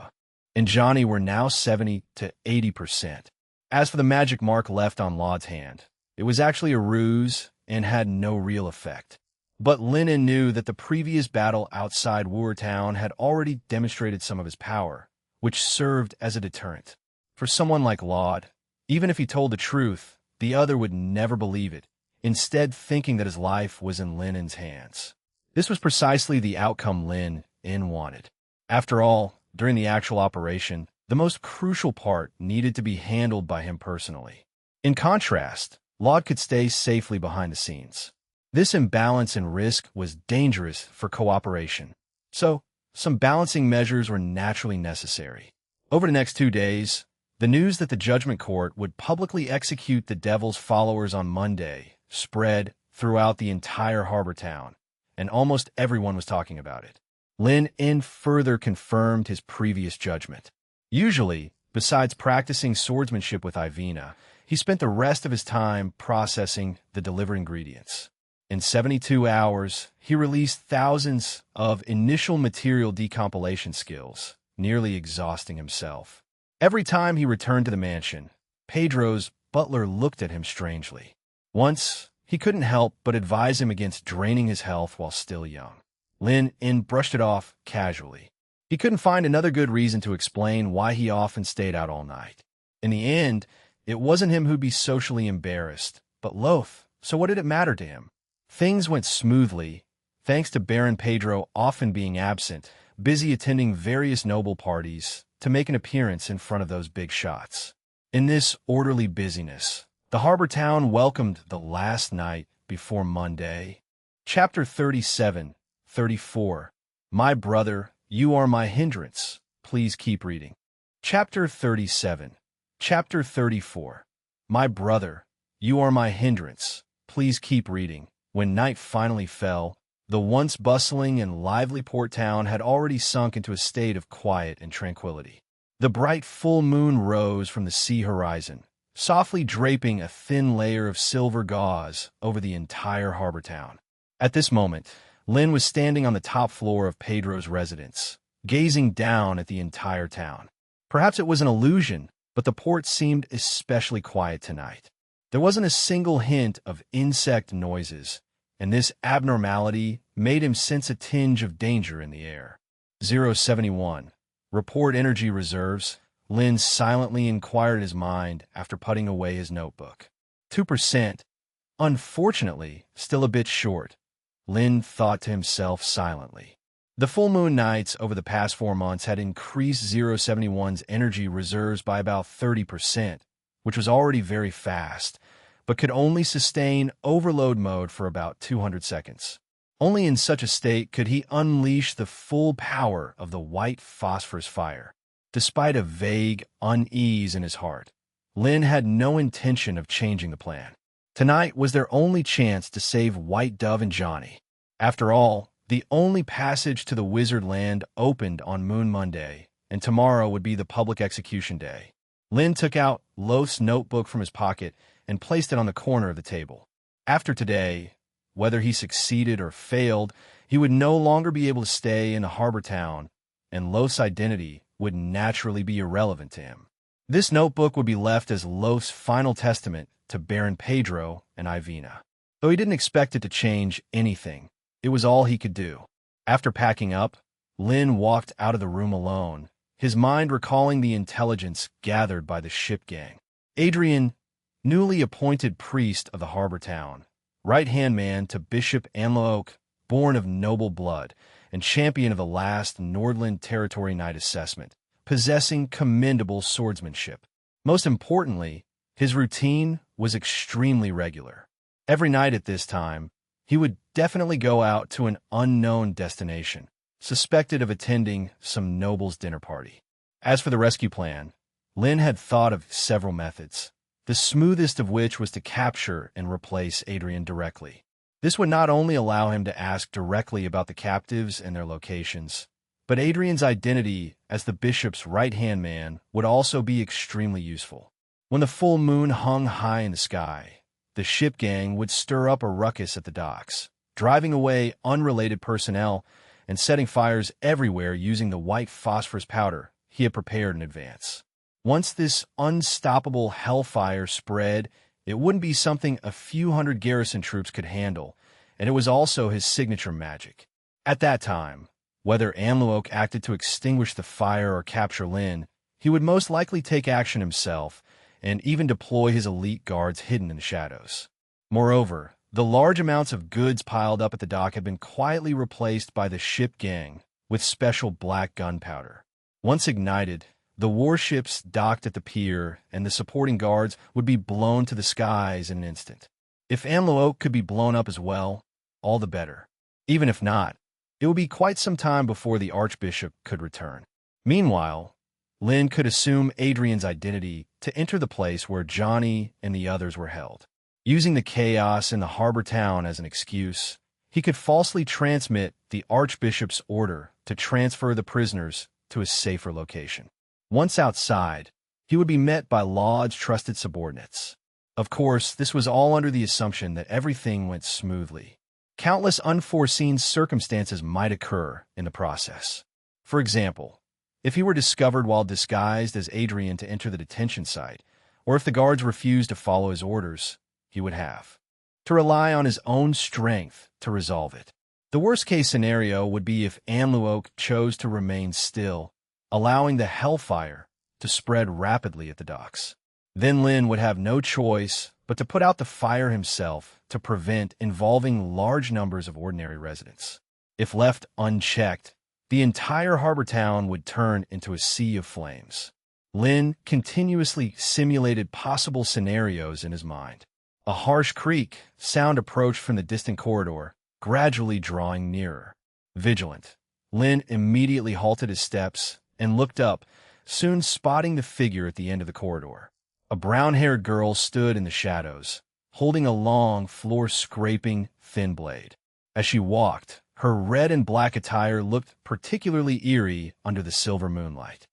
and Johnny were now 70 to 80%. As for the magic mark left on Laud's hand, it was actually a ruse and had no real effect. But Lin knew that the previous battle outside Wuer Town had already demonstrated some of his power, which served as a deterrent. For someone like Laud, even if he told the truth, the other would never believe it, instead thinking that his life was in Lin's hands. This was precisely the outcome Lin wanted. After all, during the actual operation, the most crucial part needed to be handled by him personally. In contrast, Laud could stay safely behind the scenes. This imbalance and risk was dangerous for cooperation. So, some balancing measures were naturally necessary. Over the next 2 days, the news that the Judgment Court would publicly execute the Devil's followers on Monday spread throughout the entire harbor town, and almost everyone was talking about it. Lin further confirmed his previous judgment. Usually, besides practicing swordsmanship with Ivina, he spent the rest of his time processing the delivered ingredients. In 72 hours, he released thousands of initial material decompilation skills, nearly exhausting himself. Every time he returned to the mansion, Pedro's butler looked at him strangely. Once, he couldn't help but advise him against draining his health while still young. Lin brushed it off casually. He couldn't find another good reason to explain why he often stayed out all night. In the end, it wasn't him who'd be socially embarrassed, but Loth, so what did it matter to him? Things went smoothly, thanks to Baron Pedro often being absent, busy attending various noble parties to make an appearance in front of those big shots. In this orderly busyness, the harbor town welcomed the last night before Monday. Chapter 37-34. My brother, you are my hindrance. Please keep reading. Chapter 37. Chapter 34. My brother, you are my hindrance. Please keep reading. When night finally fell, the once bustling and lively port town had already sunk into a state of quiet and tranquility. The bright full moon rose from the sea horizon, softly draping a thin layer of silver gauze over the entire harbor town. At this moment, Lin was standing on the top floor of Pedro's residence, gazing down at the entire town. Perhaps it was an illusion, but the port seemed especially quiet tonight. There wasn't a single hint of insect noises, and this abnormality made him sense a tinge of danger in the air. 071. Report energy reserves. Lin silently inquired his mind after putting away his notebook. 2%. Unfortunately, still a bit short, Lin thought to himself silently. The full moon nights over the past 4 months had increased 071's energy reserves by about 30%, which was already very fast, but could only sustain overload mode for about 200 seconds. Only in such a state could he unleash the full power of the white phosphorus fire. Despite a vague unease in his heart, Lin had no intention of changing the plan. Tonight was their only chance to save White Dove and Johnny. After all, the only passage to the Wizard Land opened on Moon Monday, and tomorrow would be the public execution day. Lin took out Loth's notebook from his pocket and placed it on the corner of the table. After today, whether he succeeded or failed, he would no longer be able to stay in the harbor town, and Loth's identity would naturally be irrelevant to him. This notebook would be left as Loth's final testament to Baron Pedro and Ivina. Though he didn't expect it to change anything, it was all he could do. After packing up, Lin walked out of the room alone, his mind recalling the intelligence gathered by the ship gang. Adrian, newly appointed priest of the harbor town, right-hand man to Bishop Anloak, born of noble blood and champion of the last Nordland Territory Night assessment, possessing commendable swordsmanship. Most importantly, his routine was extremely regular. Every night at this time, he would definitely go out to an unknown destination, suspected of attending some noble's dinner party. As for the rescue plan, Lin had thought of several methods, the smoothest of which was to capture and replace Adrian directly. This would not only allow him to ask directly about the captives and their locations, but Adrian's identity as the bishop's right-hand man would also be extremely useful. When the full moon hung high in the sky, the ship gang would stir up a ruckus at the docks, driving away unrelated personnel and setting fires everywhere using the white phosphorus powder he had prepared in advance. Once this unstoppable hellfire spread, it wouldn't be something a few hundred garrison troops could handle, and it was also his signature magic. At that time, whether Amluoke acted to extinguish the fire or capture Lin, he would most likely take action himself and even deploy his elite guards hidden in the shadows. Moreover, the large amounts of goods piled up at the dock had been quietly replaced by the ship gang with special black gunpowder. Once ignited, the warships docked at the pier and the supporting guards would be blown to the skies in an instant. If Amluoke could be blown up as well, all the better. Even if not, it would be quite some time before the archbishop could return. Meanwhile, Lin could assume Adrian's identity to enter the place where Johnny and the others were held. Using the chaos in the harbor town as an excuse, he could falsely transmit the archbishop's order to transfer the prisoners to a safer location. Once outside, he would be met by Laud's trusted subordinates. Of course, this was all under the assumption that everything went smoothly. Countless unforeseen circumstances might occur in the process. For example, if he were discovered while disguised as Adrian to enter the detention site, or if the guards refused to follow his orders, he would have to rely on his own strength to resolve it. The worst-case scenario would be if Amluoke chose to remain still, allowing the hellfire to spread rapidly at the docks. Then Lin would have no choice but to put out the fire himself to prevent involving large numbers of ordinary residents. If left unchecked, the entire harbor town would turn into a sea of flames. Lin continuously simulated possible scenarios in his mind. A harsh creak sound approached from the distant corridor, gradually drawing nearer. Vigilant, Lin immediately halted his steps and looked up, soon spotting the figure at the end of the corridor. A brown-haired girl stood in the shadows, holding a long, floor-scraping, thin blade. As she walked, her red and black attire looked particularly eerie under the silver moonlight.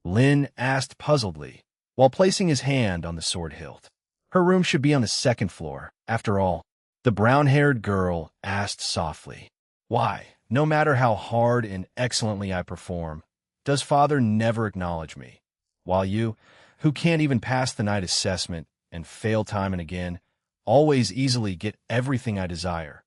Lin asked puzzledly, while placing his hand on the sword hilt. Her room should be on the second floor, after all. The brown-haired girl asked softly, "Why, no matter how hard and excellently I perform, does Father never acknowledge me? While you, who can't even pass the night assessment and fail time and again, always easily get everything I desire."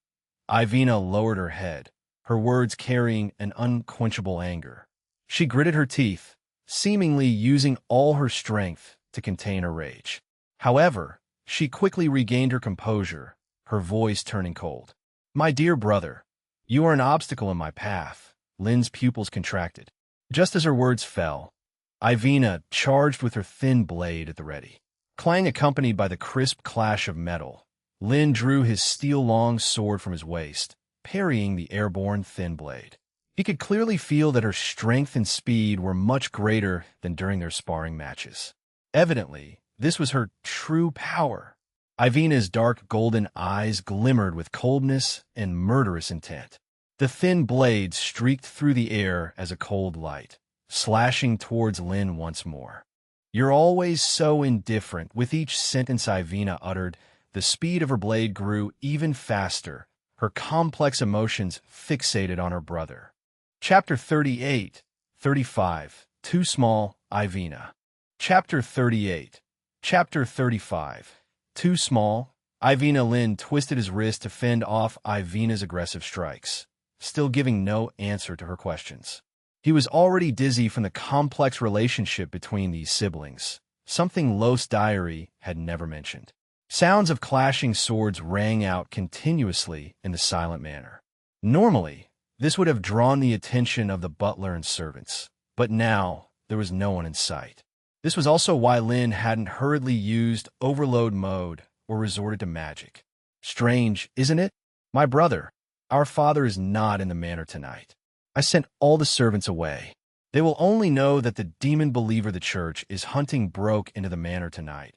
Ivina lowered her head, her words carrying an unquenchable anger. She gritted her teeth, seemingly using all her strength to contain her rage. However, she quickly regained her composure, her voice turning cold. "My dear brother, you are an obstacle in my path." Lin's pupils contracted. Just as her words fell, Ivina charged with her thin blade at the ready. Clang accompanied by the crisp clash of metal, Lin drew his steel-long sword from his waist, parrying the airborne thin blade. He could clearly feel that her strength and speed were much greater than during their sparring matches. Evidently, this was her true power. Ivina's dark golden eyes glimmered with coldness and murderous intent. The thin blade streaked through the air as a cold light, slashing towards Lin once more. "You're always so indifferent." With each sentence Ivina uttered, the speed of her blade grew even faster, her complex emotions fixated on her brother. Chapter 38, 35, Too Small, Ivina. Chapter 38, Chapter 35, Too Small, Ivina. Lin twisted his wrist to fend off Ivina's aggressive strikes, still giving no answer to her questions. He was already dizzy from the complex relationship between these siblings, something Los diary had never mentioned. Sounds of clashing swords rang out continuously in the silent manor. Normally, this would have drawn the attention of the butler and servants, but now there was no one in sight. This was also why Lynn hadn't hurriedly used overload mode or resorted to magic. Strange, isn't it? My brother, our father is not in the manor tonight. I sent all the servants away. They will only know that the demon believer the church is hunting broke into the manor tonight.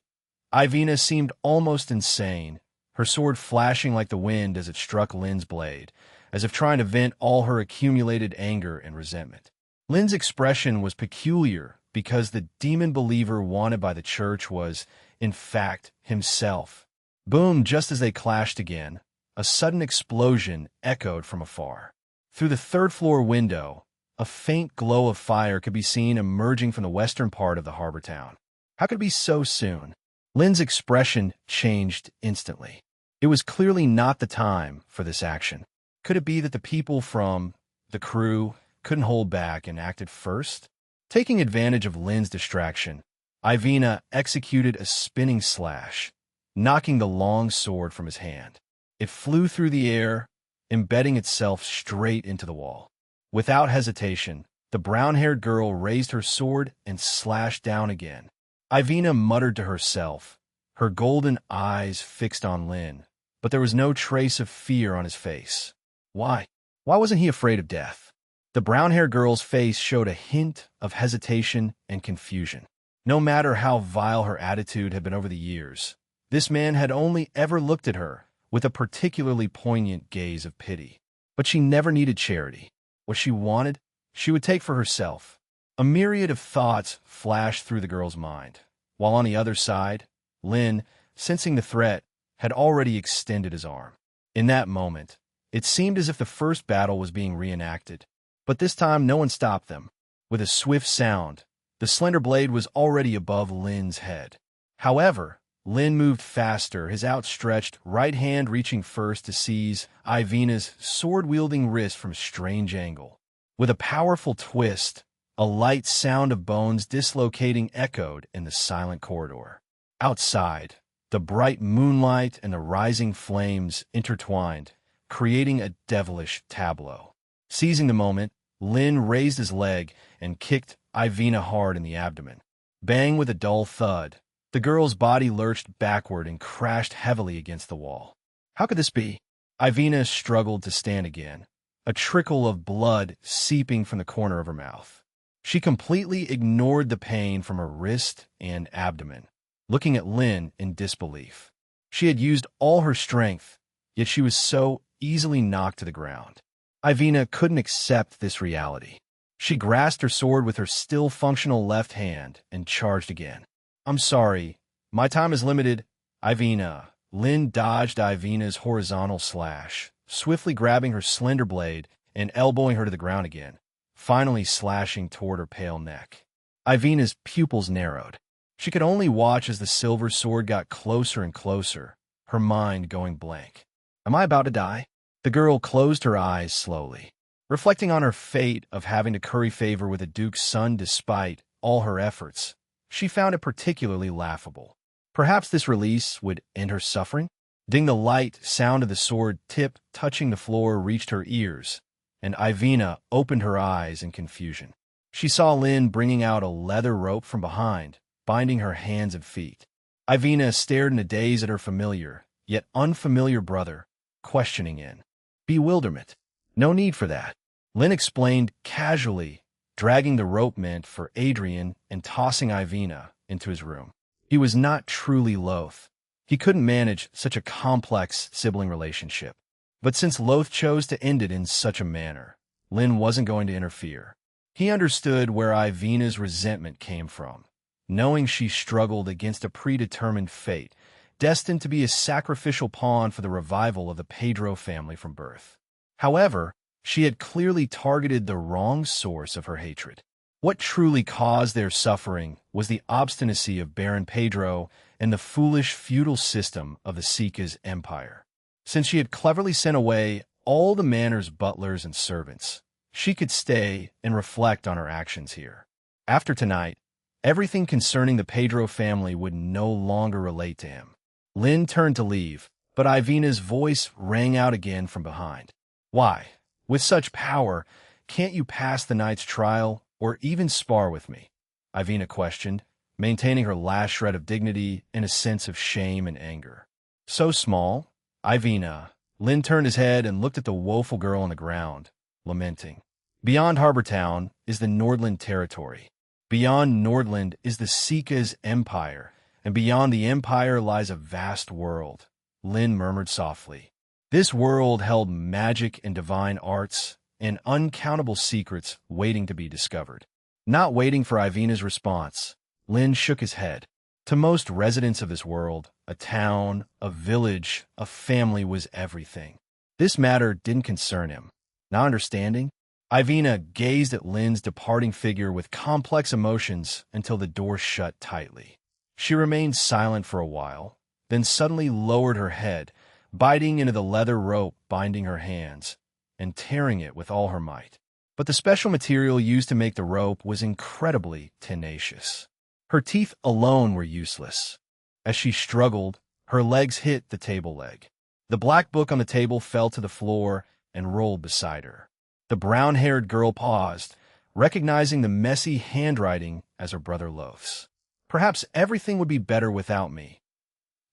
Ivina seemed almost insane, her sword flashing like the wind as it struck Lynn's blade, as if trying to vent all her accumulated anger and resentment. Lynn's expression was peculiar because the demon believer wanted by the church was, in fact, himself. Boom! Just as they clashed again, a sudden explosion echoed from afar. Through the third-floor window, a faint glow of fire could be seen emerging from the western part of the harbor town. How could it be so soon? Lynn's expression changed instantly. It was clearly not the time for this action. Could it be that the people from the crew couldn't hold back and acted first? Taking advantage of Lynn's distraction, Ivina executed a spinning slash, knocking the long sword from his hand. It flew through the air, embedding itself straight into the wall. Without hesitation, the brown-haired girl raised her sword and slashed down again. Ivina muttered to herself, her golden eyes fixed on Lynn, but there was no trace of fear on his face. Why? Why wasn't he afraid of death? The brown-haired girl's face showed a hint of hesitation and confusion. No matter how vile her attitude had been over the years, this man had only ever looked at her with a particularly poignant gaze of pity. But she never needed charity. What she wanted, she would take for herself. A myriad of thoughts flashed through the girl's mind, while on the other side, Lynn, sensing the threat, had already extended his arm. In that moment, it seemed as if the first battle was being reenacted, but this time no one stopped them. With a swift sound, the slender blade was already above Lynn's head. However, Lynn moved faster, his outstretched right hand reaching first to seize Ivina's sword-wielding wrist from a strange angle. With a powerful twist, a light sound of bones dislocating echoed in the silent corridor. Outside, the bright moonlight and the rising flames intertwined, creating a devilish tableau. Seizing the moment, Lynn raised his leg and kicked Ivina hard in the abdomen. Bang! With a dull thud, the girl's body lurched backward and crashed heavily against the wall. How could this be? Ivina struggled to stand again, a trickle of blood seeping from the corner of her mouth. She completely ignored the pain from her wrist and abdomen, looking at Lynn in disbelief. She had used all her strength, yet she was so easily knocked to the ground. Ivina couldn't accept this reality. She grasped her sword with her still functional left hand and charged again. I'm sorry. My time is limited. Ivina. Lynn dodged Ivina's horizontal slash, swiftly grabbing her slender blade and elbowing her to the ground again, finally slashing toward her pale neck. Ivina's pupils narrowed. She could only watch as the silver sword got closer and closer, her mind going blank. Am I about to die? The girl closed her eyes slowly, reflecting on her fate of having to curry favor with the Duke's son despite all her efforts. She found it particularly laughable. Perhaps this release would end her suffering? Ding! The light sound of the sword tip touching the floor reached her ears, and Ivina opened her eyes in confusion. She saw Lynn bringing out a leather rope from behind, binding her hands and feet. Ivina stared in a daze at her familiar, yet unfamiliar brother, questioning in bewilderment. No need for that, Lynn explained casually, dragging the rope meant for Adrian and tossing Ivina into his room. He was not truly loath. He couldn't manage such a complex sibling relationship. But since Loth chose to end it in such a manner, Lynn wasn't going to interfere. He understood where Ivina's resentment came from, knowing she struggled against a predetermined fate, destined to be a sacrificial pawn for the revival of the Pedro family from birth. However, she had clearly targeted the wrong source of her hatred. What truly caused their suffering was the obstinacy of Baron Pedro and the foolish feudal system of the Sika's empire. Since she had cleverly sent away all the manor's butlers and servants, she could stay and reflect on her actions here. After tonight, everything concerning the Pedro family would no longer relate to him. Lynn turned to leave, but Ivina's voice rang out again from behind. Why? With such power, can't you pass the night's trial or even spar with me? Ivina questioned, maintaining her last shred of dignity and a sense of shame and anger. So small, Ivina. Lynn turned his head and looked at the woeful girl on the ground, lamenting. Beyond Harbor Town is the Nordland territory. Beyond Nordland is the Seeka's empire, and beyond the empire lies a vast world, Lynn murmured softly. This world held magic and divine arts and uncountable secrets waiting to be discovered. Not waiting for Ivina's response, Lynn shook his head. To most residents of this world, a town, a village, a family was everything. This matter didn't concern him. Not understanding, Ivina gazed at Lynn's departing figure with complex emotions until the door shut tightly. She remained silent for a while, then suddenly lowered her head, biting into the leather rope binding her hands, and tearing it with all her might. But the special material used to make the rope was incredibly tenacious. Her teeth alone were useless. As she struggled, her legs hit the table leg. The black book on the table fell to the floor and rolled beside her. The brown-haired girl paused, recognizing the messy handwriting as her brother Loaf's. Perhaps everything would be better without me.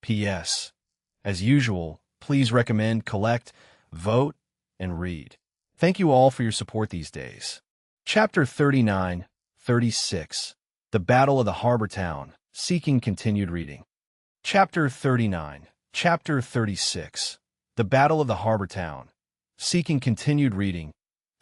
P.S. As usual, please recommend, collect, vote, and read. Thank you all for your support these days. Chapter 39, 36. The Battle of the Harbor Town, seeking continued reading. Chapter 39, Chapter 36. The Battle of the Harbor Town, seeking continued reading.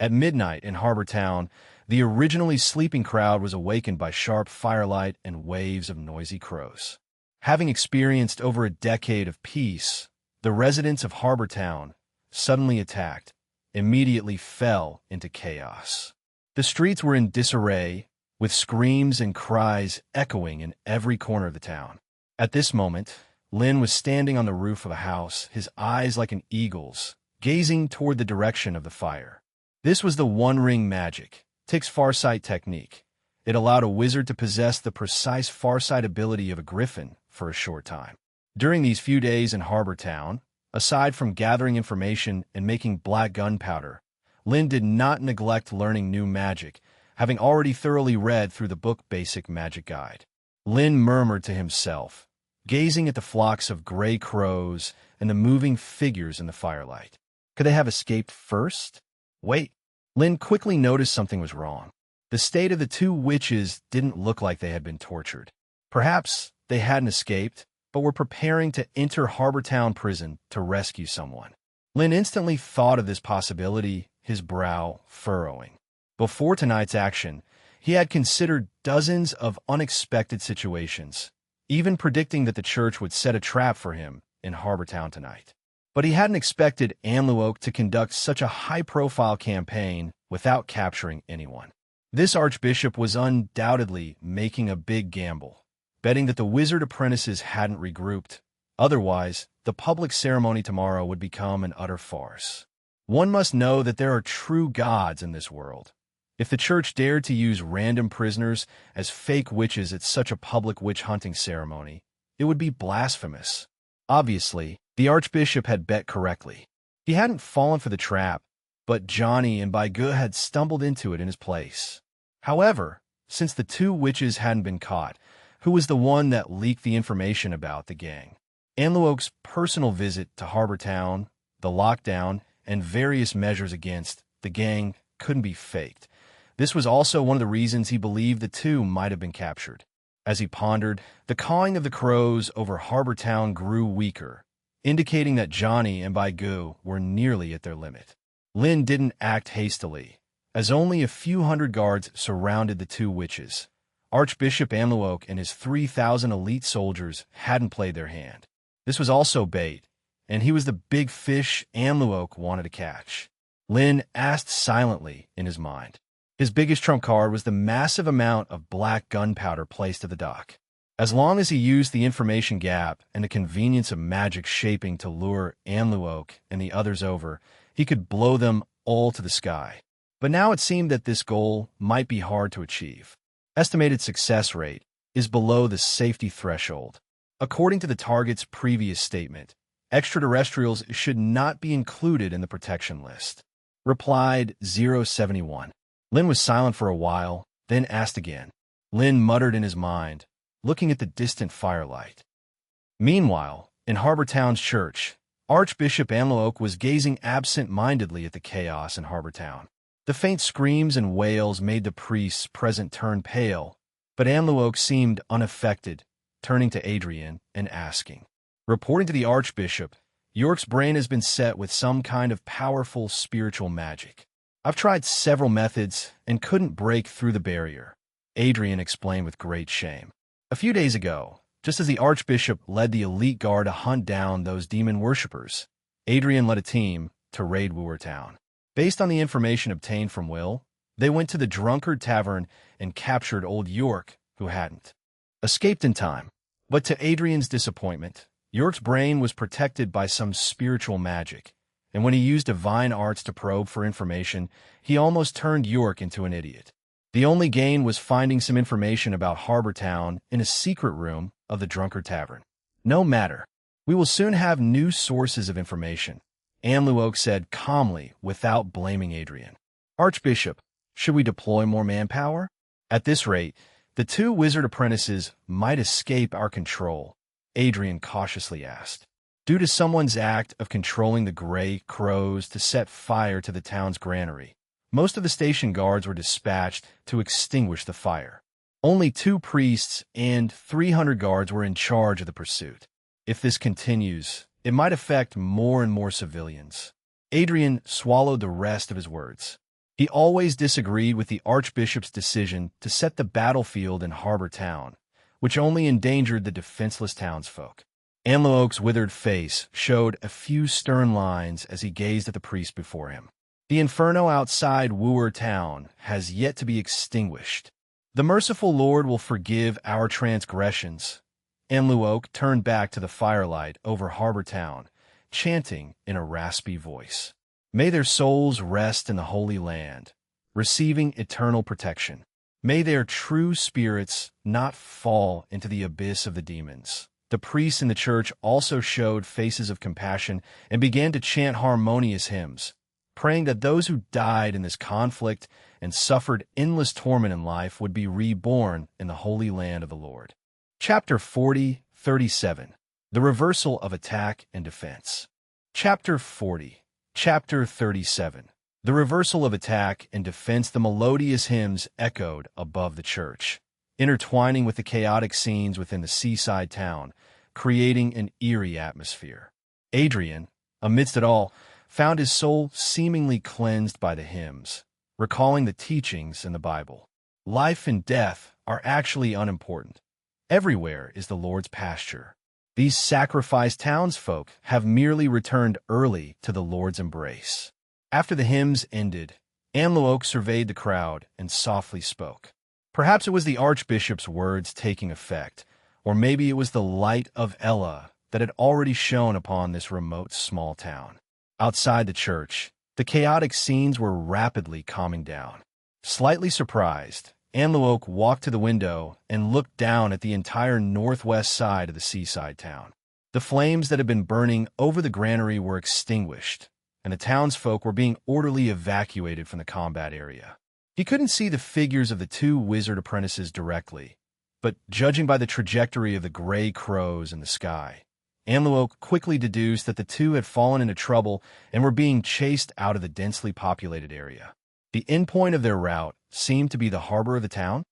At midnight in Harbor Town, the originally sleeping crowd was awakened by sharp firelight and waves of noisy crows. Having experienced over a decade of peace, the residents of Harbor Town, suddenly attacked, immediately fell into chaos. The streets were in disarray, with screams and cries echoing in every corner of the town. At this moment, Lynn was standing on the roof of a house, his eyes like an eagle's, gazing toward the direction of the fire. This was the one-ring magic, Tick's farsight technique. It allowed a wizard to possess the precise farsight ability of a griffin for a short time. During these few days in Harbor Town, aside from gathering information and making black gunpowder, Lynn did not neglect learning new magic, having already thoroughly read through the book Basic Magic Guide. Lynn murmured to himself, gazing at the flocks of gray crows and the moving figures in the firelight. Could they have escaped first? Wait. Lynn quickly noticed something was wrong. The state of the two witches didn't look like they had been tortured. Perhaps they hadn't escaped, but were preparing to enter Harbor Town prison to rescue someone. Lynn instantly thought of this possibility, his brow furrowing. Before tonight's action, he had considered dozens of unexpected situations, even predicting that the church would set a trap for him in Harbor Town tonight. But he hadn't expected Anluoke to conduct such a high-profile campaign without capturing anyone. This archbishop was undoubtedly making a big gamble, betting that the wizard apprentices hadn't regrouped. Otherwise, the public ceremony tomorrow would become an utter farce. One must know that there are true gods in this world. If the church dared to use random prisoners as fake witches at such a public witch-hunting ceremony, it would be blasphemous. Obviously, the archbishop had bet correctly. He hadn't fallen for the trap, but Johnny and Baigu had stumbled into it in his place. However, since the two witches hadn't been caught, who was the one that leaked the information about the gang? Anluoke's personal visit to Harbor Town, the lockdown, and various measures against the gang couldn't be faked. This was also one of the reasons he believed the two might have been captured. As he pondered, the cawing of the crows over Harbor Town grew weaker, indicating that Johnny and Baigu were nearly at their limit. Lynn didn't act hastily, as only a few hundred guards surrounded the two witches. Archbishop Anluoke and his 3,000 elite soldiers hadn't played their hand. This was also bait, and he was the big fish Anluoke wanted to catch. Lynn asked silently in his mind. His biggest trump card was the massive amount of black gunpowder placed at the dock. As long as he used the information gap and the convenience of magic shaping to lure Anluoke and the others over, he could blow them all to the sky. But now it seemed that this goal might be hard to achieve. Estimated success rate is below the safety threshold. According to the target's previous statement, Extraterrestrials should not be included in the protection list. Replied 071. Lin was silent for a while, then asked again. Lin muttered in his mind, looking at the distant firelight. Meanwhile, in Harbor Town's church, Archbishop Anloak was gazing absent-mindedly at the chaos in Harbor Town. The faint screams and wails made the priests present turn pale, but Anloak seemed unaffected, turning to Adrian and asking. Reporting to the Archbishop, York's brain has been set with some kind of powerful spiritual magic. I've tried several methods and couldn't break through the barrier, Adrian explained with great shame. A few days ago, just as the Archbishop led the elite guard to hunt down those demon worshippers, Adrian led a team to raid Wooer Town. Based on the information obtained from Will, they went to the Drunkard Tavern and captured old York, who hadn't escaped in time. But to Adrian's disappointment, York's brain was protected by some spiritual magic, and when he used divine arts to probe for information, he almost turned York into an idiot. The only gain was finding some information about Harbor Town in a secret room of the Drunkard Tavern. No matter. We will soon have new sources of information, Anluoke said calmly without blaming Adrian. Archbishop, should we deploy more manpower? At this rate, the two wizard apprentices might escape our control, Adrian cautiously asked. Due to someone's act of controlling the gray crows to set fire to the town's granary, most of the station guards were dispatched to extinguish the fire. Only 2 priests and 300 guards were in charge of the pursuit. If this continues, it might affect more and more civilians. Adrian swallowed the rest of his words. He always disagreed with the Archbishop's decision to set the battlefield in Harbor Town, which only endangered the defenseless townsfolk. Anloak's withered face showed a few stern lines as he gazed at the priest before him. The inferno outside Wooer Town has yet to be extinguished. The merciful Lord will forgive our transgressions. Anluoke turned back to the firelight over Harbor Town, chanting in a raspy voice. May their souls rest in the Holy Land, receiving eternal protection. May their true spirits not fall into the abyss of the demons. The priests in the church also showed faces of compassion and began to chant harmonious hymns, praying that those who died in this conflict and suffered endless torment in life would be reborn in the Holy Land of the Lord. Chapter 40:37. The Reversal of Attack and Defense. Chapter 40. Chapter 37. The Reversal of Attack and Defense. The melodious hymns echoed above the church, intertwining with the chaotic scenes within the seaside town, creating an eerie atmosphere. Adrian, amidst it all, found his soul seemingly cleansed by the hymns, recalling the teachings in the Bible. Life and death are actually unimportant. Everywhere is the Lord's pasture. These sacrificed townsfolk have merely returned early to the Lord's embrace. After the hymns ended, Anluoke surveyed the crowd and softly spoke. Perhaps it was the Archbishop's words taking effect, or maybe it was the light of Ella that had already shone upon this remote small town. Outside the church, the chaotic scenes were rapidly calming down. Slightly surprised, Anluoke walked to the window and looked down at the entire northwest side of the seaside town. The flames that had been burning over the granary were extinguished, and the townsfolk were being orderly evacuated from the combat area. He couldn't see the figures of the 2 wizard apprentices directly, but judging by the trajectory of the gray crows in the sky, Anluoke quickly deduced that the 2 had fallen into trouble and were being chased out of the densely populated area. The endpoint of their route seemed to be the harbor of the town?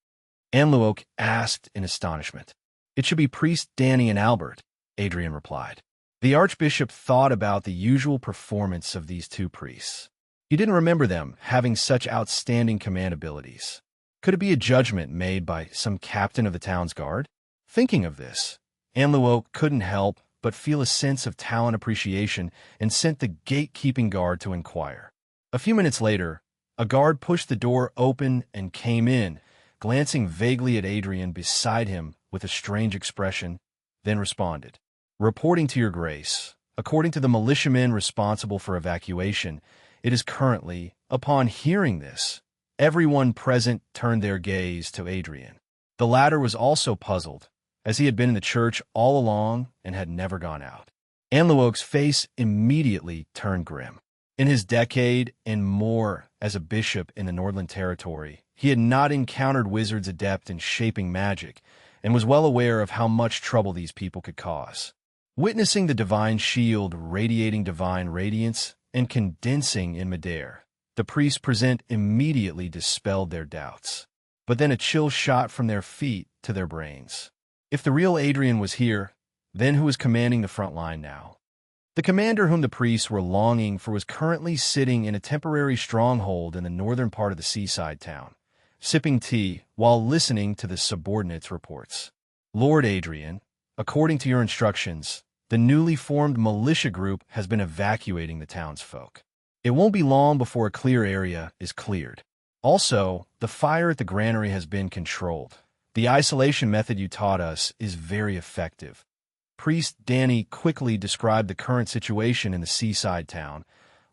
Anluoke asked in astonishment. It should be Priest Danny and Albert, Adrian replied. The Archbishop thought about the usual performance of these 2 priests. He didn't remember them having such outstanding command abilities. Could it be a judgment made by some captain of the town's guard? Thinking of this, Anluoke couldn't help but feel a sense of talent appreciation and sent the gatekeeping guard to inquire. A few minutes later, a guard pushed the door open and came in, glancing vaguely at Adrian beside him with a strange expression, then responded. Reporting to your grace, according to the militiamen responsible for evacuation, it is currently, upon hearing this, everyone present turned their gaze to Adrian. The latter was also puzzled, as he had been in the church all along and had never gone out. Amluok's face immediately turned grim. In his decade and more as a bishop in the Northern Territory, he had not encountered wizards adept in shaping magic and was well aware of how much trouble these people could cause. Witnessing the divine shield radiating divine radiance and condensing in midair, the priests present immediately dispelled their doubts. But then a chill shot from their feet to their brains. If the real Adrian was here, then who was commanding the front line now? The commander whom the priests were longing for was currently sitting in a temporary stronghold in the northern part of the seaside town, sipping tea while listening to the subordinates' reports. Lord Adrian, according to your instructions, the newly formed militia group has been evacuating the townsfolk. It won't be long before a clear area is cleared. Also, the fire at the granary has been controlled. The isolation method you taught us is very effective. Priest Danny quickly described the current situation in the seaside town,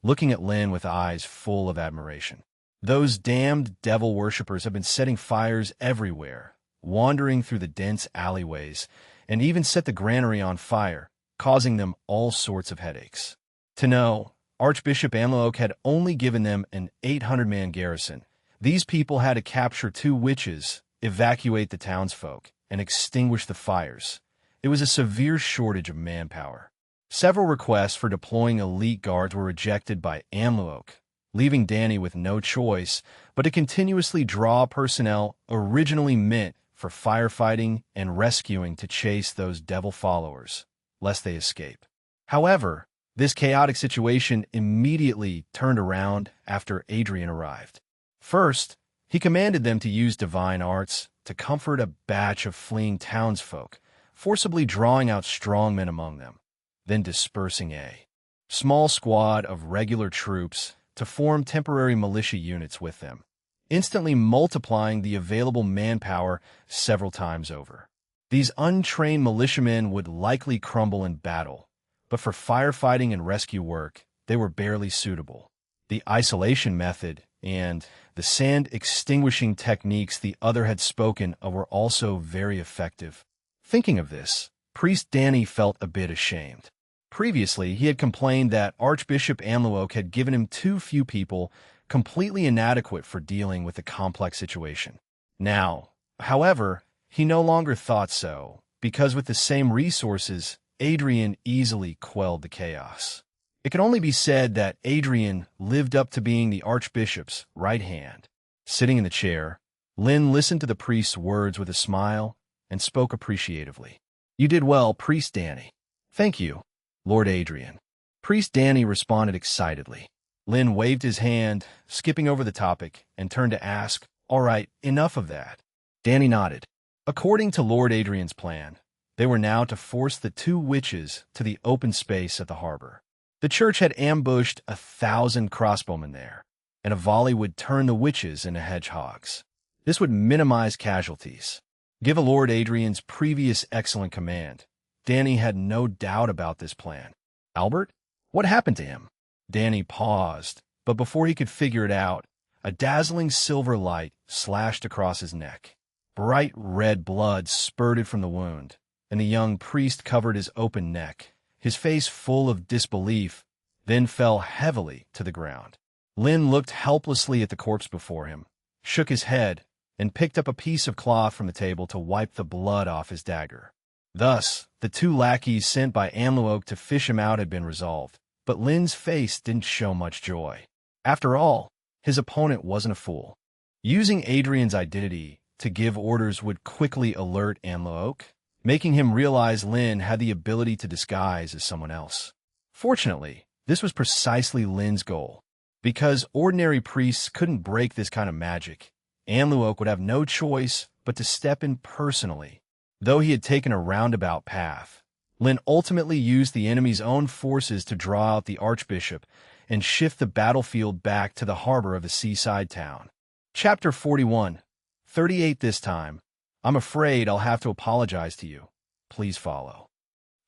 looking at Lynn with eyes full of admiration. Those damned devil worshippers have been setting fires everywhere, wandering through the dense alleyways, and even set the granary on fire, causing them all sorts of headaches. To know, Archbishop Amluok had only given them an 800-man garrison. These people had to capture 2 witches, evacuate the townsfolk, and extinguish the fires. It was a severe shortage of manpower. Several requests for deploying elite guards were rejected by Amluok, leaving Danny with no choice but to continuously draw personnel originally meant for firefighting and rescuing to chase those devil followers, lest they escape. However, this chaotic situation immediately turned around after Adrian arrived. First, he commanded them to use divine arts to comfort a batch of fleeing townsfolk, forcibly drawing out strong men among them, then dispersing a small squad of regular troops to form temporary militia units with them, instantly multiplying the available manpower several times over. These untrained militiamen would likely crumble in battle, but for firefighting and rescue work, they were barely suitable. The isolation method and the sand extinguishing techniques the other had spoken of were also very effective. Thinking of this, Priest Danny felt a bit ashamed. Previously, he had complained that Archbishop Amluok had given him too few people, completely inadequate for dealing with a complex situation. Now, however, he no longer thought so, because with the same resources, Adrian easily quelled the chaos. It can only be said that Adrian lived up to being the Archbishop's right hand. Sitting in the chair, Lynn listened to the priest's words with a smile and spoke appreciatively. "You did well, Priest Danny." "Thank you, Lord Adrian." Priest Danny responded excitedly. Lynn waved his hand, skipping over the topic, and turned to ask, "All right, enough of that." Danny nodded. According to Lord Adrian's plan, they were now to force the 2 witches to the open space at the harbor. The church had ambushed 1,000 crossbowmen there, and a volley would turn the witches into hedgehogs. This would minimize casualties. Given Lord Adrian's previous excellent command, Danny had no doubt about this plan. Albert? What happened to him? Danny paused, but before he could figure it out, a dazzling silver light slashed across his neck. Bright red blood spurted from the wound, and the young priest covered his open neck, his face full of disbelief, then fell heavily to the ground. Lynn looked helplessly at the corpse before him, shook his head, and picked up a piece of cloth from the table to wipe the blood off his dagger. Thus, the 2 lackeys sent by Amluok to fish him out had been resolved, but Lynn's face didn't show much joy. After all, his opponent wasn't a fool. Using Adrian's identity to give orders would quickly alert Amluok, making him realize Lynn had the ability to disguise as someone else. Fortunately, this was precisely Lynn's goal. Because ordinary priests couldn't break this kind of magic, Amluok would have no choice but to step in personally. Though he had taken a roundabout path, Lynn ultimately used the enemy's own forces to draw out the Archbishop and shift the battlefield back to the harbor of the seaside town. Chapter 41. 38 this time. I'm afraid I'll have to apologize to you. Please follow.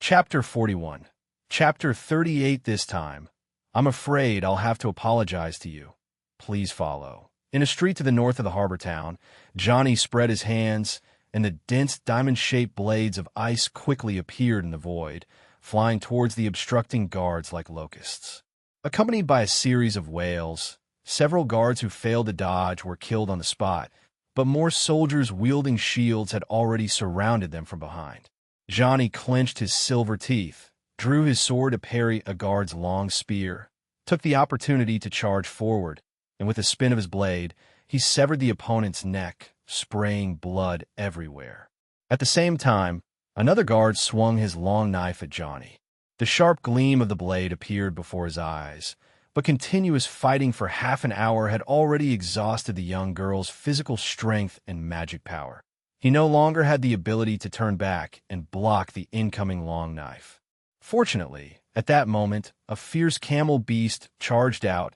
Chapter 41. Chapter 38 this time. I'm afraid I'll have to apologize to you. Please follow. In a street to the north of the harbor town, Johnny spread his hands, and the dense diamond-shaped blades of ice quickly appeared in the void, flying towards the obstructing guards like locusts. Accompanied by a series of wails, several guards who failed to dodge were killed on the spot, but more soldiers wielding shields had already surrounded them from behind. Johnny clenched his silver teeth, drew his sword to parry a guard's long spear, took the opportunity to charge forward, and with a spin of his blade, he severed the opponent's neck, spraying blood everywhere. At the same time, another guard swung his long knife at Johnny. The sharp gleam of the blade appeared before his eyes, but continuous fighting for half an hour had already exhausted the young girl's physical strength and magic power. He no longer had the ability to turn back and block the incoming long knife. Fortunately, at that moment, a fierce camel beast charged out,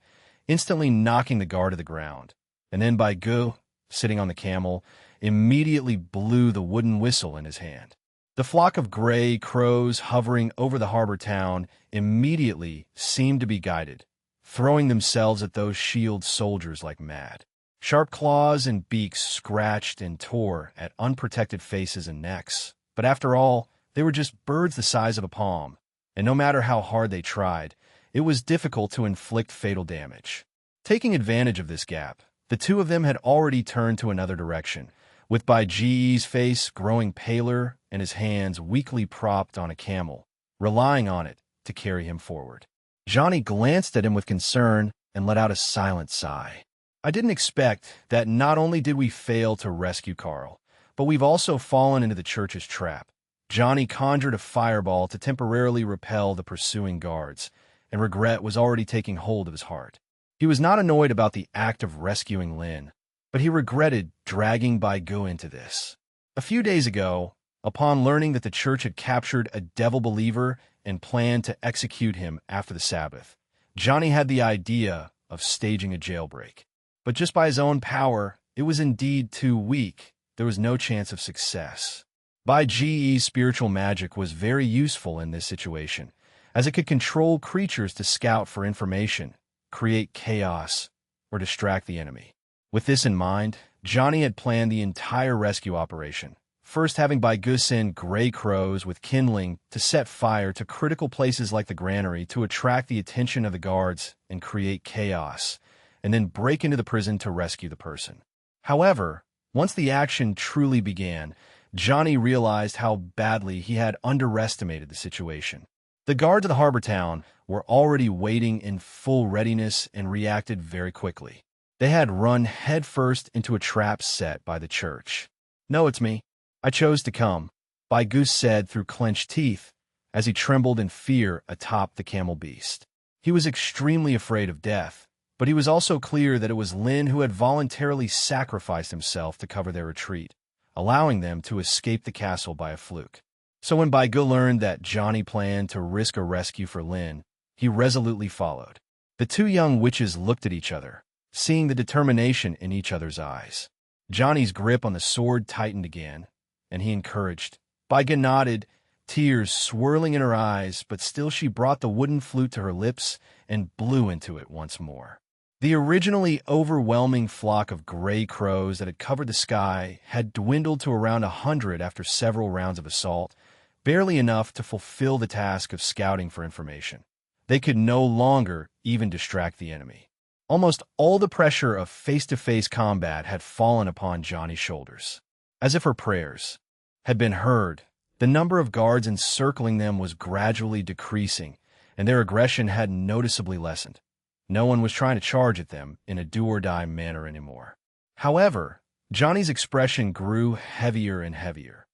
instantly knocking the guard to the ground, and then Baigu, sitting on the camel, immediately blew the wooden whistle in his hand. The flock of gray crows hovering over the harbor town immediately seemed to be guided, throwing themselves at those shield soldiers like mad. Sharp claws and beaks scratched and tore at unprotected faces and necks, but after all, they were just birds the size of a palm, and no matter how hard they tried, it was difficult to inflict fatal damage. Taking advantage of this gap, the two of them had already turned to another direction, with Baiji's face growing paler and his hands weakly propped on a camel, relying on it to carry him forward. Johnny glanced at him with concern and let out a silent sigh. I didn't expect that not only did we fail to rescue Carl, but we've also fallen into the church's trap. Johnny conjured a fireball to temporarily repel the pursuing guards, and regret was already taking hold of his heart. He was not annoyed about the act of rescuing Lin, but he regretted dragging Baigu into this. A few days ago, upon learning that the church had captured a devil believer and planned to execute him after the Sabbath, Johnny had the idea of staging a jailbreak. But just by his own power, it was indeed too weak. There was no chance of success. Baiji's spiritual magic was very useful in this situation, as it could control creatures to scout for information, create chaos, or distract the enemy. With this in mind, Johnny had planned the entire rescue operation, first having Baigu send gray crows with kindling to set fire to critical places like the granary to attract the attention of the guards and create chaos, and then break into the prison to rescue the person. However, once the action truly began, Johnny realized how badly he had underestimated the situation. The guards of the harbor town were already waiting in full readiness and reacted very quickly. They had run headfirst into a trap set by the church. "No, it's me. I chose to come," Baigu said through clenched teeth as he trembled in fear atop the camel beast. He was extremely afraid of death, but he was also clear that it was Lin who had voluntarily sacrificed himself to cover their retreat, allowing them to escape the castle by a fluke. So when Baigu learned that Johnny planned to risk a rescue for Lin, he resolutely followed. The two young witches looked at each other, seeing the determination in each other's eyes. Johnny's grip on the sword tightened again, and he encouraged. Baigu nodded, tears swirling in her eyes, but still she brought the wooden flute to her lips and blew into it once more. The originally overwhelming flock of gray crows that had covered the sky had dwindled to around 100 after several rounds of assault, barely enough to fulfill the task of scouting for information. They could no longer even distract the enemy. Almost all the pressure of face-to-face combat had fallen upon Johnny's shoulders. As if her prayers had been heard, the number of guards encircling them was gradually decreasing, and their aggression had noticeably lessened. No one was trying to charge at them in a do-or-die manner anymore. However, Johnny's expression grew heavier and heavier.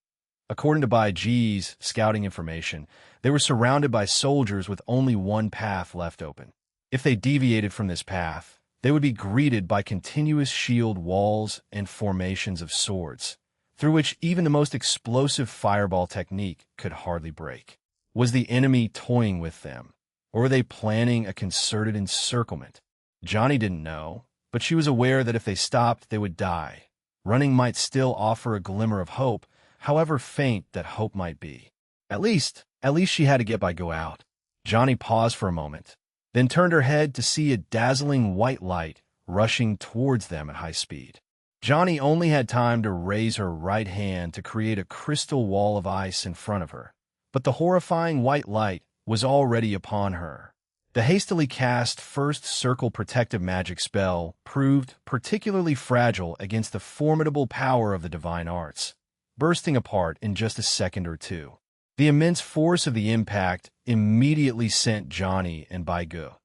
According to Baiji's scouting information, they were surrounded by soldiers with only one path left open. If they deviated from this path, they would be greeted by continuous shield walls and formations of swords, through which even the most explosive fireball technique could hardly break. Was the enemy toying with them? Or were they planning a concerted encirclement? Johnny didn't know, but she was aware that if they stopped, they would die. Running might still offer a glimmer of hope, however faint that hope might be. At least she had to get Baigu out. Johnny paused for a moment, then turned her head to see a dazzling white light rushing towards them at high speed. Johnny only had time to raise her right hand to create a crystal wall of ice in front of her, but the horrifying white light was already upon her. The hastily cast first circle protective magic spell proved particularly fragile against the formidable power of the divine arts, bursting apart in just a second or two. The immense force of the impact immediately sent Johnny and Baigu,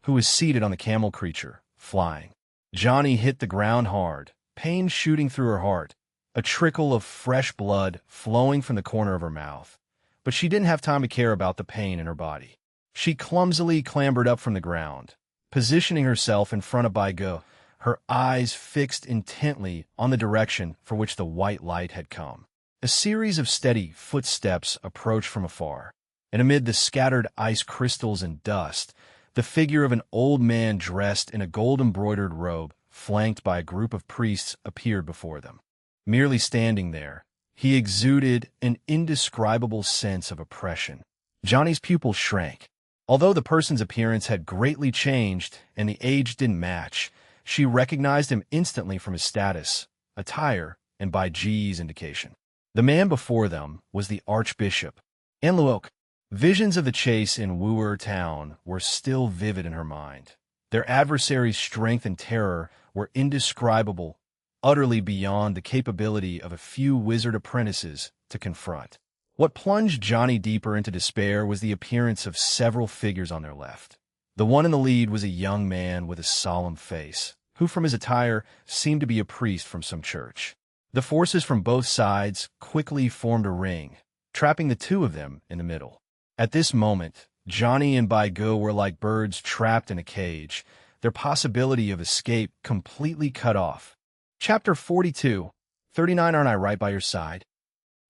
who was seated on the camel creature, flying. Johnny hit the ground hard, pain shooting through her heart, a trickle of fresh blood flowing from the corner of her mouth. But she didn't have time to care about the pain in her body. She clumsily clambered up from the ground, positioning herself in front of Baigu, her eyes fixed intently on the direction for which the white light had come. A series of steady footsteps approached from afar, and amid the scattered ice crystals and dust, the figure of an old man dressed in a gold-embroidered robe, flanked by a group of priests, appeared before them. Merely standing there, he exuded an indescribable sense of oppression. Johnny's pupils shrank. Although the person's appearance had greatly changed and the age didn't match, she recognized him instantly from his status, attire, and by G's indication. The man before them was the Archbishop, Anluok. Visions of the chase in Wu'er town were still vivid in her mind. Their adversaries' strength and terror were indescribable, utterly beyond the capability of a few wizard apprentices to confront. What plunged Johnny deeper into despair was the appearance of several figures on their left. The one in the lead was a young man with a solemn face, who from his attire seemed to be a priest from some church. The forces from both sides quickly formed a ring, trapping the two of them in the middle. At this moment, Johnny and Baigu were like birds trapped in a cage, their possibility of escape completely cut off. Chapter 42. 39 Aren't I Right by Your Side?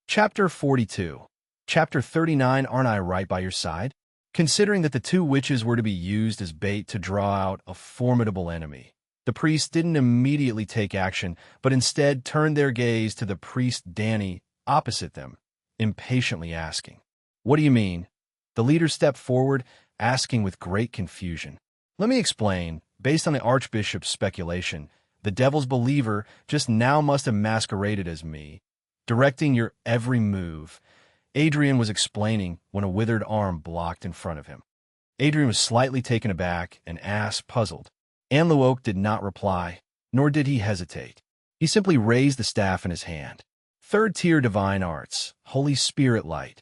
Chapter 42. Chapter 39 Aren't I Right by Your Side? Considering that the two witches were to be used as bait to draw out a formidable enemy, the priests didn't immediately take action, but instead turned their gaze to the priest Danny opposite them, impatiently asking, "What do you mean?" The leader stepped forward, asking with great confusion. "Let me explain. Based on the Archbishop's speculation, the devil's believer just now must have masqueraded as me, directing your every move," Adrian was explaining when a withered arm blocked in front of him. Adrian was slightly taken aback and asked, puzzled. Anluok did not reply, nor did he hesitate. He simply raised the staff in his hand. Third-tier divine arts, Holy Spirit light.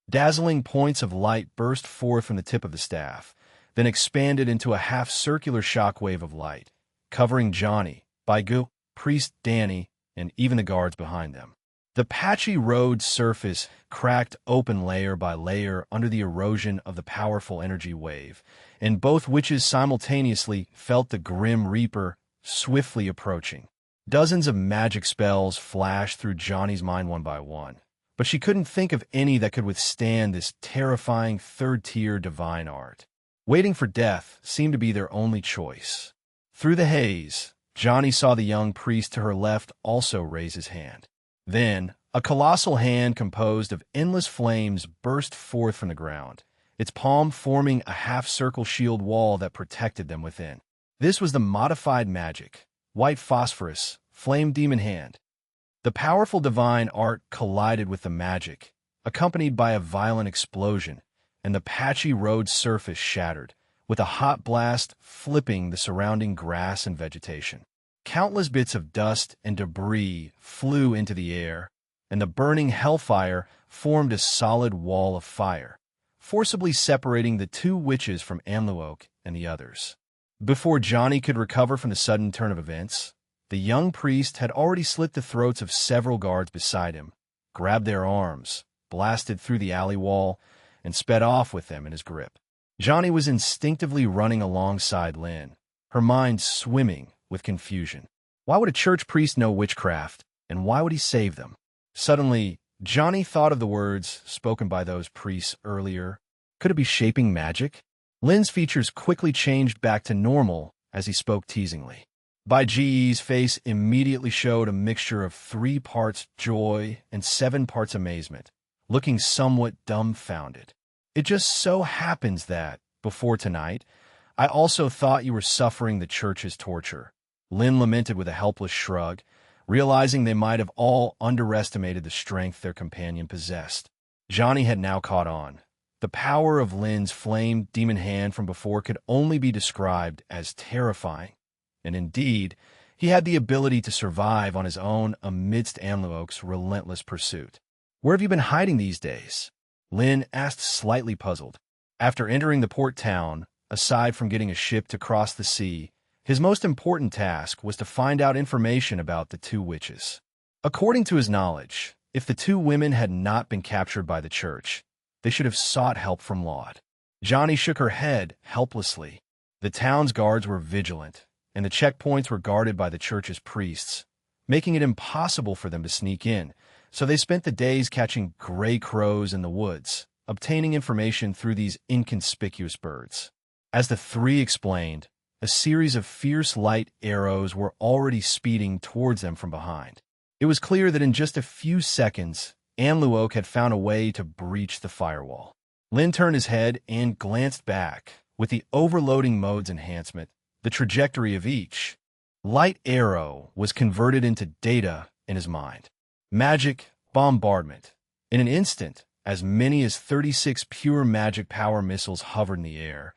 Dazzling points of light burst forth from the tip of the staff, then expanded into a half-circular shockwave of light, covering Johnny, Baigu, priest Danny, and even the guards behind them. The patchy road surface cracked open layer by layer under the erosion of the powerful energy wave, and both witches simultaneously felt the grim reaper swiftly approaching. Dozens of magic spells flashed through Johnny's mind one by one, but she couldn't think of any that could withstand this terrifying third-tier divine art. Waiting for death seemed to be their only choice. Through the haze, Johnny saw the young priest to her left also raise his hand. Then, a colossal hand composed of endless flames burst forth from the ground, its palm forming a half-circle shield wall that protected them within. This was the modified magic, white phosphorus, flame demon hand. The powerful divine art collided with the magic, accompanied by a violent explosion, and the patchy road surface shattered, with a hot blast flipping the surrounding grass and vegetation. Countless bits of dust and debris flew into the air, and the burning hellfire formed a solid wall of fire, forcibly separating the two witches from Anluok and the others. Before Johnny could recover from the sudden turn of events, the young priest had already slit the throats of several guards beside him, grabbed their arms, blasted through the alley wall, and sped off with them in his grip. Johnny was instinctively running alongside Lynn, her mind swimming with confusion. Why would a church priest know witchcraft, and why would he save them? Suddenly, Johnny thought of the words spoken by those priests earlier. Could it be shaping magic? Lynn's features quickly changed back to normal as he spoke teasingly. Bai Ji's face immediately showed a mixture of 3 parts joy and 7 parts amazement, looking somewhat dumbfounded. It just so happens that, before tonight, I also thought you were suffering the church's torture. Lynn lamented with a helpless shrug, realizing they might have all underestimated the strength their companion possessed. Johnny had now caught on. The power of Lin's flame demon hand from before could only be described as terrifying. And indeed, he had the ability to survive on his own amidst Amluok's relentless pursuit. "Where have you been hiding these days?" Lin asked, slightly puzzled. After entering the port town, aside from getting a ship to cross the sea, his most important task was to find out information about the two witches. According to his knowledge, if the two women had not been captured by the church, they should have sought help from Laud. Johnny shook her head helplessly. The town's guards were vigilant, and the checkpoints were guarded by the church's priests, making it impossible for them to sneak in, so they spent the days catching gray crows in the woods, obtaining information through these inconspicuous birds. As the three explained, a series of fierce light arrows were already speeding towards them from behind. It was clear that in just a few seconds, Amluok had found a way to breach the firewall. Lin turned his head and glanced back. With the overloading modes enhancement, the trajectory of each light arrow was converted into data in his mind. Magic bombardment. In an instant, as many as 36 pure magic power missiles hovered in the air.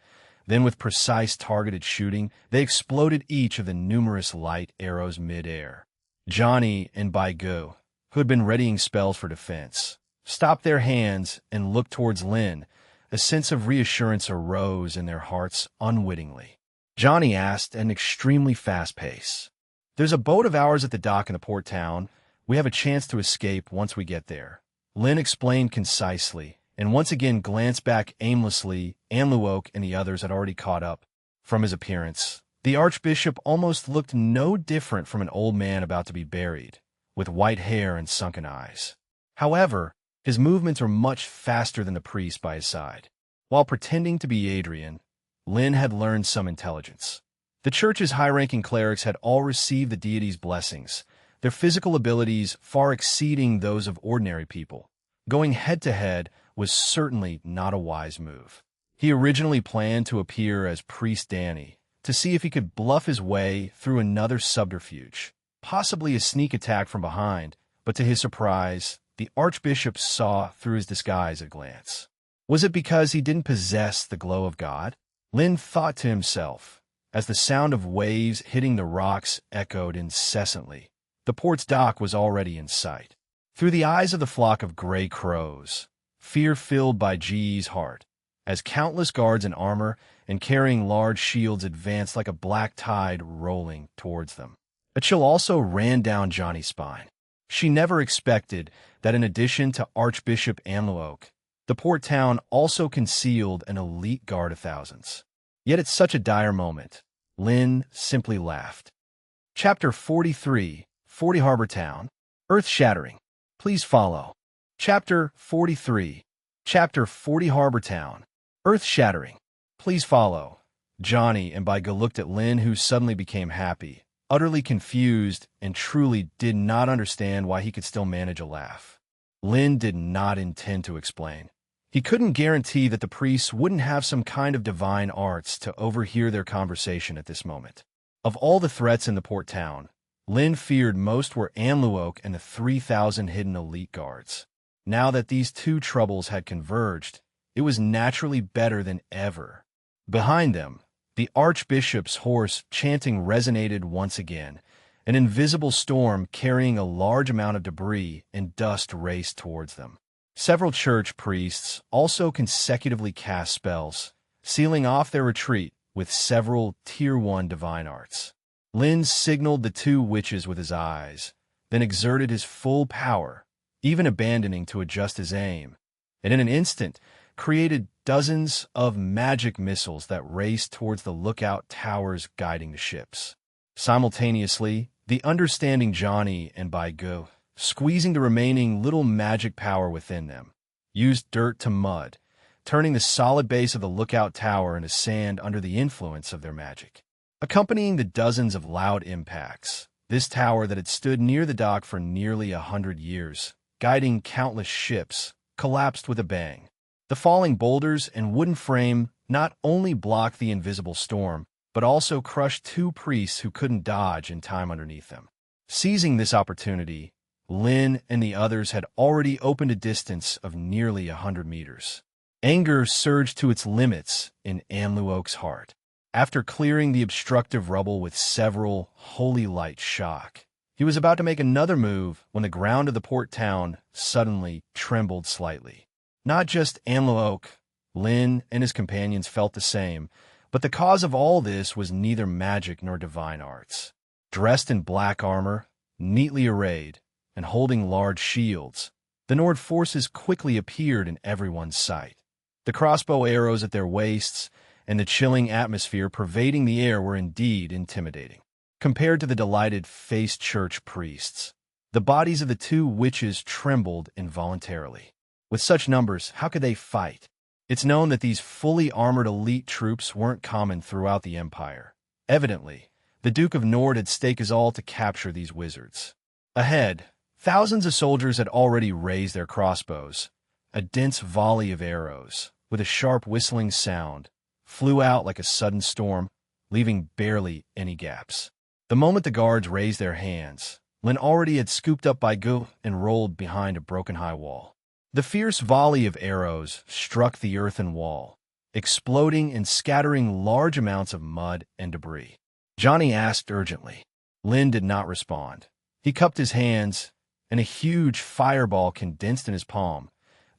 Then with precise targeted shooting, they exploded each of the numerous light arrows mid-air. Johnny and Baigu, who had been readying spells for defense, stopped their hands and looked towards Lin. A sense of reassurance arose in their hearts unwittingly. Johnny asked at an extremely fast pace, "There's a boat of ours at the dock in the port town. We have a chance to escape once we get there." Lin explained concisely, and once again glanced back aimlessly. Amluok and the others had already caught up. From his appearance, the archbishop almost looked no different from an old man about to be buried, with white hair and sunken eyes. However, his movements were much faster than the priest by his side. While pretending to be Adrian, Lin had learned some intelligence. The church's high-ranking clerics had all received the deity's blessings, their physical abilities far exceeding those of ordinary people. Going head-to-head was certainly not a wise move. He originally planned to appear as Priest Danny, to see if he could bluff his way through another subterfuge, possibly a sneak attack from behind, but to his surprise, the archbishop saw through his disguise at a glance. Was it because he didn't possess the glow of God? Lin thought to himself, as the sound of waves hitting the rocks echoed incessantly. The port's dock was already in sight. Through the eyes of the flock of gray crows, fear filled by G's heart, as countless guards in armor and carrying large shields advanced like a black tide rolling towards them. A chill also ran down Johnny's spine. She never expected that in addition to Archbishop Amluok, the port town also concealed an elite guard of thousands. Yet at such a dire moment, Lin simply laughed. Chapter 43, 40 Harbor Town, Earth-Shattering. Please follow. Chapter 43, Chapter 40 Harbor Town, Earth-Shattering. Please follow. Johnny and Baigu looked at Lin, who suddenly became happy, utterly confused, and truly did not understand why he could still manage a laugh. Lin did not intend to explain. He couldn't guarantee that the priests wouldn't have some kind of divine arts to overhear their conversation at this moment. Of all the threats in the port town, Lin feared most were Amluok and the 3,000 hidden elite guards. Now that these two troubles had converged, it was naturally better than ever. Behind them, the archbishop's horse chanting resonated once again. An invisible storm carrying a large amount of debris and dust raced towards them. Several church priests also consecutively cast spells, sealing off their retreat with several Tier 1 divine arts. Lin signaled the two witches with his eyes, then exerted his full power, even abandoning to adjust his aim, and in an instant created dozens of magic missiles that raced towards the lookout towers guiding the ships. Simultaneously, the understanding Johnny and Baigu, squeezing the remaining little magic power within them, used dirt to mud, turning the solid base of the lookout tower into sand under the influence of their magic. Accompanying the dozens of loud impacts, this tower that had stood near the dock for nearly 100 years, guiding countless ships, collapsed with a bang. The falling boulders and wooden frame not only blocked the invisible storm, but also crushed two priests who couldn't dodge in time underneath them. Seizing this opportunity, Lin and the others had already opened a distance of nearly 100 meters. Anger surged to its limits in Amluok's heart. After clearing the obstructive rubble with several holy light shock, he was about to make another move when the ground of the port town suddenly trembled slightly. Not just Amluok, Lin and his companions felt the same, but the cause of all this was neither magic nor divine arts. Dressed in black armor, neatly arrayed, and holding large shields, the Nord forces quickly appeared in everyone's sight. The crossbow arrows at their waists and the chilling atmosphere pervading the air were indeed intimidating. Compared to the delighted faced church priests, the bodies of the two witches trembled involuntarily. With such numbers, how could they fight? It's known that these fully armored elite troops weren't common throughout the Empire. Evidently, the Duke of Nord had staked his all to capture these wizards. Ahead, thousands of soldiers had already raised their crossbows. A dense volley of arrows, with a sharp whistling sound, flew out like a sudden storm, leaving barely any gaps. The moment the guards raised their hands, Lin already had scooped up by Gu and rolled behind a broken high wall. The fierce volley of arrows struck the earthen wall, exploding and scattering large amounts of mud and debris. Johnny asked urgently. Lin did not respond. He cupped his hands, and a huge fireball condensed in his palm.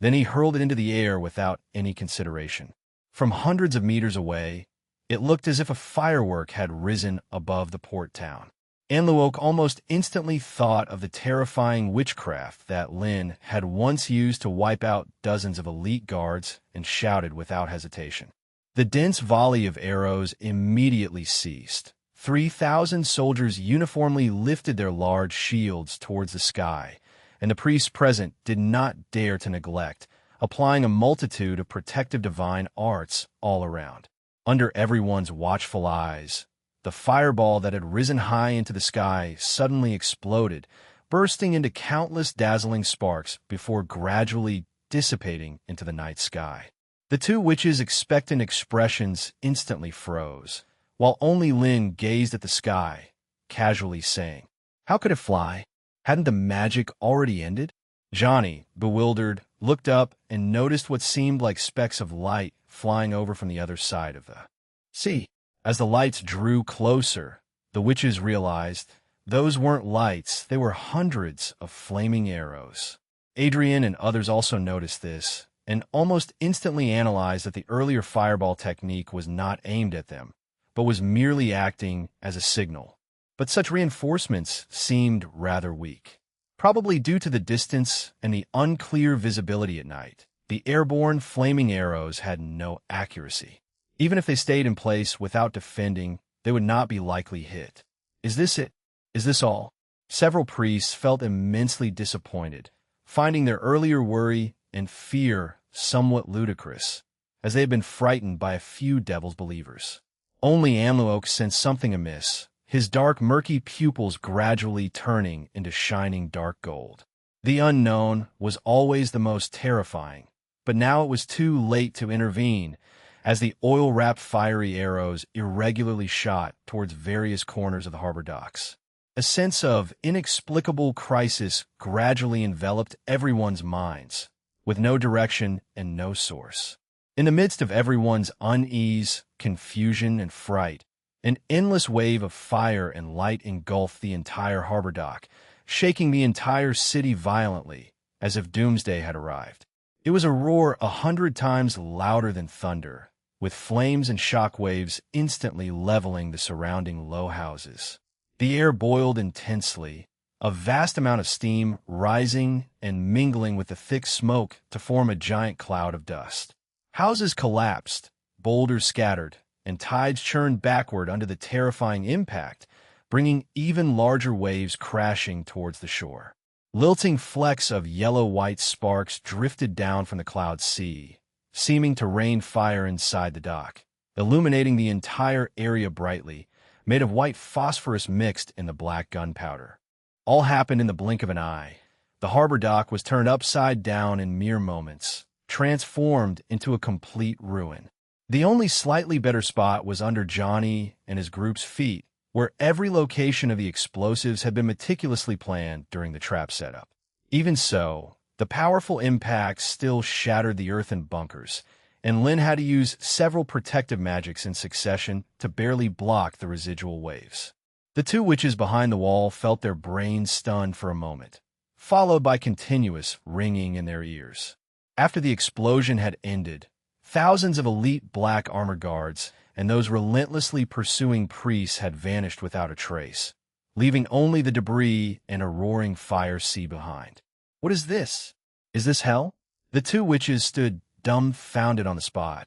Then he hurled it into the air without any consideration. From hundreds of meters away, it looked as if a firework had risen above the port town. Amluok almost instantly thought of the terrifying witchcraft that Lin had once used to wipe out dozens of elite guards and shouted without hesitation. The dense volley of arrows immediately ceased. 3,000 soldiers uniformly lifted their large shields towards the sky, and the priests present did not dare to neglect, applying a multitude of protective divine arts all around. Under everyone's watchful eyes, the fireball that had risen high into the sky suddenly exploded, bursting into countless dazzling sparks before gradually dissipating into the night sky. The two witches' expectant expressions instantly froze, while only Lin gazed at the sky, casually saying, "How could it fly? Hadn't the magic already ended?" Johnny, bewildered, looked up and noticed what seemed like specks of light flying over from the other side of the sea. As the lights drew closer, the witches realized those weren't lights, they were hundreds of flaming arrows. Adrian and others also noticed this, and almost instantly analyzed that the earlier fireball technique was not aimed at them, but was merely acting as a signal. But such reinforcements seemed rather weak. Probably due to the distance and the unclear visibility at night, the airborne flaming arrows had no accuracy. Even if they stayed in place without defending, they would not be likely hit. Is this it? Is this all? Several priests felt immensely disappointed, finding their earlier worry and fear somewhat ludicrous, as they had been frightened by a few devil's believers. Only Amluok sensed something amiss, his dark, murky pupils gradually turning into shining dark gold. The unknown was always the most terrifying, but now it was too late to intervene, as the oil-wrapped fiery arrows irregularly shot towards various corners of the harbor docks. A sense of inexplicable crisis gradually enveloped everyone's minds, with no direction and no source. In the midst of everyone's unease, confusion, and fright, an endless wave of fire and light engulfed the entire harbor dock, shaking the entire city violently, as if doomsday had arrived. It was a roar 100 times louder than thunder, with flames and shock waves instantly leveling the surrounding low houses. The air boiled intensely, a vast amount of steam rising and mingling with the thick smoke to form a giant cloud of dust. Houses collapsed, boulders scattered, and tides churned backward under the terrifying impact, bringing even larger waves crashing towards the shore. Lilting flecks of yellow-white sparks drifted down from the cloud sea, seeming to rain fire inside the dock, illuminating the entire area brightly, made of white phosphorus mixed in the black gunpowder. All happened in the blink of an eye. The harbor dock was turned upside down in mere moments, transformed into a complete ruin. The only slightly better spot was under Johnny and his group's feet, where every location of the explosives had been meticulously planned during the trap setup. Even so, the powerful impacts still shattered the earthen bunkers, and Lin had to use several protective magics in succession to barely block the residual waves. The two witches behind the wall felt their brains stunned for a moment, followed by continuous ringing in their ears. After the explosion had ended, thousands of elite black armor guards and those relentlessly pursuing priests had vanished without a trace, leaving only the debris and a roaring fire sea behind. What is this? Is this hell? The two witches stood dumbfounded on the spot,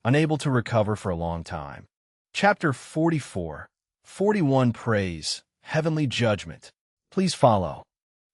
unable to recover for a long time. Chapter 44. 41 Praise, Heavenly Judgment. Please follow.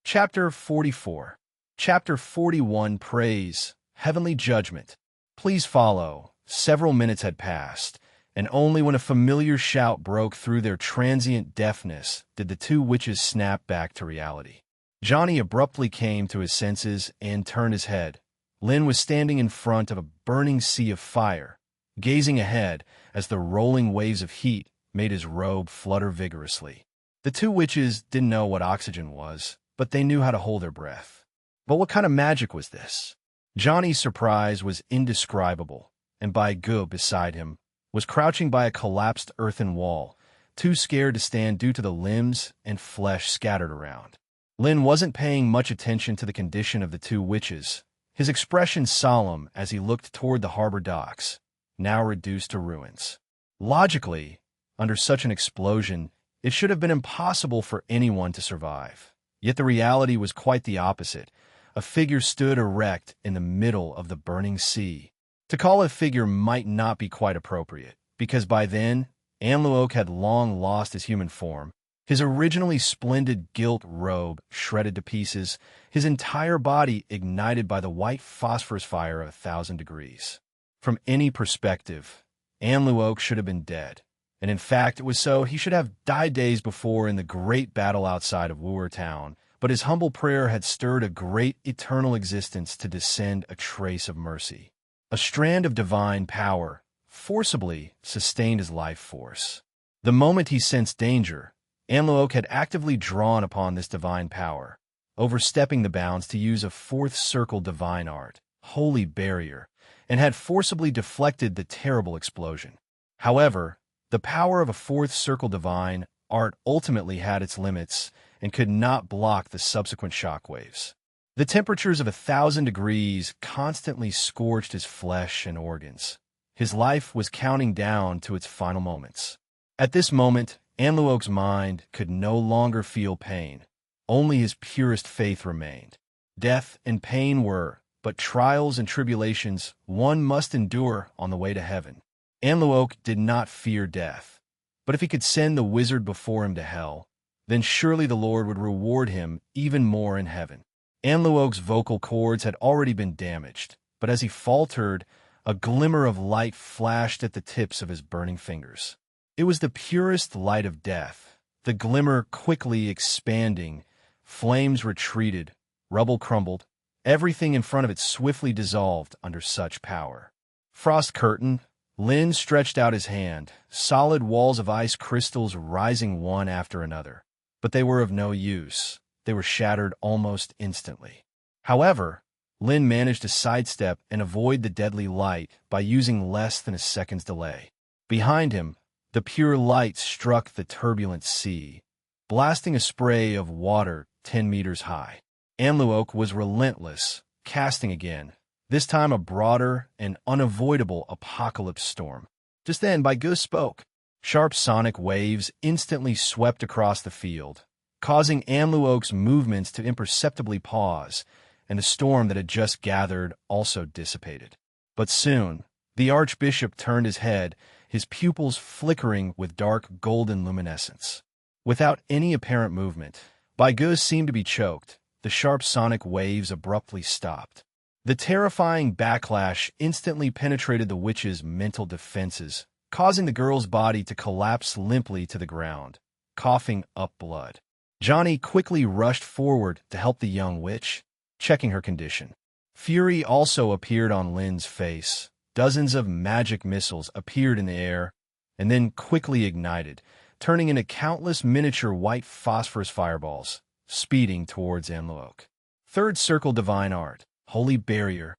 Chapter 44. Chapter 41 Praise, Heavenly Judgment. Please follow. Several minutes had passed, and only when a familiar shout broke through their transient deafness did the two witches snap back to reality. Johnny abruptly came to his senses and turned his head. Lin was standing in front of a burning sea of fire, gazing ahead as the rolling waves of heat made his robe flutter vigorously. The two witches didn't know what oxygen was, but they knew how to hold their breath. But what kind of magic was this? Johnny's surprise was indescribable, and Bai Gu, beside him, was crouching by a collapsed earthen wall, too scared to stand due to the limbs and flesh scattered around. Lin wasn't paying much attention to the condition of the two witches, his expression solemn as he looked toward the harbor docks, now reduced to ruins. Logically, under such an explosion, it should have been impossible for anyone to survive. Yet the reality was quite the opposite. A figure stood erect in the middle of the burning sea. To call it a figure might not be quite appropriate, because by then, Anluok had long lost his human form, his originally splendid gilt robe shredded to pieces, his entire body ignited by the white phosphorus fire of 1,000 degrees. From any perspective, Anluok should have been dead. And in fact, it was so he should have died days before in the great battle outside of Wu'er Town, but his humble prayer had stirred a great eternal existence to descend a trace of mercy. A strand of divine power forcibly sustained his life force. The moment he sensed danger, Anluok had actively drawn upon this divine power, overstepping the bounds to use a fourth circle divine art, holy barrier, and had forcibly deflected the terrible explosion. However, the power of a fourth circle divine art ultimately had its limits and could not block the subsequent shockwaves. The temperatures of 1,000 degrees constantly scorched his flesh and organs. His life was counting down to its final moments. At this moment, Anluok's mind could no longer feel pain. Only his purest faith remained. Death and pain were but trials and tribulations one must endure on the way to heaven. Anluok did not fear death, but if he could send the wizard before him to hell, then surely the Lord would reward him even more in heaven. Anluok's vocal cords had already been damaged, but as he faltered, a glimmer of light flashed at the tips of his burning fingers. It was the purest light of death, the glimmer quickly expanding. Flames retreated, rubble crumbled, everything in front of it swiftly dissolved under such power. Frost curtain. Lin stretched out his hand, solid walls of ice crystals rising one after another. But they were of no use. They were shattered almost instantly. However, Lin managed to sidestep and avoid the deadly light by using less than a second's delay. Behind him, the pure light struck the turbulent sea, blasting a spray of water 10 meters high. Anluok was relentless, casting again, this time a broader and unavoidable apocalypse storm. Just then, Bai Gu spoke. Sharp sonic waves instantly swept across the field, causing Anluok's movements to imperceptibly pause, and the storm that had just gathered also dissipated. But soon, the archbishop turned his head, his pupils flickering with dark golden luminescence. Without any apparent movement, Bai Gu seemed to be choked. The sharp sonic waves abruptly stopped. The terrifying backlash instantly penetrated the witch's mental defenses, causing the girl's body to collapse limply to the ground, coughing up blood. Johnny quickly rushed forward to help the young witch, checking her condition. Fury also appeared on Lin's face. Dozens of magic missiles appeared in the air and then quickly ignited, turning into countless miniature white phosphorus fireballs, speeding towards Amluok. Third circle divine art, holy barrier.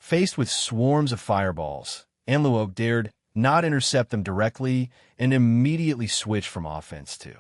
Faced with swarms of fireballs, Amluok dared not intercept them directly and immediately switched from offense to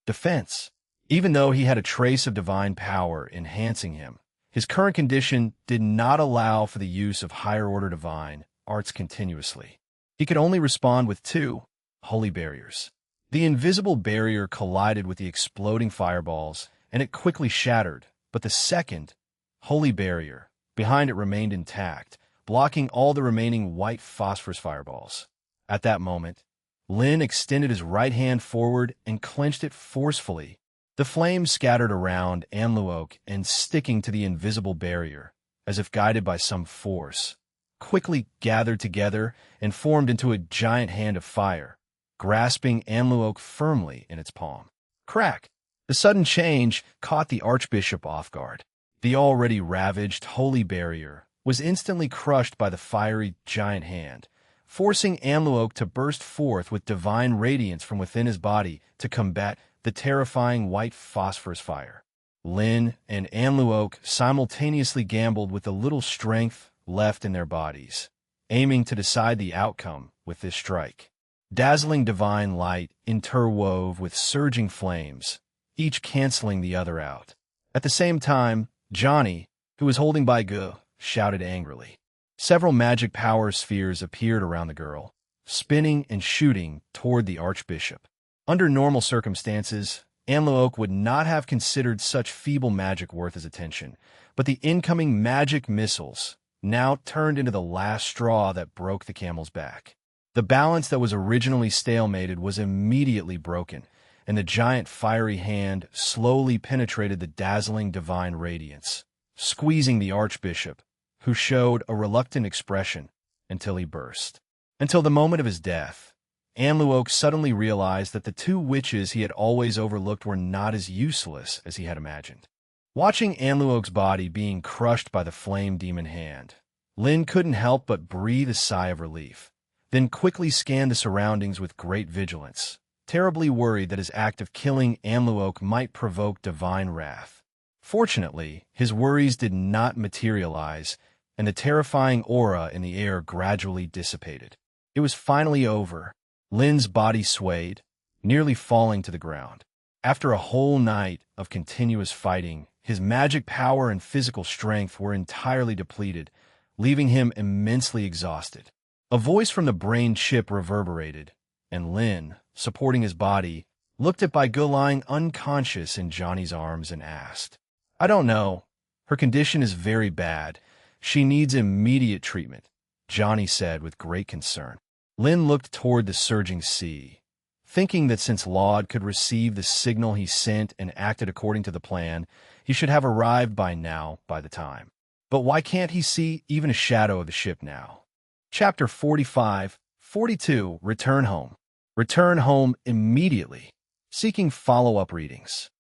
defense. Even though he had a trace of divine power enhancing him, his current condition did not allow for the use of higher-order divine arts continuously. He could only respond with two holy barriers. The invisible barrier collided with the exploding fireballs, and it quickly shattered, but the second holy barrier behind it remained intact, blocking all the remaining white phosphorus fireballs. At that moment, Lin extended his right hand forward and clenched it forcefully. The flames scattered around Amluok and sticking to the invisible barrier, as if guided by some force, quickly gathered together and formed into a giant hand of fire, grasping Amluok firmly in its palm. Crack! The sudden change caught the archbishop off guard. The already ravaged holy barrier was instantly crushed by the fiery giant hand, forcing Amluok to burst forth with divine radiance from within his body to combat the terrifying white phosphorus fire. Lin and Amluok simultaneously gambled with the little strength left in their bodies, aiming to decide the outcome with this strike. Dazzling divine light interwove with surging flames, each canceling the other out. At the same time, Johnny, who was holding by Gu, shouted angrily. Several magic power spheres appeared around the girl, spinning and shooting toward the archbishop. Under normal circumstances, Amluok would not have considered such feeble magic worth his attention, but the incoming magic missiles now turned into the last straw that broke the camel's back. The balance that was originally stalemated was immediately broken, and the giant fiery hand slowly penetrated the dazzling divine radiance, squeezing the archbishop, who showed a reluctant expression until he burst. Until the moment of his death, Amluok suddenly realized that the two witches he had always overlooked were not as useless as he had imagined. Watching Amluok's body being crushed by the flame demon hand, Lin couldn't help but breathe a sigh of relief, then quickly scanned the surroundings with great vigilance, terribly worried that his act of killing Amluok might provoke divine wrath. Fortunately, his worries did not materialize, and the terrifying aura in the air gradually dissipated. It was finally over. Lin's body swayed, nearly falling to the ground. After a whole night of continuous fighting, his magic power and physical strength were entirely depleted, leaving him immensely exhausted. A voice from the brain chip reverberated, and Lin, supporting his body, looked at Bai Ge lying unconscious in Johnny's arms and asked, "I don't know. Her condition is very bad. She needs immediate treatment," Johnny said with great concern. Lin looked toward the surging sea, thinking that since Laud could receive the signal he sent and acted according to the plan, he should have arrived by now by the time. But why can't he see even a shadow of the ship now? Chapter 45-42 Return Home. Return home immediately. Seeking follow-up readings.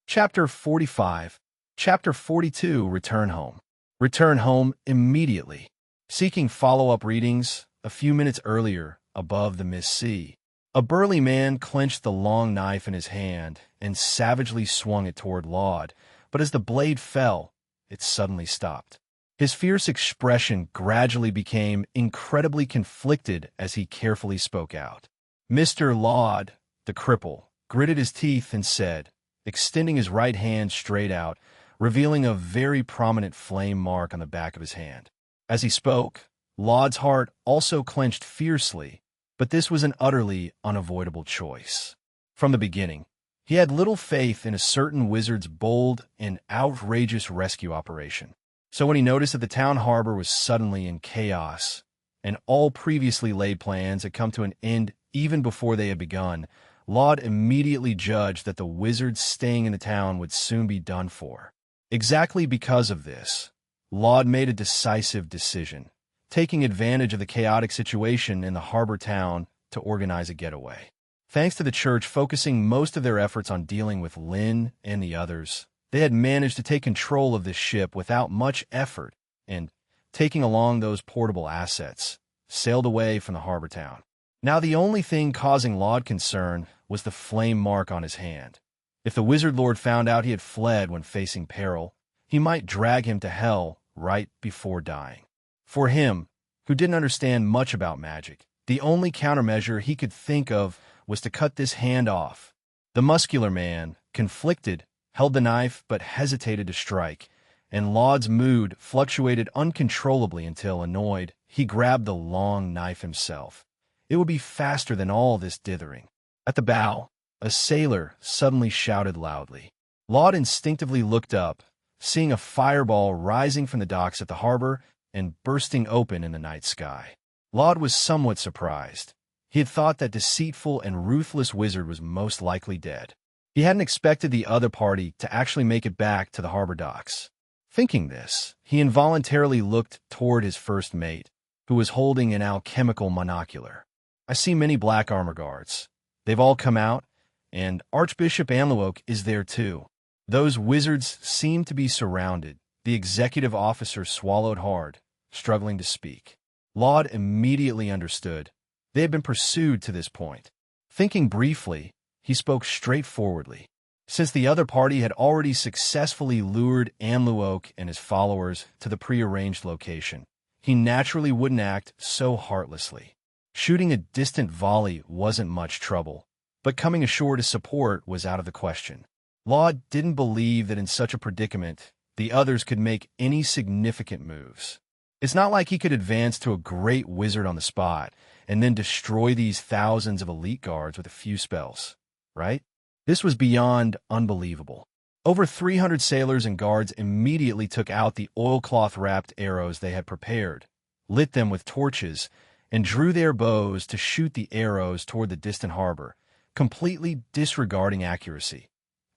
Chapter 45. Chapter 42 Return Home. Return home immediately. Seeking follow-up readings. A few minutes earlier, above the mist sea, a burly man clenched the long knife in his hand and savagely swung it toward Laud, but as the blade fell, it suddenly stopped. His fierce expression gradually became incredibly conflicted as he carefully spoke out. "Mr. Laud," the cripple, gritted his teeth and said, extending his right hand straight out, revealing a very prominent flame mark on the back of his hand. As he spoke, Laud's heart also clenched fiercely, but this was an utterly unavoidable choice. From the beginning, he had little faith in a certain wizard's bold and outrageous rescue operation. So when he noticed that the town harbor was suddenly in chaos, and all previously laid plans had come to an end even before they had begun, Laud immediately judged that the wizards staying in the town would soon be done for. Exactly because of this, Laud made a decisive decision, taking advantage of the chaotic situation in the harbor town to organize a getaway. Thanks to the church focusing most of their efforts on dealing with Lin and the others, they had managed to take control of this ship without much effort and, taking along those portable assets, sailed away from the harbor town. Now the only thing causing Laud concern was the flame mark on his hand. If the wizard lord found out he had fled when facing peril, he might drag him to hell right before dying. For him, who didn't understand much about magic, the only countermeasure he could think of was to cut this hand off. The muscular man, conflicted, held the knife but hesitated to strike, and Laud's mood fluctuated uncontrollably until, annoyed, he grabbed the long knife himself. It would be faster than all this dithering. At the bow, a sailor suddenly shouted loudly. Laud instinctively looked up, seeing a fireball rising from the docks at the harbor and bursting open in the night sky. Laud was somewhat surprised. He had thought that deceitful and ruthless wizard was most likely dead. He hadn't expected the other party to actually make it back to the harbor docks. Thinking this, he involuntarily looked toward his first mate, who was holding an alchemical monocular. "I see many black armor guards. They've all come out, and Archbishop Anluoke is there too." Those wizards seemed to be surrounded. The executive officer swallowed hard, struggling to speak. Laud immediately understood. They had been pursued to this point. Thinking briefly, he spoke straightforwardly. Since the other party had already successfully lured Anluoke and his followers to the prearranged location, he naturally wouldn't act so heartlessly. Shooting a distant volley wasn't much trouble, but coming ashore to support was out of the question. Laud didn't believe that in such a predicament, the others could make any significant moves. It's not like he could advance to a great wizard on the spot and then destroy these thousands of elite guards with a few spells, right? This was beyond unbelievable. Over 300 sailors and guards immediately took out the oilcloth-wrapped arrows they had prepared, lit them with torches, and drew their bows to shoot the arrows toward the distant harbor, completely disregarding accuracy.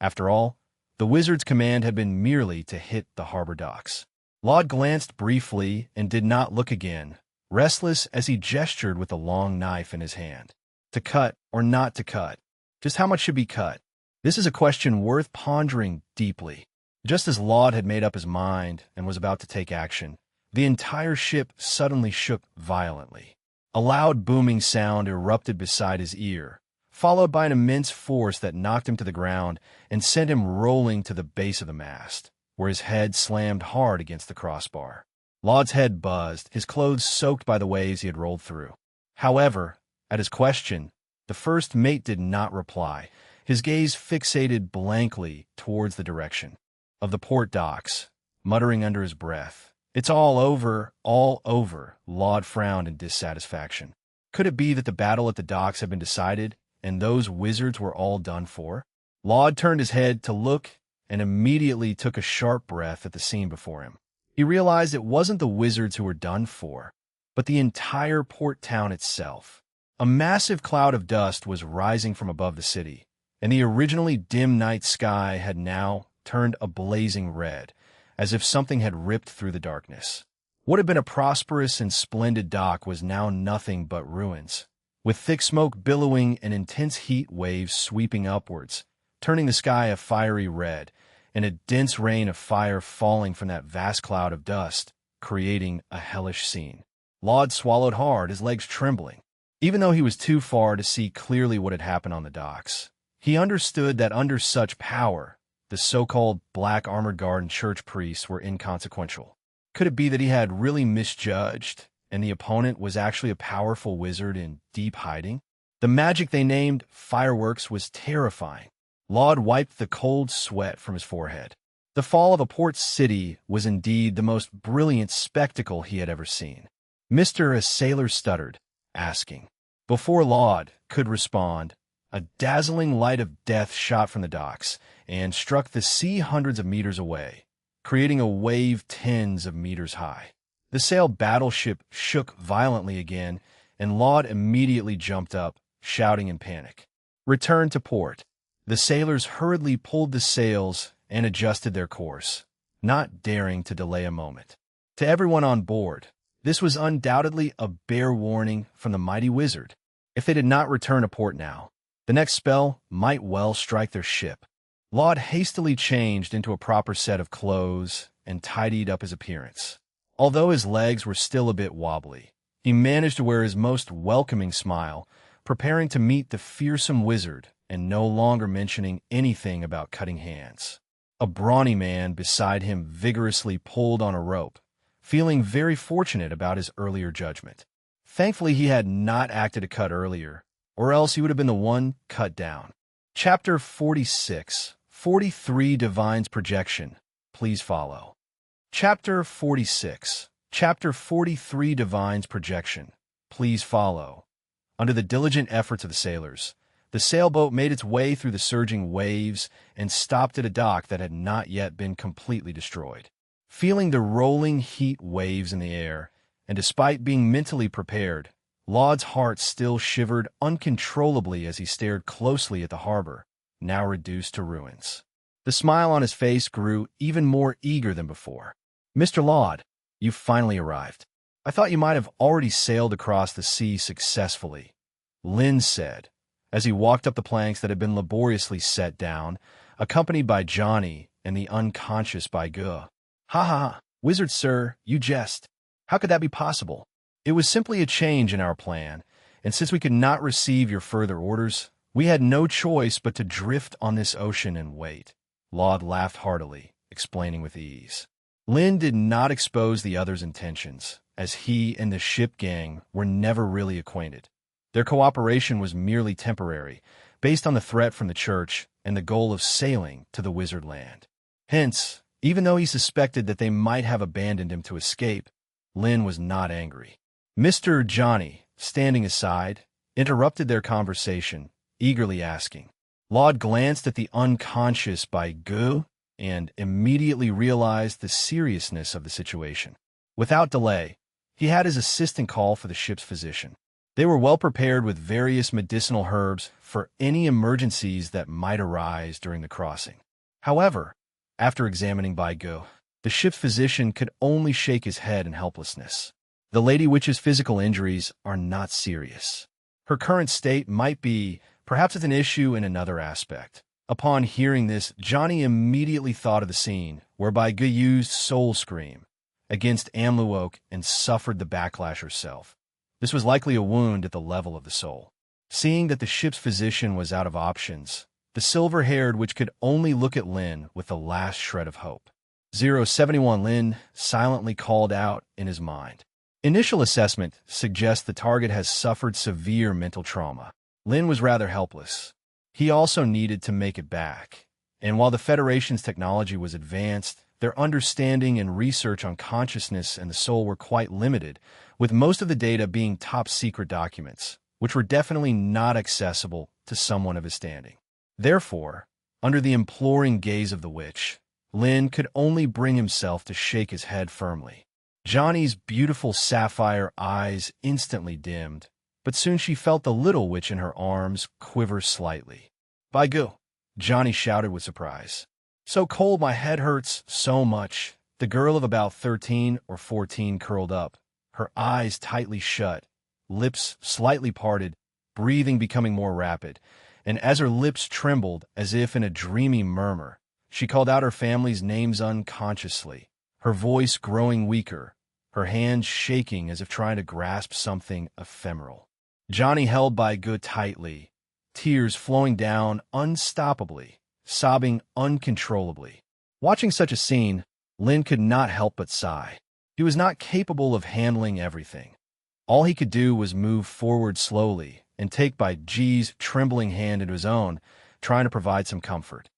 After all, the wizard's command had been merely to hit the harbor docks. Laud glanced briefly and did not look again, restless as he gestured with the long knife in his hand. To cut or not to cut? Just how much should be cut? This is a question worth pondering deeply. Just as Laud had made up his mind and was about to take action, the entire ship suddenly shook violently. A loud booming sound erupted beside his ear, followed by an immense force that knocked him to the ground and sent him rolling to the base of the mast, where his head slammed hard against the crossbar. Laud's head buzzed, his clothes soaked by the waves he had rolled through. However, at his question, the first mate did not reply, his gaze fixated blankly towards the direction of the port docks, muttering under his breath. "It's all over, all over," Laud frowned in dissatisfaction. Could it be that the battle at the docks had been decided, and those wizards were all done for? Laud turned his head to look and immediately took a sharp breath at the scene before him. He realized it wasn't the wizards who were done for, but the entire port town itself. A massive cloud of dust was rising from above the city, and the originally dim night sky had now turned a blazing red, as if something had ripped through the darkness. What had been a prosperous and splendid dock was now nothing but ruins, with thick smoke billowing and intense heat waves sweeping upwards, turning the sky a fiery red, and a dense rain of fire falling from that vast cloud of dust, creating a hellish scene. Laud swallowed hard, his legs trembling. Even though he was too far to see clearly what had happened on the docks, he understood that under such power, the so-called black armored guard and church priests were inconsequential. Could it be that he had really misjudged, and the opponent was actually a powerful wizard in deep hiding? The magic they named fireworks was terrifying. Laud wiped the cold sweat from his forehead. The fall of a port city was indeed the most brilliant spectacle he had ever seen. "Mr. A sailor stuttered, asking. Before Laud could respond, a dazzling light of death shot from the docks and struck the sea hundreds of meters away, creating a wave tens of meters high. The sailed battleship shook violently again, and Laud immediately jumped up, shouting in panic. "Return to port." The sailors hurriedly pulled the sails and adjusted their course, not daring to delay a moment. To everyone on board, this was undoubtedly a bare warning from the mighty wizard. If they did not return to port now, the next spell might well strike their ship. Laud hastily changed into a proper set of clothes and tidied up his appearance. Although his legs were still a bit wobbly, He managed to wear his most welcoming smile, preparing to meet the fearsome wizard and no longer mentioning anything about cutting hands. A brawny man beside him vigorously pulled on a rope, feeling very fortunate about his earlier judgment. Thankfully, he had not acted a cut earlier, or else he would have been the one cut down. Chapter 46, 43 Divine's Projection. Please follow. Chapter 46, Chapter 43 Divine's Projection. Please follow. Under the diligent efforts of the sailors, the sailboat made its way through the surging waves and stopped at a dock that had not yet been completely destroyed. Feeling the rolling heat waves in the air, and despite being mentally prepared, Laud's heart still shivered uncontrollably as he stared closely at the harbor, now reduced to ruins. The smile on his face grew even more eager than before. "Mr. Laud, you've finally arrived. I thought you might have already sailed across the sea successfully," Lin said, as he walked up the planks that had been laboriously set down, accompanied by Johnny and the unconscious Baigu. "Ha ha ha, wizard sir, you jest. How could that be possible? It was simply a change in our plan, and since we could not receive your further orders, we had no choice but to drift on this ocean and wait." Laud laughed heartily, explaining with ease. Lin did not expose the other's intentions, as he and the ship gang were never really acquainted. Their cooperation was merely temporary, based on the threat from the church and the goal of sailing to the wizard land. Hence, even though he suspected that they might have abandoned him to escape, Lin was not angry. Mr. Johnny, standing aside, interrupted their conversation, eagerly asking. Laud glanced at the unconscious Baigu and immediately realized the seriousness of the situation. Without delay, he had his assistant call for the ship's physician. They were well prepared with various medicinal herbs for any emergencies that might arise during the crossing. However, after examining Baigu, the ship's physician could only shake his head in helplessness. The Lady Witch's physical injuries are not serious. Her current state might be, perhaps it's an issue in another aspect. Upon hearing this, Johnny immediately thought of the scene where Baigu used Soul Scream against Amluok and suffered the backlash herself. This was likely a wound at the level of the soul. Seeing that the ship's physician was out of options, the silver-haired witch could only look at Lin with the last shred of hope. 071 Lin silently called out in his mind. Initial assessment suggests the target has suffered severe mental trauma. Lin was rather helpless. He also needed to make it back. And while the Federation's technology was advanced, their understanding and research on consciousness and the soul were quite limited, with most of the data being top-secret documents, which were definitely not accessible to someone of his standing. Therefore, under the imploring gaze of the witch, Lin could only bring himself to shake his head firmly. Johnny's beautiful sapphire eyes instantly dimmed, but soon she felt the little witch in her arms quiver slightly. "Baigu!" Johnny shouted with surprise. "So cold my head hurts so much." The girl of about 13 or 14 curled up, her eyes tightly shut, lips slightly parted, breathing becoming more rapid, and as her lips trembled as if in a dreamy murmur, she called out her family's names unconsciously, her voice growing weaker, her hands shaking as if trying to grasp something ephemeral. Johnny held Baigu tightly, tears flowing down unstoppably, sobbing uncontrollably. Watching such a scene, Lin could not help but sigh. He was not capable of handling everything. All he could do was move forward slowly and take Baiju's trembling hand into his own, trying to provide some comfort.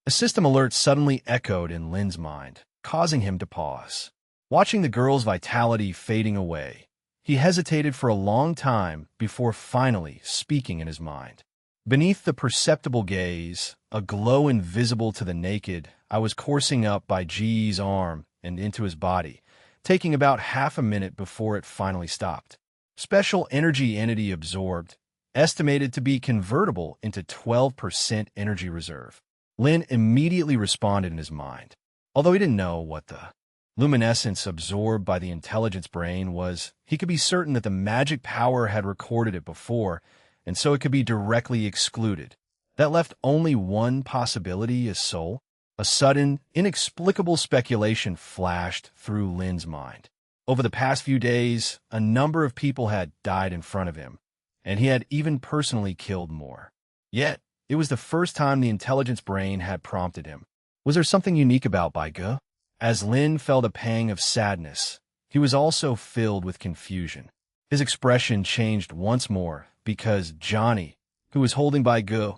A system alert suddenly echoed in Lin's mind, causing him to pause. Watching the girl's vitality fading away, he hesitated for a long time before finally speaking in his mind. Beneath the perceptible gaze, a glow invisible to the naked, I was coursing up Baiju's arm and into his body, taking about half a minute before it finally stopped. Special energy entity absorbed, estimated to be convertible into 12% energy reserve. Lin immediately responded in his mind, although he didn't know what the luminescence absorbed by the intelligence brain was. He could be certain that the magic power had recorded it before, and so it could be directly excluded. That left only one possibility as soul. A sudden, inexplicable speculation flashed through Lin's mind. Over the past few days, a number of people had died in front of him, and he had even personally killed more. Yet, it was the first time the intelligence brain had prompted him. Was there something unique about Bai Ge? As Lin felt a pang of sadness, he was also filled with confusion. His expression changed once more because Johnny, who was holding Bai Ge,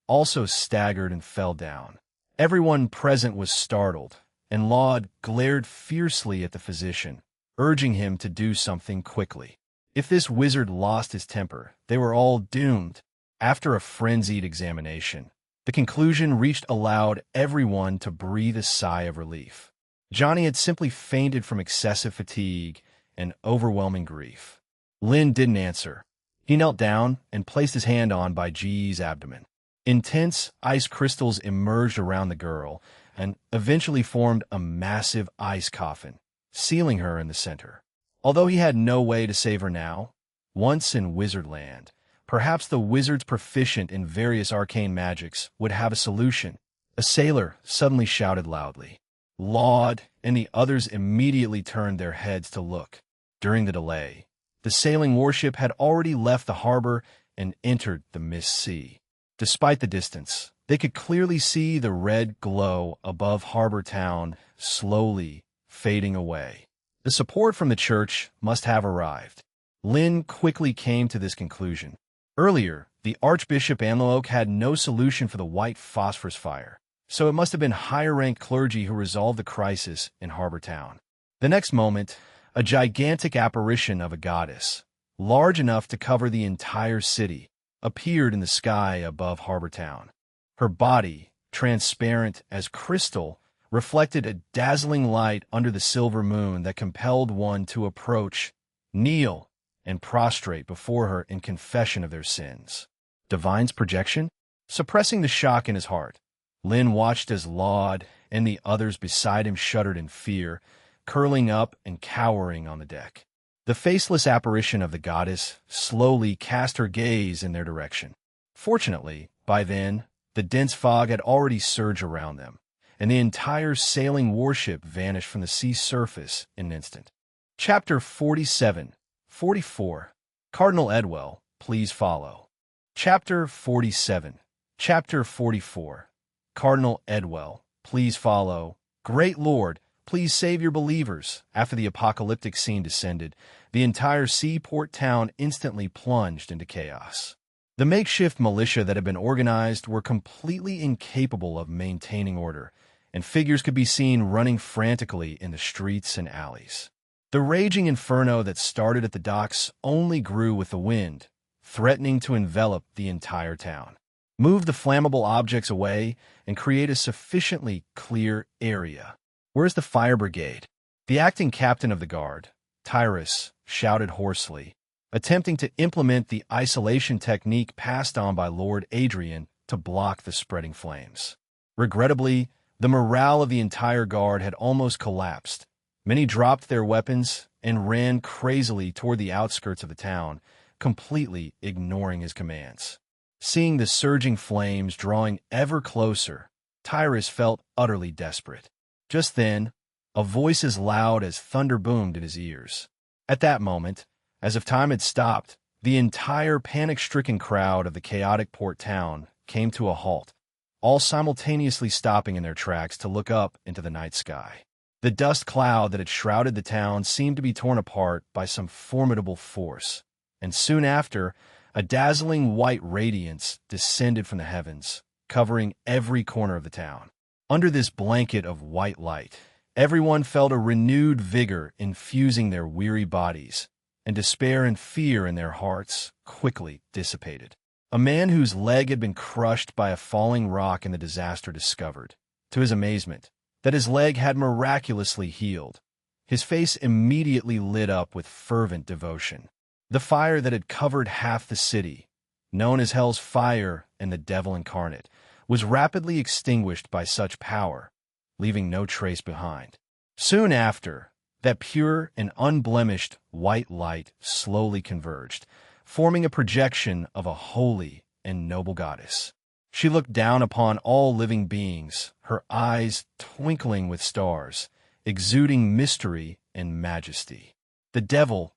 also staggered and fell down. Everyone present was startled, and Laud glared fiercely at the physician, urging him to do something quickly. If this wizard lost his temper, they were all doomed. After a frenzied examination, the conclusion reached allowed everyone to breathe a sigh of relief. Johnny had simply fainted from excessive fatigue and overwhelming grief. Lin didn't answer. He knelt down and placed his hand on Bai Ge's abdomen. Intense ice crystals emerged around the girl and eventually formed a massive ice coffin, sealing her in the center. Although he had no way to save her now, once in Wizardland, perhaps the wizards proficient in various arcane magics would have a solution. A sailor suddenly shouted loudly. Laud and the others immediately turned their heads to look. During the delay, the sailing warship had already left the harbor and entered the mist sea. Despite the distance, they could clearly see the red glow above Harbor Town slowly fading away. The support from the church must have arrived. Lin quickly came to this conclusion. Earlier, the Archbishop Anloak had no solution for the white phosphorus fire, so it must have been higher-ranked clergy who resolved the crisis in Harbor Town. The next moment, a gigantic apparition of a goddess, large enough to cover the entire city, appeared in the sky above Harbor Town. Her body, transparent as crystal, reflected a dazzling light under the silver moon that compelled one to approach, kneel, and prostrate before her in confession of their sins. Divine's projection? Suppressing the shock in his heart, Lin watched as Laud and the others beside him shuddered in fear, curling up and cowering on the deck. The faceless apparition of the goddess slowly cast her gaze in their direction. Fortunately, by then, the dense fog had already surged around them, and the entire sailing warship vanished from the sea surface in an instant. Chapter 47, 44. Cardinal Edwell, please follow. Chapter 47. Chapter 44. Cardinal Edwell, please follow. Great Lord, please save your believers. After the apocalyptic scene descended, the entire seaport town instantly plunged into chaos. The makeshift militia that had been organized were completely incapable of maintaining order, and figures could be seen running frantically in the streets and alleys. The raging inferno that started at the docks only grew with the wind, threatening to envelop the entire town. Move the flammable objects away and create a sufficiently clear area. Where's the fire brigade? The acting captain of the guard, Tyrus, shouted hoarsely, attempting to implement the isolation technique passed on by Lord Adrian to block the spreading flames. Regrettably, the morale of the entire guard had almost collapsed. Many dropped their weapons and ran crazily toward the outskirts of the town, completely ignoring his commands. Seeing the surging flames drawing ever closer, Tyrus felt utterly desperate. Just then, a voice as loud as thunder boomed in his ears. At that moment, as if time had stopped, the entire panic-stricken crowd of the chaotic port town came to a halt, all simultaneously stopping in their tracks to look up into the night sky. The dust cloud that had shrouded the town seemed to be torn apart by some formidable force, and soon after, a dazzling white radiance descended from the heavens, covering every corner of the town. Under this blanket of white light, everyone felt a renewed vigor infusing their weary bodies, and despair and fear in their hearts quickly dissipated. A man whose leg had been crushed by a falling rock in the disaster discovered, to his amazement, that his leg had miraculously healed. His face immediately lit up with fervent devotion. The fire that had covered half the city, known as Hell's Fire and the Devil Incarnate, was rapidly extinguished by such power, leaving no trace behind. Soon after, that pure and unblemished white light slowly converged, forming a projection of a holy and noble goddess. She looked down upon all living beings, her eyes twinkling with stars, exuding mystery and majesty. The devil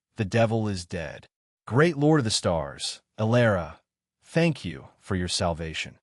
is dead. Great Lord of the stars, Elara, thank you for your salvation.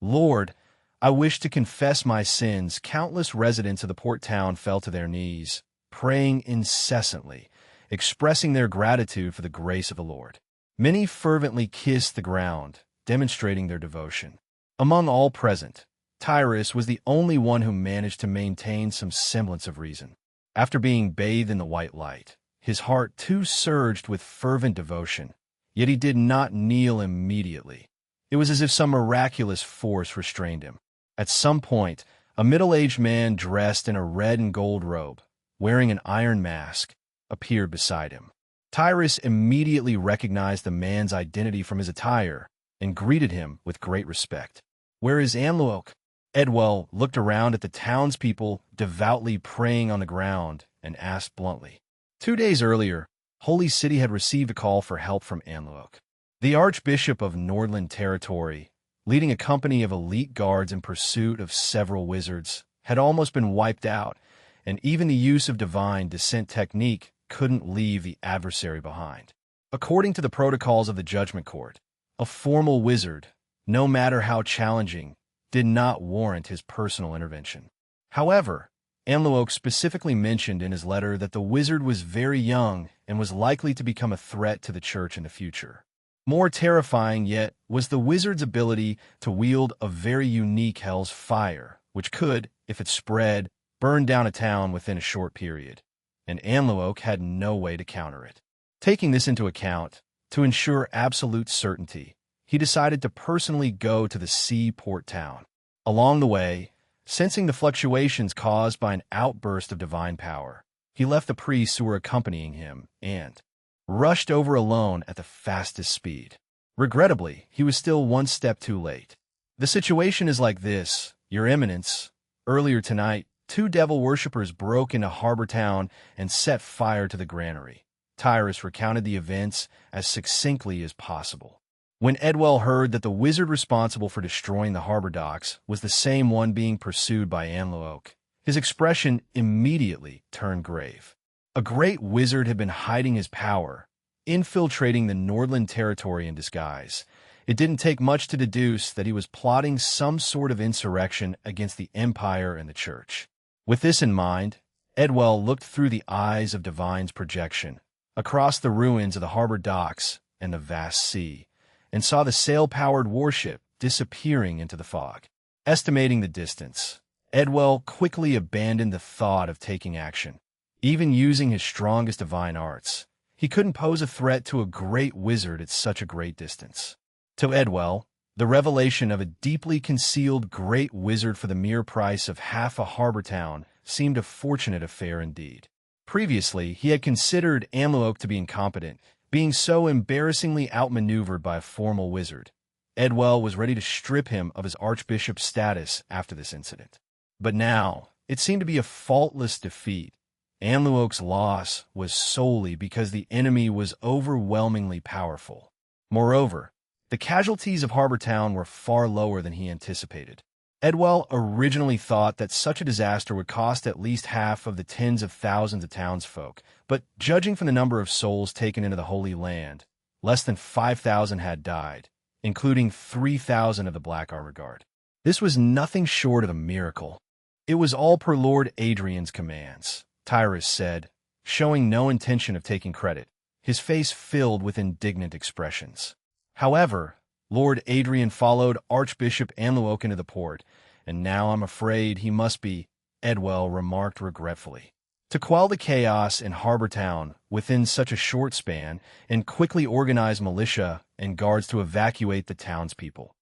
Lord, I wish to confess my sins. Countless residents of the port town fell to their knees, praying incessantly, expressing their gratitude for the grace of the Lord. Many fervently kissed the ground, demonstrating their devotion. Among all present, Tyrus was the only one who managed to maintain some semblance of reason. After being bathed in the white light, his heart too surged with fervent devotion, yet he did not kneel immediately. It was as if some miraculous force restrained him. At some point, a middle-aged man dressed in a red and gold robe, wearing an iron mask, appeared beside him. Tyrus immediately recognized the man's identity from his attire and greeted him with great respect. "Where is Anluoc?" Edwell looked around at the townspeople devoutly praying on the ground and asked bluntly. 2 days earlier, Holy City had received a call for help from Anluoc. The Archbishop of Nordland Territory, leading a company of elite guards in pursuit of several wizards, had almost been wiped out, and even the use of divine descent technique couldn't leave the adversary behind. According to the protocols of the Judgment Court, a formal wizard, no matter how challenging, did not warrant his personal intervention. However, Anluoc specifically mentioned in his letter that the wizard was very young and was likely to become a threat to the church in the future. More terrifying yet was the wizard's ability to wield a very unique hell's fire, which could, if it spread, burn down a town within a short period, and Anluoc had no way to counter it. Taking this into account, to ensure absolute certainty, he decided to personally go to the seaport town. Along the way, sensing the fluctuations caused by an outburst of divine power, he left the priests who were accompanying him and rushed over alone at the fastest speed. Regrettably, he was still one step too late. "The situation is like this, Your Eminence. Earlier tonight, 2 devil worshippers broke into Harbor Town and set fire to the granary." Tyrus recounted the events as succinctly as possible. When Edwell heard that the wizard responsible for destroying the harbor docks was the same one being pursued by Anluoc, his expression immediately turned grave. A great wizard had been hiding his power, infiltrating the Nordland territory in disguise. It didn't take much to deduce that he was plotting some sort of insurrection against the Empire and the Church. With this in mind, Edwell looked through the eyes of Divine's projection, across the ruins of the harbor docks and the vast sea, and saw the sail-powered warship disappearing into the fog. Estimating the distance, Edwell quickly abandoned the thought of taking action. Even using his strongest divine arts, he couldn't pose a threat to a great wizard at such a great distance. To Edwell, the revelation of a deeply concealed great wizard for the mere price of half a harbor town seemed a fortunate affair indeed. Previously, he had considered Anluoc to be incompetent, being so embarrassingly outmaneuvered by a formal wizard. Edwell was ready to strip him of his archbishop's status after this incident. But now, it seemed to be a faultless defeat. Anluoc's loss was solely because the enemy was overwhelmingly powerful. Moreover, the casualties of Harbor Town were far lower than he anticipated. Edwell originally thought that such a disaster would cost at least half of the tens of thousands of townsfolk, but judging from the number of souls taken into the Holy Land, less than 5,000 had died, including 3,000 of the Black Armor Guard. This was nothing short of a miracle. It was all per Lord Adrian's commands, Tyrus said, showing no intention of taking credit, his face filled with indignant expressions. However, Lord Adrian followed Archbishop Anluoc into the port, and now I'm afraid he must be, Edwell remarked regretfully. To quell the chaos in Harbor Town within such a short span and quickly organize militia and guards to evacuate the townspeople,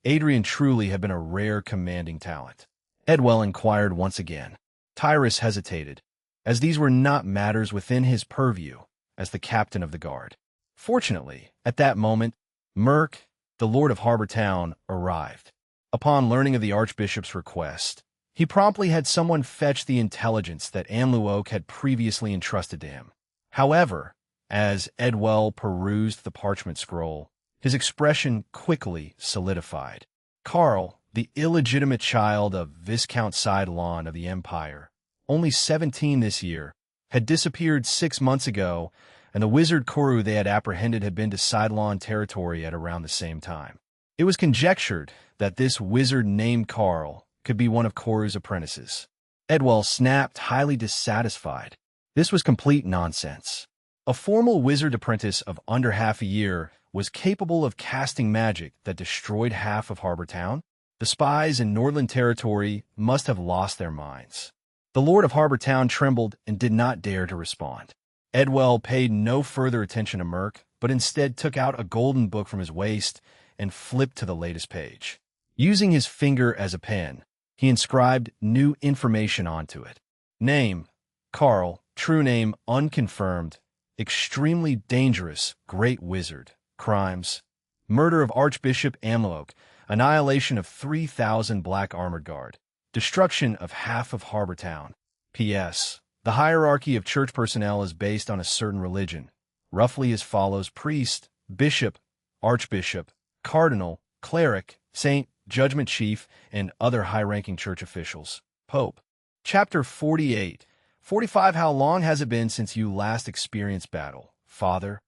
Adrian truly had been a rare commanding talent. Edwell inquired once again. Tyrus hesitated, as these were not matters within his purview as the captain of the guard. Fortunately, at that moment, Merk, the Lord of Harbor Town, arrived. Upon learning of the Archbishop's request, he promptly had someone fetch the intelligence that Anluoc had previously entrusted to him. However, as Edwell perused the parchment scroll, his expression quickly solidified. Karl, the illegitimate child of Viscount Sidelon of the Empire, only 17 this year, had disappeared 6 months ago, and the wizard Koru they had apprehended had been to Sidelon territory at around the same time. It was conjectured that this wizard named Carl could be one of Koru's apprentices. Edwell snapped, highly dissatisfied. This was complete nonsense. A formal wizard apprentice of under half a year was capable of casting magic that destroyed half of Harbor Town? The spies in Nordland territory must have lost their minds. The Lord of Harbor Town trembled and did not dare to respond. Edwell paid no further attention to Merc, but instead took out a golden book from his waist and flipped to the latest page. Using his finger as a pen, he inscribed new information onto it. Name, Carl, true name unconfirmed, extremely dangerous, great wizard. Crimes, murder of Archbishop Amlok, annihilation of 3,000 Black Armored Guard, destruction of half of Harbor Town. P.S. The hierarchy of church personnel is based on a certain religion, roughly as follows: priest, bishop, archbishop, cardinal, cleric, saint, judgment chief, and other high-ranking church officials. Pope. Chapter 48. 45. How long has it been since you last experienced battle, Father?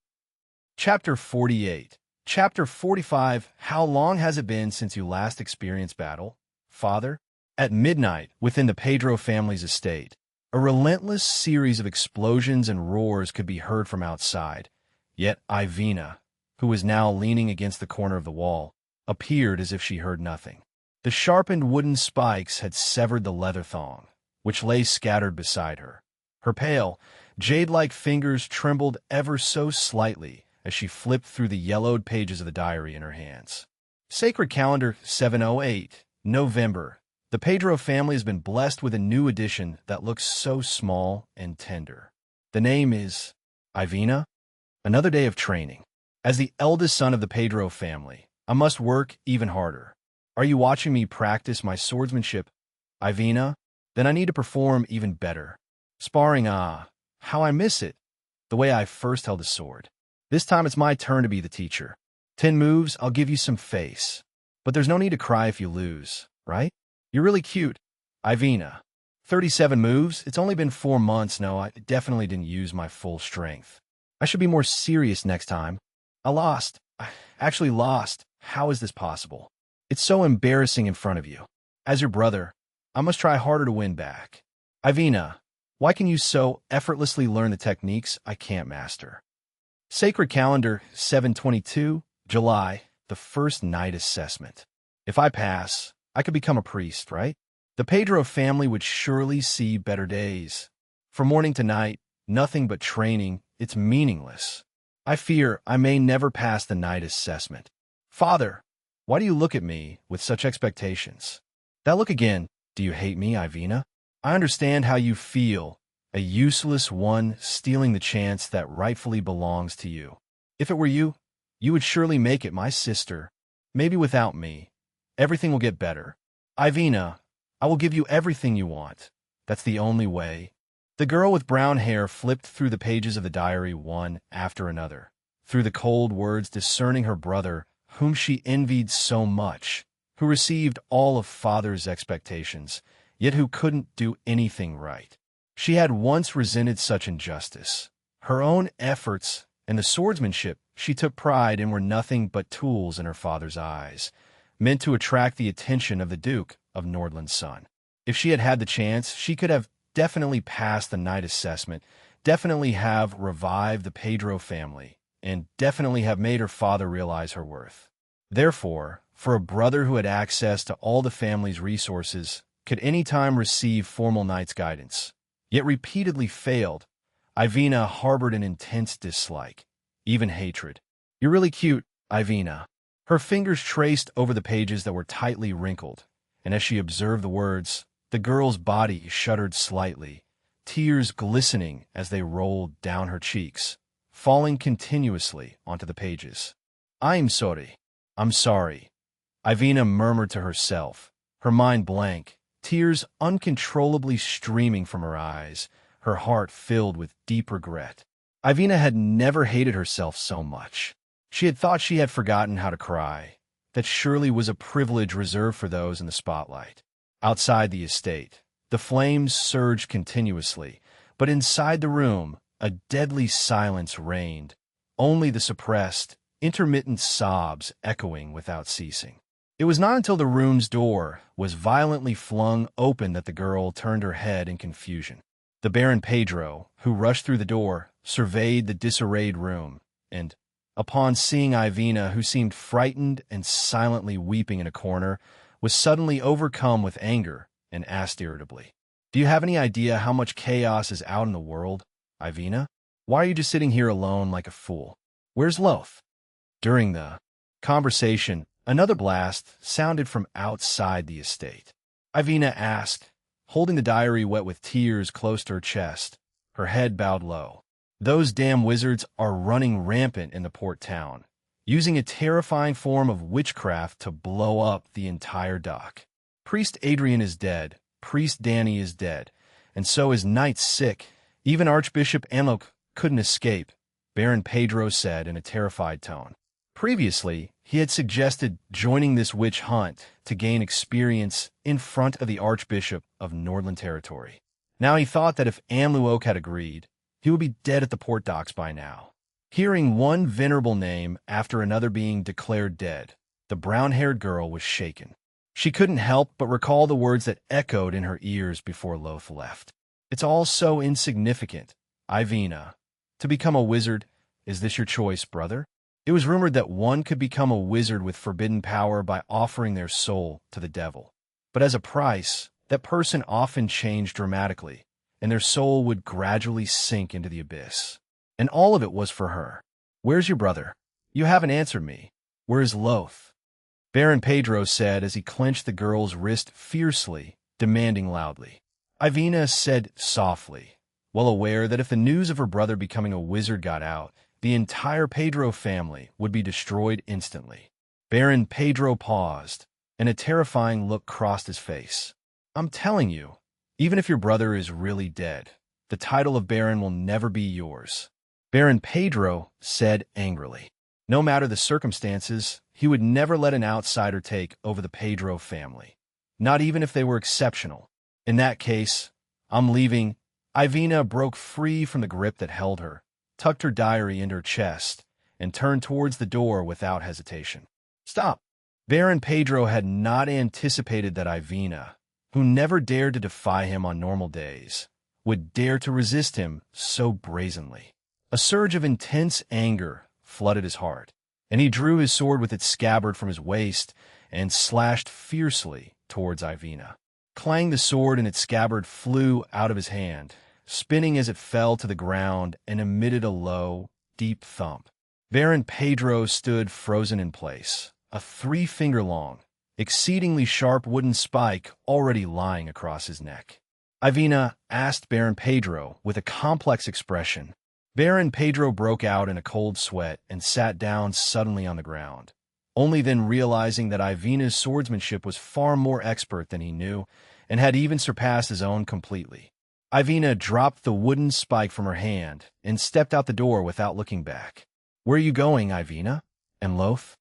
Chapter 48. Chapter 45. How long has it been since you last experienced battle, Father? At midnight, within the Pedro family's estate, a relentless series of explosions and roars could be heard from outside. Yet Ivina, who was now leaning against the corner of the wall, appeared as if she heard nothing. The sharpened wooden spikes had severed the leather thong, which lay scattered beside her. Her pale, jade-like fingers trembled ever so slightly as she flipped through the yellowed pages of the diary in her hands. Sacred Calendar 708, November. The Pedro family has been blessed with a new addition that looks so small and tender. The name is Ivina. Another day of training. As the eldest son of the Pedro family, I must work even harder. Are you watching me practice my swordsmanship, Ivina? Then I need to perform even better. Sparring, how I miss it. The way I first held a sword. This time it's my turn to be the teacher. 10 moves, I'll give you some face. But there's no need to cry if you lose, right? You're really cute, Ivina. 37 moves, it's only been 4 months. No, I definitely didn't use my full strength. I should be more serious next time. I lost. I actually lost. How is this possible? It's so embarrassing in front of you. As your brother, I must try harder to win back. Ivina, why can you so effortlessly learn the techniques I can't master? Sacred Calendar 722, July, the first night assessment. If I pass, I could become a priest, right? The Pedro family would surely see better days. From morning to night, nothing but training, it's meaningless. I fear I may never pass the night assessment. Father, why do you look at me with such expectations? That look again. Do you hate me, Ivina? I understand how you feel, a useless one stealing the chance that rightfully belongs to you. If it were you, you would surely make it my sister. Maybe without me. Everything will get better. Ivina, I will give you everything you want. That's the only way. The girl with brown hair flipped through the pages of the diary one after another, through the cold words discerning her brother, whom she envied so much, who received all of father's expectations, yet who couldn't do anything right. She had once resented such injustice. Her own efforts and the swordsmanship she took pride in were nothing but tools in her father's eyes, meant to attract the attention of the Duke of Nordland's son. If she had had the chance, she could have definitely passed the night assessment, definitely have revived the Pedro family, and definitely have made her father realize her worth. Therefore, for a brother who had access to all the family's resources, could any time receive formal knight's guidance, yet repeatedly failed, Ivina harbored an intense dislike, even hatred. You're really cute, Ivina. Her fingers traced over the pages that were tightly wrinkled, and as she observed the words, the girl's body shuddered slightly, tears glistening as they rolled down her cheeks, falling continuously onto the pages. I'm sorry. I'm sorry. Ivina murmured to herself, her mind blank, tears uncontrollably streaming from her eyes, her heart filled with deep regret. Ivina had never hated herself so much. She had thought she had forgotten how to cry. That surely was a privilege reserved for those in the spotlight. Outside the estate, the flames surged continuously, But inside the room, a deadly silence reigned, only the suppressed, intermittent sobs echoing without ceasing. It was not until the room's door was violently flung open that the girl turned her head in confusion. The Baron Pedro, who rushed through the door, surveyed the disarrayed room, and, upon seeing Ivina, who seemed frightened and silently weeping in a corner, was suddenly overcome with anger and asked irritably, "Do you have any idea how much chaos is out in the world, Ivina? Why are you just sitting here alone like a fool? Where's Loth?" During the conversation, another blast sounded from outside the estate. Ivina asked, holding the diary wet with tears close to her chest, her head bowed low. "Those damn wizards are running rampant in the port town, using a terrifying form of witchcraft to blow up the entire dock. Priest Adrian is dead, Priest Danny is dead, and so is Knight sick. Even Archbishop Anlok couldn't escape," Baron Pedro said in a terrified tone. Previously, he had suggested joining this witch hunt to gain experience in front of the Archbishop of Nordland Territory. Now he thought that if Amluok had agreed, he would be dead at the port docks by now. Hearing one venerable name after another being declared dead, the brown-haired girl was shaken. She couldn't help but recall the words that echoed in her ears before Loth left. "It's all so insignificant, Ivina. To become a wizard, is this your choice, brother?" It was rumored that one could become a wizard with forbidden power by offering their soul to the devil. But as a price, that person often changed dramatically, and their soul would gradually sink into the abyss. And all of it was for her. "Where's your brother? You haven't answered me. Where is Loth?" Baron Pedro said as he clenched the girl's wrist fiercely, demanding loudly. Ivina said softly, well aware that if the news of her brother becoming a wizard got out, the entire Pedro family would be destroyed instantly. Baron Pedro paused, and a terrifying look crossed his face. "I'm telling you, even if your brother is really dead, the title of Baron will never be yours," Baron Pedro said angrily. No matter the circumstances, he would never let an outsider take over the Pedro family, not even if they were exceptional. "In that case, I'm leaving." Ivina broke free from the grip that held her, tucked her diary into her chest, and turned towards the door without hesitation. "Stop!" Baron Pedro had not anticipated that Ivina, who never dared to defy him on normal days, would dare to resist him so brazenly. A surge of intense anger flooded his heart, and he drew his sword with its scabbard from his waist and slashed fiercely towards Ivina. Clang, the sword and its scabbard flew out of his hand, spinning as it fell to the ground and emitted a low, deep thump. Baron Pedro stood frozen in place, a 3-finger-long, exceedingly sharp wooden spike already lying across his neck. Ivina asked Baron Pedro with a complex expression. Baron Pedro broke out in a cold sweat and sat down suddenly on the ground, only then realizing that Ivina's swordsmanship was far more expert than he knew and had even surpassed his own completely. Ivina dropped the wooden spike from her hand and stepped out the door without looking back. "Where are you going, Ivina? And Loth?"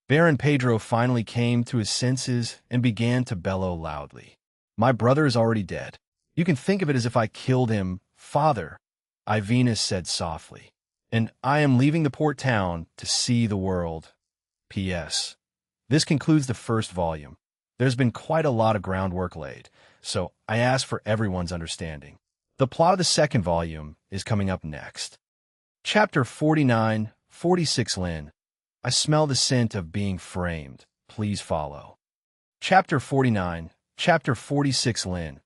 Baron Pedro finally came to his senses and began to bellow loudly. "My brother is already dead. You can think of it as if I killed him, father," Ivina said softly. "And I am leaving the port town to see the world. P.S. This concludes the first volume. There's been quite a lot of groundwork laid, so I ask for everyone's understanding. The plot of the second volume is coming up next." Chapter 49, 46 Lynn. I smell the scent of being framed. Please follow. Chapter 49, Chapter 46 Lynn.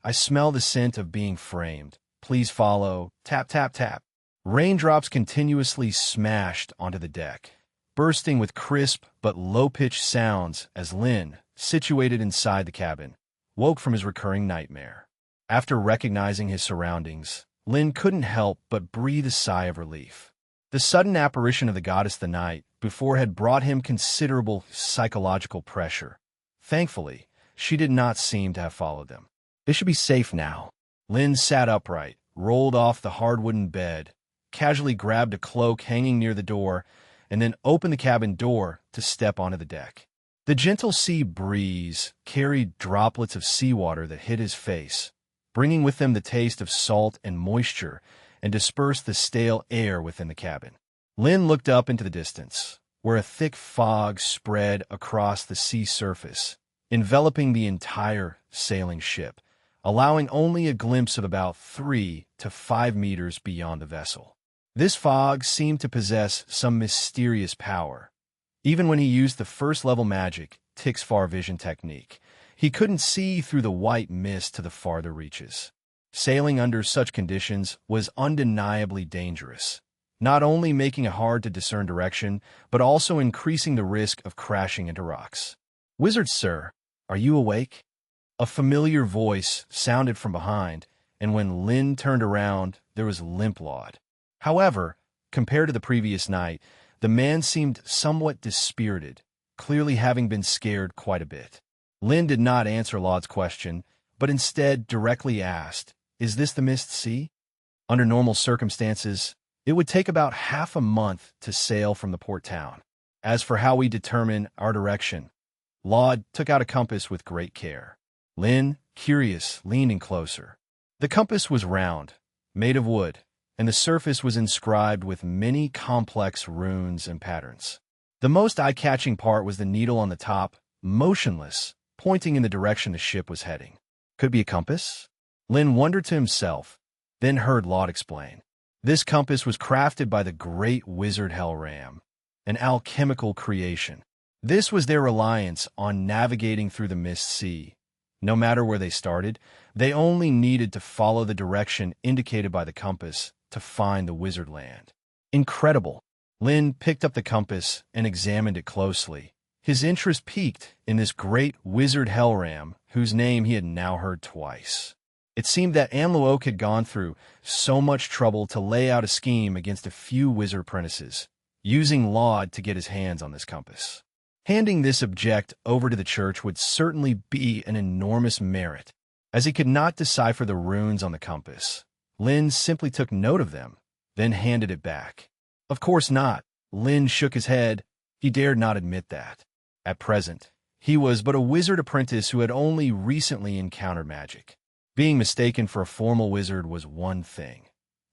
I smell the scent of being framed. Please follow. Tap, tap, tap. Raindrops continuously smashed onto the deck, bursting with crisp but low-pitched sounds as Lynn, situated inside the cabin, woke from his recurring nightmare. After recognizing his surroundings, Lynn couldn't help but breathe a sigh of relief. The sudden apparition of the goddess the night before had brought him considerable psychological pressure. Thankfully, she did not seem to have followed them. They should be safe now. Lynn sat upright, rolled off the hard wooden bed, casually grabbed a cloak hanging near the door, and then opened the cabin door to step onto the deck. The gentle sea breeze carried droplets of seawater that hit his face, bringing with them the taste of salt and moisture, and dispersed the stale air within the cabin. Lin looked up into the distance, where a thick fog spread across the sea surface, enveloping the entire sailing ship, allowing only a glimpse of about 3 to 5 meters beyond the vessel. This fog seemed to possess some mysterious power. Even when he used the first-level magic, Tick's far vision technique, he couldn't see through the white mist to the farther reaches. Sailing under such conditions was undeniably dangerous, not only making it hard to discern direction, but also increasing the risk of crashing into rocks. "Wizard, sir, are you awake?" A familiar voice sounded from behind, and when Lin turned around, there was limp Laud. However, compared to the previous night, the man seemed somewhat dispirited, clearly having been scared quite a bit. Lin did not answer Laud's question, but instead directly asked, "Is this the Mist Sea?" Under normal circumstances, it would take about half a month to sail from the port town. As for how we determine our direction, Laud took out a compass with great care. Lin, curious, leaned in closer. The compass was round, made of wood, and the surface was inscribed with many complex runes and patterns. The most eye-catching part was the needle on the top, motionless, pointing in the direction the ship was heading. Could it be a compass? Lin wondered to himself, then heard Laud explain. This compass was crafted by the great wizard Hellram, an alchemical creation. This was their reliance on navigating through the Mist Sea. No matter where they started, they only needed to follow the direction indicated by the compass to find the wizard land. Incredible! Lin picked up the compass and examined it closely. His interest piqued in this great wizard Hellram, whose name he had now heard twice. It seemed that Amluoke had gone through so much trouble to lay out a scheme against a few wizard apprentices, using Laud to get his hands on this compass. Handing this object over to the church would certainly be an enormous merit, as he could not decipher the runes on the compass. Lin simply took note of them, then handed it back. Of course not. Lin shook his head. He dared not admit that. At present, he was but a wizard apprentice who had only recently encountered magic. Being mistaken for a formal wizard was one thing.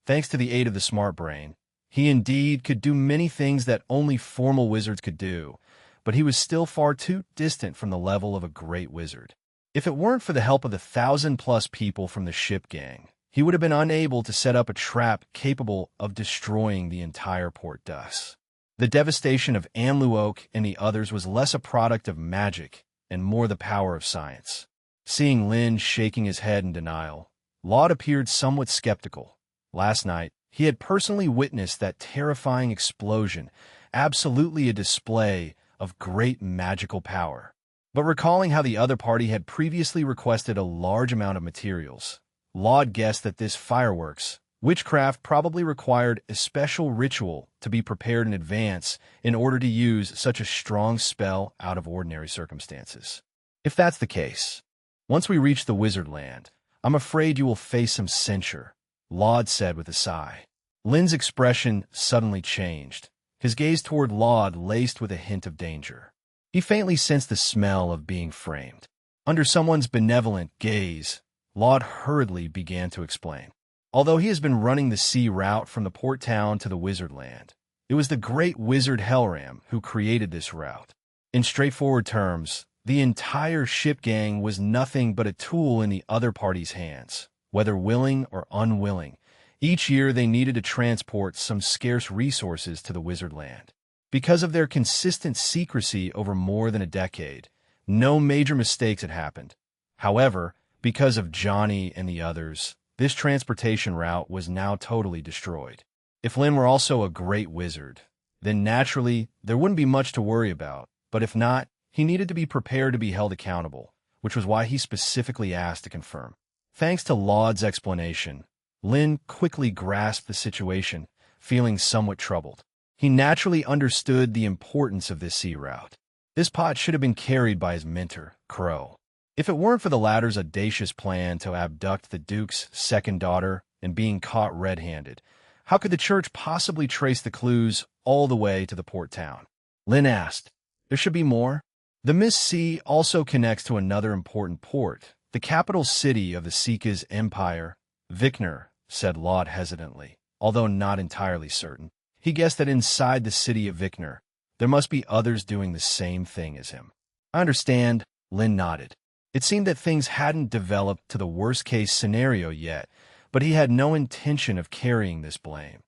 Thanks to the aid of the smart brain, he indeed could do many things that only formal wizards could do, but he was still far too distant from the level of a great wizard. If it weren't for the help of the 1,000+ people from the ship gang, he would have been unable to set up a trap capable of destroying the entire port thus. The devastation of Amluoke and the others was less a product of magic and more the power of science. Seeing Lin shaking his head in denial, Laud appeared somewhat skeptical. Last night, he had personally witnessed that terrifying explosion, absolutely a display of great magical power. But recalling how the other party had previously requested a large amount of materials, Laud guessed that this fireworks, witchcraft probably required a special ritual to be prepared in advance in order to use such a strong spell out of ordinary circumstances. If that's the case, once we reach the wizard land, I'm afraid you will face some censure, Laud said with a sigh. Lin's expression suddenly changed, his gaze toward Laud laced with a hint of danger. He faintly sensed the smell of being framed. Under someone's benevolent gaze, Laud hurriedly began to explain. Although he has been running the sea route from the port town to the wizard land, it was the great wizard Hellram who created this route. In straightforward terms, the entire ship gang was nothing but a tool in the other party's hands, whether willing or unwilling. Each year they needed to transport some scarce resources to the wizard land. Because of their consistent secrecy over more than a decade, no major mistakes had happened. However, because of Johnny and the others, this transportation route was now totally destroyed. If Lin were also a great wizard, then naturally there wouldn't be much to worry about, but if not, he needed to be prepared to be held accountable, which was why he specifically asked to confirm. Thanks to Laud's explanation, Lin quickly grasped the situation, feeling somewhat troubled. He naturally understood the importance of this sea route. This pot should have been carried by his mentor, Crow. If it weren't for the latter's audacious plan to abduct the Duke's second daughter and being caught red-handed, how could the church possibly trace the clues all the way to the port town? Lin asked. There should be more. The Mist Sea also connects to another important port, The capital city of the Sika's empire, Vikner, said Laud hesitantly, although not entirely certain. He guessed that inside the city of Vikner, there must be others doing the same thing as him. I understand, Lin nodded. It seemed that things hadn't developed to the worst-case scenario yet, but he had no intention of carrying this blame.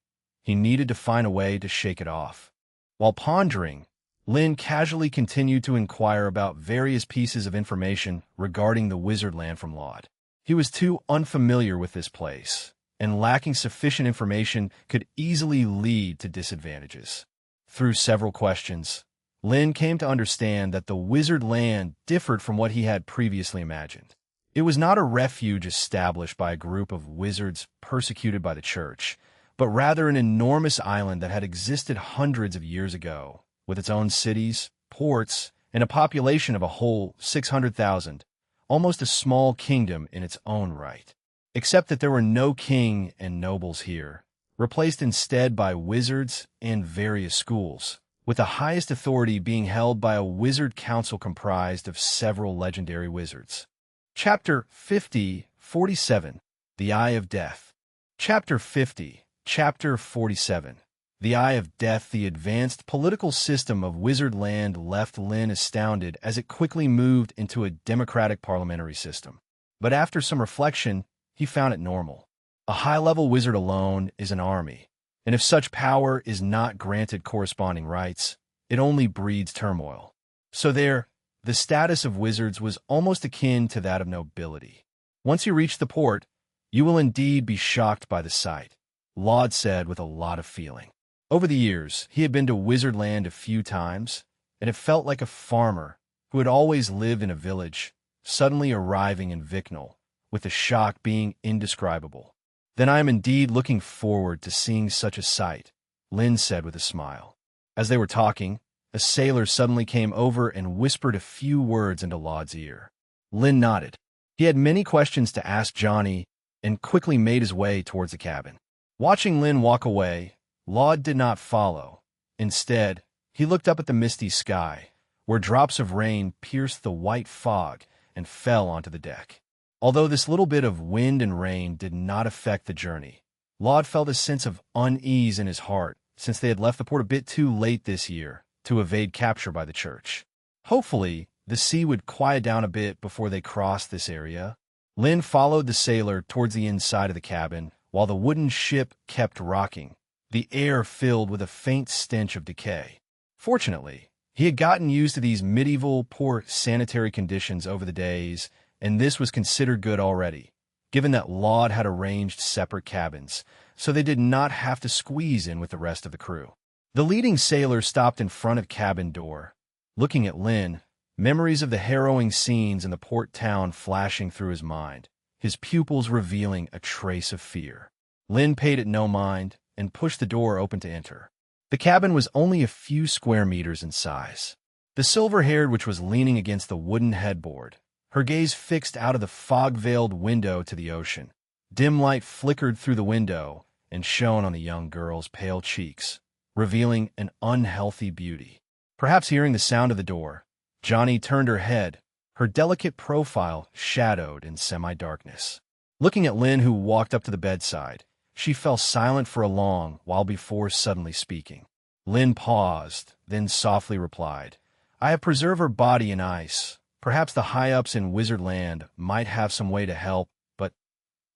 He needed to find a way to shake it off. While pondering, Lin casually continued to inquire about various pieces of information regarding the wizard land from Laud. He was too unfamiliar with this place, and lacking sufficient information could easily lead to disadvantages. Through several questions, Lin came to understand that the wizard land differed from what he had previously imagined. It was not a refuge established by a group of wizards persecuted by the church, but rather an enormous island that had existed hundreds of years ago, with its own cities, ports, and a population of a whole 600,000, almost a small kingdom in its own right. Except that there were no king and nobles here, replaced instead by wizards and various schools, with the highest authority being held by a wizard council comprised of several legendary wizards. Chapter 47, The Eye of Death. Chapter 47, The Eye of Death. The advanced political system of Wizard Land left Lin astounded as it quickly moved into a democratic parliamentary system. But after some reflection, he found it normal. A high-level wizard alone is an army, and if such power is not granted corresponding rights, it only breeds turmoil. So there, the status of wizards was almost akin to that of nobility. Once you reach the port, you will indeed be shocked by the sight, Laud said with a lot of feeling. Over the years, he had been to Wizard Land a few times, and it felt like a farmer who had always lived in a village, suddenly arriving in Viknal, with the shock being indescribable. Then I am indeed looking forward to seeing such a sight, Lin said with a smile. As they were talking, a sailor suddenly came over and whispered a few words into Laud's ear. Lin nodded. He had many questions to ask Johnny and quickly made his way towards the cabin. Watching Lin walk away, Laud did not follow. Instead, he looked up at the misty sky, where drops of rain pierced the white fog and fell onto the deck. Although this little bit of wind and rain did not affect the journey, Laud felt a sense of unease in his heart since they had left the port a bit too late this year to evade capture by the church. Hopefully, the sea would quiet down a bit before they crossed this area. Lin followed the sailor towards the inside of the cabin while the wooden ship kept rocking, the air filled with a faint stench of decay. Fortunately, he had gotten used to these medieval, poor sanitary conditions over the days, and this was considered good already, given that Laud had arranged separate cabins, so they did not have to squeeze in with the rest of the crew. The leading sailor stopped in front of cabin door. Looking at Lin, memories of the harrowing scenes in the port town flashing through his mind, his pupils revealing a trace of fear. Lin paid it no mind and pushed the door open to enter. The cabin was only a few square meters in size. The silver-haired witch was leaning against the wooden headboard, her gaze fixed out of the fog-veiled window to the ocean. Dim light flickered through the window and shone on the young girl's pale cheeks, revealing an unhealthy beauty. Perhaps hearing the sound of the door, Johnny turned her head, her delicate profile shadowed in semi-darkness. Looking at Lin, who walked up to the bedside, she fell silent for a long while before suddenly speaking. Lin paused, then softly replied, "I have preserved her body in ice. Perhaps the high-ups in Wizard Land might have some way to help, but—"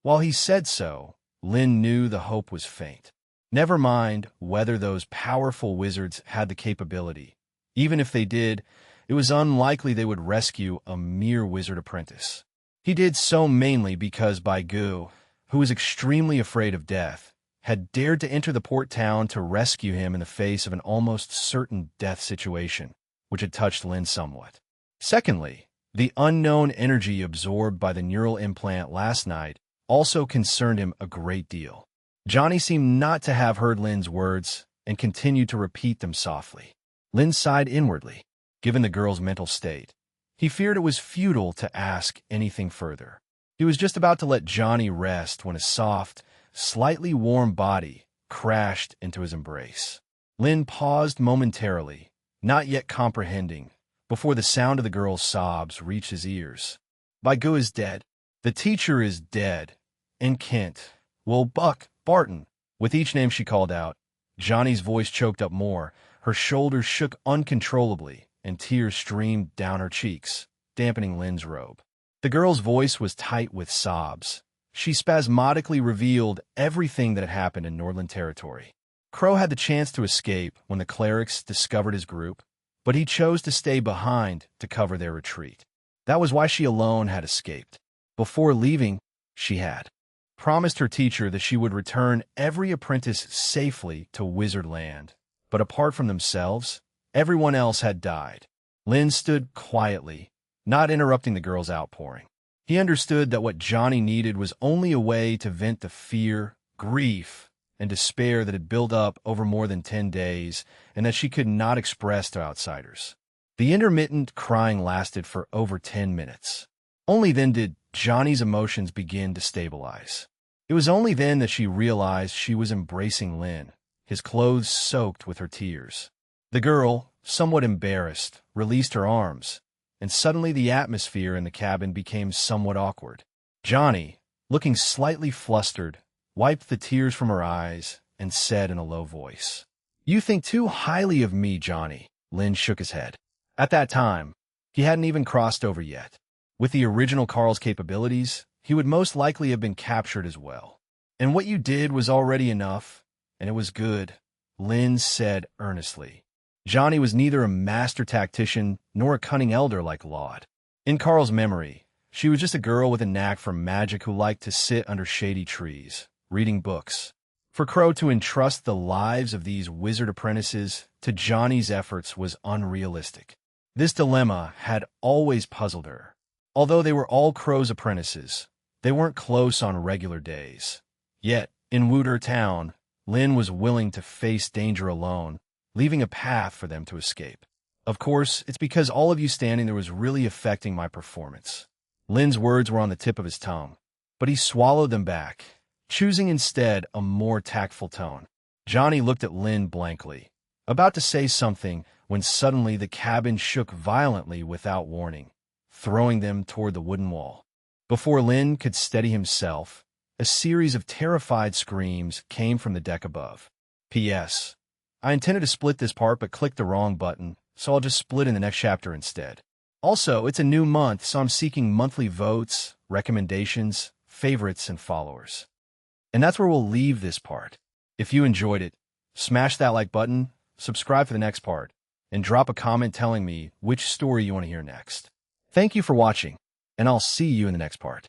While he said so, Lin knew the hope was faint. Never mind whether those powerful wizards had the capability. Even if they did, it was unlikely they would rescue a mere wizard apprentice. He did so mainly because Baigu, who was extremely afraid of death, had dared to enter the port town to rescue him in the face of an almost certain death situation, which had touched Lin somewhat. Secondly, the unknown energy absorbed by the neural implant last night also concerned him a great deal. Johnny seemed not to have heard Lin's words and continued to repeat them softly. Lin sighed inwardly. Given the girl's mental state, he feared it was futile to ask anything further. He was just about to let Johnny rest when a soft, slightly warm body crashed into his embrace. Lin paused momentarily, not yet comprehending, before the sound of the girl's sobs reached his ears. Vigo is dead. The teacher is dead. And Kent. Well, Buck, Barton. With each name she called out, Johnny's voice choked up more. Her shoulders shook uncontrollably, and tears streamed down her cheeks, dampening Lynn's robe. The girl's voice was tight with sobs. She spasmodically revealed everything that had happened in Nordland territory. Crow had the chance to escape when the clerics discovered his group, but he chose to stay behind to cover their retreat. That was why she alone had escaped. Before leaving, she had promised her teacher that she would return every apprentice safely to Wizardland. But apart from themselves, everyone else had died. Lynn stood quietly, not interrupting the girl's outpouring. He understood that what Johnny needed was only a way to vent the fear, grief, and despair that had built up over more than 10 days, and that she could not express to outsiders. The intermittent crying lasted for over 10 minutes. Only then did Johnny's emotions begin to stabilize. It was only then that she realized she was embracing Lynn, his clothes soaked with her tears. The girl, somewhat embarrassed, released her arms, and suddenly the atmosphere in the cabin became somewhat awkward. Johnny, looking slightly flustered, wiped the tears from her eyes and said in a low voice, "You think too highly of me, Johnny." Lynn shook his head. At that time, he hadn't even crossed over yet. With the original Carl's capabilities, he would most likely have been captured as well. And what you did was already enough, and it was good, Lynn said earnestly. Johnny was neither a master tactician nor a cunning elder like Laud. In Carl's memory, she was just a girl with a knack for magic who liked to sit under shady trees, reading books. For Crow to entrust the lives of these wizard apprentices to Johnny's efforts was unrealistic. This dilemma had always puzzled her. Although they were all Crow's apprentices, they weren't close on regular days. Yet, in Wooter Town, Lynn was willing to face danger alone, leaving a path for them to escape. Of course, it's because all of you standing there was really affecting my performance. Lynn's words were on the tip of his tongue, but he swallowed them back, choosing instead a more tactful tone. Johnny looked at Lynn blankly, about to say something when suddenly the cabin shook violently without warning, throwing them toward the wooden wall. Before Lynn could steady himself, a series of terrified screams came from the deck above. P.S. I intended to split this part but clicked the wrong button, so I'll just split in the next chapter instead. Also, it's a new month, so I'm seeking monthly votes, recommendations, favorites, and followers. And that's where we'll leave this part. If you enjoyed it, smash that like button, subscribe for the next part, and drop a comment telling me which story you want to hear next. Thank you for watching, and I'll see you in the next part.